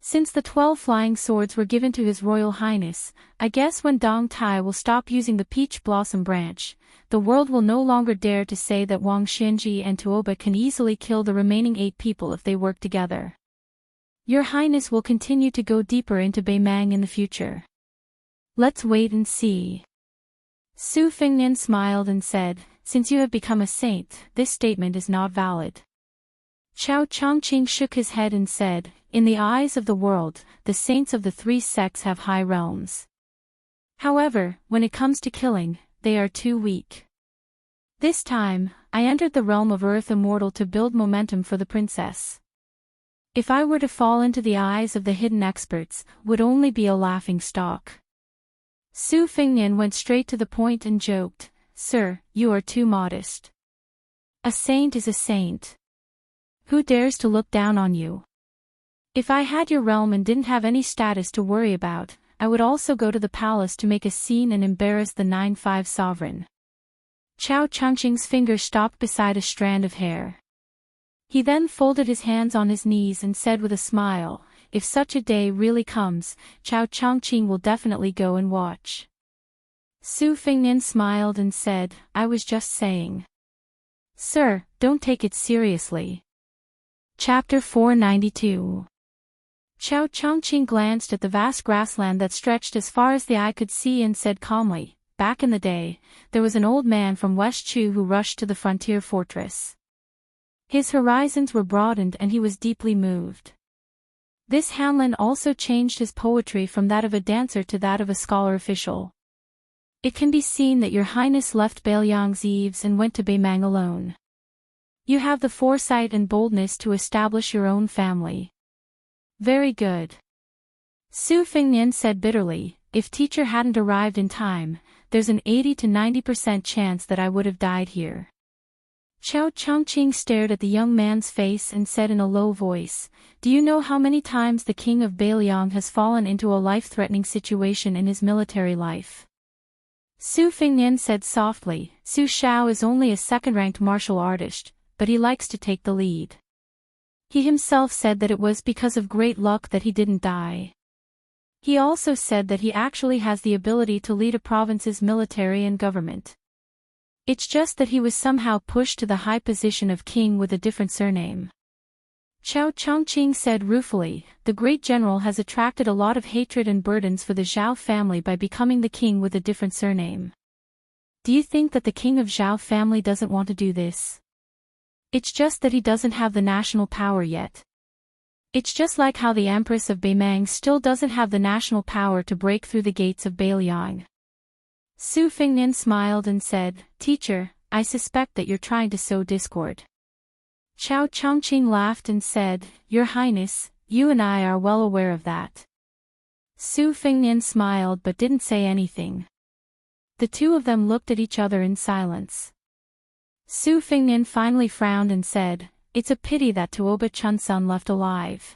Since the 12 flying swords were given to His Royal Highness, I guess when Dong Tai will stop using the peach blossom branch, the world will no longer dare to say that Wang Xianji and Tuoba can easily kill the remaining 8 people if they work together. Your Highness will continue to go deeper into Beimang in the future. Let's wait and see." Su Fingnian smiled and said, "Since you have become a saint, this statement is not valid." Chao Chongqing shook his head and said, "In the eyes of the world, the saints of the 3 sects have high realms. However, when it comes to killing, they are too weak. This time, I entered the realm of Earth Immortal to build momentum for the princess. If I were to fall into the eyes of the hidden experts, would only be a laughing stock." Su Fingnian went straight to the point and joked, "Sir, you are too modest. A saint is a saint. Who dares to look down on you? If I had your realm and didn't have any status to worry about, I would also go to the palace to make a scene and embarrass the 9-5 sovereign. Chao Changqing's finger stopped beside a strand of hair. He then folded his hands on his knees and said with a smile, if such a day really comes, Chao Changqing will definitely go and watch. Su Fingnian smiled and said, I was just saying. Sir, don't take it seriously. Chapter 492. Chao Changqing glanced at the vast grassland that stretched as far as the eye could see and said calmly, back in the day, there was an old man from West Chu who rushed to the frontier fortress. His horizons were broadened and he was deeply moved. This Hanlin also changed his poetry from that of a dancer to that of a scholar official. It can be seen that your highness left Beiliang's eaves and went to Beimang alone. You have the foresight and boldness to establish your own family. Very good. Su Fingnian said bitterly, if teacher hadn't arrived in time, there's an 80 to 90% chance that I would have died here. Chao Changqing stared at the young man's face and said in a low voice, do you know how many times the king of Beiliang has fallen into a life-threatening situation in his military life? Su Fingnian said softly, Su Shao is only a second-ranked martial artist, but he likes to take the lead. He himself said that it was because of great luck that he didn't die. He also said that he actually has the ability to lead a province's military and government. It's just that he was somehow pushed to the high position of king with a different surname. Chao Changqing said ruefully, the great general has attracted a lot of hatred and burdens for the Zhao family by becoming the king with a different surname. Do you think that the king of Zhao family doesn't want to do this? It's just that he doesn't have the national power yet. It's just like how the Empress of Beimang still doesn't have the national power to break through the gates of Beiliang. Su Fingnian smiled and said, Teacher, I suspect that you're trying to sow discord. Chao Changqing laughed and said, Your Highness, you and I are well aware of that. Su Fingnian smiled but didn't say anything. The two of them looked at each other in silence. Su Fingnian finally frowned and said, It's a pity that Tuoba Chunsun left alive.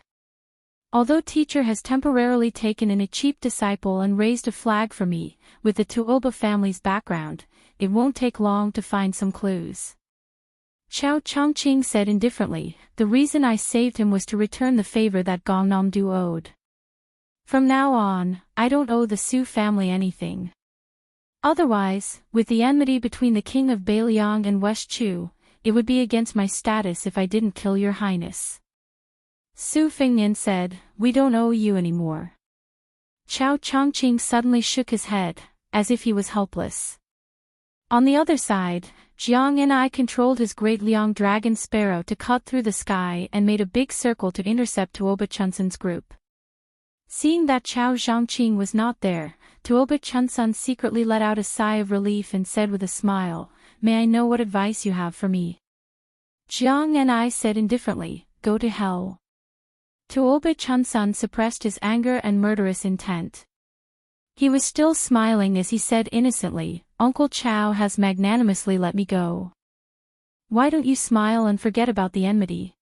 Although teacher has temporarily taken in a cheap disciple and raised a flag for me, with the Tuoba family's background, it won't take long to find some clues. Chao Changqing said indifferently, the reason I saved him was to return the favor that Gongnam-du owed. From now on, I don't owe the Su family anything. Otherwise, with the enmity between the king of Beiliang and West Chu, it would be against my status if I didn't kill your highness. Su Fingnian said, we don't owe you anymore. Chao Changqing suddenly shook his head, as if he was helpless. On the other side, Jiang and I controlled his great Liang dragon sparrow to cut through the sky and made a big circle to intercept Tuoba Chunsun's group. Seeing that Chao Zhangqing was not there, Tuoba Chunsun secretly let out a sigh of relief and said with a smile, May I know what advice you have for me? Jiang and I said indifferently, Go to hell. Tuoba Chunsun suppressed his anger and murderous intent. He was still smiling as he said innocently, Uncle Chao has magnanimously let me go. Why don't you smile and forget about the enmity?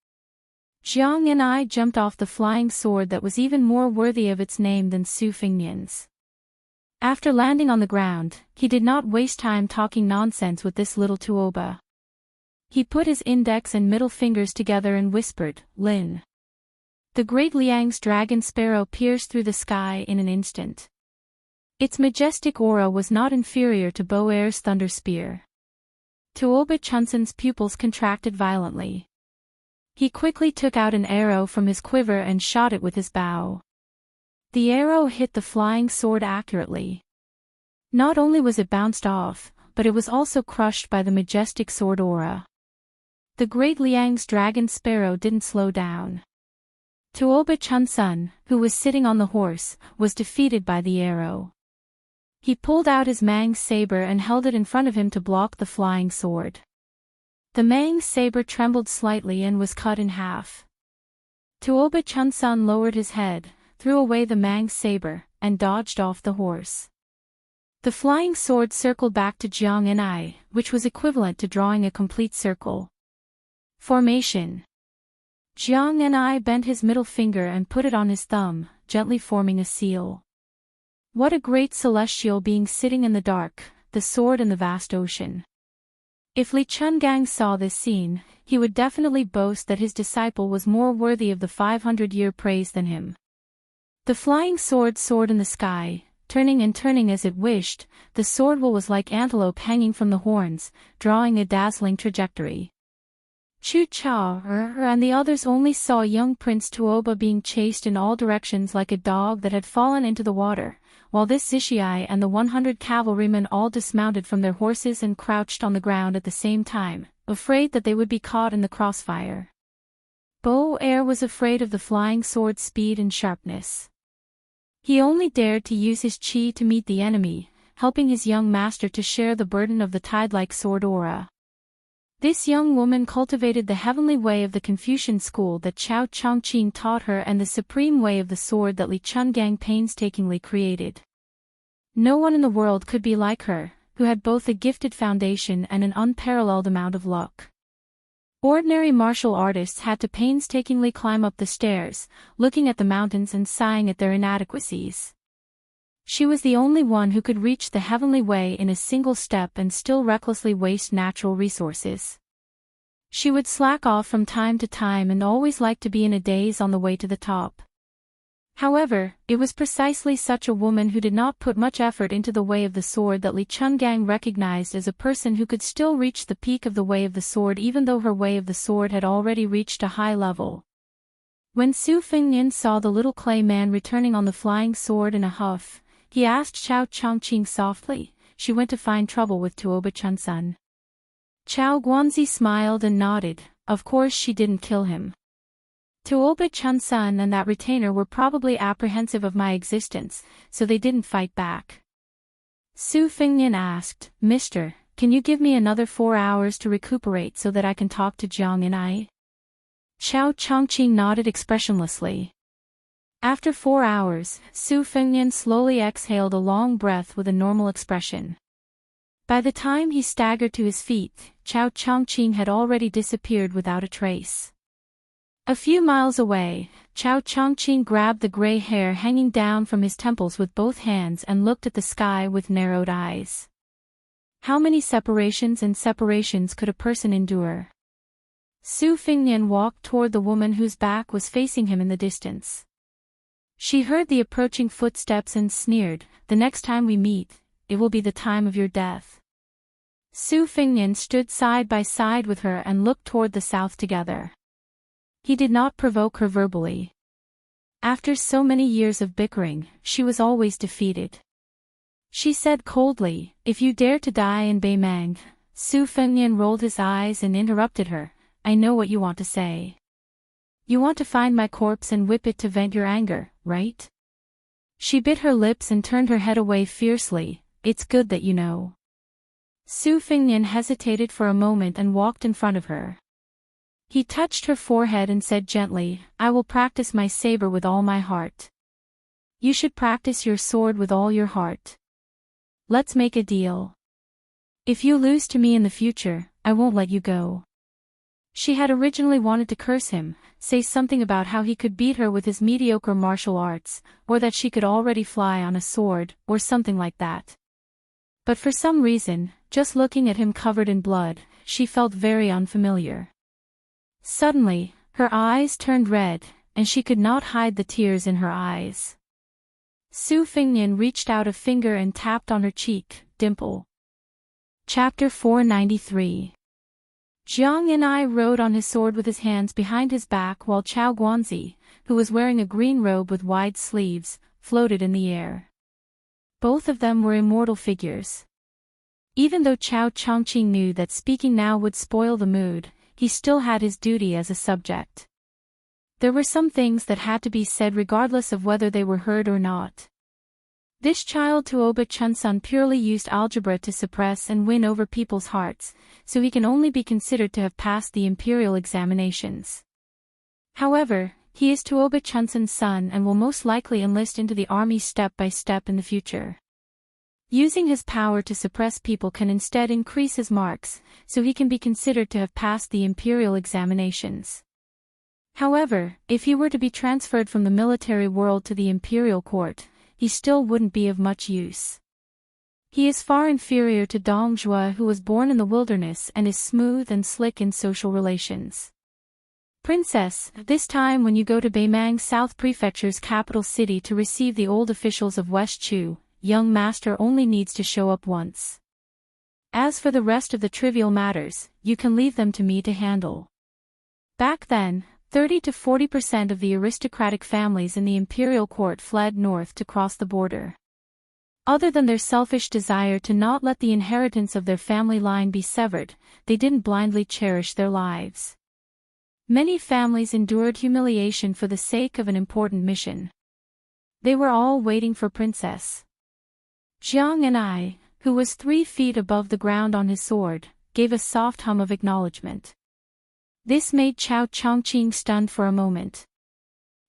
Jiang and I jumped off the flying sword that was even more worthy of its name than Su Fingnian's. After landing on the ground, he did not waste time talking nonsense with this little Tuoba. He put his index and middle fingers together and whispered, Lin. The great Liang's dragon sparrow pierced through the sky in an instant. Its majestic aura was not inferior to Bo-Er's thunder spear. Tuoba Chunsun's pupils contracted violently. He quickly took out an arrow from his quiver and shot it with his bow. The arrow hit the flying sword accurately. Not only was it bounced off, but it was also crushed by the majestic sword aura. The great Liang's dragon sparrow didn't slow down. Tuoba Chunsun, who was sitting on the horse, was defeated by the arrow. He pulled out his Mang saber and held it in front of him to block the flying sword. The Mang saber trembled slightly and was cut in half. Tuoba Chunsun lowered his head, threw away the Mang saber, and dodged off the horse. The flying sword circled back to Jiang and I, which was equivalent to drawing a complete circle. Formation. Jiang Ni bent his middle finger and put it on his thumb, gently forming a seal. What a great celestial being sitting in the dark, the sword in the vast ocean. If Li Chungang saw this scene, he would definitely boast that his disciple was more worthy of the 500-year praise than him. The flying sword soared in the sky, turning and turning as it wished. The sword was like antelope hanging from the horns, drawing a dazzling trajectory. Chu Chao and the others only saw young Prince Tuoba being chased in all directions like a dog that had fallen into the water, while this Zishai and the 100 cavalrymen all dismounted from their horses and crouched on the ground at the same time, afraid that they would be caught in the crossfire. Bo Er was afraid of the flying sword's speed and sharpness. He only dared to use his chi to meet the enemy, helping his young master to share the burden of the tide-like sword aura. This young woman cultivated the heavenly way of the Confucian school that Chao Chongqing taught her and the supreme way of the sword that Li Chungang painstakingly created. No one in the world could be like her, who had both a gifted foundation and an unparalleled amount of luck. Ordinary martial artists had to painstakingly climb up the stairs, looking at the mountains and sighing at their inadequacies. She was the only one who could reach the heavenly way in a single step and still recklessly waste natural resources. She would slack off from time to time and always like to be in a daze on the way to the top. However, it was precisely such a woman who did not put much effort into the way of the sword that Li Chungang recognized as a person who could still reach the peak of the way of the sword even though her way of the sword had already reached a high level. When Su Fengnian saw the little clay man returning on the flying sword in a huff, he asked Chao Chongqing softly. She went to find trouble with Tuoba Chunsun. Chao Guanzi smiled and nodded. Of course she didn't kill him. Tuoba Chunsun and that retainer were probably apprehensive of my existence, so they didn't fight back. Su Fengnian asked, Mister, can you give me another 4 hours to recuperate so that I can talk to Jiang and I? Chao Chongqing nodded expressionlessly. After 4 hours, Su Fengnian slowly exhaled a long breath with a normal expression. By the time he staggered to his feet, Chao Chongqing had already disappeared without a trace. A few miles away, Chao Chongqing grabbed the gray hair hanging down from his temples with both hands and looked at the sky with narrowed eyes. How many separations and separations could a person endure? Su Fengnian walked toward the woman whose back was facing him in the distance. She heard the approaching footsteps and sneered, the next time we meet, it will be the time of your death. Su Fengnian stood side by side with her and looked toward the south together. He did not provoke her verbally. After so many years of bickering, she was always defeated. She said coldly, if you dare to die in Beimang. Su Fengnian rolled his eyes and interrupted her, I know what you want to say. You want to find my corpse and whip it to vent your anger, right? She bit her lips and turned her head away fiercely, it's good that you know. Su Fengnian hesitated for a moment and walked in front of her. He touched her forehead and said gently, I will practice my saber with all my heart. You should practice your sword with all your heart. Let's make a deal. If you lose to me in the future, I won't let you go. She had originally wanted to curse him, say something about how he could beat her with his mediocre martial arts, or that she could already fly on a sword, or something like that. But for some reason, just looking at him covered in blood, she felt very unfamiliar. Suddenly, her eyes turned red, and she could not hide the tears in her eyes. Su Fengnian reached out a finger and tapped on her cheek, dimple. Chapter 493. Jiang and I rode on his sword with his hands behind his back while Chao Guanzi, who was wearing a green robe with wide sleeves, floated in the air. Both of them were immortal figures. Even though Chao Chongqing knew that speaking now would spoil the mood, he still had his duty as a subject. There were some things that had to be said regardless of whether they were heard or not. This child Tuoba Chunsun purely used algebra to suppress and win over people's hearts, so he can only be considered to have passed the imperial examinations. However, he is Tuoba Chunsun's son and will most likely enlist into the army step by step in the future. Using his power to suppress people can instead increase his marks, so he can be considered to have passed the imperial examinations. However, if he were to be transferred from the military world to the imperial court, he still wouldn't be of much use. He is far inferior to Dong Zhuo, who was born in the wilderness and is smooth and slick in social relations. Princess, this time when you go to Beimang South Prefecture's capital city to receive the old officials of West Chu, young master only needs to show up once. As for the rest of the trivial matters, you can leave them to me to handle. Back then, 30 to 40% of the aristocratic families in the imperial court fled north to cross the border. Other than their selfish desire to not let the inheritance of their family line be severed, they didn't blindly cherish their lives. Many families endured humiliation for the sake of an important mission. They were all waiting for Princess Jiang, and I, who was 3 feet above the ground on his sword, gave a soft hum of acknowledgement. This made Chao Chongqing stunned for a moment.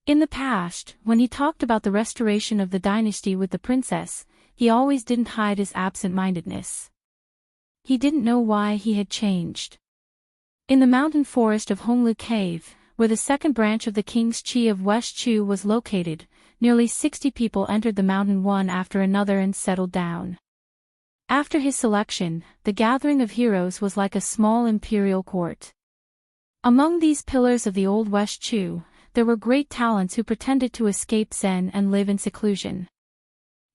In the past, when he talked about the restoration of the dynasty with the princess, he always didn't hide his absent-mindedness. He didn't know why he had changed. In the mountain forest of Honglu Cave, where the second branch of the King's Qi of West Chu was located, nearly 60 people entered the mountain one after another and settled down. After his selection, the gathering of heroes was like a small imperial court. Among these pillars of the old West Chu, there were great talents who pretended to escape Zen and live in seclusion.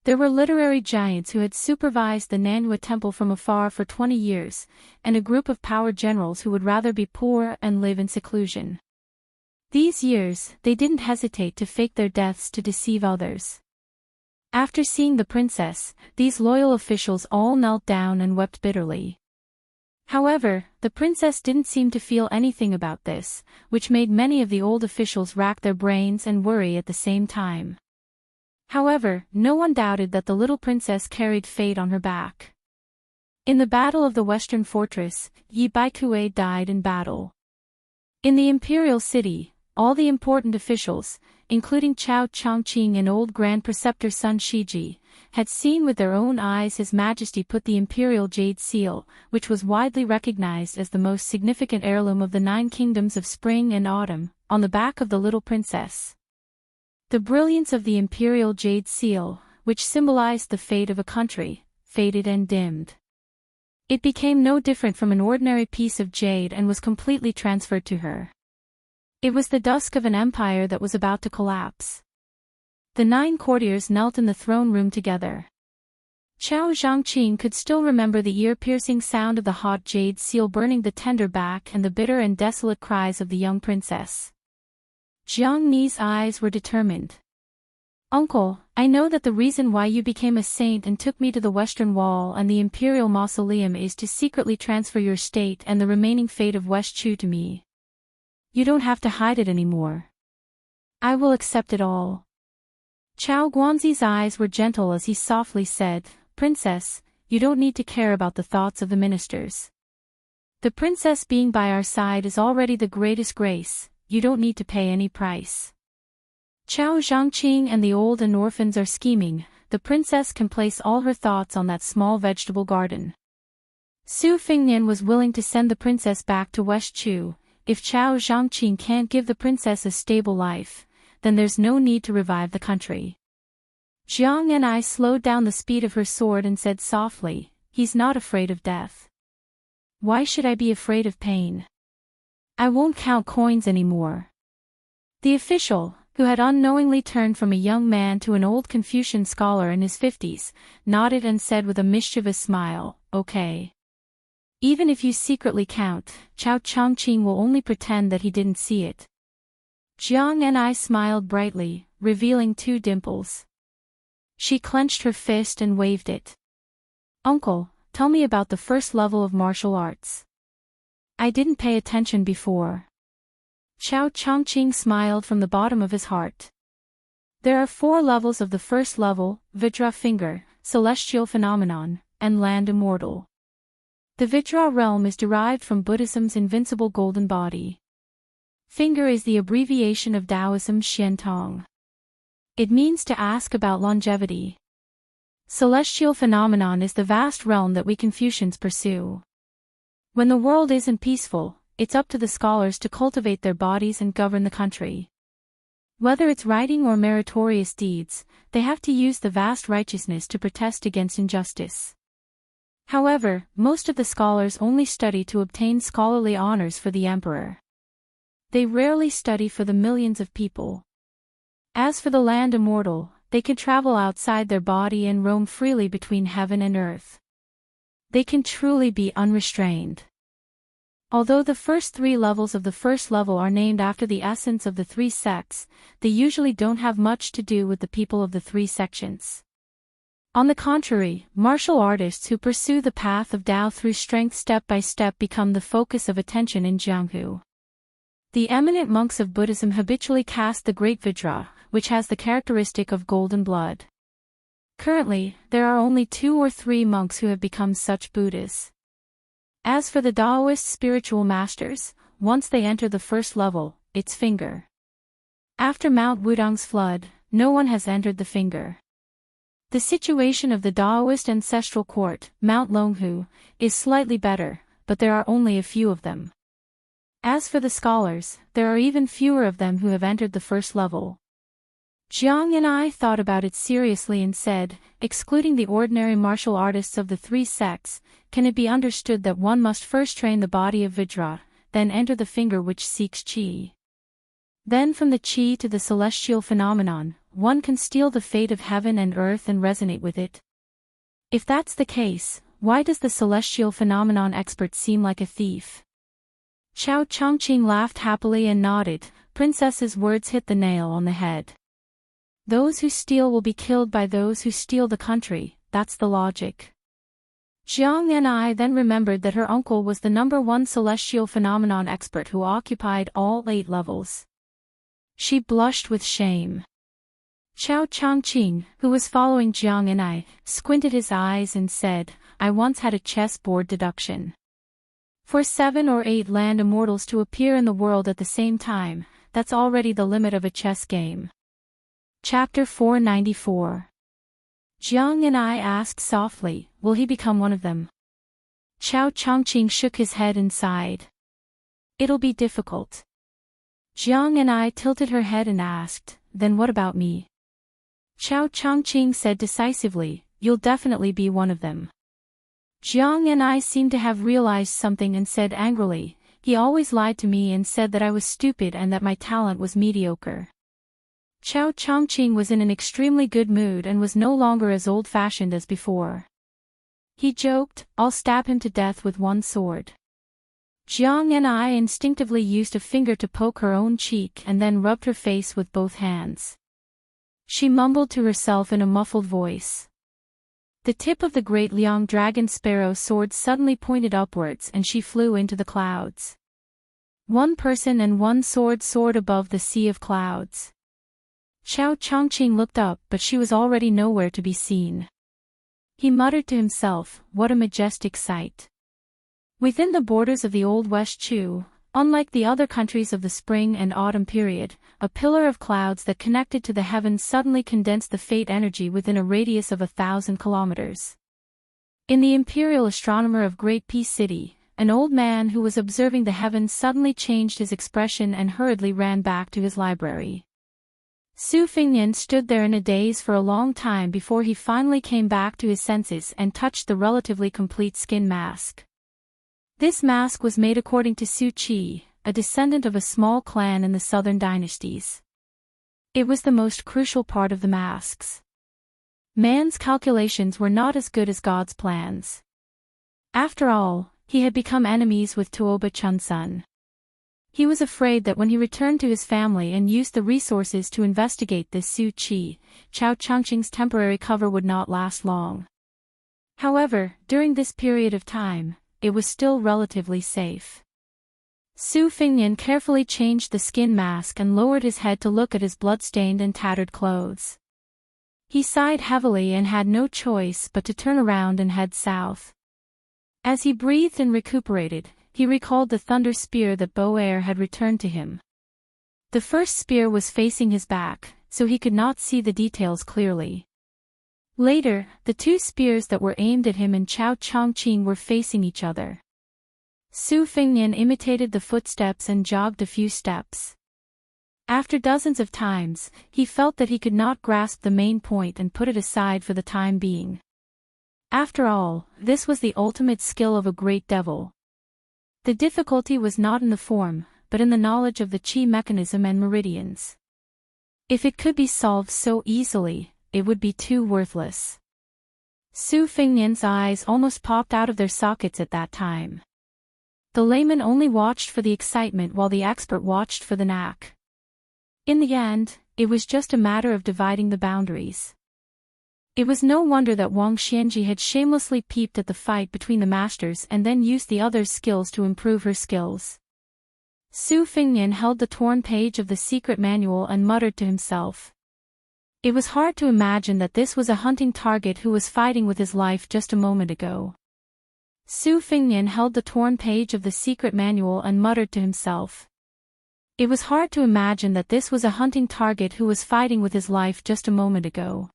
There were literary giants who had supervised the Nanhua Temple from afar for 20 years, and a group of power generals who would rather be poor and live in seclusion. These years, they didn't hesitate to fake their deaths to deceive others. After seeing the princess, these loyal officials all knelt down and wept bitterly. However, the princess didn't seem to feel anything about this, which made many of the old officials rack their brains and worry at the same time. However, no one doubted that the little princess carried fate on her back. In the Battle of the Western Fortress, Yi Baikue died in battle. In the imperial city, all the important officials, including Chao Chongqing and old Grand Preceptor Sun Shiji, had seen with their own eyes His Majesty put the imperial jade seal, which was widely recognized as the most significant heirloom of the 9 kingdoms of spring and autumn, on the back of the little princess. The brilliance of the imperial jade seal, which symbolized the fate of a country, faded and dimmed. It became no different from an ordinary piece of jade and was completely transferred to her. It was the dusk of an empire that was about to collapse. The 9 courtiers knelt in the throne room together. Chao Zhangqing could still remember the ear-piercing sound of the hot jade seal burning the tender back and the bitter and desolate cries of the young princess. Jiang Ni's eyes were determined. Uncle, I know that the reason why you became a saint and took me to the Western Wall and the Imperial Mausoleum is to secretly transfer your state and the remaining fate of West Chu to me. You don't have to hide it anymore. I will accept it all. Chao Guanzi's eyes were gentle as he softly said, Princess, you don't need to care about the thoughts of the ministers. The princess being by our side is already the greatest grace, you don't need to pay any price. Chao Zhangqing and the old and orphans are scheming, the princess can place all her thoughts on that small vegetable garden. Su Fingnian was willing to send the princess back to West Chu. If Chao Zhangqing can't give the princess a stable life, then there's no need to revive the country. Jiang and I slowed down the speed of her sword and said softly, he's not afraid of death. Why should I be afraid of pain? I won't count coins anymore. The official, who had unknowingly turned from a young man to an old Confucian scholar in his 50s, nodded and said with a mischievous smile, okay. Even if you secretly count, Chao Chongqing will only pretend that he didn't see it. Jiang and I smiled brightly, revealing 2 dimples. She clenched her fist and waved it. Uncle, tell me about the first level of martial arts. I didn't pay attention before. Chao Chongqing smiled from the bottom of his heart. There are 4 levels of the first level, Vajra Finger, Celestial Phenomenon, and Land Immortal. The Vajra realm is derived from Buddhism's invincible golden body. Finger is the abbreviation of Taoism's Xian Tong. It means to ask about longevity. Celestial phenomenon is the vast realm that we Confucians pursue. When the world isn't peaceful, it's up to the scholars to cultivate their bodies and govern the country. Whether it's writing or meritorious deeds, they have to use the vast righteousness to protest against injustice. However, most of the scholars only study to obtain scholarly honors for the emperor. They rarely study for the millions of people. As for the land immortal, they can travel outside their body and roam freely between heaven and earth. They can truly be unrestrained. Although the first 3 levels of the first level are named after the essence of the 3 sects, they usually don't have much to do with the people of the 3 sections. On the contrary, martial artists who pursue the path of Tao through strength step by step become the focus of attention in Jianghu. The eminent monks of Buddhism habitually cast the Great Vajra, which has the characteristic of golden blood. Currently, there are only 2 or 3 monks who have become such Buddhas. As for the Taoist spiritual masters, once they enter the first level, it's finger. After Mount Wudang's flood, no one has entered the finger. The situation of the Taoist ancestral court, Mount Longhu, is slightly better, but there are only a few of them. As for the scholars, there are even fewer of them who have entered the first level. Jiang and I thought about it seriously and said, excluding the ordinary martial artists of the 3 sects, can it be understood that one must first train the body of Vajra, then enter the finger which seeks Qi? Then from the Qi to the celestial phenomenon, one can steal the fate of heaven and earth and resonate with it. If that's the case, why does the celestial phenomenon expert seem like a thief? Qiao Chongqing laughed happily and nodded. Princess's words hit the nail on the head. Those who steal will be killed by those who steal the country, that's the logic. Jiang and I then remembered that her uncle was the #1 celestial phenomenon expert who occupied all 8 levels. She blushed with shame. Qiao Chongqing, who was following Jiang and I, squinted his eyes and said, I once had a chessboard deduction. For 7 or 8 land immortals to appear in the world at the same time, that's already the limit of a chess game. Chapter 494. Jiang and I asked softly, will he become one of them? Qiao Chongqing shook his head and sighed. It'll be difficult. Jiang and I tilted her head and asked, then what about me? Qiao Chongqing said decisively, you'll definitely be one of them. Jiang and I seemed to have realized something and said angrily, he always lied to me and said that I was stupid and that my talent was mediocre. Qiao Chongqing was in an extremely good mood and was no longer as old-fashioned as before. He joked, I'll stab him to death with one sword. Jiang and I instinctively used a finger to poke her own cheek and then rubbed her face with both hands. She mumbled to herself in a muffled voice. The tip of the great Liang dragon sparrow sword suddenly pointed upwards and she flew into the clouds. One person and one sword soared above the sea of clouds. Qiao Chongqing looked up but she was already nowhere to be seen. He muttered to himself, what a majestic sight. Within the borders of the Old West Chu, unlike the other countries of the spring and autumn period, a pillar of clouds that connected to the heavens suddenly condensed the fate energy within a radius of 1,000 kilometers. In the imperial astronomer of Great Peace City, an old man who was observing the heavens suddenly changed his expression and hurriedly ran back to his library. Su Fingnian stood there in a daze for a long time before he finally came back to his senses and touched the relatively complete skin mask. This mask was made according to Su Qi, a descendant of a small clan in the southern dynasties. It was the most crucial part of the masks. Man's calculations were not as good as God's plans. After all, he had become enemies with Tuoba Chunsun. He was afraid that when he returned to his family and used the resources to investigate this Su Qi, Qiao Chongqing's temporary cover would not last long. However, during this period of time, it was still relatively safe. Su Fingnian carefully changed the skin mask and lowered his head to look at his blood-stained and tattered clothes. He sighed heavily and had no choice but to turn around and head south. As he breathed and recuperated, he recalled the thunder spear that Boer had returned to him. The first spear was facing his back, so he could not see the details clearly. Later, the two spears that were aimed at him and Chao Chongqing were facing each other. Su Fingnian imitated the footsteps and jogged a few steps. After dozens of times, he felt that he could not grasp the main point and put it aside for the time being. After all, this was the ultimate skill of a great devil. The difficulty was not in the form, but in the knowledge of the chi mechanism and meridians. If it could be solved so easily, it would be too worthless. Su Fingnian's eyes almost popped out of their sockets at that time. The layman only watched for the excitement while the expert watched for the knack. In the end, it was just a matter of dividing the boundaries. It was no wonder that Wang Xianji had shamelessly peeped at the fight between the masters and then used the other's skills to improve her skills. Su Fingnian held the torn page of the secret manual and muttered to himself. It was hard to imagine that this was a hunting target who was fighting with his life just a moment ago. Su Fingnian held the torn page of the secret manual and muttered to himself. It was hard to imagine that this was a hunting target who was fighting with his life just a moment ago.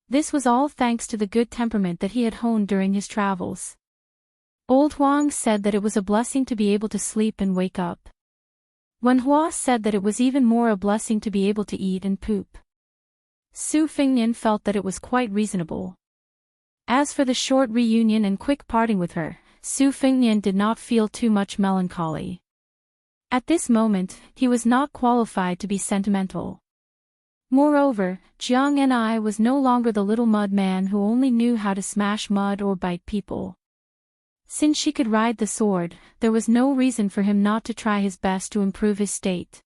This was all thanks to the good temperament that he had honed during his travels. Old Huang said that it was a blessing to be able to sleep and wake up. Wen Hua said that it was even more a blessing to be able to eat and poop. Su Fingnian felt that it was quite reasonable. As for the short reunion and quick parting with her, Su Fingnian did not feel too much melancholy. At this moment, he was not qualified to be sentimental. Moreover, Jiang Ni was no longer the little mud man who only knew how to smash mud or bite people. Since she could ride the sword, there was no reason for him not to try his best to improve his state.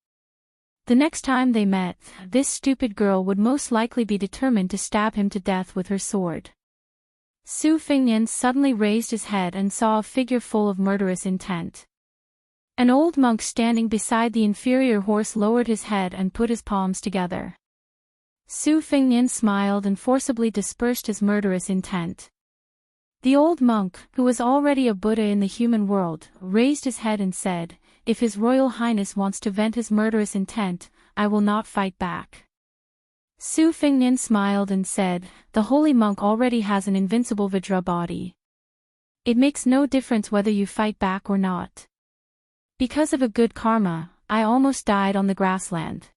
The next time they met, this stupid girl would most likely be determined to stab him to death with her sword. Su Fingnian suddenly raised his head and saw a figure full of murderous intent. An old monk standing beside the inferior horse lowered his head and put his palms together. Su Fingnian smiled and forcibly dispersed his murderous intent. The old monk, who was already a Buddha in the human world, raised his head and said, "If His Royal Highness wants to vent his murderous intent, I will not fight back." Su Fingnian smiled and said, "The holy monk already has an invincible Vajra body. It makes no difference whether you fight back or not. Because of a good karma, I almost died on the grassland.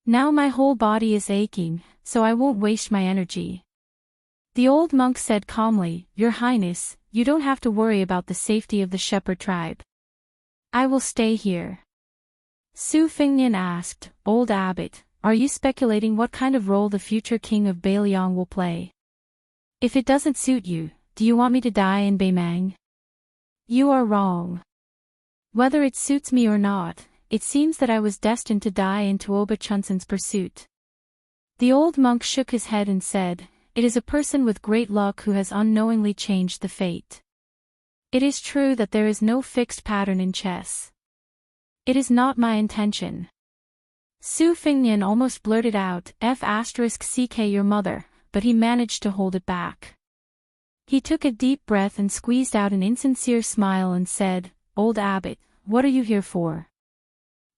Now my whole body is aching, so I won't waste my energy." The old monk said calmly, "Your Highness, you don't have to worry about the safety of the shepherd tribe. I will stay here." Su Fingnian asked, "Old abbot, are you speculating what kind of role the future king of Beiliang will play? If it doesn't suit you, do you want me to die in Beimang?" "You are wrong. Whether it suits me or not, it seems that I was destined to die in Tuoba Chunsan's pursuit." The old monk shook his head and said, "It is a person with great luck who has unknowingly changed the fate. It is true that there is no fixed pattern in chess. It is not my intention." Su Fingnian almost blurted out, "F*ck your mother," but he managed to hold it back. He took a deep breath and squeezed out an insincere smile and said, "Old abbot, what are you here for?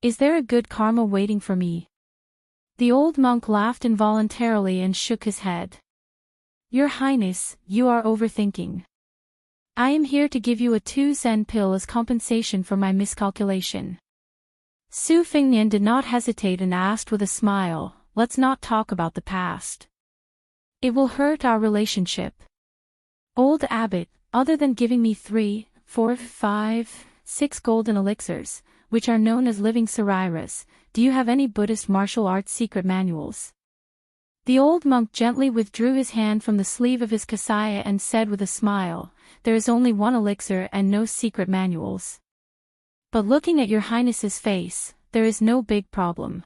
Is there a good karma waiting for me?" The old monk laughed involuntarily and shook his head. "Your Highness, you are overthinking. I am here to give you a 2 Zen pill as compensation for my miscalculation." Su Fingnian did not hesitate and asked with a smile, "Let's not talk about the past. It will hurt our relationship. Old abbot, other than giving me 3, 4, 5, 6 golden elixirs, which are known as living sariras, do you have any Buddhist martial arts secret manuals?" The old monk gently withdrew his hand from the sleeve of his kasaya and said with a smile, "There is only 1 elixir and no secret manuals. But looking at your Highness's face, there is no big problem.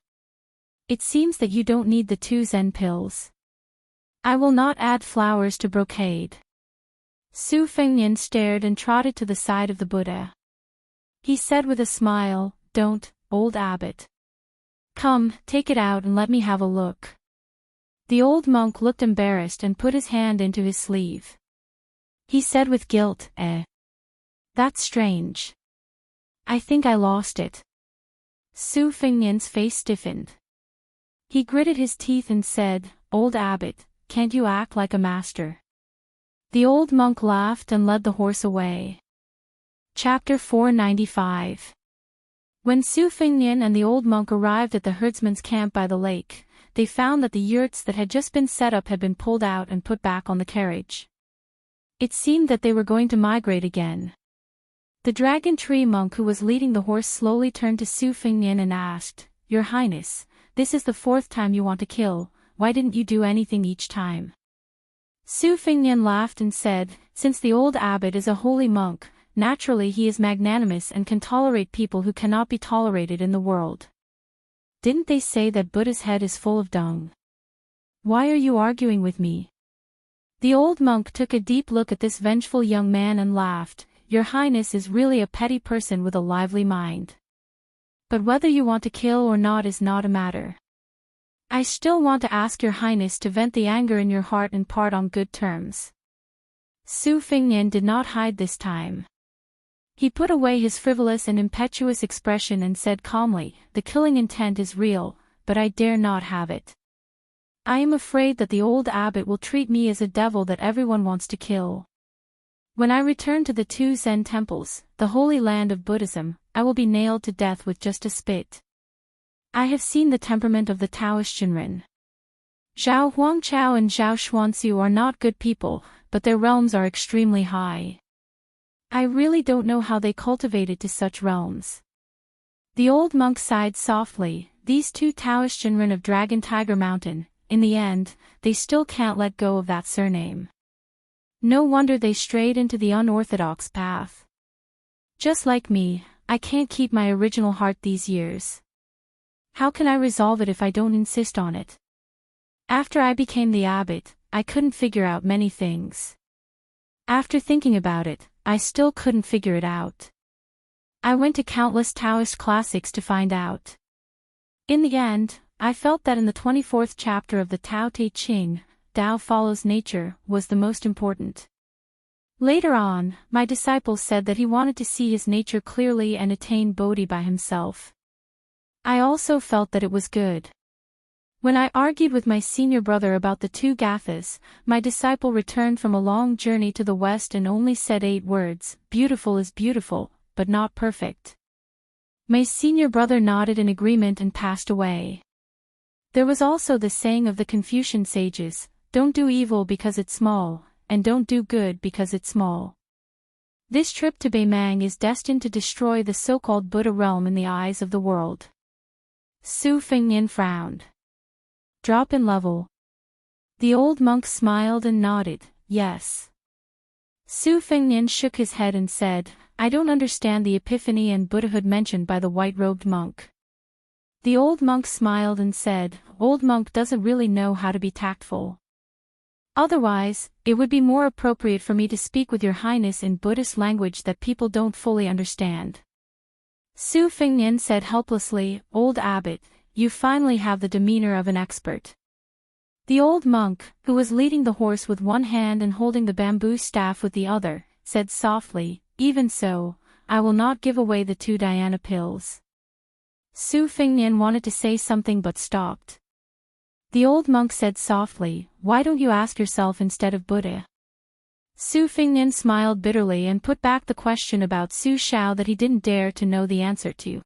It seems that you don't need the 2 Zen pills. I will not add flowers to brocade." Su Fingnian stared and trotted to the side of the Buddha. He said with a smile, "Don't, old abbot. Come, take it out and let me have a look." The old monk looked embarrassed and put his hand into his sleeve. He said with guilt, "That's strange. I think I lost it." Su Fingnian's face stiffened. He gritted his teeth and said, "Old abbot, can't you act like a master?" The old monk laughed and led the horse away. Chapter 495. When Su Fingnian and the old monk arrived at the herdsman's camp by the lake, they found that the yurts that had just been set up had been pulled out and put back on the carriage. It seemed that they were going to migrate again. The dragon tree monk who was leading the horse slowly turned to Su Fingnian and asked, "Your Highness, this is the 4th time you want to kill, why didn't you do anything each time?" Su Fingnian laughed and said, "Since the old abbot is a holy monk, naturally he is magnanimous and can tolerate people who cannot be tolerated in the world. Didn't they say that Buddha's head is full of dung? Why are you arguing with me?" The old monk took a deep look at this vengeful young man and laughed, "Your Highness is really a petty person with a lively mind. But whether you want to kill or not is not a matter. I still want to ask your Highness to vent the anger in your heart and part on good terms." Su Fingnian did not hide this time. He put away his frivolous and impetuous expression and said calmly, "The killing intent is real, but I dare not have it. I am afraid that the old abbot will treat me as a devil that everyone wants to kill. When I return to the 2 Zen temples, the holy land of Buddhism, I will be nailed to death with just a spit. I have seen the temperament of the Taoist Shinrin. Zhao Huangchao and Zhao Xuanxiu are not good people, but their realms are extremely high. I really don't know how they cultivated to such realms." The old monk sighed softly, "These 2 Taoist Shinrin of Dragon Tiger Mountain, in the end, they still can't let go of that surname. No wonder they strayed into the unorthodox path. Just like me, I can't keep my original heart these years. How can I resolve it if I don't insist on it? After I became the abbot, I couldn't figure out many things. After thinking about it, I still couldn't figure it out. I went to countless Taoist classics to find out. In the end, I felt that in the 24th chapter of the Tao Te Ching, Tao follows nature, was the most important. Later on, my disciple said that he wanted to see his nature clearly and attain Bodhi by himself. I also felt that it was good. When I argued with my senior brother about the 2 Gathas, my disciple returned from a long journey to the west and only said 8 words, "Beautiful is beautiful, but not perfect." My senior brother nodded in agreement and passed away. There was also the saying of the Confucian sages, "Don't do evil because it's small, and don't do good because it's small." This trip to Beimang is destined to destroy the so-called Buddha realm in the eyes of the world. Su Fingnian frowned. "Drop in level." The old monk smiled and nodded, "Yes." Su Fingnian shook his head and said, "I don't understand the epiphany and Buddhahood mentioned by the white-robed monk." The old monk smiled and said, "Old monk doesn't really know how to be tactful. Otherwise, it would be more appropriate for me to speak with your Highness in Buddhist language that people don't fully understand." Su Fingnian said helplessly, "Old abbot, you finally have the demeanor of an expert." The old monk, who was leading the horse with one hand and holding the bamboo staff with the other, said softly, "Even so, I will not give away the 2 Dhyana pills." Su Fingnian wanted to say something but stopped. The old monk said softly, "Why don't you ask yourself instead of Buddha?" Su Fingnian smiled bitterly and put back the question about Su Shao that he didn't dare to know the answer to.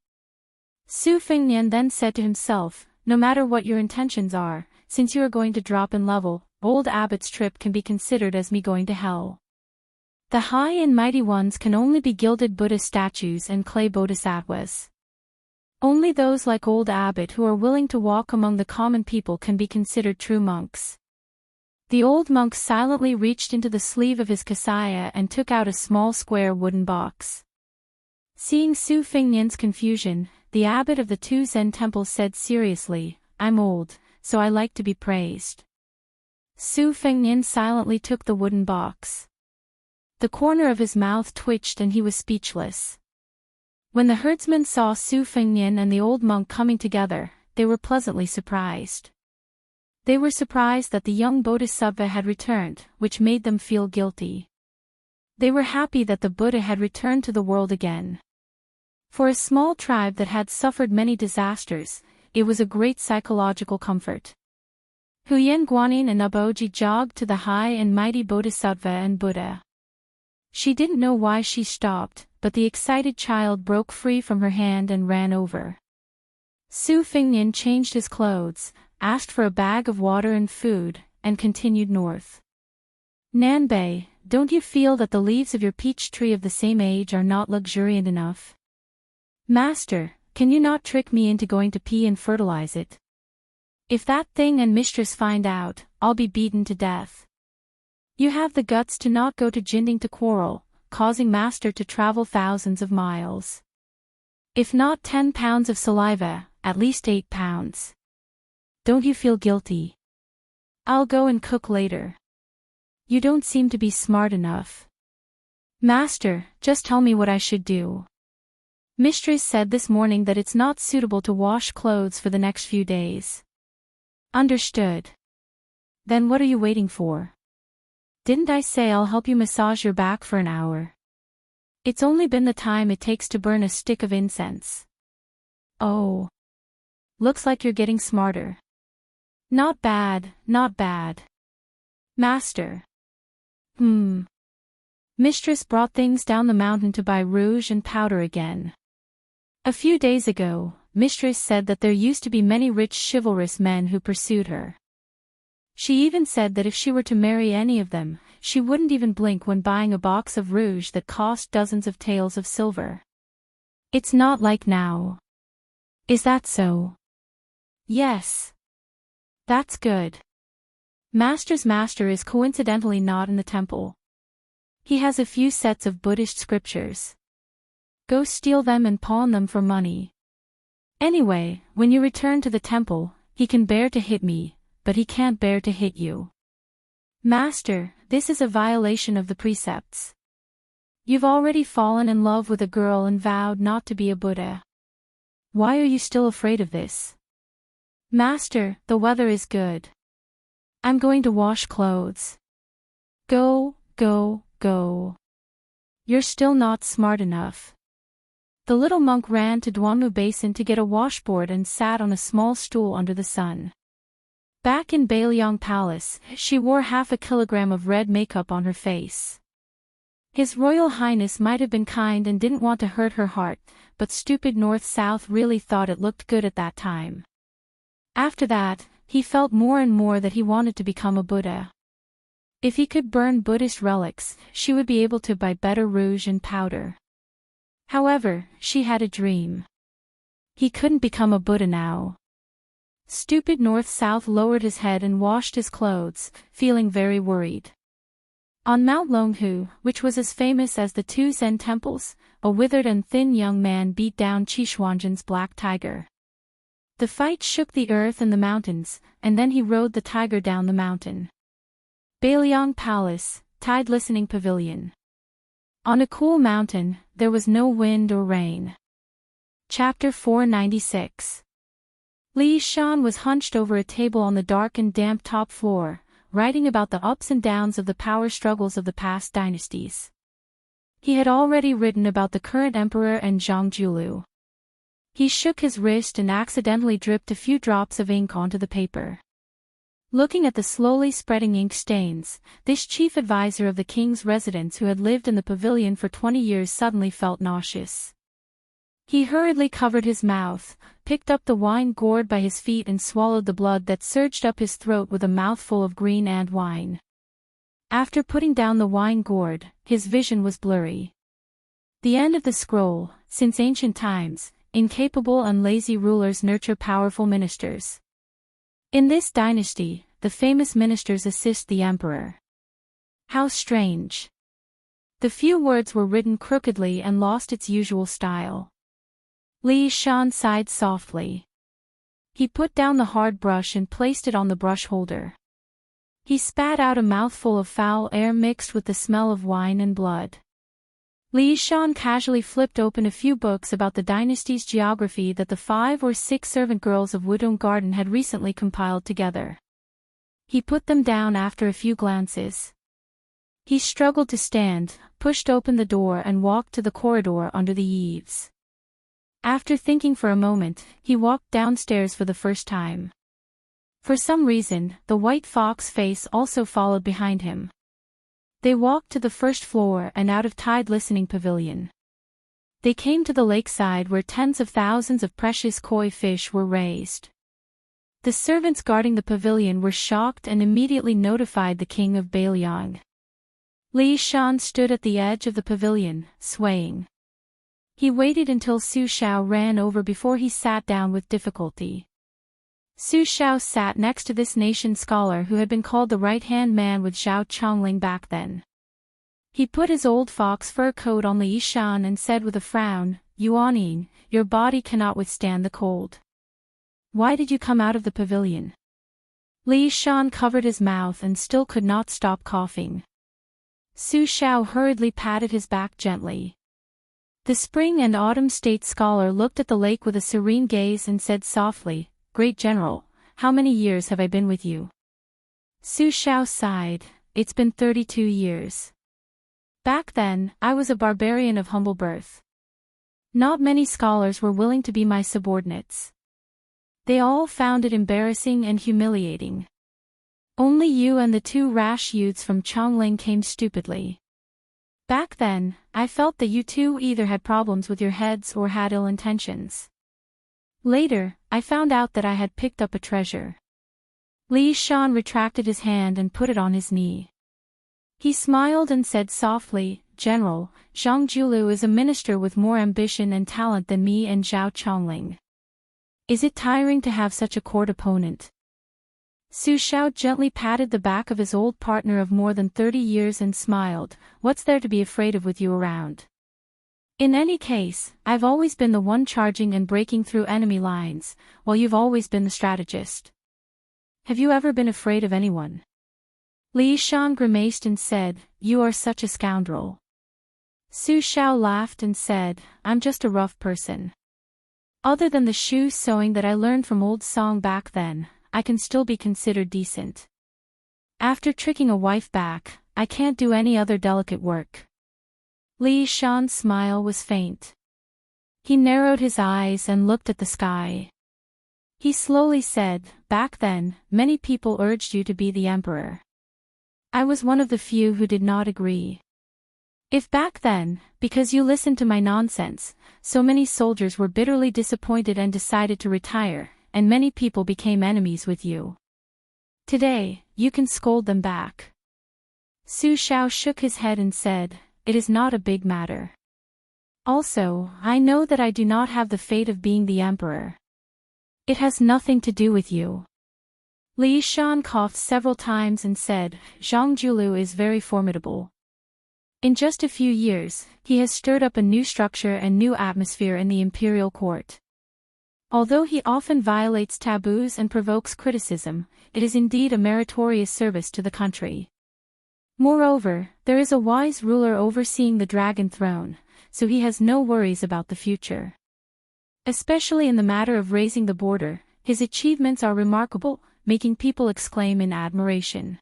Su Fingnian then said to himself, "No matter what your intentions are, since you are going to drop in level, old abbot's trip can be considered as me going to hell. The high and mighty ones can only be gilded Buddha statues and clay bodhisattvas. Only those like old abbot who are willing to walk among the common people can be considered true monks." The old monk silently reached into the sleeve of his kasaya and took out a small square wooden box. Seeing Su Fingnian's confusion, the abbot of the 2 Zen temples said seriously, "I'm old, so I like to be praised." Su Fingnian silently took the wooden box. The corner of his mouth twitched and he was speechless. When the herdsmen saw Su Fingnian and the old monk coming together, they were pleasantly surprised. They were surprised that the young bodhisattva had returned, which made them feel guilty. They were happy that the Buddha had returned to the world again. For a small tribe that had suffered many disasters, it was a great psychological comfort. Huyen Guanyin and Aboji jogged to the high and mighty Bodhisattva and Buddha. She didn't know why she stopped, but the excited child broke free from her hand and ran over. Su Fingnian changed his clothes, asked for a bag of water and food, and continued north. Nanbei, don't you feel that the leaves of your peach tree of the same age are not luxuriant enough? Master, can you not trick me into going to pee and fertilize it? If that thing and mistress find out, I'll be beaten to death. You have the guts to not go to Jinding to quarrel, causing master to travel thousands of miles. If not 10 pounds of saliva, at least 8 pounds. Don't you feel guilty? I'll go and cook later. You don't seem to be smart enough. Master, just tell me what I should do. Mistress said this morning that it's not suitable to wash clothes for the next few days. Understood. Then what are you waiting for? Didn't I say I'll help you massage your back for an hour? It's only been the time it takes to burn a stick of incense. Oh. Looks like you're getting smarter. Not bad, not bad. Master. Mistress brought things down the mountain to buy rouge and powder again. A few days ago, Mistress said that there used to be many rich chivalrous men who pursued her. She even said that if she were to marry any of them, she wouldn't even blink when buying a box of rouge that cost dozens of taels of silver. It's not like now. Is that so? Yes. That's good. Master's master is coincidentally not in the temple. He has a few sets of Buddhist scriptures. Go steal them and pawn them for money. Anyway, when you return to the temple, he can bear to hit me, but he can't bear to hit you. Master, this is a violation of the precepts. You've already fallen in love with a girl and vowed not to be a Buddha. Why are you still afraid of this? Master, the weather is good. I'm going to wash clothes. Go, go, go. You're still not smart enough. The little monk ran to Duanmu Basin to get a washboard and sat on a small stool under the sun. Back in Bailiang Palace, she wore 1/2 kilogram of red makeup on her face. His Royal Highness might have been kind and didn't want to hurt her heart, but stupid North-South really thought it looked good at that time. After that, he felt more and more that he wanted to become a Buddha. If he could burn Buddhist relics, she would be able to buy better rouge and powder. However, she had a dream. He couldn't become a Buddha now. Stupid North-South lowered his head and washed his clothes, feeling very worried. On Mount Longhu, which was as famous as the 2 Zen temples, a withered and thin young man beat down Qishuangzhen's black tiger. The fight shook the earth and the mountains, and then he rode the tiger down the mountain. Bailiang Palace, Tide Listening Pavilion. On a cool mountain, there was no wind or rain. Chapter 496. Li Shan was hunched over a table on the dark and damp top floor, writing about the ups and downs of the power struggles of the past dynasties. He had already written about the current emperor and Zhang Julu. He shook his wrist and accidentally dripped a few drops of ink onto the paper. Looking at the slowly spreading ink stains, this chief advisor of the king's residence who had lived in the pavilion for 20 years suddenly felt nauseous. He hurriedly covered his mouth, picked up the wine gourd by his feet and swallowed the blood that surged up his throat with a mouthful of green ant wine. After putting down the wine gourd, his vision was blurry. The end of the scroll. Since ancient times, incapable and lazy rulers nurture powerful ministers. In this dynasty, the famous ministers assist the emperor. How strange. The few words were written crookedly and lost its usual style. Li Shan sighed softly. He put down the hard brush and placed it on the brush holder. He spat out a mouthful of foul air mixed with the smell of wine and blood. Li Shan casually flipped open a few books about the dynasty's geography that the 5 or 6 servant girls of Wudong Garden had recently compiled together. He put them down after a few glances. He struggled to stand, pushed open the door and walked to the corridor under the eaves. After thinking for a moment, he walked downstairs for the first time. For some reason, the white fox face also followed behind him. They walked to the first floor and out of tide listening pavilion. They came to the lakeside where tens of thousands of precious koi fish were raised. The servants guarding the pavilion were shocked and immediately notified the king of Bailiang. Li Shan stood at the edge of the pavilion, swaying. He waited until Su Xiao ran over before he sat down with difficulty. Su Xiao sat next to this nation scholar who had been called the right-hand man with Zhao Chongling back then. He put his old fox fur coat on Li Shan and said with a frown, "Yuaning, your body cannot withstand the cold. Why did you come out of the pavilion?" Li Shan covered his mouth and still could not stop coughing. Su Xiao hurriedly patted his back gently. The spring and autumn state scholar looked at the lake with a serene gaze and said softly, "Great General, how many years have I been with you?" Su Xiao sighed, "It's been 32 years. Back then, I was a barbarian of humble birth. Not many scholars were willing to be my subordinates. They all found it embarrassing and humiliating. Only you and the two rash youths from Chongling came stupidly. Back then, I felt that you two either had problems with your heads or had ill intentions. Later, I found out that I had picked up a treasure." Li Shan retracted his hand and put it on his knee. He smiled and said softly, "General, Zhang Julu is a minister with more ambition and talent than me and Zhao Chongling. Is it tiring to have such a court opponent?" Su Xiao gently patted the back of his old partner of more than 30 years and smiled, "What's there to be afraid of with you around? In any case, I've always been the one charging and breaking through enemy lines, while you've always been the strategist. Have you ever been afraid of anyone?" Li Shan grimaced and said, "You are such a scoundrel." Su Xiao laughed and said, "I'm just a rough person. Other than the shoe sewing that I learned from old Song back then, I can still be considered decent. After tricking a wife back, I can't do any other delicate work." Li Shan's smile was faint. He narrowed his eyes and looked at the sky. He slowly said, "Back then, many people urged you to be the emperor. I was one of the few who did not agree. If back then, because you listened to my nonsense, so many soldiers were bitterly disappointed and decided to retire, and many people became enemies with you. Today, you can scold them back." Su Xiao shook his head and said, "It is not a big matter. Also, I know that I do not have the fate of being the emperor. It has nothing to do with you." Li Shan coughed several times and said, "Zhang Julu is very formidable. In just a few years, he has stirred up a new structure and new atmosphere in the imperial court. Although he often violates taboos and provokes criticism, it is indeed a meritorious service to the country. Moreover, there is a wise ruler overseeing the dragon throne, so he has no worries about the future. Especially in the matter of raising the border, his achievements are remarkable, making people exclaim in admiration.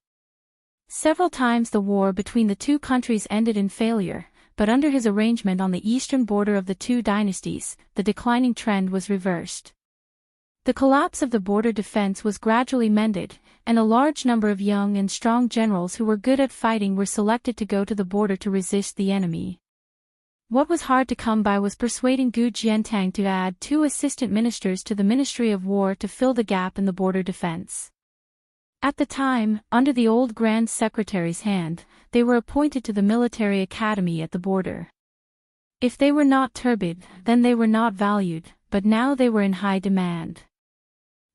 Several times the war between the two countries ended in failure, but under his arrangement on the eastern border of the two dynasties, the declining trend was reversed. The collapse of the border defense was gradually mended, and a large number of young and strong generals who were good at fighting were selected to go to the border to resist the enemy. What was hard to come by was persuading Gu Jiantang to add 2 assistant ministers to the Ministry of War to fill the gap in the border defense. At the time, under the old Grand Secretary's hand, they were appointed to the military academy at the border. If they were not turbid, then they were not valued, but now they were in high demand.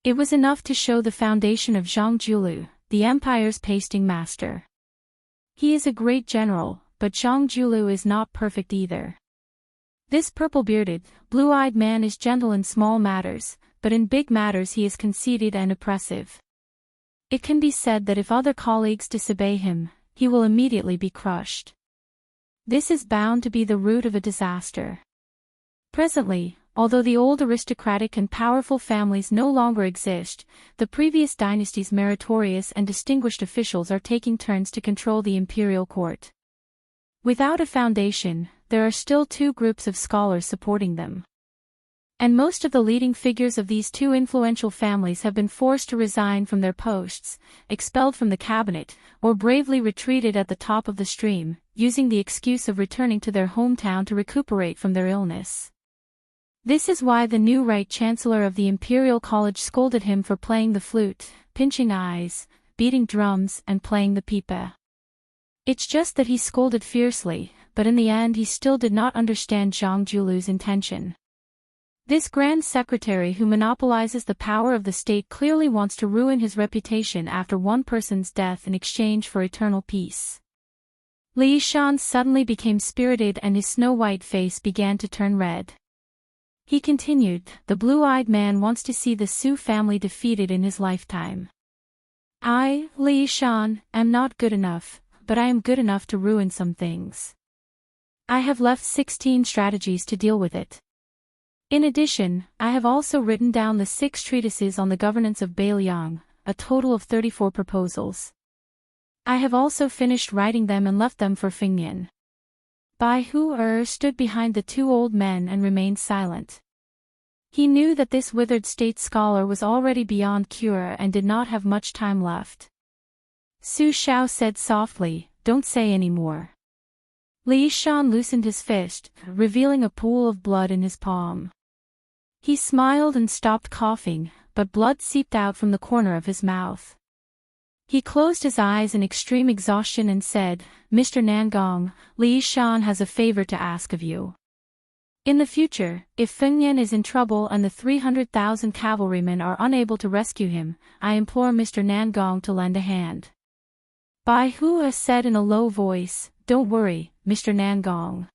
It was enough to show the foundation of Zhang Julu, the empire's pasting master. He is a great general, but Zhang Julu is not perfect either. This purple-bearded, blue-eyed man is gentle in small matters, but in big matters he is conceited and oppressive. It can be said that if other colleagues disobey him, he will immediately be crushed. This is bound to be the root of a disaster. Presently, although the old aristocratic and powerful families no longer exist, the previous dynasty's meritorious and distinguished officials are taking turns to control the imperial court. Without a foundation, there are still 2 groups of scholars supporting them. And most of the leading figures of these two influential families have been forced to resign from their posts, expelled from the cabinet, or bravely retreated at the top of the stream, using the excuse of returning to their hometown to recuperate from their illness. This is why the new Right Chancellor of the Imperial College scolded him for playing the flute, pinching eyes, beating drums, and playing the pipa. It's just that he scolded fiercely, but in the end he still did not understand Zhang Julu's intention. This Grand Secretary who monopolizes the power of the state clearly wants to ruin his reputation after one person's death in exchange for eternal peace. Li Shan suddenly became spirited and his snow-white face began to turn red. He continued, "The blue-eyed man wants to see the Su family defeated in his lifetime. I, Li Shan, am not good enough, but I am good enough to ruin some things. I have left 16 strategies to deal with it. In addition, I have also written down the 6 treatises on the governance of Beiliang, a total of 34 proposals. I have also finished writing them and left them for Fingyan." Bai Hu stood behind the two old men and remained silent. He knew that this withered state scholar was already beyond cure and did not have much time left. Su Xiao said softly, "Don't say any more." Li Shan loosened his fist, revealing a pool of blood in his palm. He smiled and stopped coughing, but blood seeped out from the corner of his mouth. He closed his eyes in extreme exhaustion and said, "Mr. Nangong, Li Shan has a favor to ask of you. In the future, if Fengyan is in trouble and the 300,000 cavalrymen are unable to rescue him, I implore Mr. Nangong to lend a hand." Bai Hu said in a low voice, "Don't worry, Mr. Nangong.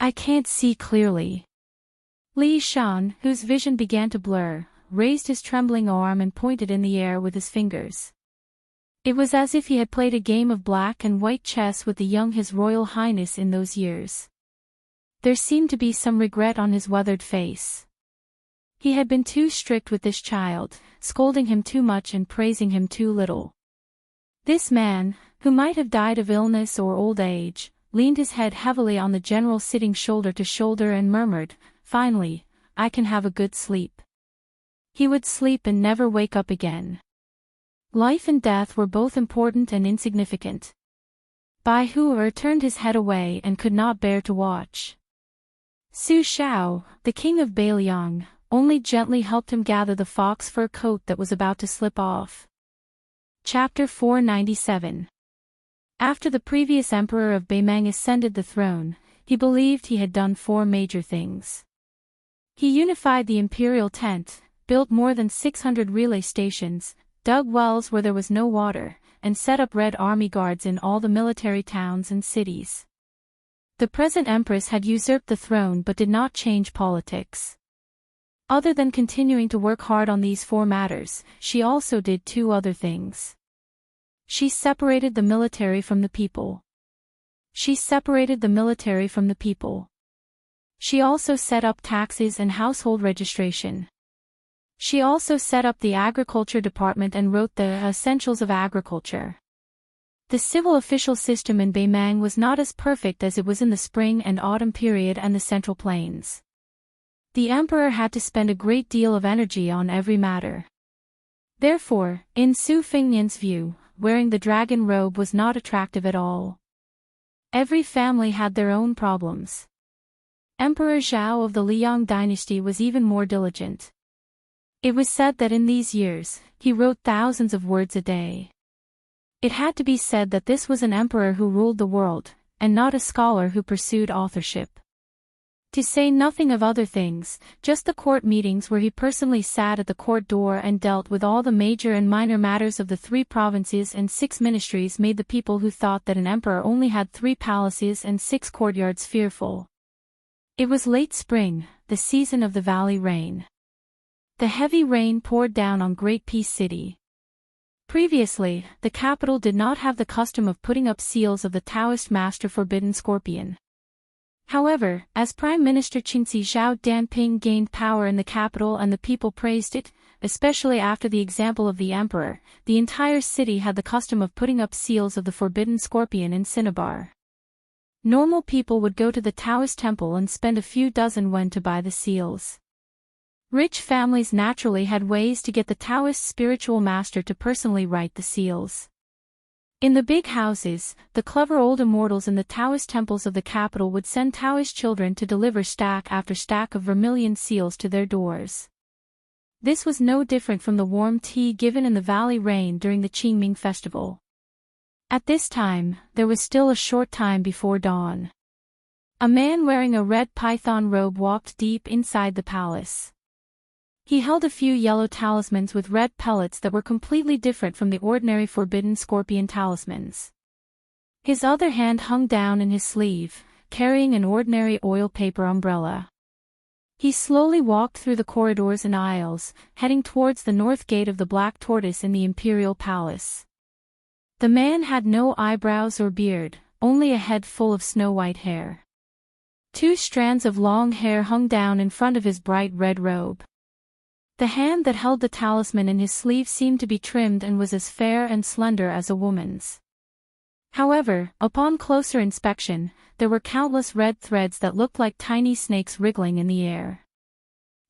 I can't see clearly." Li Shan, whose vision began to blur, raised his trembling arm and pointed in the air with his fingers. It was as if he had played a game of black and white chess with the young His Royal Highness in those years. There seemed to be some regret on his weathered face. He had been too strict with this child, scolding him too much and praising him too little. This man, who might have died of illness or old age, leaned his head heavily on the general sitting shoulder to shoulder and murmured, "Finally, I can have a good sleep." He would sleep and never wake up again. Life and death were both important and insignificant. Bai Hu turned his head away and could not bear to watch. Su Xiao, the king of Beiliang, only gently helped him gather the fox fur coat that was about to slip off. Chapter 497. After the previous emperor of Beimang ascended the throne, he believed he had done 4 major things. He unified the imperial tent, built more than 600 relay stations, dug wells where there was no water, and set up Red Army guards in all the military towns and cities. The present empress had usurped the throne but did not change politics. Other than continuing to work hard on these 4 matters, she also did 2 other things. She separated the military from the people. She separated the military from the people. She also set up taxes and household registration. She also set up the agriculture department and wrote the Essentials of Agriculture. The civil official system in Beimang was not as perfect as it was in the spring and autumn period and the Central Plains. The emperor had to spend a great deal of energy on every matter. Therefore, in Su Fengnian's view, wearing the dragon robe was not attractive at all. Every family had their own problems. Emperor Zhao of the Liang dynasty was even more diligent. It was said that in these years, he wrote thousands of words a day. It had to be said that this was an emperor who ruled the world, and not a scholar who pursued authorship. To say nothing of other things, just the court meetings where he personally sat at the court door and dealt with all the major and minor matters of the 3 provinces and 6 ministries made the people who thought that an emperor only had 3 palaces and 6 courtyards fearful. It was late spring, the season of the valley rain. The heavy rain poured down on Great Peace City. Previously, the capital did not have the custom of putting up seals of the Taoist master Forbidden Scorpion. However, as Prime Minister Qinzi Zhao Danping gained power in the capital and the people praised it, especially after the example of the emperor, the entire city had the custom of putting up seals of the Forbidden Scorpion in cinnabar. Normal people would go to the Taoist temple and spend a few dozen yuan to buy the seals. Rich families naturally had ways to get the Taoist spiritual master to personally write the seals. In the big houses, the clever old immortals in the Taoist temples of the capital would send Taoist children to deliver stack after stack of vermilion seals to their doors. This was no different from the warm tea given in the valley rain during the Qingming festival. At this time, there was still a short time before dawn. A man wearing a red python robe walked deep inside the palace. He held a few yellow talismans with red pellets that were completely different from the ordinary forbidden scorpion talismans. His other hand hung down in his sleeve, carrying an ordinary oil paper umbrella. He slowly walked through the corridors and aisles, heading towards the north gate of the Black Tortoise in the imperial palace. The man had no eyebrows or beard, only a head full of snow-white hair. 2 strands of long hair hung down in front of his bright red robe. The hand that held the talisman in his sleeve seemed to be trimmed and was as fair and slender as a woman's. However, upon closer inspection, there were countless red threads that looked like tiny snakes wriggling in the air.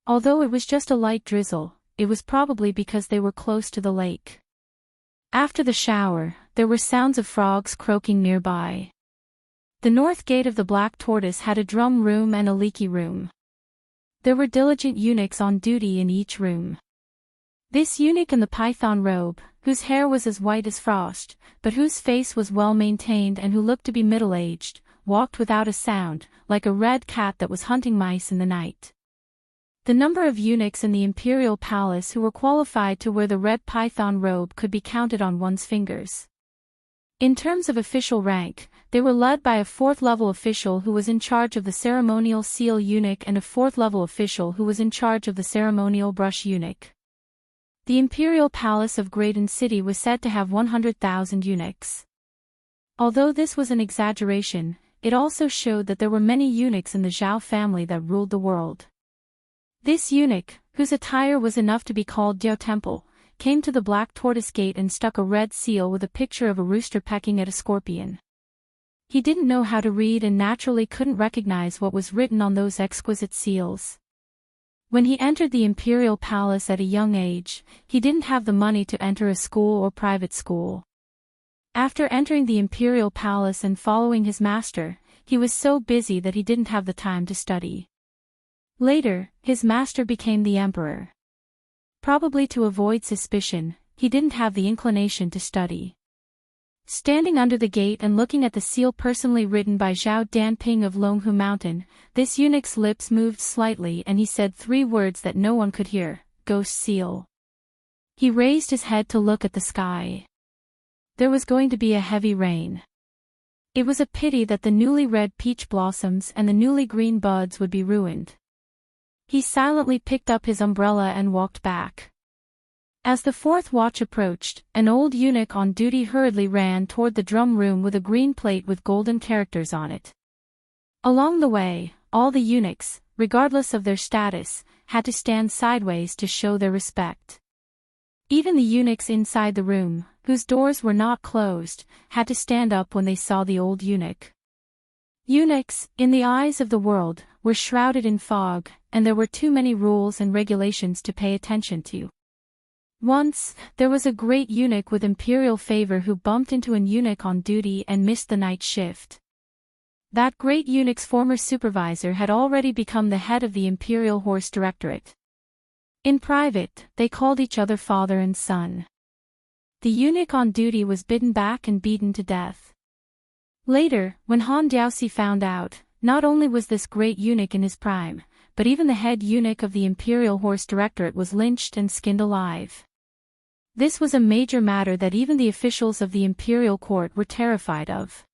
Although it was just a light drizzle, it was probably because they were close to the lake. After the shower, there were sounds of frogs croaking nearby. The north gate of the Black Tortoise had a drum room and a leaky room. There were diligent eunuchs on duty in each room. This eunuch in the python robe, whose hair was as white as frost, but whose face was well maintained and who looked to be middle-aged, walked without a sound, like a red cat that was hunting mice in the night. The number of eunuchs in the imperial palace who were qualified to wear the red python robe could be counted on one's fingers. In terms of official rank, they were led by a 4th-level official who was in charge of the ceremonial seal eunuch and a 4th-level official who was in charge of the ceremonial brush eunuch. The imperial palace of Graydon City was said to have 100,000 eunuchs. Although this was an exaggeration, it also showed that there were many eunuchs in the Zhao family that ruled the world. This eunuch, whose attire was enough to be called Diao Temple, came to the Black Tortoise gate and stuck a red seal with a picture of a rooster pecking at a scorpion. He didn't know how to read and naturally couldn't recognize what was written on those exquisite seals. When he entered the imperial palace at a young age, he didn't have the money to enter a school or private school. After entering the imperial palace and following his master, he was so busy that he didn't have the time to study. Later, his master became the emperor. Probably to avoid suspicion, he didn't have the inclination to study. Standing under the gate and looking at the seal personally written by Zhao Danping of Longhu Mountain, this eunuch's lips moved slightly and he said 3 words that no one could hear: "Ghost seal." He raised his head to look at the sky. There was going to be a heavy rain. It was a pity that the newly red peach blossoms and the newly green buds would be ruined. He silently picked up his umbrella and walked back. As the 4th watch approached, an old eunuch on duty hurriedly ran toward the drum room with a green plate with golden characters on it. Along the way, all the eunuchs, regardless of their status, had to stand sideways to show their respect. Even the eunuchs inside the room, whose doors were not closed, had to stand up when they saw the old eunuch. Eunuchs, in the eyes of the world, were shrouded in fog, and there were too many rules and regulations to pay attention to. Once, there was a great eunuch with imperial favor who bumped into an eunuch on duty and missed the night shift. That great eunuch's former supervisor had already become the head of the imperial horse directorate. In private, they called each other father and son. The eunuch on duty was bidden back and beaten to death. Later, when Han Diaoxi found out, not only was this great eunuch in his prime, but even the head eunuch of the Imperial Horse Directorate was lynched and skinned alive. This was a major matter that even the officials of the imperial court were terrified of.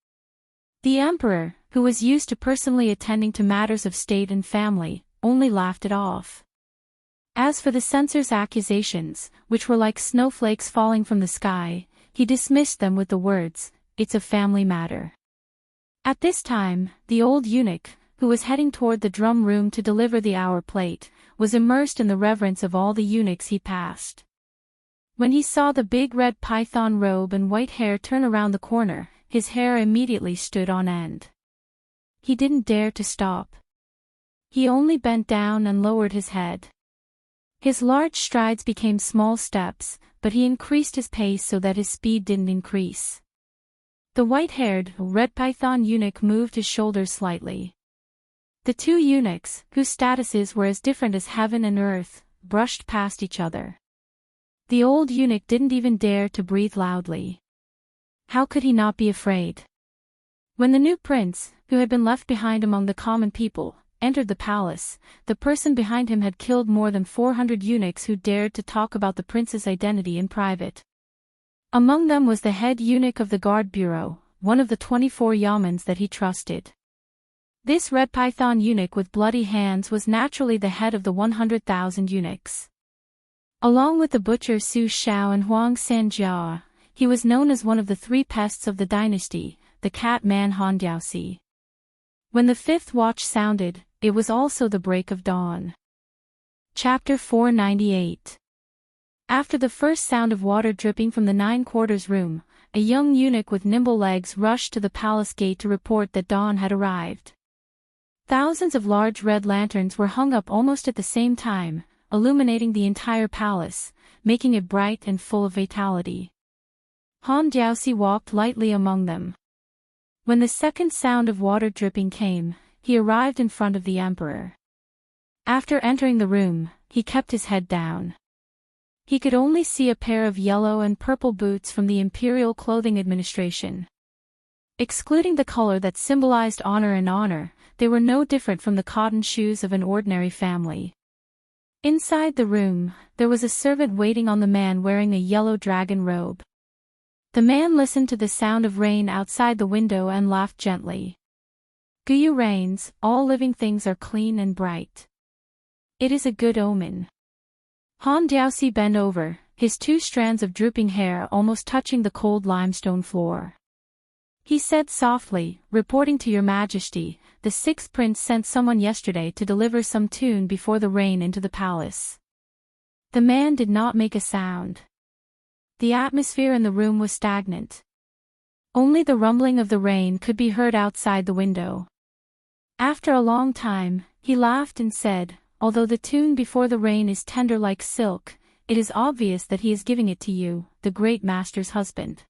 The emperor, who was used to personally attending to matters of state and family, only laughed it off. As for the censor's accusations, which were like snowflakes falling from the sky, he dismissed them with the words, "It's a family matter." At this time, the old eunuch, who was heading toward the drum room to deliver the hour plate, was immersed in the reverence of all the eunuchs he passed. When he saw the big red python robe and white hair turn around the corner, his hair immediately stood on end. He didn't dare to stop. He only bent down and lowered his head. His large strides became small steps, but he increased his pace so that his speed didn't increase. The white-haired, red python eunuch moved his shoulders slightly. The two eunuchs, whose statuses were as different as heaven and earth, brushed past each other. The old eunuch didn't even dare to breathe loudly. How could he not be afraid? When the new prince, who had been left behind among the common people, entered the palace, the person behind him had killed more than 400 eunuchs who dared to talk about the prince's identity in private. Among them was the head eunuch of the guard bureau, one of the 24 yamans that he trusted. This red python eunuch with bloody hands was naturally the head of the 100,000 eunuchs. Along with the butcher Su Xiao and Huang Sanjiao, he was known as one of the three pests of the dynasty, the cat-man Han Diaoxi. When the fifth watch sounded, it was also the break of dawn. Chapter 498. After the first sound of water dripping from the 9 quarters room, a young eunuch with nimble legs rushed to the palace gate to report that dawn had arrived. Thousands of large red lanterns were hung up almost at the same time, illuminating the entire palace, making it bright and full of vitality. Han Diaoxi walked lightly among them. When the second sound of water dripping came, he arrived in front of the emperor. After entering the room, he kept his head down. He could only see a pair of yellow and purple boots from the Imperial Clothing Administration. Excluding the color that symbolized honor, they were no different from the cotton shoes of an ordinary family. Inside the room, there was a servant waiting on the man wearing a yellow dragon robe. The man listened to the sound of rain outside the window and laughed gently. Guyu rains, all living things are clean and bright. It is a good omen. Han Diaoxi bent over, his 2 strands of drooping hair almost touching the cold limestone floor. He said softly, "Reporting to your majesty, the 6th prince sent someone yesterday to deliver some tune before the rain into the palace." The man did not make a sound. The atmosphere in the room was stagnant. Only the rumbling of the rain could be heard outside the window. After a long time, he laughed and said, "Although the tune before the rain is tender like silk, it is obvious that he is giving it to you, the great master's husband.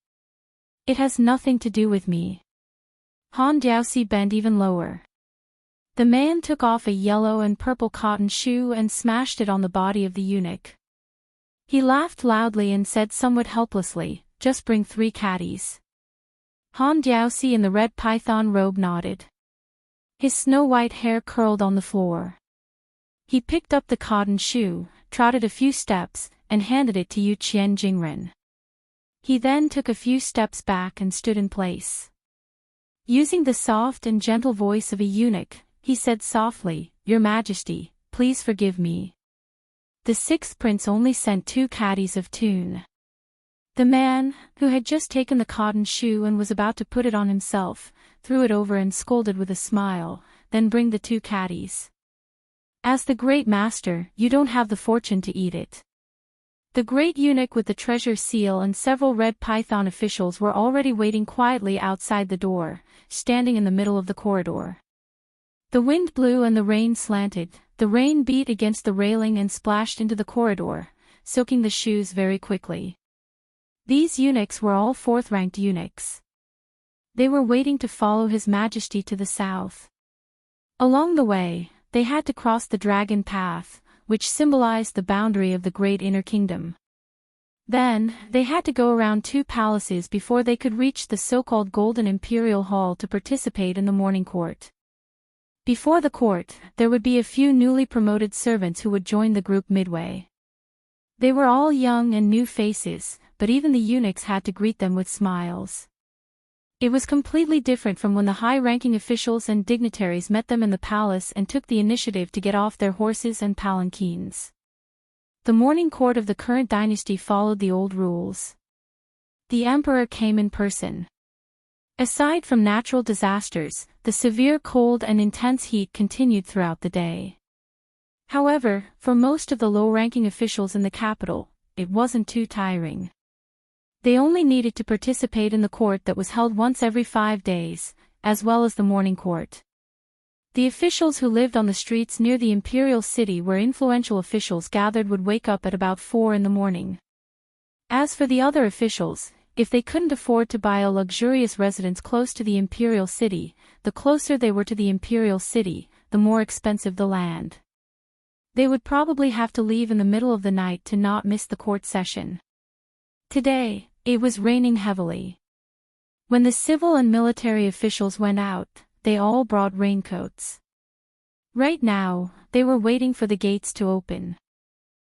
It has nothing to do with me." Han Diaoxi bent even lower. The man took off a yellow and purple cotton shoe and smashed it on the body of the eunuch. He laughed loudly and said somewhat helplessly, "Just bring 3 caddies." Han Diaoxi in the red python robe nodded. His snow-white hair curled on the floor. He picked up the cotton shoe, trotted a few steps, and handed it to Yu Qian Jingren. He then took a few steps back and stood in place. Using the soft and gentle voice of a eunuch, he said softly, "Your Majesty, please forgive me. The 6th prince only sent 2 caddies of tune." The man, who had just taken the cotton shoe and was about to put it on himself, threw it over and scolded with a smile, "Then bring the 2 caddies. As the great master, you don't have the fortune to eat it." The great eunuch with the treasure seal and several red python officials were already waiting quietly outside the door, standing in the middle of the corridor. The wind blew and the rain slanted. The rain beat against the railing and splashed into the corridor, soaking the shoes very quickly. These eunuchs were all 4th-ranked eunuchs. They were waiting to follow His Majesty to the south. Along the way, they had to cross the dragon path, which symbolized the boundary of the great inner kingdom. Then, they had to go around 2 palaces before they could reach the so-called Golden Imperial Hall to participate in the morning court. Before the court, there would be a few newly promoted servants who would join the group midway. They were all young and new faces, but even the eunuchs had to greet them with smiles. It was completely different from when the high-ranking officials and dignitaries met them in the palace and took the initiative to get off their horses and palanquins. The morning court of the current dynasty followed the old rules. The emperor came in person. Aside from natural disasters, the severe cold and intense heat continued throughout the day. However, for most of the low-ranking officials in the capital, it wasn't too tiring. They only needed to participate in the court that was held once every 5 days, as well as the morning court. The officials who lived on the streets near the imperial city where influential officials gathered would wake up at about 4 in the morning. As for the other officials, if they couldn't afford to buy a luxurious residence close to the imperial city, the closer they were to the imperial city, the more expensive the land. They would probably have to leave in the middle of the night to not miss the court session. Today, it was raining heavily. When the civil and military officials went out, they all brought raincoats. Right now, they were waiting for the gates to open.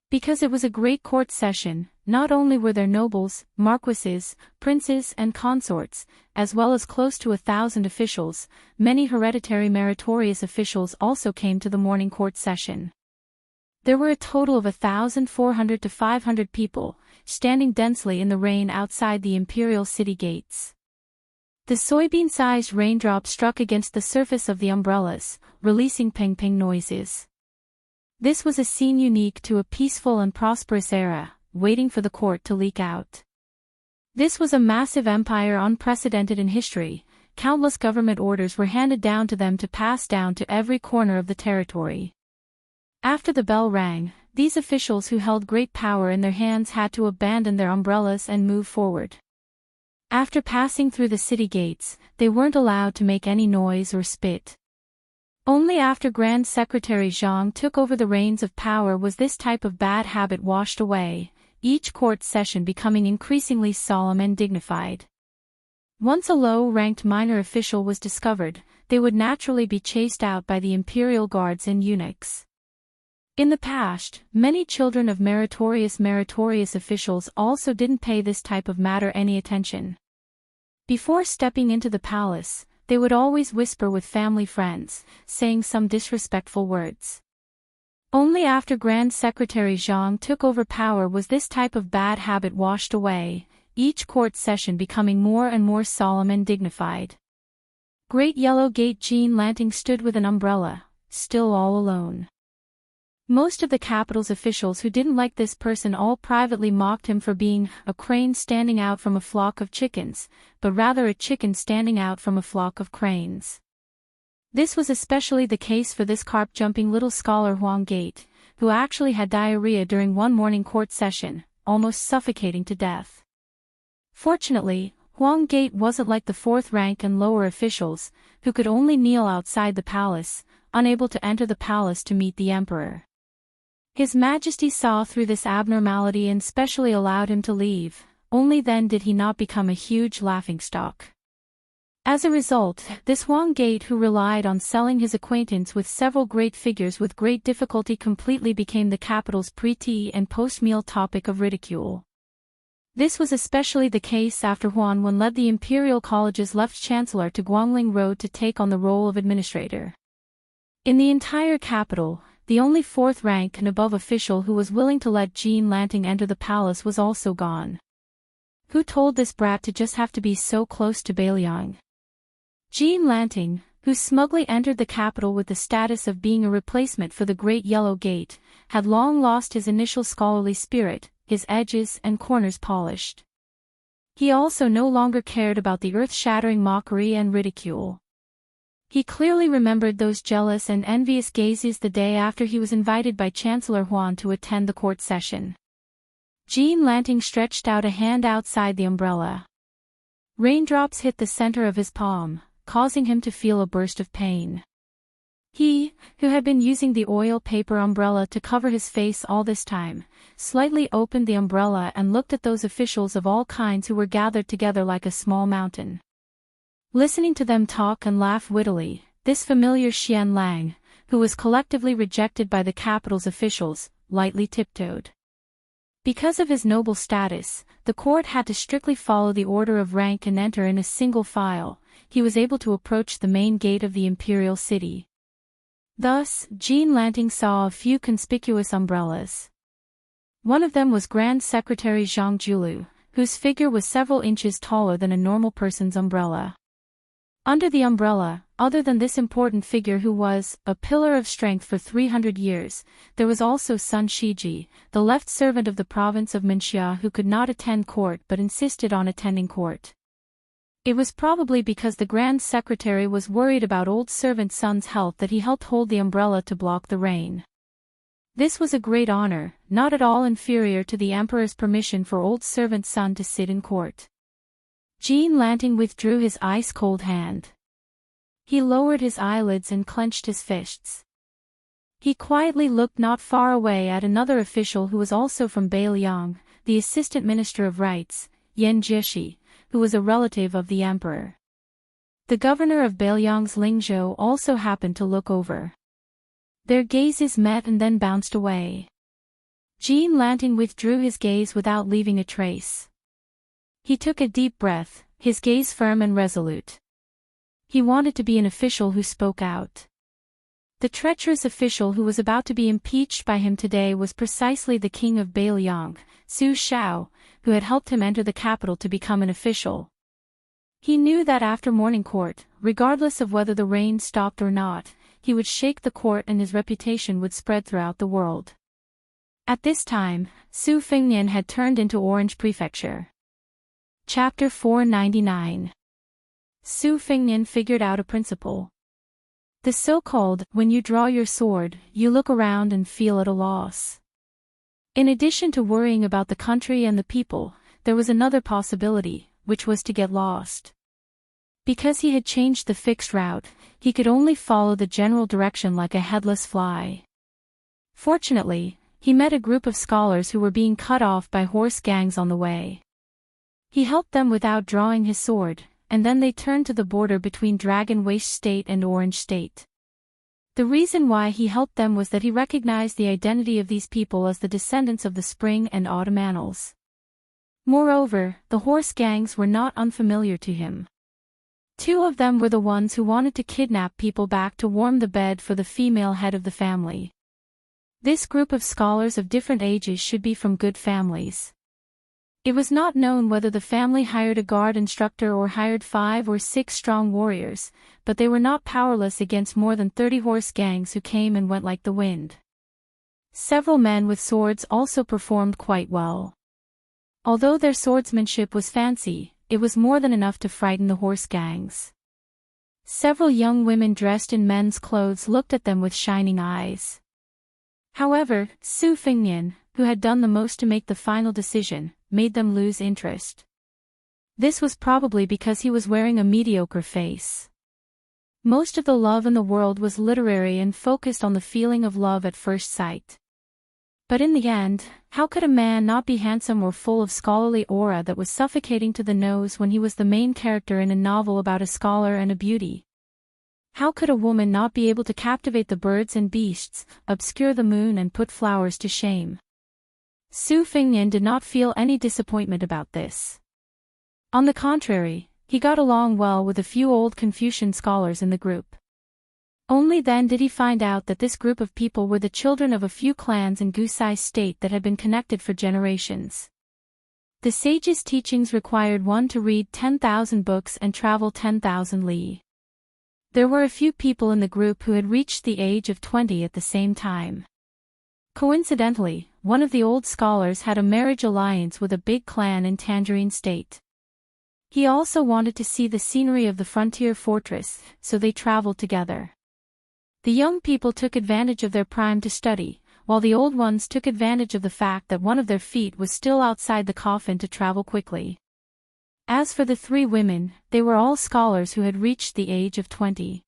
Because it was a great court session, not only were there nobles, marquises, princes and consorts, as well as close to 1,000 officials, many hereditary meritorious officials also came to the morning court session. There were a total of 1,400 to 500 people, standing densely in the rain outside the imperial city gates. The soybean-sized raindrops struck against the surface of the umbrellas, releasing ping-ping noises. This was a scene unique to a peaceful and prosperous era, waiting for the court to leak out. This was a massive empire unprecedented in history. Countless government orders were handed down to them to pass down to every corner of the territory. After the bell rang, these officials who held great power in their hands had to abandon their umbrellas and move forward. After passing through the city gates, they weren't allowed to make any noise or spit. Only after Grand Secretary Zhang took over the reins of power was this type of bad habit washed away, each court session becoming increasingly solemn and dignified. Once a low-ranked minor official was discovered, they would naturally be chased out by the imperial guards and eunuchs. In the past, many children of meritorious officials also didn't pay this type of matter any attention. Before stepping into the palace, they would always whisper with family friends, saying some disrespectful words. Only after Grand Secretary Zhang took over power was this type of bad habit washed away, each court session becoming more and more solemn and dignified. Great Yellow Gate Jean Lanting stood with an umbrella, still all alone. Most of the capital's officials who didn't like this person all privately mocked him for being a crane standing out from a flock of chickens, but rather a chicken standing out from a flock of cranes. This was especially the case for this carp-jumping little scholar Huang Gate, who actually had diarrhea during one morning court session, almost suffocating to death. Fortunately, Huang Gate wasn't like the fourth rank and lower officials, who could only kneel outside the palace, unable to enter the palace to meet the emperor. His Majesty saw through this abnormality and specially allowed him to leave, only then did he not become a huge laughingstock. As a result, this Huang Gate who relied on selling his acquaintance with several great figures with great difficulty completely became the capital's pre-tea and post-meal topic of ridicule. This was especially the case after Huan Wen led the imperial college's left chancellor to Guangling Road to take on the role of administrator. In the entire capital, the only fourth rank and above official who was willing to let Jean Lanting enter the palace was also gone. Who told this brat to just have to be so close to Beiliang? Jean Lanting, who smugly entered the capital with the status of being a replacement for the Great Yellow Gate, had long lost his initial scholarly spirit, his edges and corners polished. He also no longer cared about the earth-shattering mockery and ridicule. He clearly remembered those jealous and envious gazes the day after he was invited by Chancellor Huan to attend the court session. Jean Lanting stretched out a hand outside the umbrella. Raindrops hit the center of his palm, causing him to feel a burst of pain. He, who had been using the oil paper umbrella to cover his face all this time, slightly opened the umbrella and looked at those officials of all kinds who were gathered together like a small mountain. Listening to them talk and laugh wittily, this familiar Xian Lang, who was collectively rejected by the capital's officials, lightly tiptoed. Because of his noble status, the court had to strictly follow the order of rank and enter in a single file. He was able to approach the main gate of the imperial city. Thus, Jean Lanting saw a few conspicuous umbrellas. One of them was Grand Secretary Zhang Julu, whose figure was several inches taller than a normal person's umbrella. Under the umbrella, other than this important figure who was a pillar of strength for 300 years, there was also Sun Shiji, the left servant of the province of Menxia who could not attend court but insisted on attending court. It was probably because the Grand Secretary was worried about old servant Sun's health that he helped hold the umbrella to block the rain. This was a great honor, not at all inferior to the Emperor's permission for old servant Sun to sit in court. Enchanting withdrew his ice-cold hand. He lowered his eyelids and clenched his fists. He quietly looked not far away at another official who was also from Bailiang, the Assistant Minister of Rights, Yan Jieshi, who was a relative of the Emperor. The governor of Bailiang's Lingzhou also happened to look over. Their gazes met and then bounced away. Enchanting withdrew his gaze without leaving a trace. He took a deep breath, his gaze firm and resolute. He wanted to be an official who spoke out. The treacherous official who was about to be impeached by him today was precisely the king of Bailiang, Su Shao, who had helped him enter the capital to become an official. He knew that after morning court, regardless of whether the rain stopped or not, he would shake the court and his reputation would spread throughout the world. At this time, Su Fengnian had turned into Orange Prefecture. Chapter 499. Su Fengnian figured out a principle. The so-called, when you draw your sword, you look around and feel at a loss. In addition to worrying about the country and the people, there was another possibility, which was to get lost. Because he had changed the fixed route, he could only follow the general direction like a headless fly. Fortunately, he met a group of scholars who were being cut off by horse gangs on the way. He helped them without drawing his sword, and then they turned to the border between Dragon Waste State and Orange State. The reason why he helped them was that he recognized the identity of these people as the descendants of the Spring and Autumn Annals. Moreover, the horse gangs were not unfamiliar to him. Two of them were the ones who wanted to kidnap people back to warm the bed for the female head of the family. This group of scholars of different ages should be from good families. It was not known whether the family hired a guard instructor or hired 5 or 6 strong warriors, but they were not powerless against more than 30 horse gangs who came and went like the wind. Several men with swords also performed quite well. Although their swordsmanship was fancy, it was more than enough to frighten the horse gangs. Several young women dressed in men's clothes looked at them with shining eyes. However, Su Fengnian, who had done the most to make the final decision, made them lose interest. This was probably because he was wearing a mediocre face. Most of the love in the world was literary and focused on the feeling of love at first sight. But in the end, how could a man not be handsome or full of scholarly aura that was suffocating to the nose when he was the main character in a novel about a scholar and a beauty? How could a woman not be able to captivate the birds and beasts, obscure the moon and put flowers to shame? Su Fengnian did not feel any disappointment about this. On the contrary, he got along well with a few old Confucian scholars in the group. Only then did he find out that this group of people were the children of a few clans in Gusai State that had been connected for generations. The sage's teachings required one to read 10,000 books and travel 10,000 li. There were a few people in the group who had reached the age of 20 at the same time. Coincidentally, one of the old scholars had a marriage alliance with a big clan in Tangerine State. He also wanted to see the scenery of the frontier fortress, so they traveled together. The young people took advantage of their prime to study, while the old ones took advantage of the fact that one of their feet was still outside the coffin to travel quickly. As for the 3 women, they were all scholars who had reached the age of 20.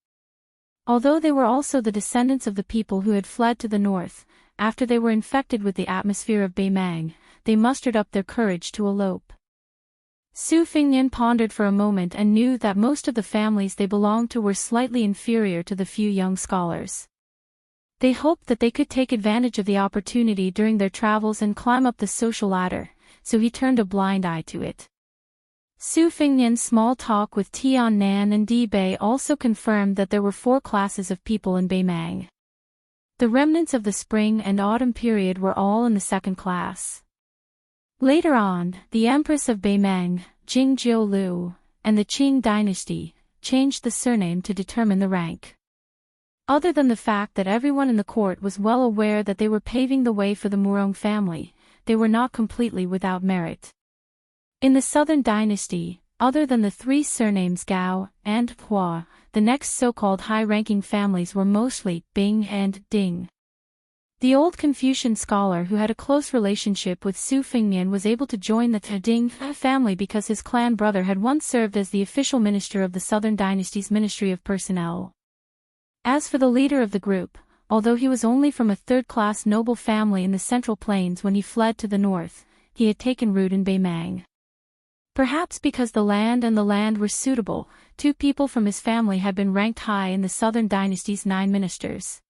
Although they were also the descendants of the people who had fled to the north, after they were infected with the atmosphere of Baimang, they mustered up their courage to elope. Su Fengnian pondered for a moment and knew that most of the families they belonged to were slightly inferior to the few young scholars. They hoped that they could take advantage of the opportunity during their travels and climb up the social ladder, so he turned a blind eye to it. Su Fengnian's small talk with Tian Nan and Di Bei also confirmed that there were 4 classes of people in Baimang. The remnants of the spring and autumn period were all in the 2nd class. Later on, the Empress of Baimang, Jing Jiulu, and the Qing dynasty, changed the surname to determine the rank. Other than the fact that everyone in the court was well aware that they were paving the way for the Murong family, they were not completely without merit. In the Southern dynasty, other than the three surnames Gao and Hua, the next so-called high-ranking families were mostly Bing and Ding. The old Confucian scholar who had a close relationship with Su Fengnian was able to join the Ding family because his clan brother had once served as the official minister of the Southern Dynasty's Ministry of Personnel. As for the leader of the group, although he was only from a third-class noble family in the Central Plains when he fled to the north, he had taken root in Beimang. Perhaps because the land were suitable, two people from his family had been ranked high in the Southern Dynasty's 9 ministers.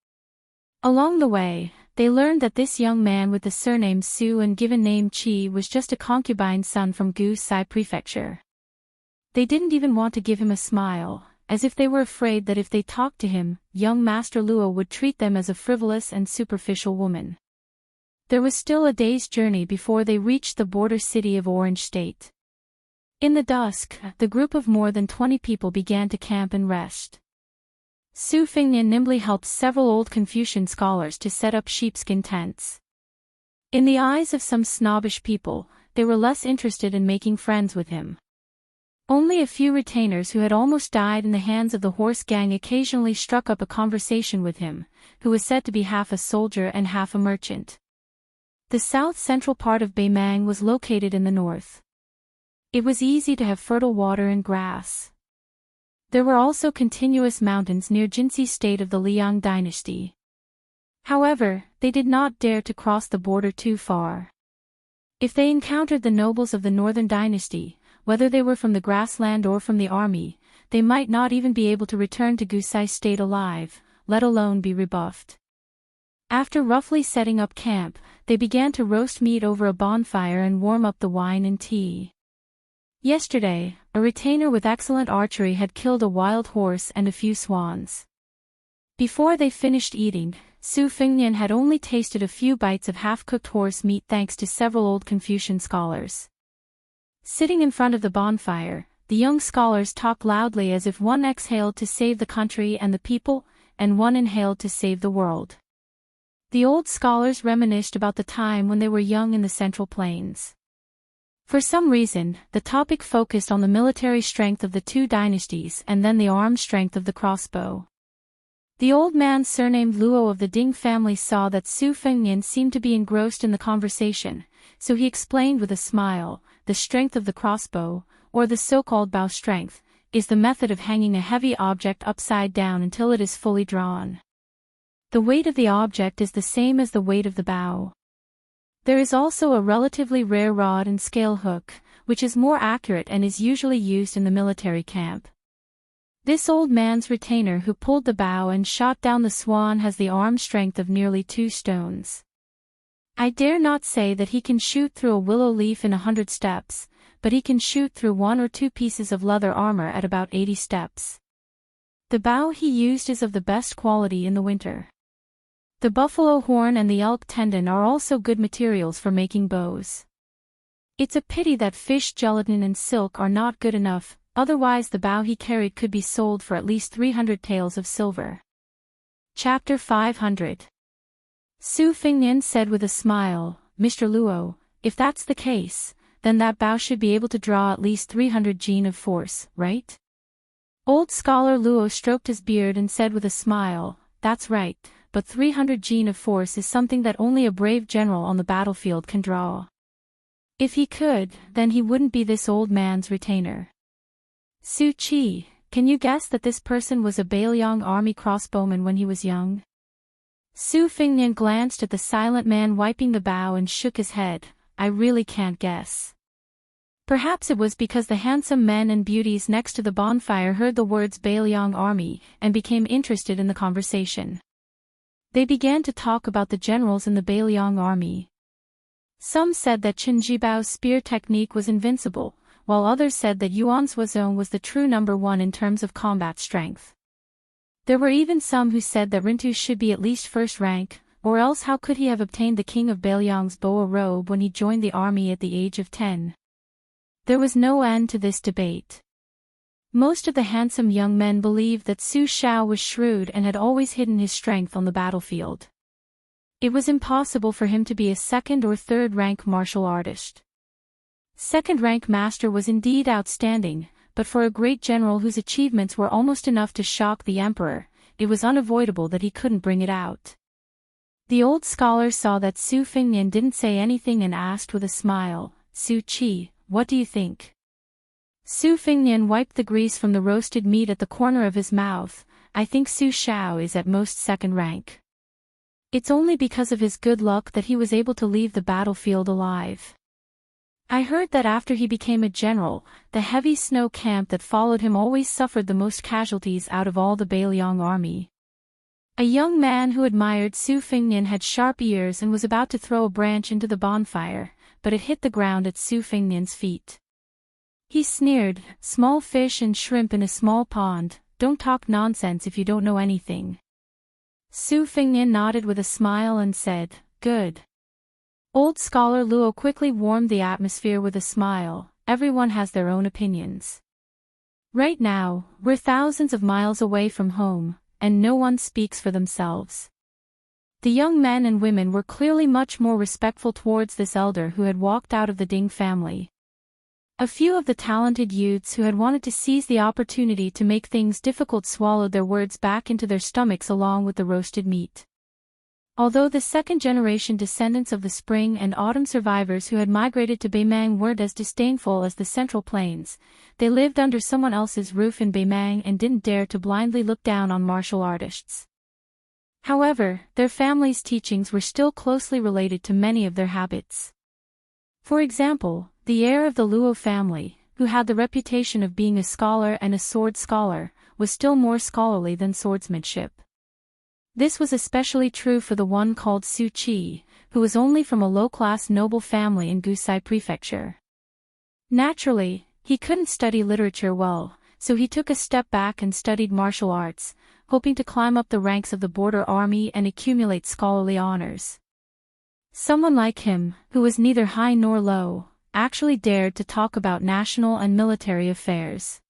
Along the way, they learned that this young man with the surname Su and given name Qi was just a concubine's son from Gusai Prefecture. They didn't even want to give him a smile, as if they were afraid that if they talked to him, young Master Luo would treat them as a frivolous and superficial woman. There was still a day's journey before they reached the border city of Orange State. In the dusk, the group of more than 20 people began to camp and rest. Su Fengnian nimbly helped several old Confucian scholars to set up sheepskin tents. In the eyes of some snobbish people, they were less interested in making friends with him. Only a few retainers who had almost died in the hands of the horse gang occasionally struck up a conversation with him, who was said to be half a soldier and half a merchant. The south-central part of Beimang was located in the north. It was easy to have fertile water and grass. There were also continuous mountains near Jinsi state of the Liang dynasty. However, they did not dare to cross the border too far. If they encountered the nobles of the northern dynasty, whether they were from the grassland or from the army, they might not even be able to return to Gusai state alive, let alone be rebuffed. After roughly setting up camp, they began to roast meat over a bonfire and warm up the wine and tea. Yesterday, a retainer with excellent archery had killed a wild horse and a few swans. Before they finished eating, Su Fengnian had only tasted a few bites of half-cooked horse meat thanks to several old Confucian scholars. Sitting in front of the bonfire, the young scholars talked loudly as if one exhaled to save the country and the people, and one inhaled to save the world. The old scholars reminisced about the time when they were young in the Central Plains. For some reason, the topic focused on the military strength of the two dynasties and then the arm strength of the crossbow. The old man surnamed Luo of the Ding family saw that Su Fengnian seemed to be engrossed in the conversation, so he explained with a smile, the strength of the crossbow, or the so-called bow strength, is the method of hanging a heavy object upside down until it is fully drawn. The weight of the object is the same as the weight of the bow. There is also a relatively rare rod and scale hook, which is more accurate and is usually used in the military camp. This old man's retainer who pulled the bow and shot down the swan has the arm strength of nearly 2 stones. I dare not say that he can shoot through a willow leaf in 100 steps, but he can shoot through 1 or 2 pieces of leather armor at about 80 steps. The bow he used is of the best quality in the winter. The buffalo horn and the elk tendon are also good materials for making bows. It's a pity that fish gelatin and silk are not good enough, otherwise the bow he carried could be sold for at least 300 taels of silver. Chapter 500. Su Fengnian said with a smile, Mr. Luo, if that's the case, then that bow should be able to draw at least 300 jin of force, right? Old scholar Luo stroked his beard and said with a smile, that's right. But 300 jin of force is something that only a brave general on the battlefield can draw. If he could, then he wouldn't be this old man's retainer. Su Qi, can you guess that this person was a Bailiang army crossbowman when he was young? Su Fengnian glanced at the silent man wiping the bow and shook his head, I really can't guess. Perhaps it was because the handsome men and beauties next to the bonfire heard the words Bailiang army and became interested in the conversation. They began to talk about the generals in the Bailiang army. Some said that Chen Jibao's spear technique was invincible, while others said that Yuan Suozong was the true number 1 in terms of combat strength. There were even some who said that Rintu should be at least first rank, or else how could he have obtained the king of Bailiang's boa robe when he joined the army at the age of 10? There was no end to this debate. Most of the handsome young men believed that Su Shao was shrewd and had always hidden his strength on the battlefield. It was impossible for him to be a second or third rank martial artist. Second-rank master was indeed outstanding, but for a great general whose achievements were almost enough to shock the emperor, it was unavoidable that he couldn't bring it out. The old scholar saw that Su Fingnian didn't say anything and asked with a smile, "Su Qi, what do you think?" Su Fingnian wiped the grease from the roasted meat at the corner of his mouth. "I think Su Shao is at most second rank. It's only because of his good luck that he was able to leave the battlefield alive. I heard that after he became a general, the heavy snow camp that followed him always suffered the most casualties out of all the Bailiang army." A young man who admired Su Fingnian had sharp ears and was about to throw a branch into the bonfire, but it hit the ground at Su Fingnian's feet. He sneered, "Small fish and shrimp in a small pond, don't talk nonsense if you don't know anything." Su Fingnian nodded with a smile and said, "Good." Old scholar Luo quickly warmed the atmosphere with a smile. "Everyone has their own opinions. Right now, we're thousands of miles away from home, and no one speaks for themselves." The young men and women were clearly much more respectful towards this elder who had walked out of the Ding family. A few of the talented youths who had wanted to seize the opportunity to make things difficult swallowed their words back into their stomachs along with the roasted meat. Although the second-generation descendants of the spring and autumn survivors who had migrated to Beimang weren't as disdainful as the Central Plains, they lived under someone else's roof in Beimang and didn't dare to blindly look down on martial artists. However, their families' teachings were still closely related to many of their habits. For example, the heir of the Luo family, who had the reputation of being a scholar and a sword scholar, was still more scholarly than swordsmanship. This was especially true for the one called Su Qi, who was only from a low-class noble family in Gusai Prefecture. Naturally, he couldn't study literature well, so he took a step back and studied martial arts, hoping to climb up the ranks of the border army and accumulate scholarly honors. Someone like him, who was neither high nor low, actually dared to talk about national and military affairs.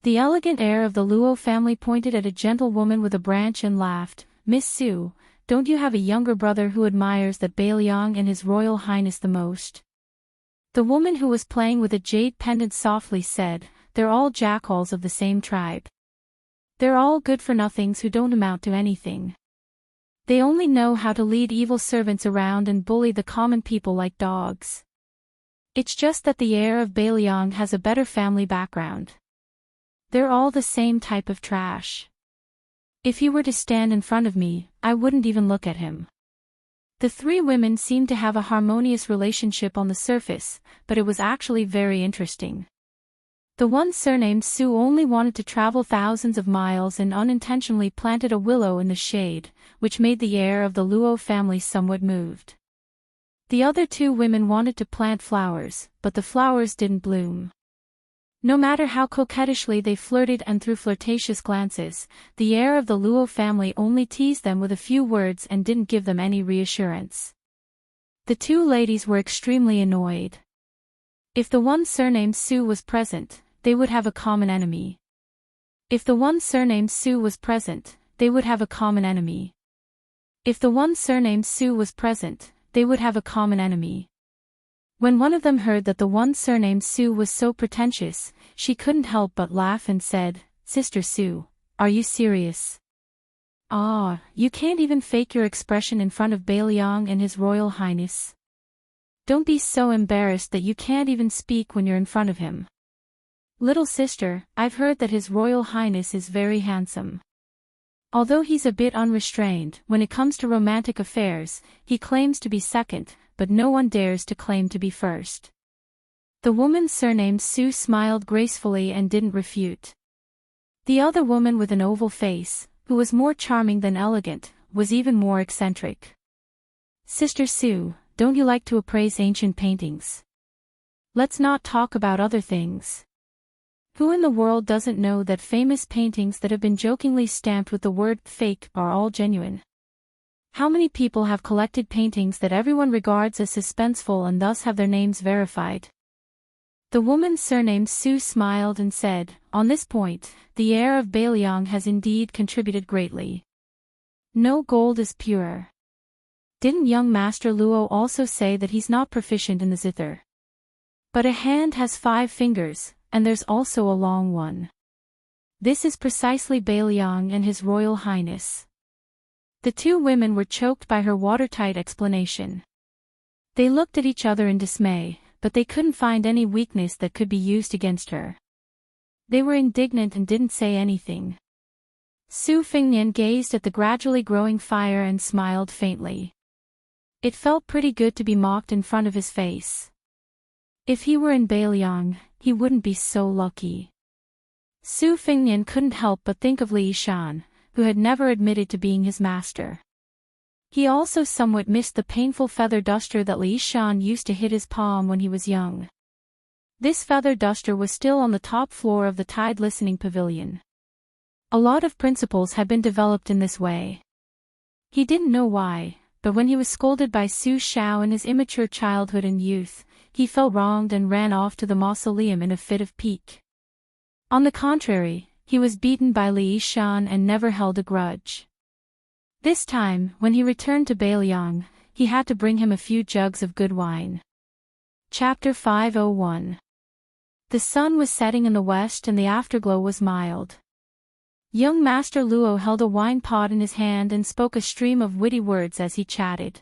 The elegant heir of the Luo family pointed at a gentlewoman with a branch and laughed, "Miss Su, don't you have a younger brother who admires that Bailiang and His Royal Highness the most?" The woman who was playing with a jade pendant softly said, "They're all jackals of the same tribe. They're all good-for-nothings who don't amount to anything. They only know how to lead evil servants around and bully the common people like dogs. It's just that the heir of Bailiang has a better family background. They're all the same type of trash. If he were to stand in front of me, I wouldn't even look at him." The three women seemed to have a harmonious relationship on the surface, but it was actually very interesting. The one surnamed Su only wanted to travel thousands of miles and unintentionally planted a willow in the shade, which made the heir of the Luo family somewhat moved. The other two women wanted to plant flowers, but the flowers didn't bloom. No matter how coquettishly they flirted and threw flirtatious glances, the heir of the Luo family only teased them with a few words and didn't give them any reassurance. The two ladies were extremely annoyed. If the one surnamed Su was present, they would have a common enemy. If the one surnamed Su was present, they would have a common enemy. If the one surnamed Su was present, they would have a common enemy. When one of them heard that the one surnamed Su was so pretentious, she couldn't help but laugh and said, "Sister Su, are you serious? Ah, you can't even fake your expression in front of Bailiang and His Royal Highness. Don't be so embarrassed that you can't even speak when you're in front of him. Little sister, I've heard that His Royal Highness is very handsome. Although he's a bit unrestrained when it comes to romantic affairs, he claims to be second, but no one dares to claim to be first." The woman surnamed Su smiled gracefully and didn't refute. The other woman with an oval face, who was more charming than elegant, was even more eccentric. "Sister Su, don't you like to appraise ancient paintings? Let's not talk about other things. Who in the world doesn't know that famous paintings that have been jokingly stamped with the word fake are all genuine? How many people have collected paintings that everyone regards as suspenseful and thus have their names verified?" The woman surnamed Su smiled and said, "On this point, the heir of Bailiang has indeed contributed greatly. No gold is pure. Didn't young Master Luo also say that he's not proficient in the zither?" But a hand has 5 fingers, and there's also a long one. This is precisely Bailiang and His Royal Highness. The two women were choked by her watertight explanation. They looked at each other in dismay, but they couldn't find any weakness that could be used against her. They were indignant and didn't say anything. Su Fingnian gazed at the gradually growing fire and smiled faintly. It felt pretty good to be mocked in front of his face. If he were in Bailiang, he wouldn't be so lucky. Su Fingnian couldn't help but think of Li Yishan, who had never admitted to being his master. He also somewhat missed the painful feather duster that Li Yishan used to hit his palm when he was young. This feather duster was still on the top floor of the Tide Listening Pavilion. A lot of principles had been developed in this way. He didn't know why, but when he was scolded by Su Xiao in his immature childhood and youth, he felt wronged and ran off to the mausoleum in a fit of pique. On the contrary, he was beaten by Li Yishan and never held a grudge. This time, when he returned to Bailiang, he had to bring him a few jugs of good wine. Chapter 501. The sun was setting in the west and the afterglow was mild. Young Master Luo held a wine pot in his hand and spoke a stream of witty words as he chatted.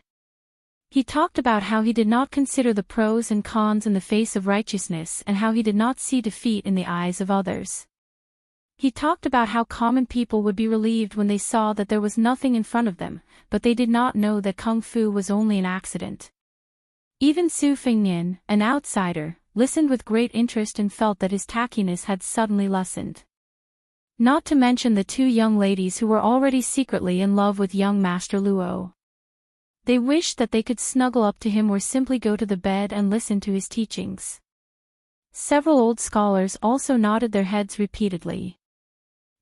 He talked about how he did not consider the pros and cons in the face of righteousness and how he did not see defeat in the eyes of others. He talked about how common people would be relieved when they saw that there was nothing in front of them, but they did not know that Kung Fu was only an accident. Even Su Fingnian, an outsider, listened with great interest and felt that his tackiness had suddenly lessened. Not to mention the two young ladies who were already secretly in love with young Master Luo. They wished that they could snuggle up to him or simply go to the bed and listen to his teachings. Several old scholars also nodded their heads repeatedly.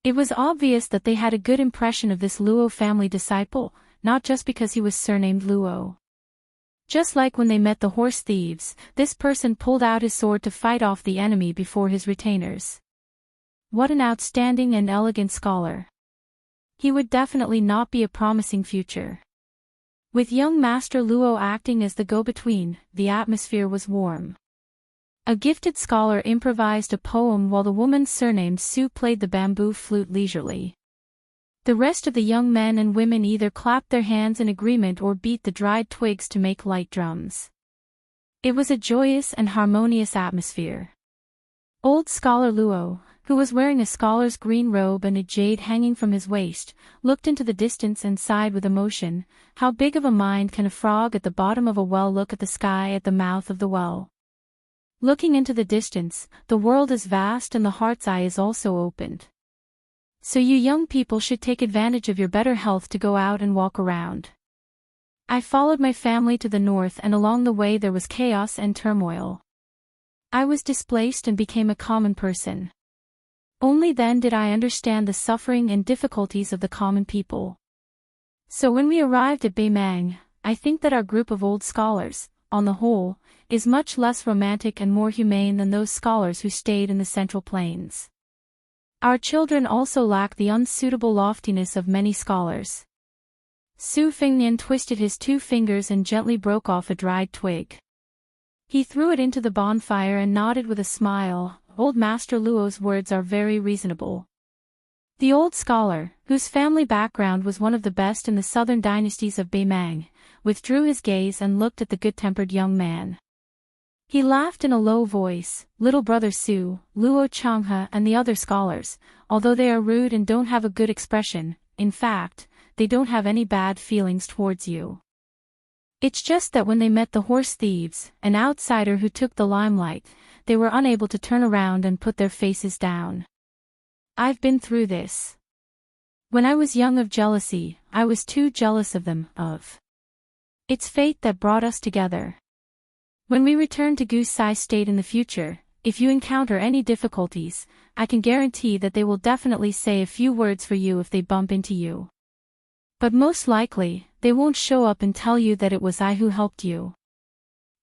It was obvious that they had a good impression of this Luo family disciple, not just because he was surnamed Luo. Just like when they met the horse thieves, this person pulled out his sword to fight off the enemy before his retainers. What an outstanding and elegant scholar. He would definitely not be a promising future. With young Master Luo acting as the go-between, the atmosphere was warm. A gifted scholar improvised a poem while the woman surnamed Su played the bamboo flute leisurely. The rest of the young men and women either clapped their hands in agreement or beat the dried twigs to make light drums. It was a joyous and harmonious atmosphere. Old Scholar Luo, who was wearing a scholar's green robe and a jade hanging from his waist, looked into the distance and sighed with emotion. How big of a mind can a frog at the bottom of a well look at the sky at the mouth of the well? Looking into the distance, the world is vast and the heart's eye is also opened. So you young people should take advantage of your better health to go out and walk around. I followed my family to the north and along the way there was chaos and turmoil. I was displaced and became a common person. Only then did I understand the suffering and difficulties of the common people. So when we arrived at Beimang, I think that our group of old scholars, on the whole, is much less romantic and more humane than those scholars who stayed in the Central Plains. Our children also lack the unsuitable loftiness of many scholars. Su Fingnian twisted his 2 fingers and gently broke off a dried twig. He threw it into the bonfire and nodded with a smile. Old Master Luo's words are very reasonable. The old scholar, whose family background was one of the best in the southern dynasties of Beimang, withdrew his gaze and looked at the good-tempered young man. He laughed in a low voice. Little brother Su, Luo Changhe and the other scholars, although they are rude and don't have a good expression, in fact, they don't have any bad feelings towards you. It's just that when they met the horse thieves, an outsider who took the limelight, they were unable to turn around and put their faces down. I've been through this. When I was young of jealousy, I was too jealous of them, It's fate that brought us together. When we return to Gusai State in the future, if you encounter any difficulties, I can guarantee that they will definitely say a few words for you if they bump into you. But most likely, they won't show up and tell you that it was I who helped you.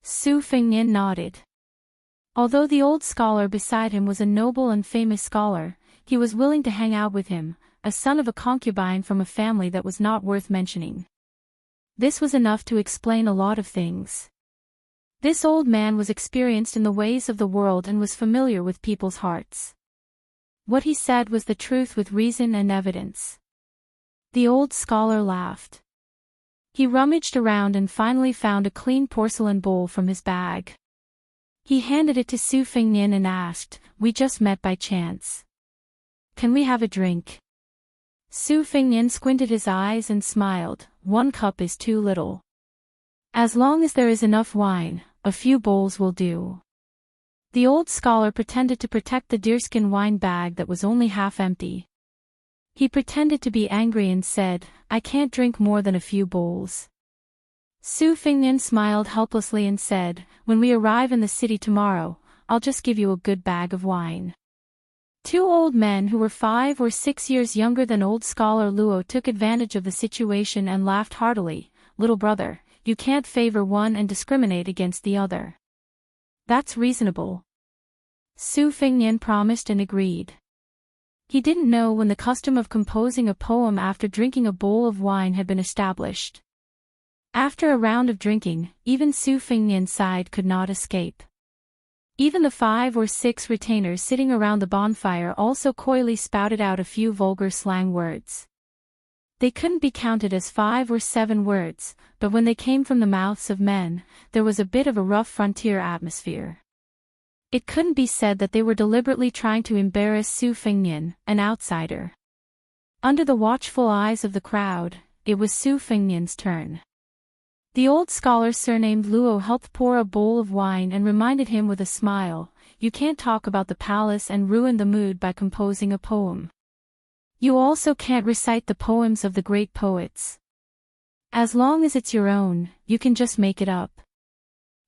Su Fingnian nodded. Although the old scholar beside him was a noble and famous scholar, he was willing to hang out with him, a son of a concubine from a family that was not worth mentioning. This was enough to explain a lot of things. This old man was experienced in the ways of the world and was familiar with people's hearts. What he said was the truth with reason and evidence. The old scholar laughed. He rummaged around and finally found a clean porcelain bowl from his bag. He handed it to Su Fingnian and asked, "We just met by chance. Can we have a drink?" Su Fingnian squinted his eyes and smiled. "1 cup is too little. As long as there is enough wine, a few bowls will do." The old scholar pretended to protect the deerskin wine bag that was only half empty. He pretended to be angry and said, "I can't drink more than a few bowls." Su Fingnian smiled helplessly and said, "When we arrive in the city tomorrow, I'll just give you a good bag of wine." 2 old men who were 5 or 6 years younger than old scholar Luo took advantage of the situation and laughed heartily. "Little brother, you can't favor one and discriminate against the other. That's reasonable." Su Fingnian promised and agreed. He didn't know when the custom of composing a poem after drinking a bowl of wine had been established. After a round of drinking, even Su Fingnian's side could not escape. Even the 5 or 6 retainers sitting around the bonfire also coyly spouted out a few vulgar slang words. They couldn't be counted as 5 or 7 words, but when they came from the mouths of men, there was a bit of a rough frontier atmosphere. It couldn't be said that they were deliberately trying to embarrass Su Fingnian, an outsider. Under the watchful eyes of the crowd, it was Su Fingnian's turn. The old scholar surnamed Luo helped pour a bowl of wine and reminded him with a smile, "You can't talk about the palace and ruin the mood by composing a poem. You also can't recite the poems of the great poets. As long as it's your own, you can just make it up."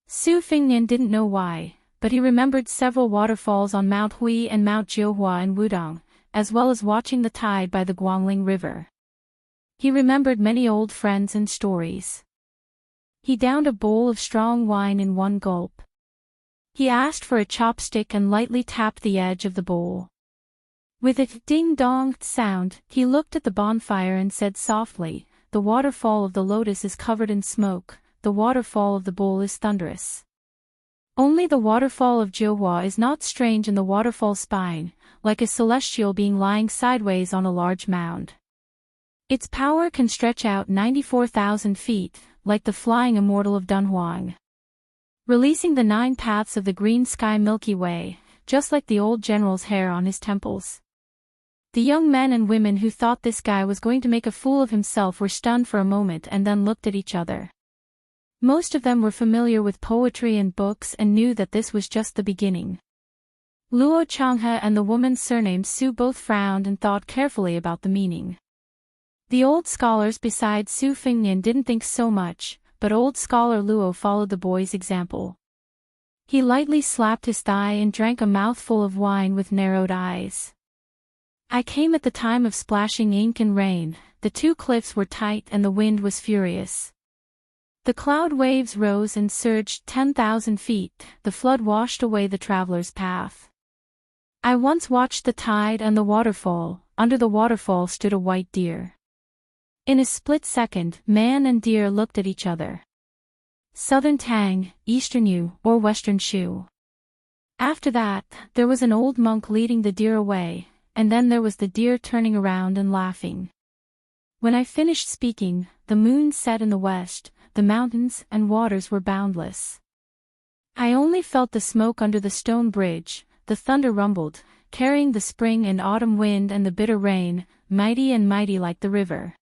Su Fingnian didn't know why, but he remembered several waterfalls on Mount Hui and Mount Jiuhua in Wudong, as well as watching the tide by the Guangling River. He remembered many old friends and stories. He downed a bowl of strong wine in 1 gulp. He asked for a chopstick and lightly tapped the edge of the bowl. With a ding-dong sound, he looked at the bonfire and said softly, "The waterfall of the lotus is covered in smoke, the waterfall of the bowl is thunderous. Only the waterfall of Jiuhua is not strange in the waterfall spine, like a celestial being lying sideways on a large mound. Its power can stretch out 94,000 feet, like the flying immortal of Dunhuang. Releasing the 9 paths of the green sky Milky Way, just like the old general's hair on his temples." The young men and women who thought this guy was going to make a fool of himself were stunned for a moment and then looked at each other. Most of them were familiar with poetry and books and knew that this was just the beginning. Luo Changhe and the woman surnamed Su both frowned and thought carefully about the meaning. The old scholars besides Su Fingnian didn't think so much, but old scholar Luo followed the boy's example. He lightly slapped his thigh and drank a mouthful of wine with narrowed eyes. "I came at the time of splashing ink and rain, the 2 cliffs were tight and the wind was furious. The cloud waves rose and surged 10,000 feet, the flood washed away the traveler's path. I once watched the tide and the waterfall, under the waterfall stood a white deer. In a split second, man and deer looked at each other. Southern Tang, Eastern Yu, or Western Shu. After that, there was an old monk leading the deer away, and then there was the deer turning around and laughing. When I finished speaking, the moon set in the west, the mountains and waters were boundless. I only felt the smoke under the stone bridge, the thunder rumbled, carrying the spring and autumn wind and the bitter rain, mighty and mighty like the river."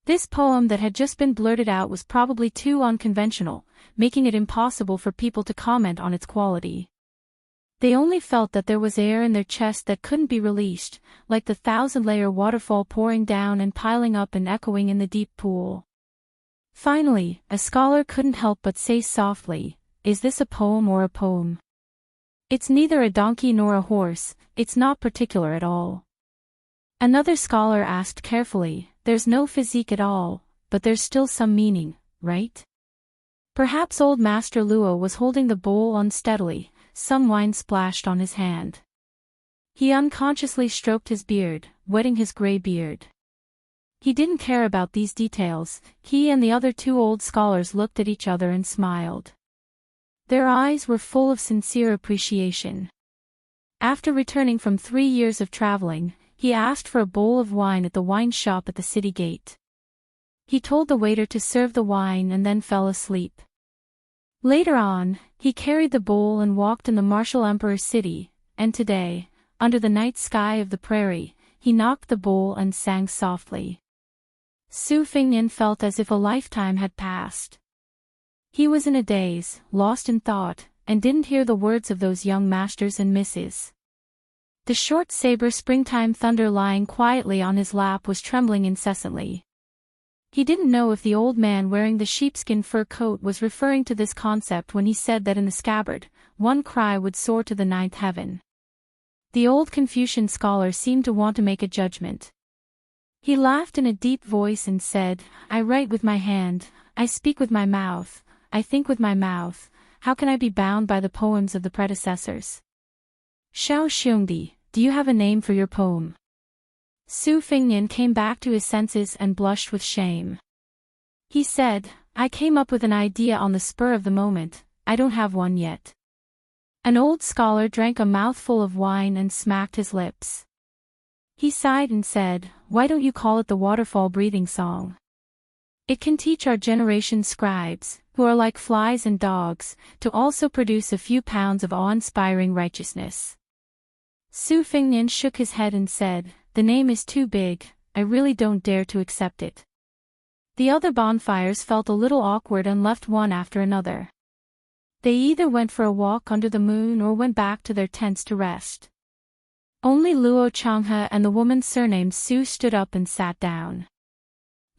This poem that had just been blurted out was probably too unconventional, making it impossible for people to comment on its quality. They only felt that there was air in their chest that couldn't be released, like the 1,000-layer waterfall pouring down and piling up and echoing in the deep pool. Finally, a scholar couldn't help but say softly, "Is this a poem or a poem? It's neither a donkey nor a horse, it's not particular at all." Another scholar asked carefully, "There's no physique at all, but there's still some meaning, right?" Perhaps old Master Luo was holding the bowl unsteadily, some wine splashed on his hand. He unconsciously stroked his beard, wetting his gray beard. He didn't care about these details. He and the other 2 old scholars looked at each other and smiled. Their eyes were full of sincere appreciation. After returning from 3 years of traveling, he asked for a bowl of wine at the wine shop at the city gate. He told the waiter to serve the wine and then fell asleep. Later on, he carried the bowl and walked in the martial emperor's city, and today, under the night sky of the prairie, he knocked the bowl and sang softly. Su Fingnian felt as if a lifetime had passed. He was in a daze, lost in thought, and didn't hear the words of those young masters and misses. The short saber springtime thunder lying quietly on his lap was trembling incessantly. He didn't know if the old man wearing the sheepskin fur coat was referring to this concept when he said that in the scabbard, one cry would soar to the ninth heaven. The old Confucian scholar seemed to want to make a judgment. He laughed in a deep voice and said, "I write with my hand, I speak with my mouth, I think with my mouth, how can I be bound by the poems of the predecessors?" Xiao Xiongdi, do you have a name for your poem? Su Fingnian came back to his senses and blushed with shame. He said, "I came up with an idea on the spur of the moment, I don't have one yet." An old scholar drank a mouthful of wine and smacked his lips. He sighed and said, "Why don't you call it the waterfall breathing song? It can teach our generation's scribes, who are like flies and dogs, to also produce a few pounds of awe-inspiring righteousness." Su Fingnian shook his head and said, "The name is too big, I really don't dare to accept it." The other bonfires felt a little awkward and left one after another. They either went for a walk under the moon or went back to their tents to rest. Only Luo Changhe and the woman surnamed Su stood up and sat down.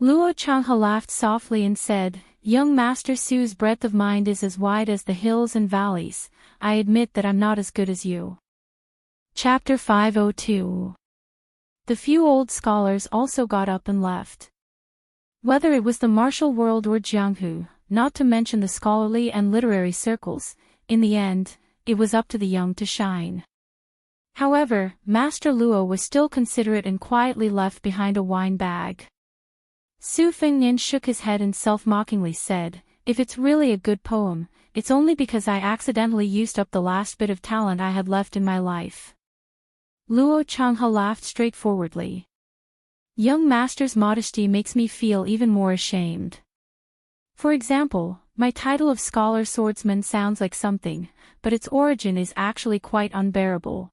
Luo Changhe laughed softly and said, "Young Master Su's breadth of mind is as wide as the hills and valleys. I admit that I'm not as good as you." Chapter 502. The few old scholars also got up and left. Whether it was the martial world or Jianghu, not to mention the scholarly and literary circles, in the end, it was up to the young to shine. However, Master Luo was still considerate and quietly left behind a wine bag. Su Fingnian shook his head and self-mockingly said, "If it's really a good poem, it's only because I accidentally used up the last bit of talent I had left in my life." Luo Changhe laughed straightforwardly. "Young master's modesty makes me feel even more ashamed. For example, my title of scholar swordsman sounds like something, but its origin is actually quite unbearable.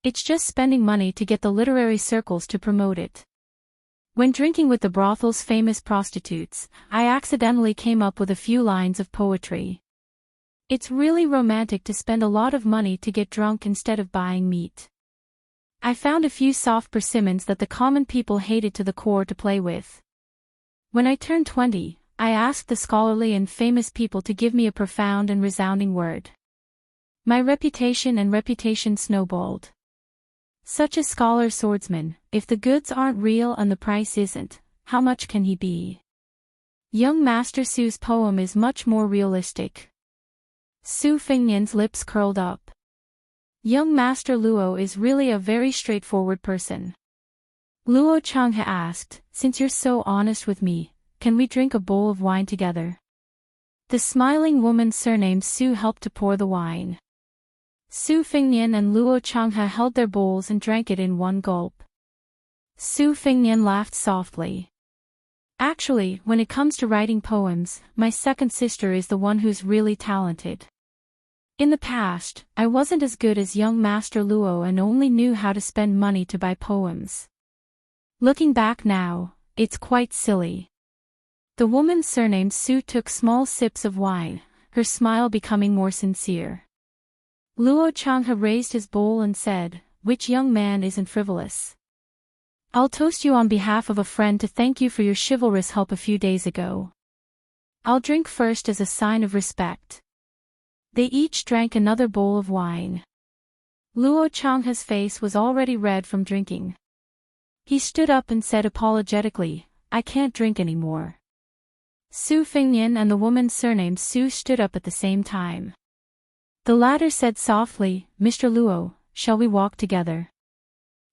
It's just spending money to get the literary circles to promote it. When drinking with the brothel's famous prostitutes, I accidentally came up with a few lines of poetry. It's really romantic to spend a lot of money to get drunk instead of buying meat. I found a few soft persimmons that the common people hated to the core to play with. When I turned 20, I asked the scholarly and famous people to give me a profound and resounding word. My reputation snowballed. Such a scholar swordsman, if the goods aren't real and the price isn't, how much can he be? Young Master Su's poem is much more realistic." Su Fingnian's lips curled up. Young Master Luo is really a very straightforward person. Luo Changhe asked, "Since you're so honest with me, can we drink a bowl of wine together?" The smiling woman surnamed Su helped to pour the wine. Su Fingnian and Luo Changhe held their bowls and drank it in one gulp. Su Fingnian laughed softly. "Actually, when it comes to writing poems, my second sister is the one who's really talented. In the past, I wasn't as good as young Master Luo and only knew how to spend money to buy poems. Looking back now, it's quite silly." The woman surnamed Su took small sips of wine, her smile becoming more sincere. Luo Changhe raised his bowl and said, "Which young man isn't frivolous? I'll toast you on behalf of a friend to thank you for your chivalrous help a few days ago. I'll drink first as a sign of respect." They each drank another bowl of wine. Luo Changhe's face was already red from drinking. He stood up and said apologetically, "I can't drink anymore." Su Fingnian and the woman surnamed Su stood up at the same time. The latter said softly, "Mr. Luo, shall we walk together?"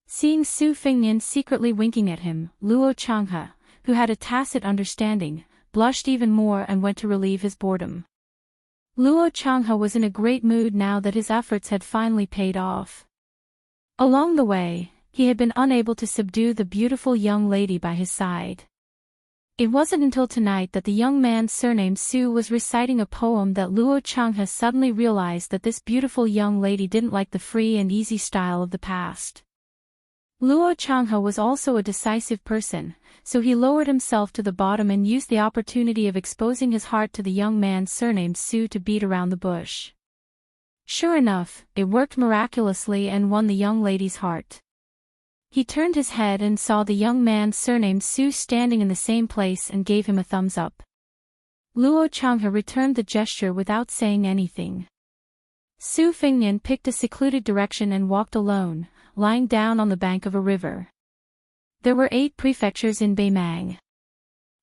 Seeing Su Fingnian secretly winking at him, Luo Changhe, who had a tacit understanding, blushed even more and went to relieve his boredom. Luo Changhe was in a great mood now that his efforts had finally paid off. Along the way, he had been unable to subdue the beautiful young lady by his side. It wasn't until tonight that the young man surnamed Su was reciting a poem that Luo Changhe suddenly realized that this beautiful young lady didn't like the free and easy style of the past. Luo Changhe was also a decisive person, so he lowered himself to the bottom and used the opportunity of exposing his heart to the young man surnamed Su to beat around the bush. Sure enough, it worked miraculously and won the young lady's heart. He turned his head and saw the young man surnamed Su standing in the same place and gave him a thumbs up. Luo Changhe returned the gesture without saying anything. Su Fengnian picked a secluded direction and walked alone, lying down on the bank of a river. There were 8 prefectures in Beimang.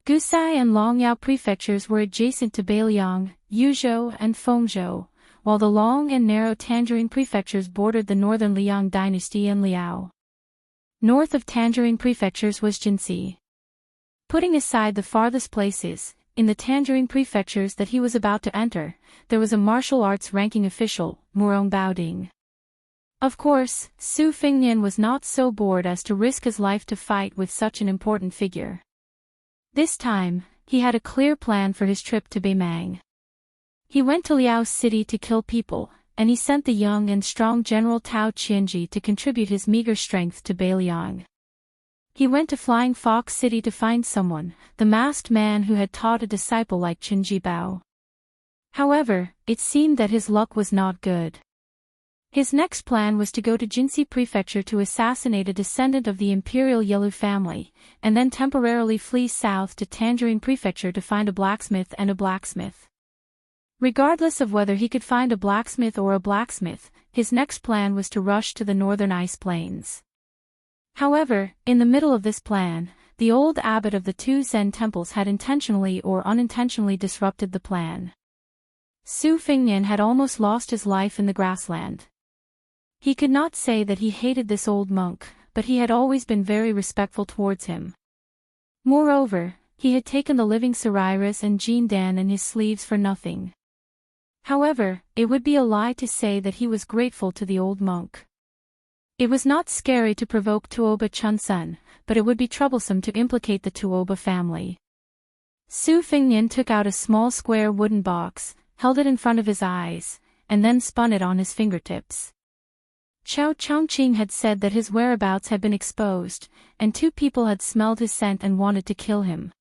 Gusai and Longyao prefectures were adjacent to Beiliang, Yuzhou and Fengzhou, while the long and narrow Tangerine prefectures bordered the northern Liang dynasty and Liao. North of Tangerine prefectures was Jinxi. Putting aside the farthest places, in the Tangerine prefectures that he was about to enter, there was a martial arts ranking official, Murong Baoding. Of course, Su Fengnian was not so bored as to risk his life to fight with such an important figure. This time, he had a clear plan for his trip to Beimang. He went to Liao City to kill people, and he sent the young and strong General Tao Qianji to contribute his meager strength to Beiliang. He went to Flying Fox City to find someone, the masked man who had taught a disciple like Qinji Bao. However, it seemed that his luck was not good. His next plan was to go to Jinxi Prefecture to assassinate a descendant of the Imperial Yelu family, and then temporarily flee south to Tangerine Prefecture to find a blacksmith and a blacksmith. Regardless of whether he could find a blacksmith or a blacksmith, his next plan was to rush to the northern ice plains. However, in the middle of this plan, the old abbot of the 2 Zen temples had intentionally or unintentionally disrupted the plan. Su Fengnian had almost lost his life in the grassland. He could not say that he hated this old monk, but he had always been very respectful towards him. Moreover, he had taken the living Sariris and Jindan in his sleeves for nothing. However, it would be a lie to say that he was grateful to the old monk. It was not scary to provoke Tuoba Chunsun, but it would be troublesome to implicate the Tuoba family. Su Fengnian took out a small square wooden box, held it in front of his eyes, and then spun it on his fingertips. Chao Chongqing had said that his whereabouts had been exposed, and 2 people had smelled his scent and wanted to kill him.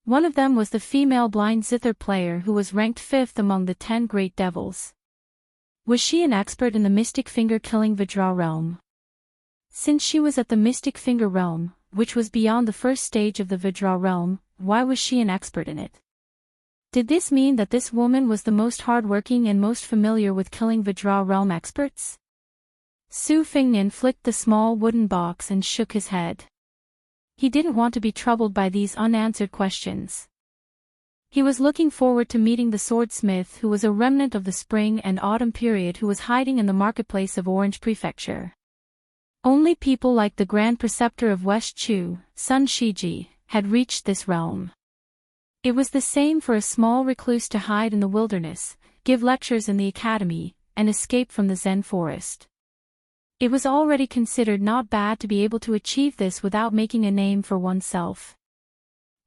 One of them was the female blind zither player who was ranked 5th among the 10 great devils. Was she an expert in the mystic finger-killing Vajra realm? Since she was at the mystic finger realm, which was beyond the first stage of the Vajra realm, why was she an expert in it? Did this mean that this woman was the most hard-working and most familiar with killing Vajra realm experts? Su Fengnian flicked the small wooden box and shook his head. He didn't want to be troubled by these unanswered questions. He was looking forward to meeting the swordsmith who was a remnant of the spring and autumn period who was hiding in the marketplace of Orange Prefecture. Only people like the Grand Preceptor of West Chu, Sun Shiji, had reached this realm. It was the same for a small recluse to hide in the wilderness, give lectures in the academy, and escape from the Zen forest. It was already considered not bad to be able to achieve this without making a name for oneself.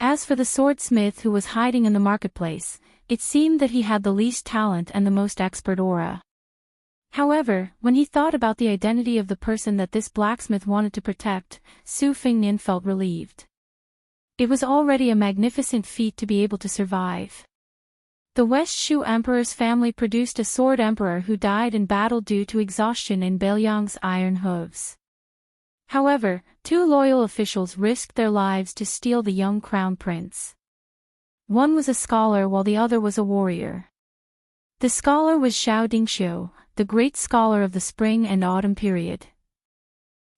As for the swordsmith who was hiding in the marketplace, it seemed that he had the least talent and the most expert aura. However, when he thought about the identity of the person that this blacksmith wanted to protect, Su Fengnian felt relieved. It was already a magnificent feat to be able to survive. The West Shu Emperor's family produced a sword emperor who died in battle due to exhaustion in Beiliang's iron hooves. However, 2 loyal officials risked their lives to steal the young crown prince. One was a scholar while the other was a warrior. The scholar was Xiao Dingxiu, the great scholar of the spring and autumn period.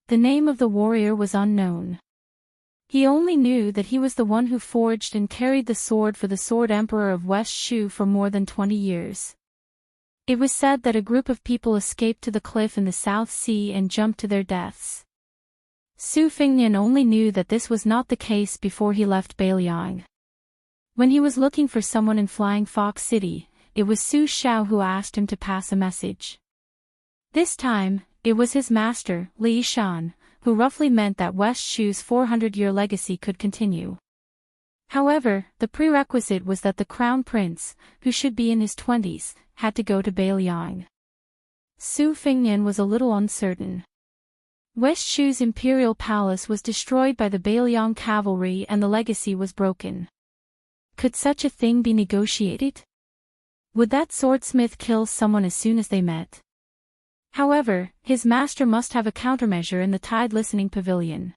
The name of the warrior was unknown. He only knew that he was the one who forged and carried the sword for the Sword Emperor of West Shu for more than 20 years. It was said that a group of people escaped to the cliff in the South Sea and jumped to their deaths. Su Fengnian only knew that this was not the case before he left Beiliang. When he was looking for someone in Flying Fox City, it was Su Xiao who asked him to pass a message. This time, it was his master, Li Shan, who roughly meant that West Shu's 400-year legacy could continue. However, the prerequisite was that the crown prince, who should be in his 20s, had to go to Beiliang. Su Fengnian was a little uncertain. West Shu's imperial palace was destroyed by the Beiliang cavalry and the legacy was broken. Could such a thing be negotiated? Would that swordsmith kill someone as soon as they met? However, his master must have a countermeasure in the Tide Listening Pavilion.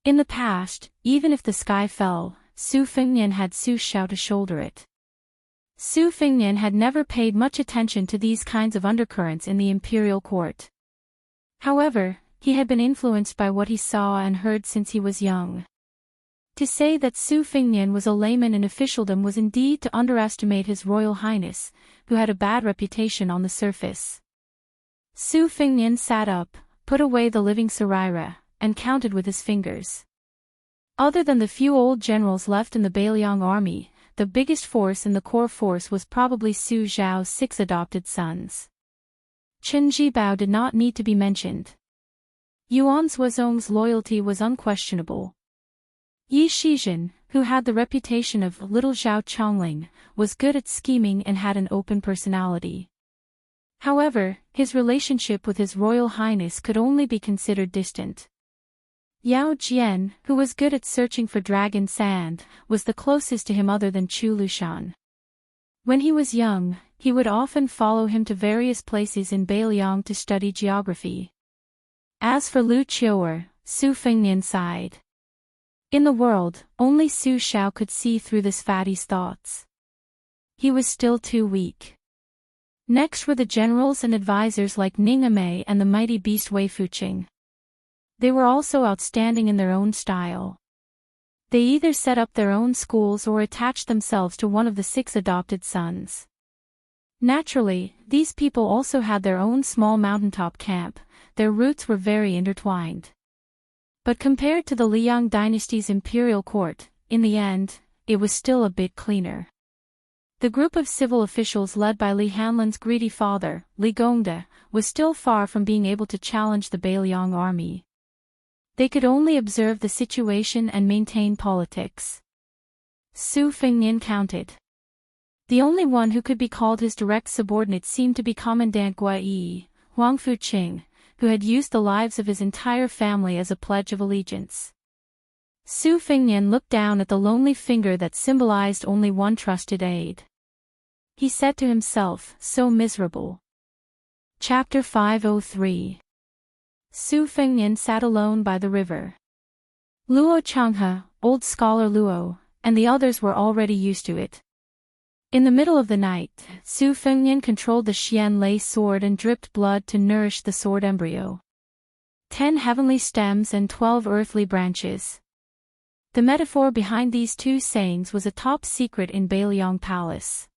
In the past, even if the sky fell, Su Fengnian had Su Xiao to shoulder it. Su Fengnian had never paid much attention to these kinds of undercurrents in the imperial court. However, he had been influenced by what he saw and heard since he was young. To say that Su Fengnian was a layman in officialdom was indeed to underestimate His Royal Highness, who had a bad reputation on the surface. Su Fengnian sat up, put away the living Saraira, and counted with his fingers. Other than the few old generals left in the Beiliang army, the biggest force in the core force was probably Su Zhao's 6 adopted sons. Chen Jibao did not need to be mentioned. Yuan Zuozong's loyalty was unquestionable. Yi Shizhen, who had the reputation of Little Zhao Chongling, was good at scheming and had an open personality. However, his relationship with His Royal Highness could only be considered distant. Yao Jian, who was good at searching for dragon sand, was the closest to him other than Chu Lushan. When he was young, he would often follow him to various places in Beiliang to study geography. As for Lu Qiu'er, Su Fengnian sighed. In the world, only Su Xiao could see through this fatty's thoughts. He was still too weak. Next were the generals and advisors like Ning Amei and the mighty beast Wei Fuqing. They were also outstanding in their own style. They either set up their own schools or attached themselves to one of the 6 adopted sons. Naturally, these people also had their own small mountaintop camp, their roots were very intertwined. But compared to the Liang dynasty's imperial court, in the end, it was still a bit cleaner. The group of civil officials led by Li Hanlin's greedy father, Li Gongde, was still far from being able to challenge the Beiliang army. They could only observe the situation and maintain politics. Su Fengnian counted. The only one who could be called his direct subordinate seemed to be Commandant Guai, Huang Fuqing, who had used the lives of his entire family as a pledge of allegiance. Su Fengnian looked down at the lonely finger that symbolized only one trusted aide. He said to himself, so miserable. Chapter 503. Su Fengnian sat alone by the river. Luo Changhe, old scholar Luo, and the others were already used to it. In the middle of the night, Su Fengnian controlled the Xian Lei sword and dripped blood to nourish the sword embryo. 10 heavenly stems and 12 earthly branches. The metaphor behind these 2 sayings was a top secret in Beiliang Palace.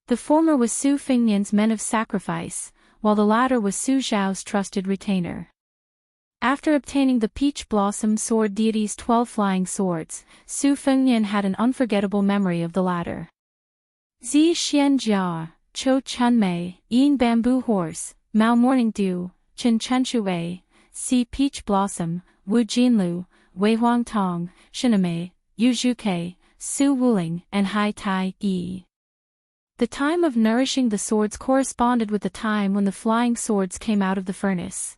The former was Su Fengnian's men of sacrifice, while the latter was Su Zhao's trusted retainer. After obtaining the Peach Blossom Sword deity's 12 flying swords, Su Fengnian had an unforgettable memory of the latter. Zi Xian Jia, Chou Chun Mei, Ying Bamboo Horse, Mao Morning Dew, Chen Chen Shui, Si Peach Blossom, Wu Jinlu, Wei Huang Tong, Shinamei, Yu Zhuke, Su Wuling, and Hai Tai Yi. The time of nourishing the swords corresponded with the time when the flying swords came out of the furnace.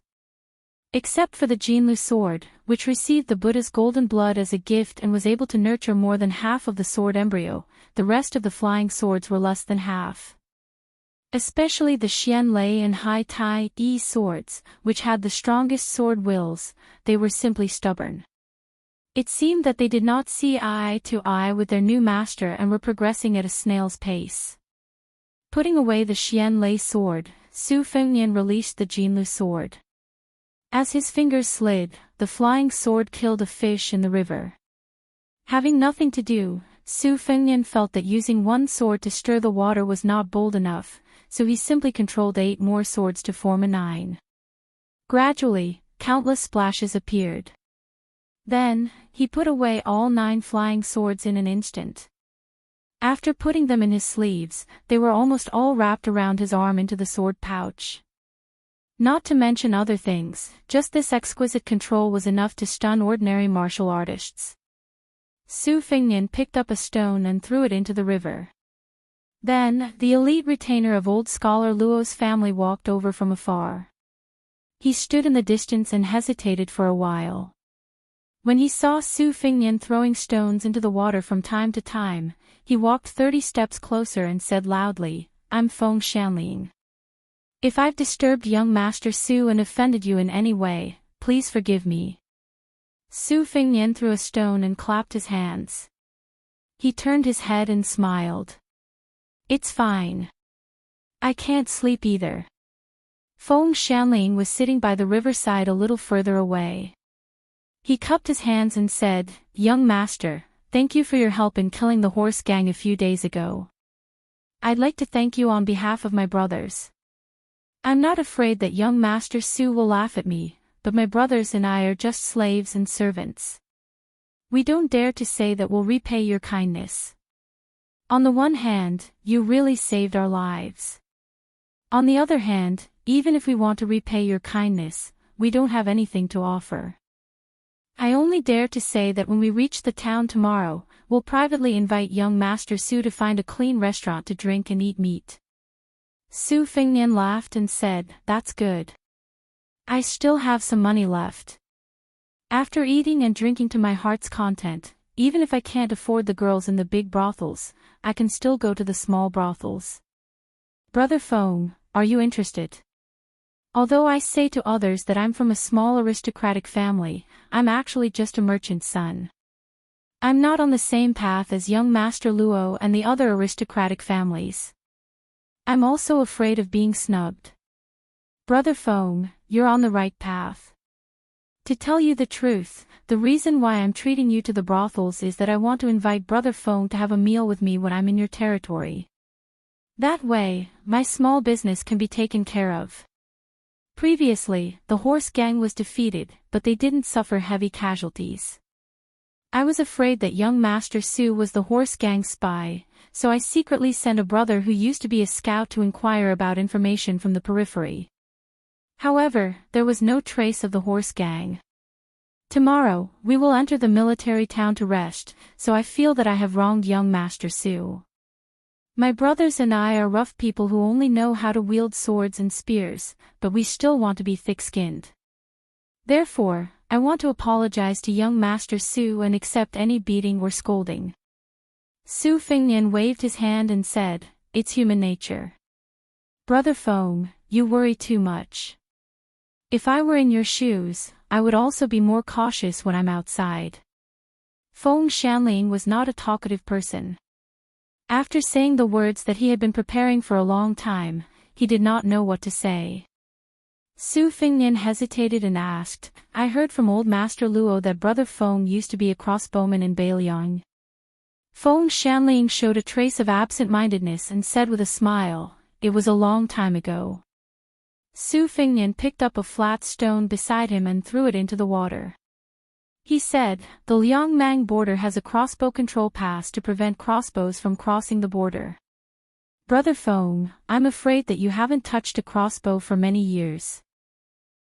Except for the Jinlu sword, which received the Buddha's golden blood as a gift and was able to nurture more than half of the sword embryo, the rest of the flying swords were less than half. Especially the Xian Lei and Hai Tai Yi swords, which had the strongest sword wills, they were simply stubborn. It seemed that they did not see eye to eye with their new master and were progressing at a snail's pace. Putting away the Xian Lei sword, Su Fengnian released the Jinlu sword. As his fingers slid, the flying sword killed a fish in the river. Having nothing to do, Su Fengnian felt that using one sword to stir the water was not bold enough, so he simply controlled 8 more swords to form a 9. Gradually, countless splashes appeared. Then, he put away all 9 flying swords in an instant. After putting them in his sleeves, they were almost all wrapped around his arm into the sword pouch. Not to mention other things, just this exquisite control was enough to stun ordinary martial artists. Su Fingnian picked up a stone and threw it into the river. Then, the elite retainer of old scholar Luo's family walked over from afar. He stood in the distance and hesitated for a while. When he saw Su Fingnian throwing stones into the water from time to time, he walked 30 steps closer and said loudly, "I'm Feng Shanling. If I've disturbed young Master Su and offended you in any way, please forgive me." Su Fingnian threw a stone and clapped his hands. He turned his head and smiled. "It's fine. I can't sleep either." Feng Shanling was sitting by the riverside a little further away. He cupped his hands and said, "Young master, thank you for your help in killing the horse gang a few days ago. I'd like to thank you on behalf of my brothers. I'm not afraid that young Master Su will laugh at me, but my brothers and I are just slaves and servants. We don't dare to say that we'll repay your kindness. On the one hand, you really saved our lives. On the other hand, even if we want to repay your kindness, we don't have anything to offer. I only dare to say that when we reach the town tomorrow, we'll privately invite young Master Su to find a clean restaurant to drink and eat meat." Su Fingnian laughed and said, "That's good. I still have some money left. After eating and drinking to my heart's content, even if I can't afford the girls in the big brothels, I can still go to the small brothels. Brother Feng, are you interested? Although I say to others that I'm from a small aristocratic family, I'm actually just a merchant's son. I'm not on the same path as young Master Luo and the other aristocratic families. I'm also afraid of being snubbed. Brother Feng, you're on the right path. To tell you the truth, the reason why I'm treating you to the brothels is that I want to invite Brother Feng to have a meal with me when I'm in your territory. That way, my small business can be taken care of." Previously, the horse gang was defeated, but they didn't suffer heavy casualties. I was afraid that young Master Su was the horse gang's spy, so I secretly sent a brother who used to be a scout to inquire about information from the periphery. However, there was no trace of the horse gang. Tomorrow, we will enter the military town to rest, so I feel that I have wronged young Master Su. My brothers and I are rough people who only know how to wield swords and spears, but we still want to be thick-skinned. Therefore, I want to apologize to young Master Su and accept any beating or scolding." Su Fingnian waved his hand and said, "It's human nature. Brother Feng, you worry too much. If I were in your shoes, I would also be more cautious when I'm outside." Feng Shanling was not a talkative person. After saying the words that he had been preparing for a long time, he did not know what to say. Su Fingnian hesitated and asked, "I heard from old Master Luo that Brother Feng used to be a crossbowman in Bailiang." Feng Shanling showed a trace of absent-mindedness and said with a smile, "It was a long time ago." Su Fingnian picked up a flat stone beside him and threw it into the water. He said, "The Liangmang border has a crossbow control pass to prevent crossbows from crossing the border. Brother Feng, I'm afraid that you haven't touched a crossbow for many years.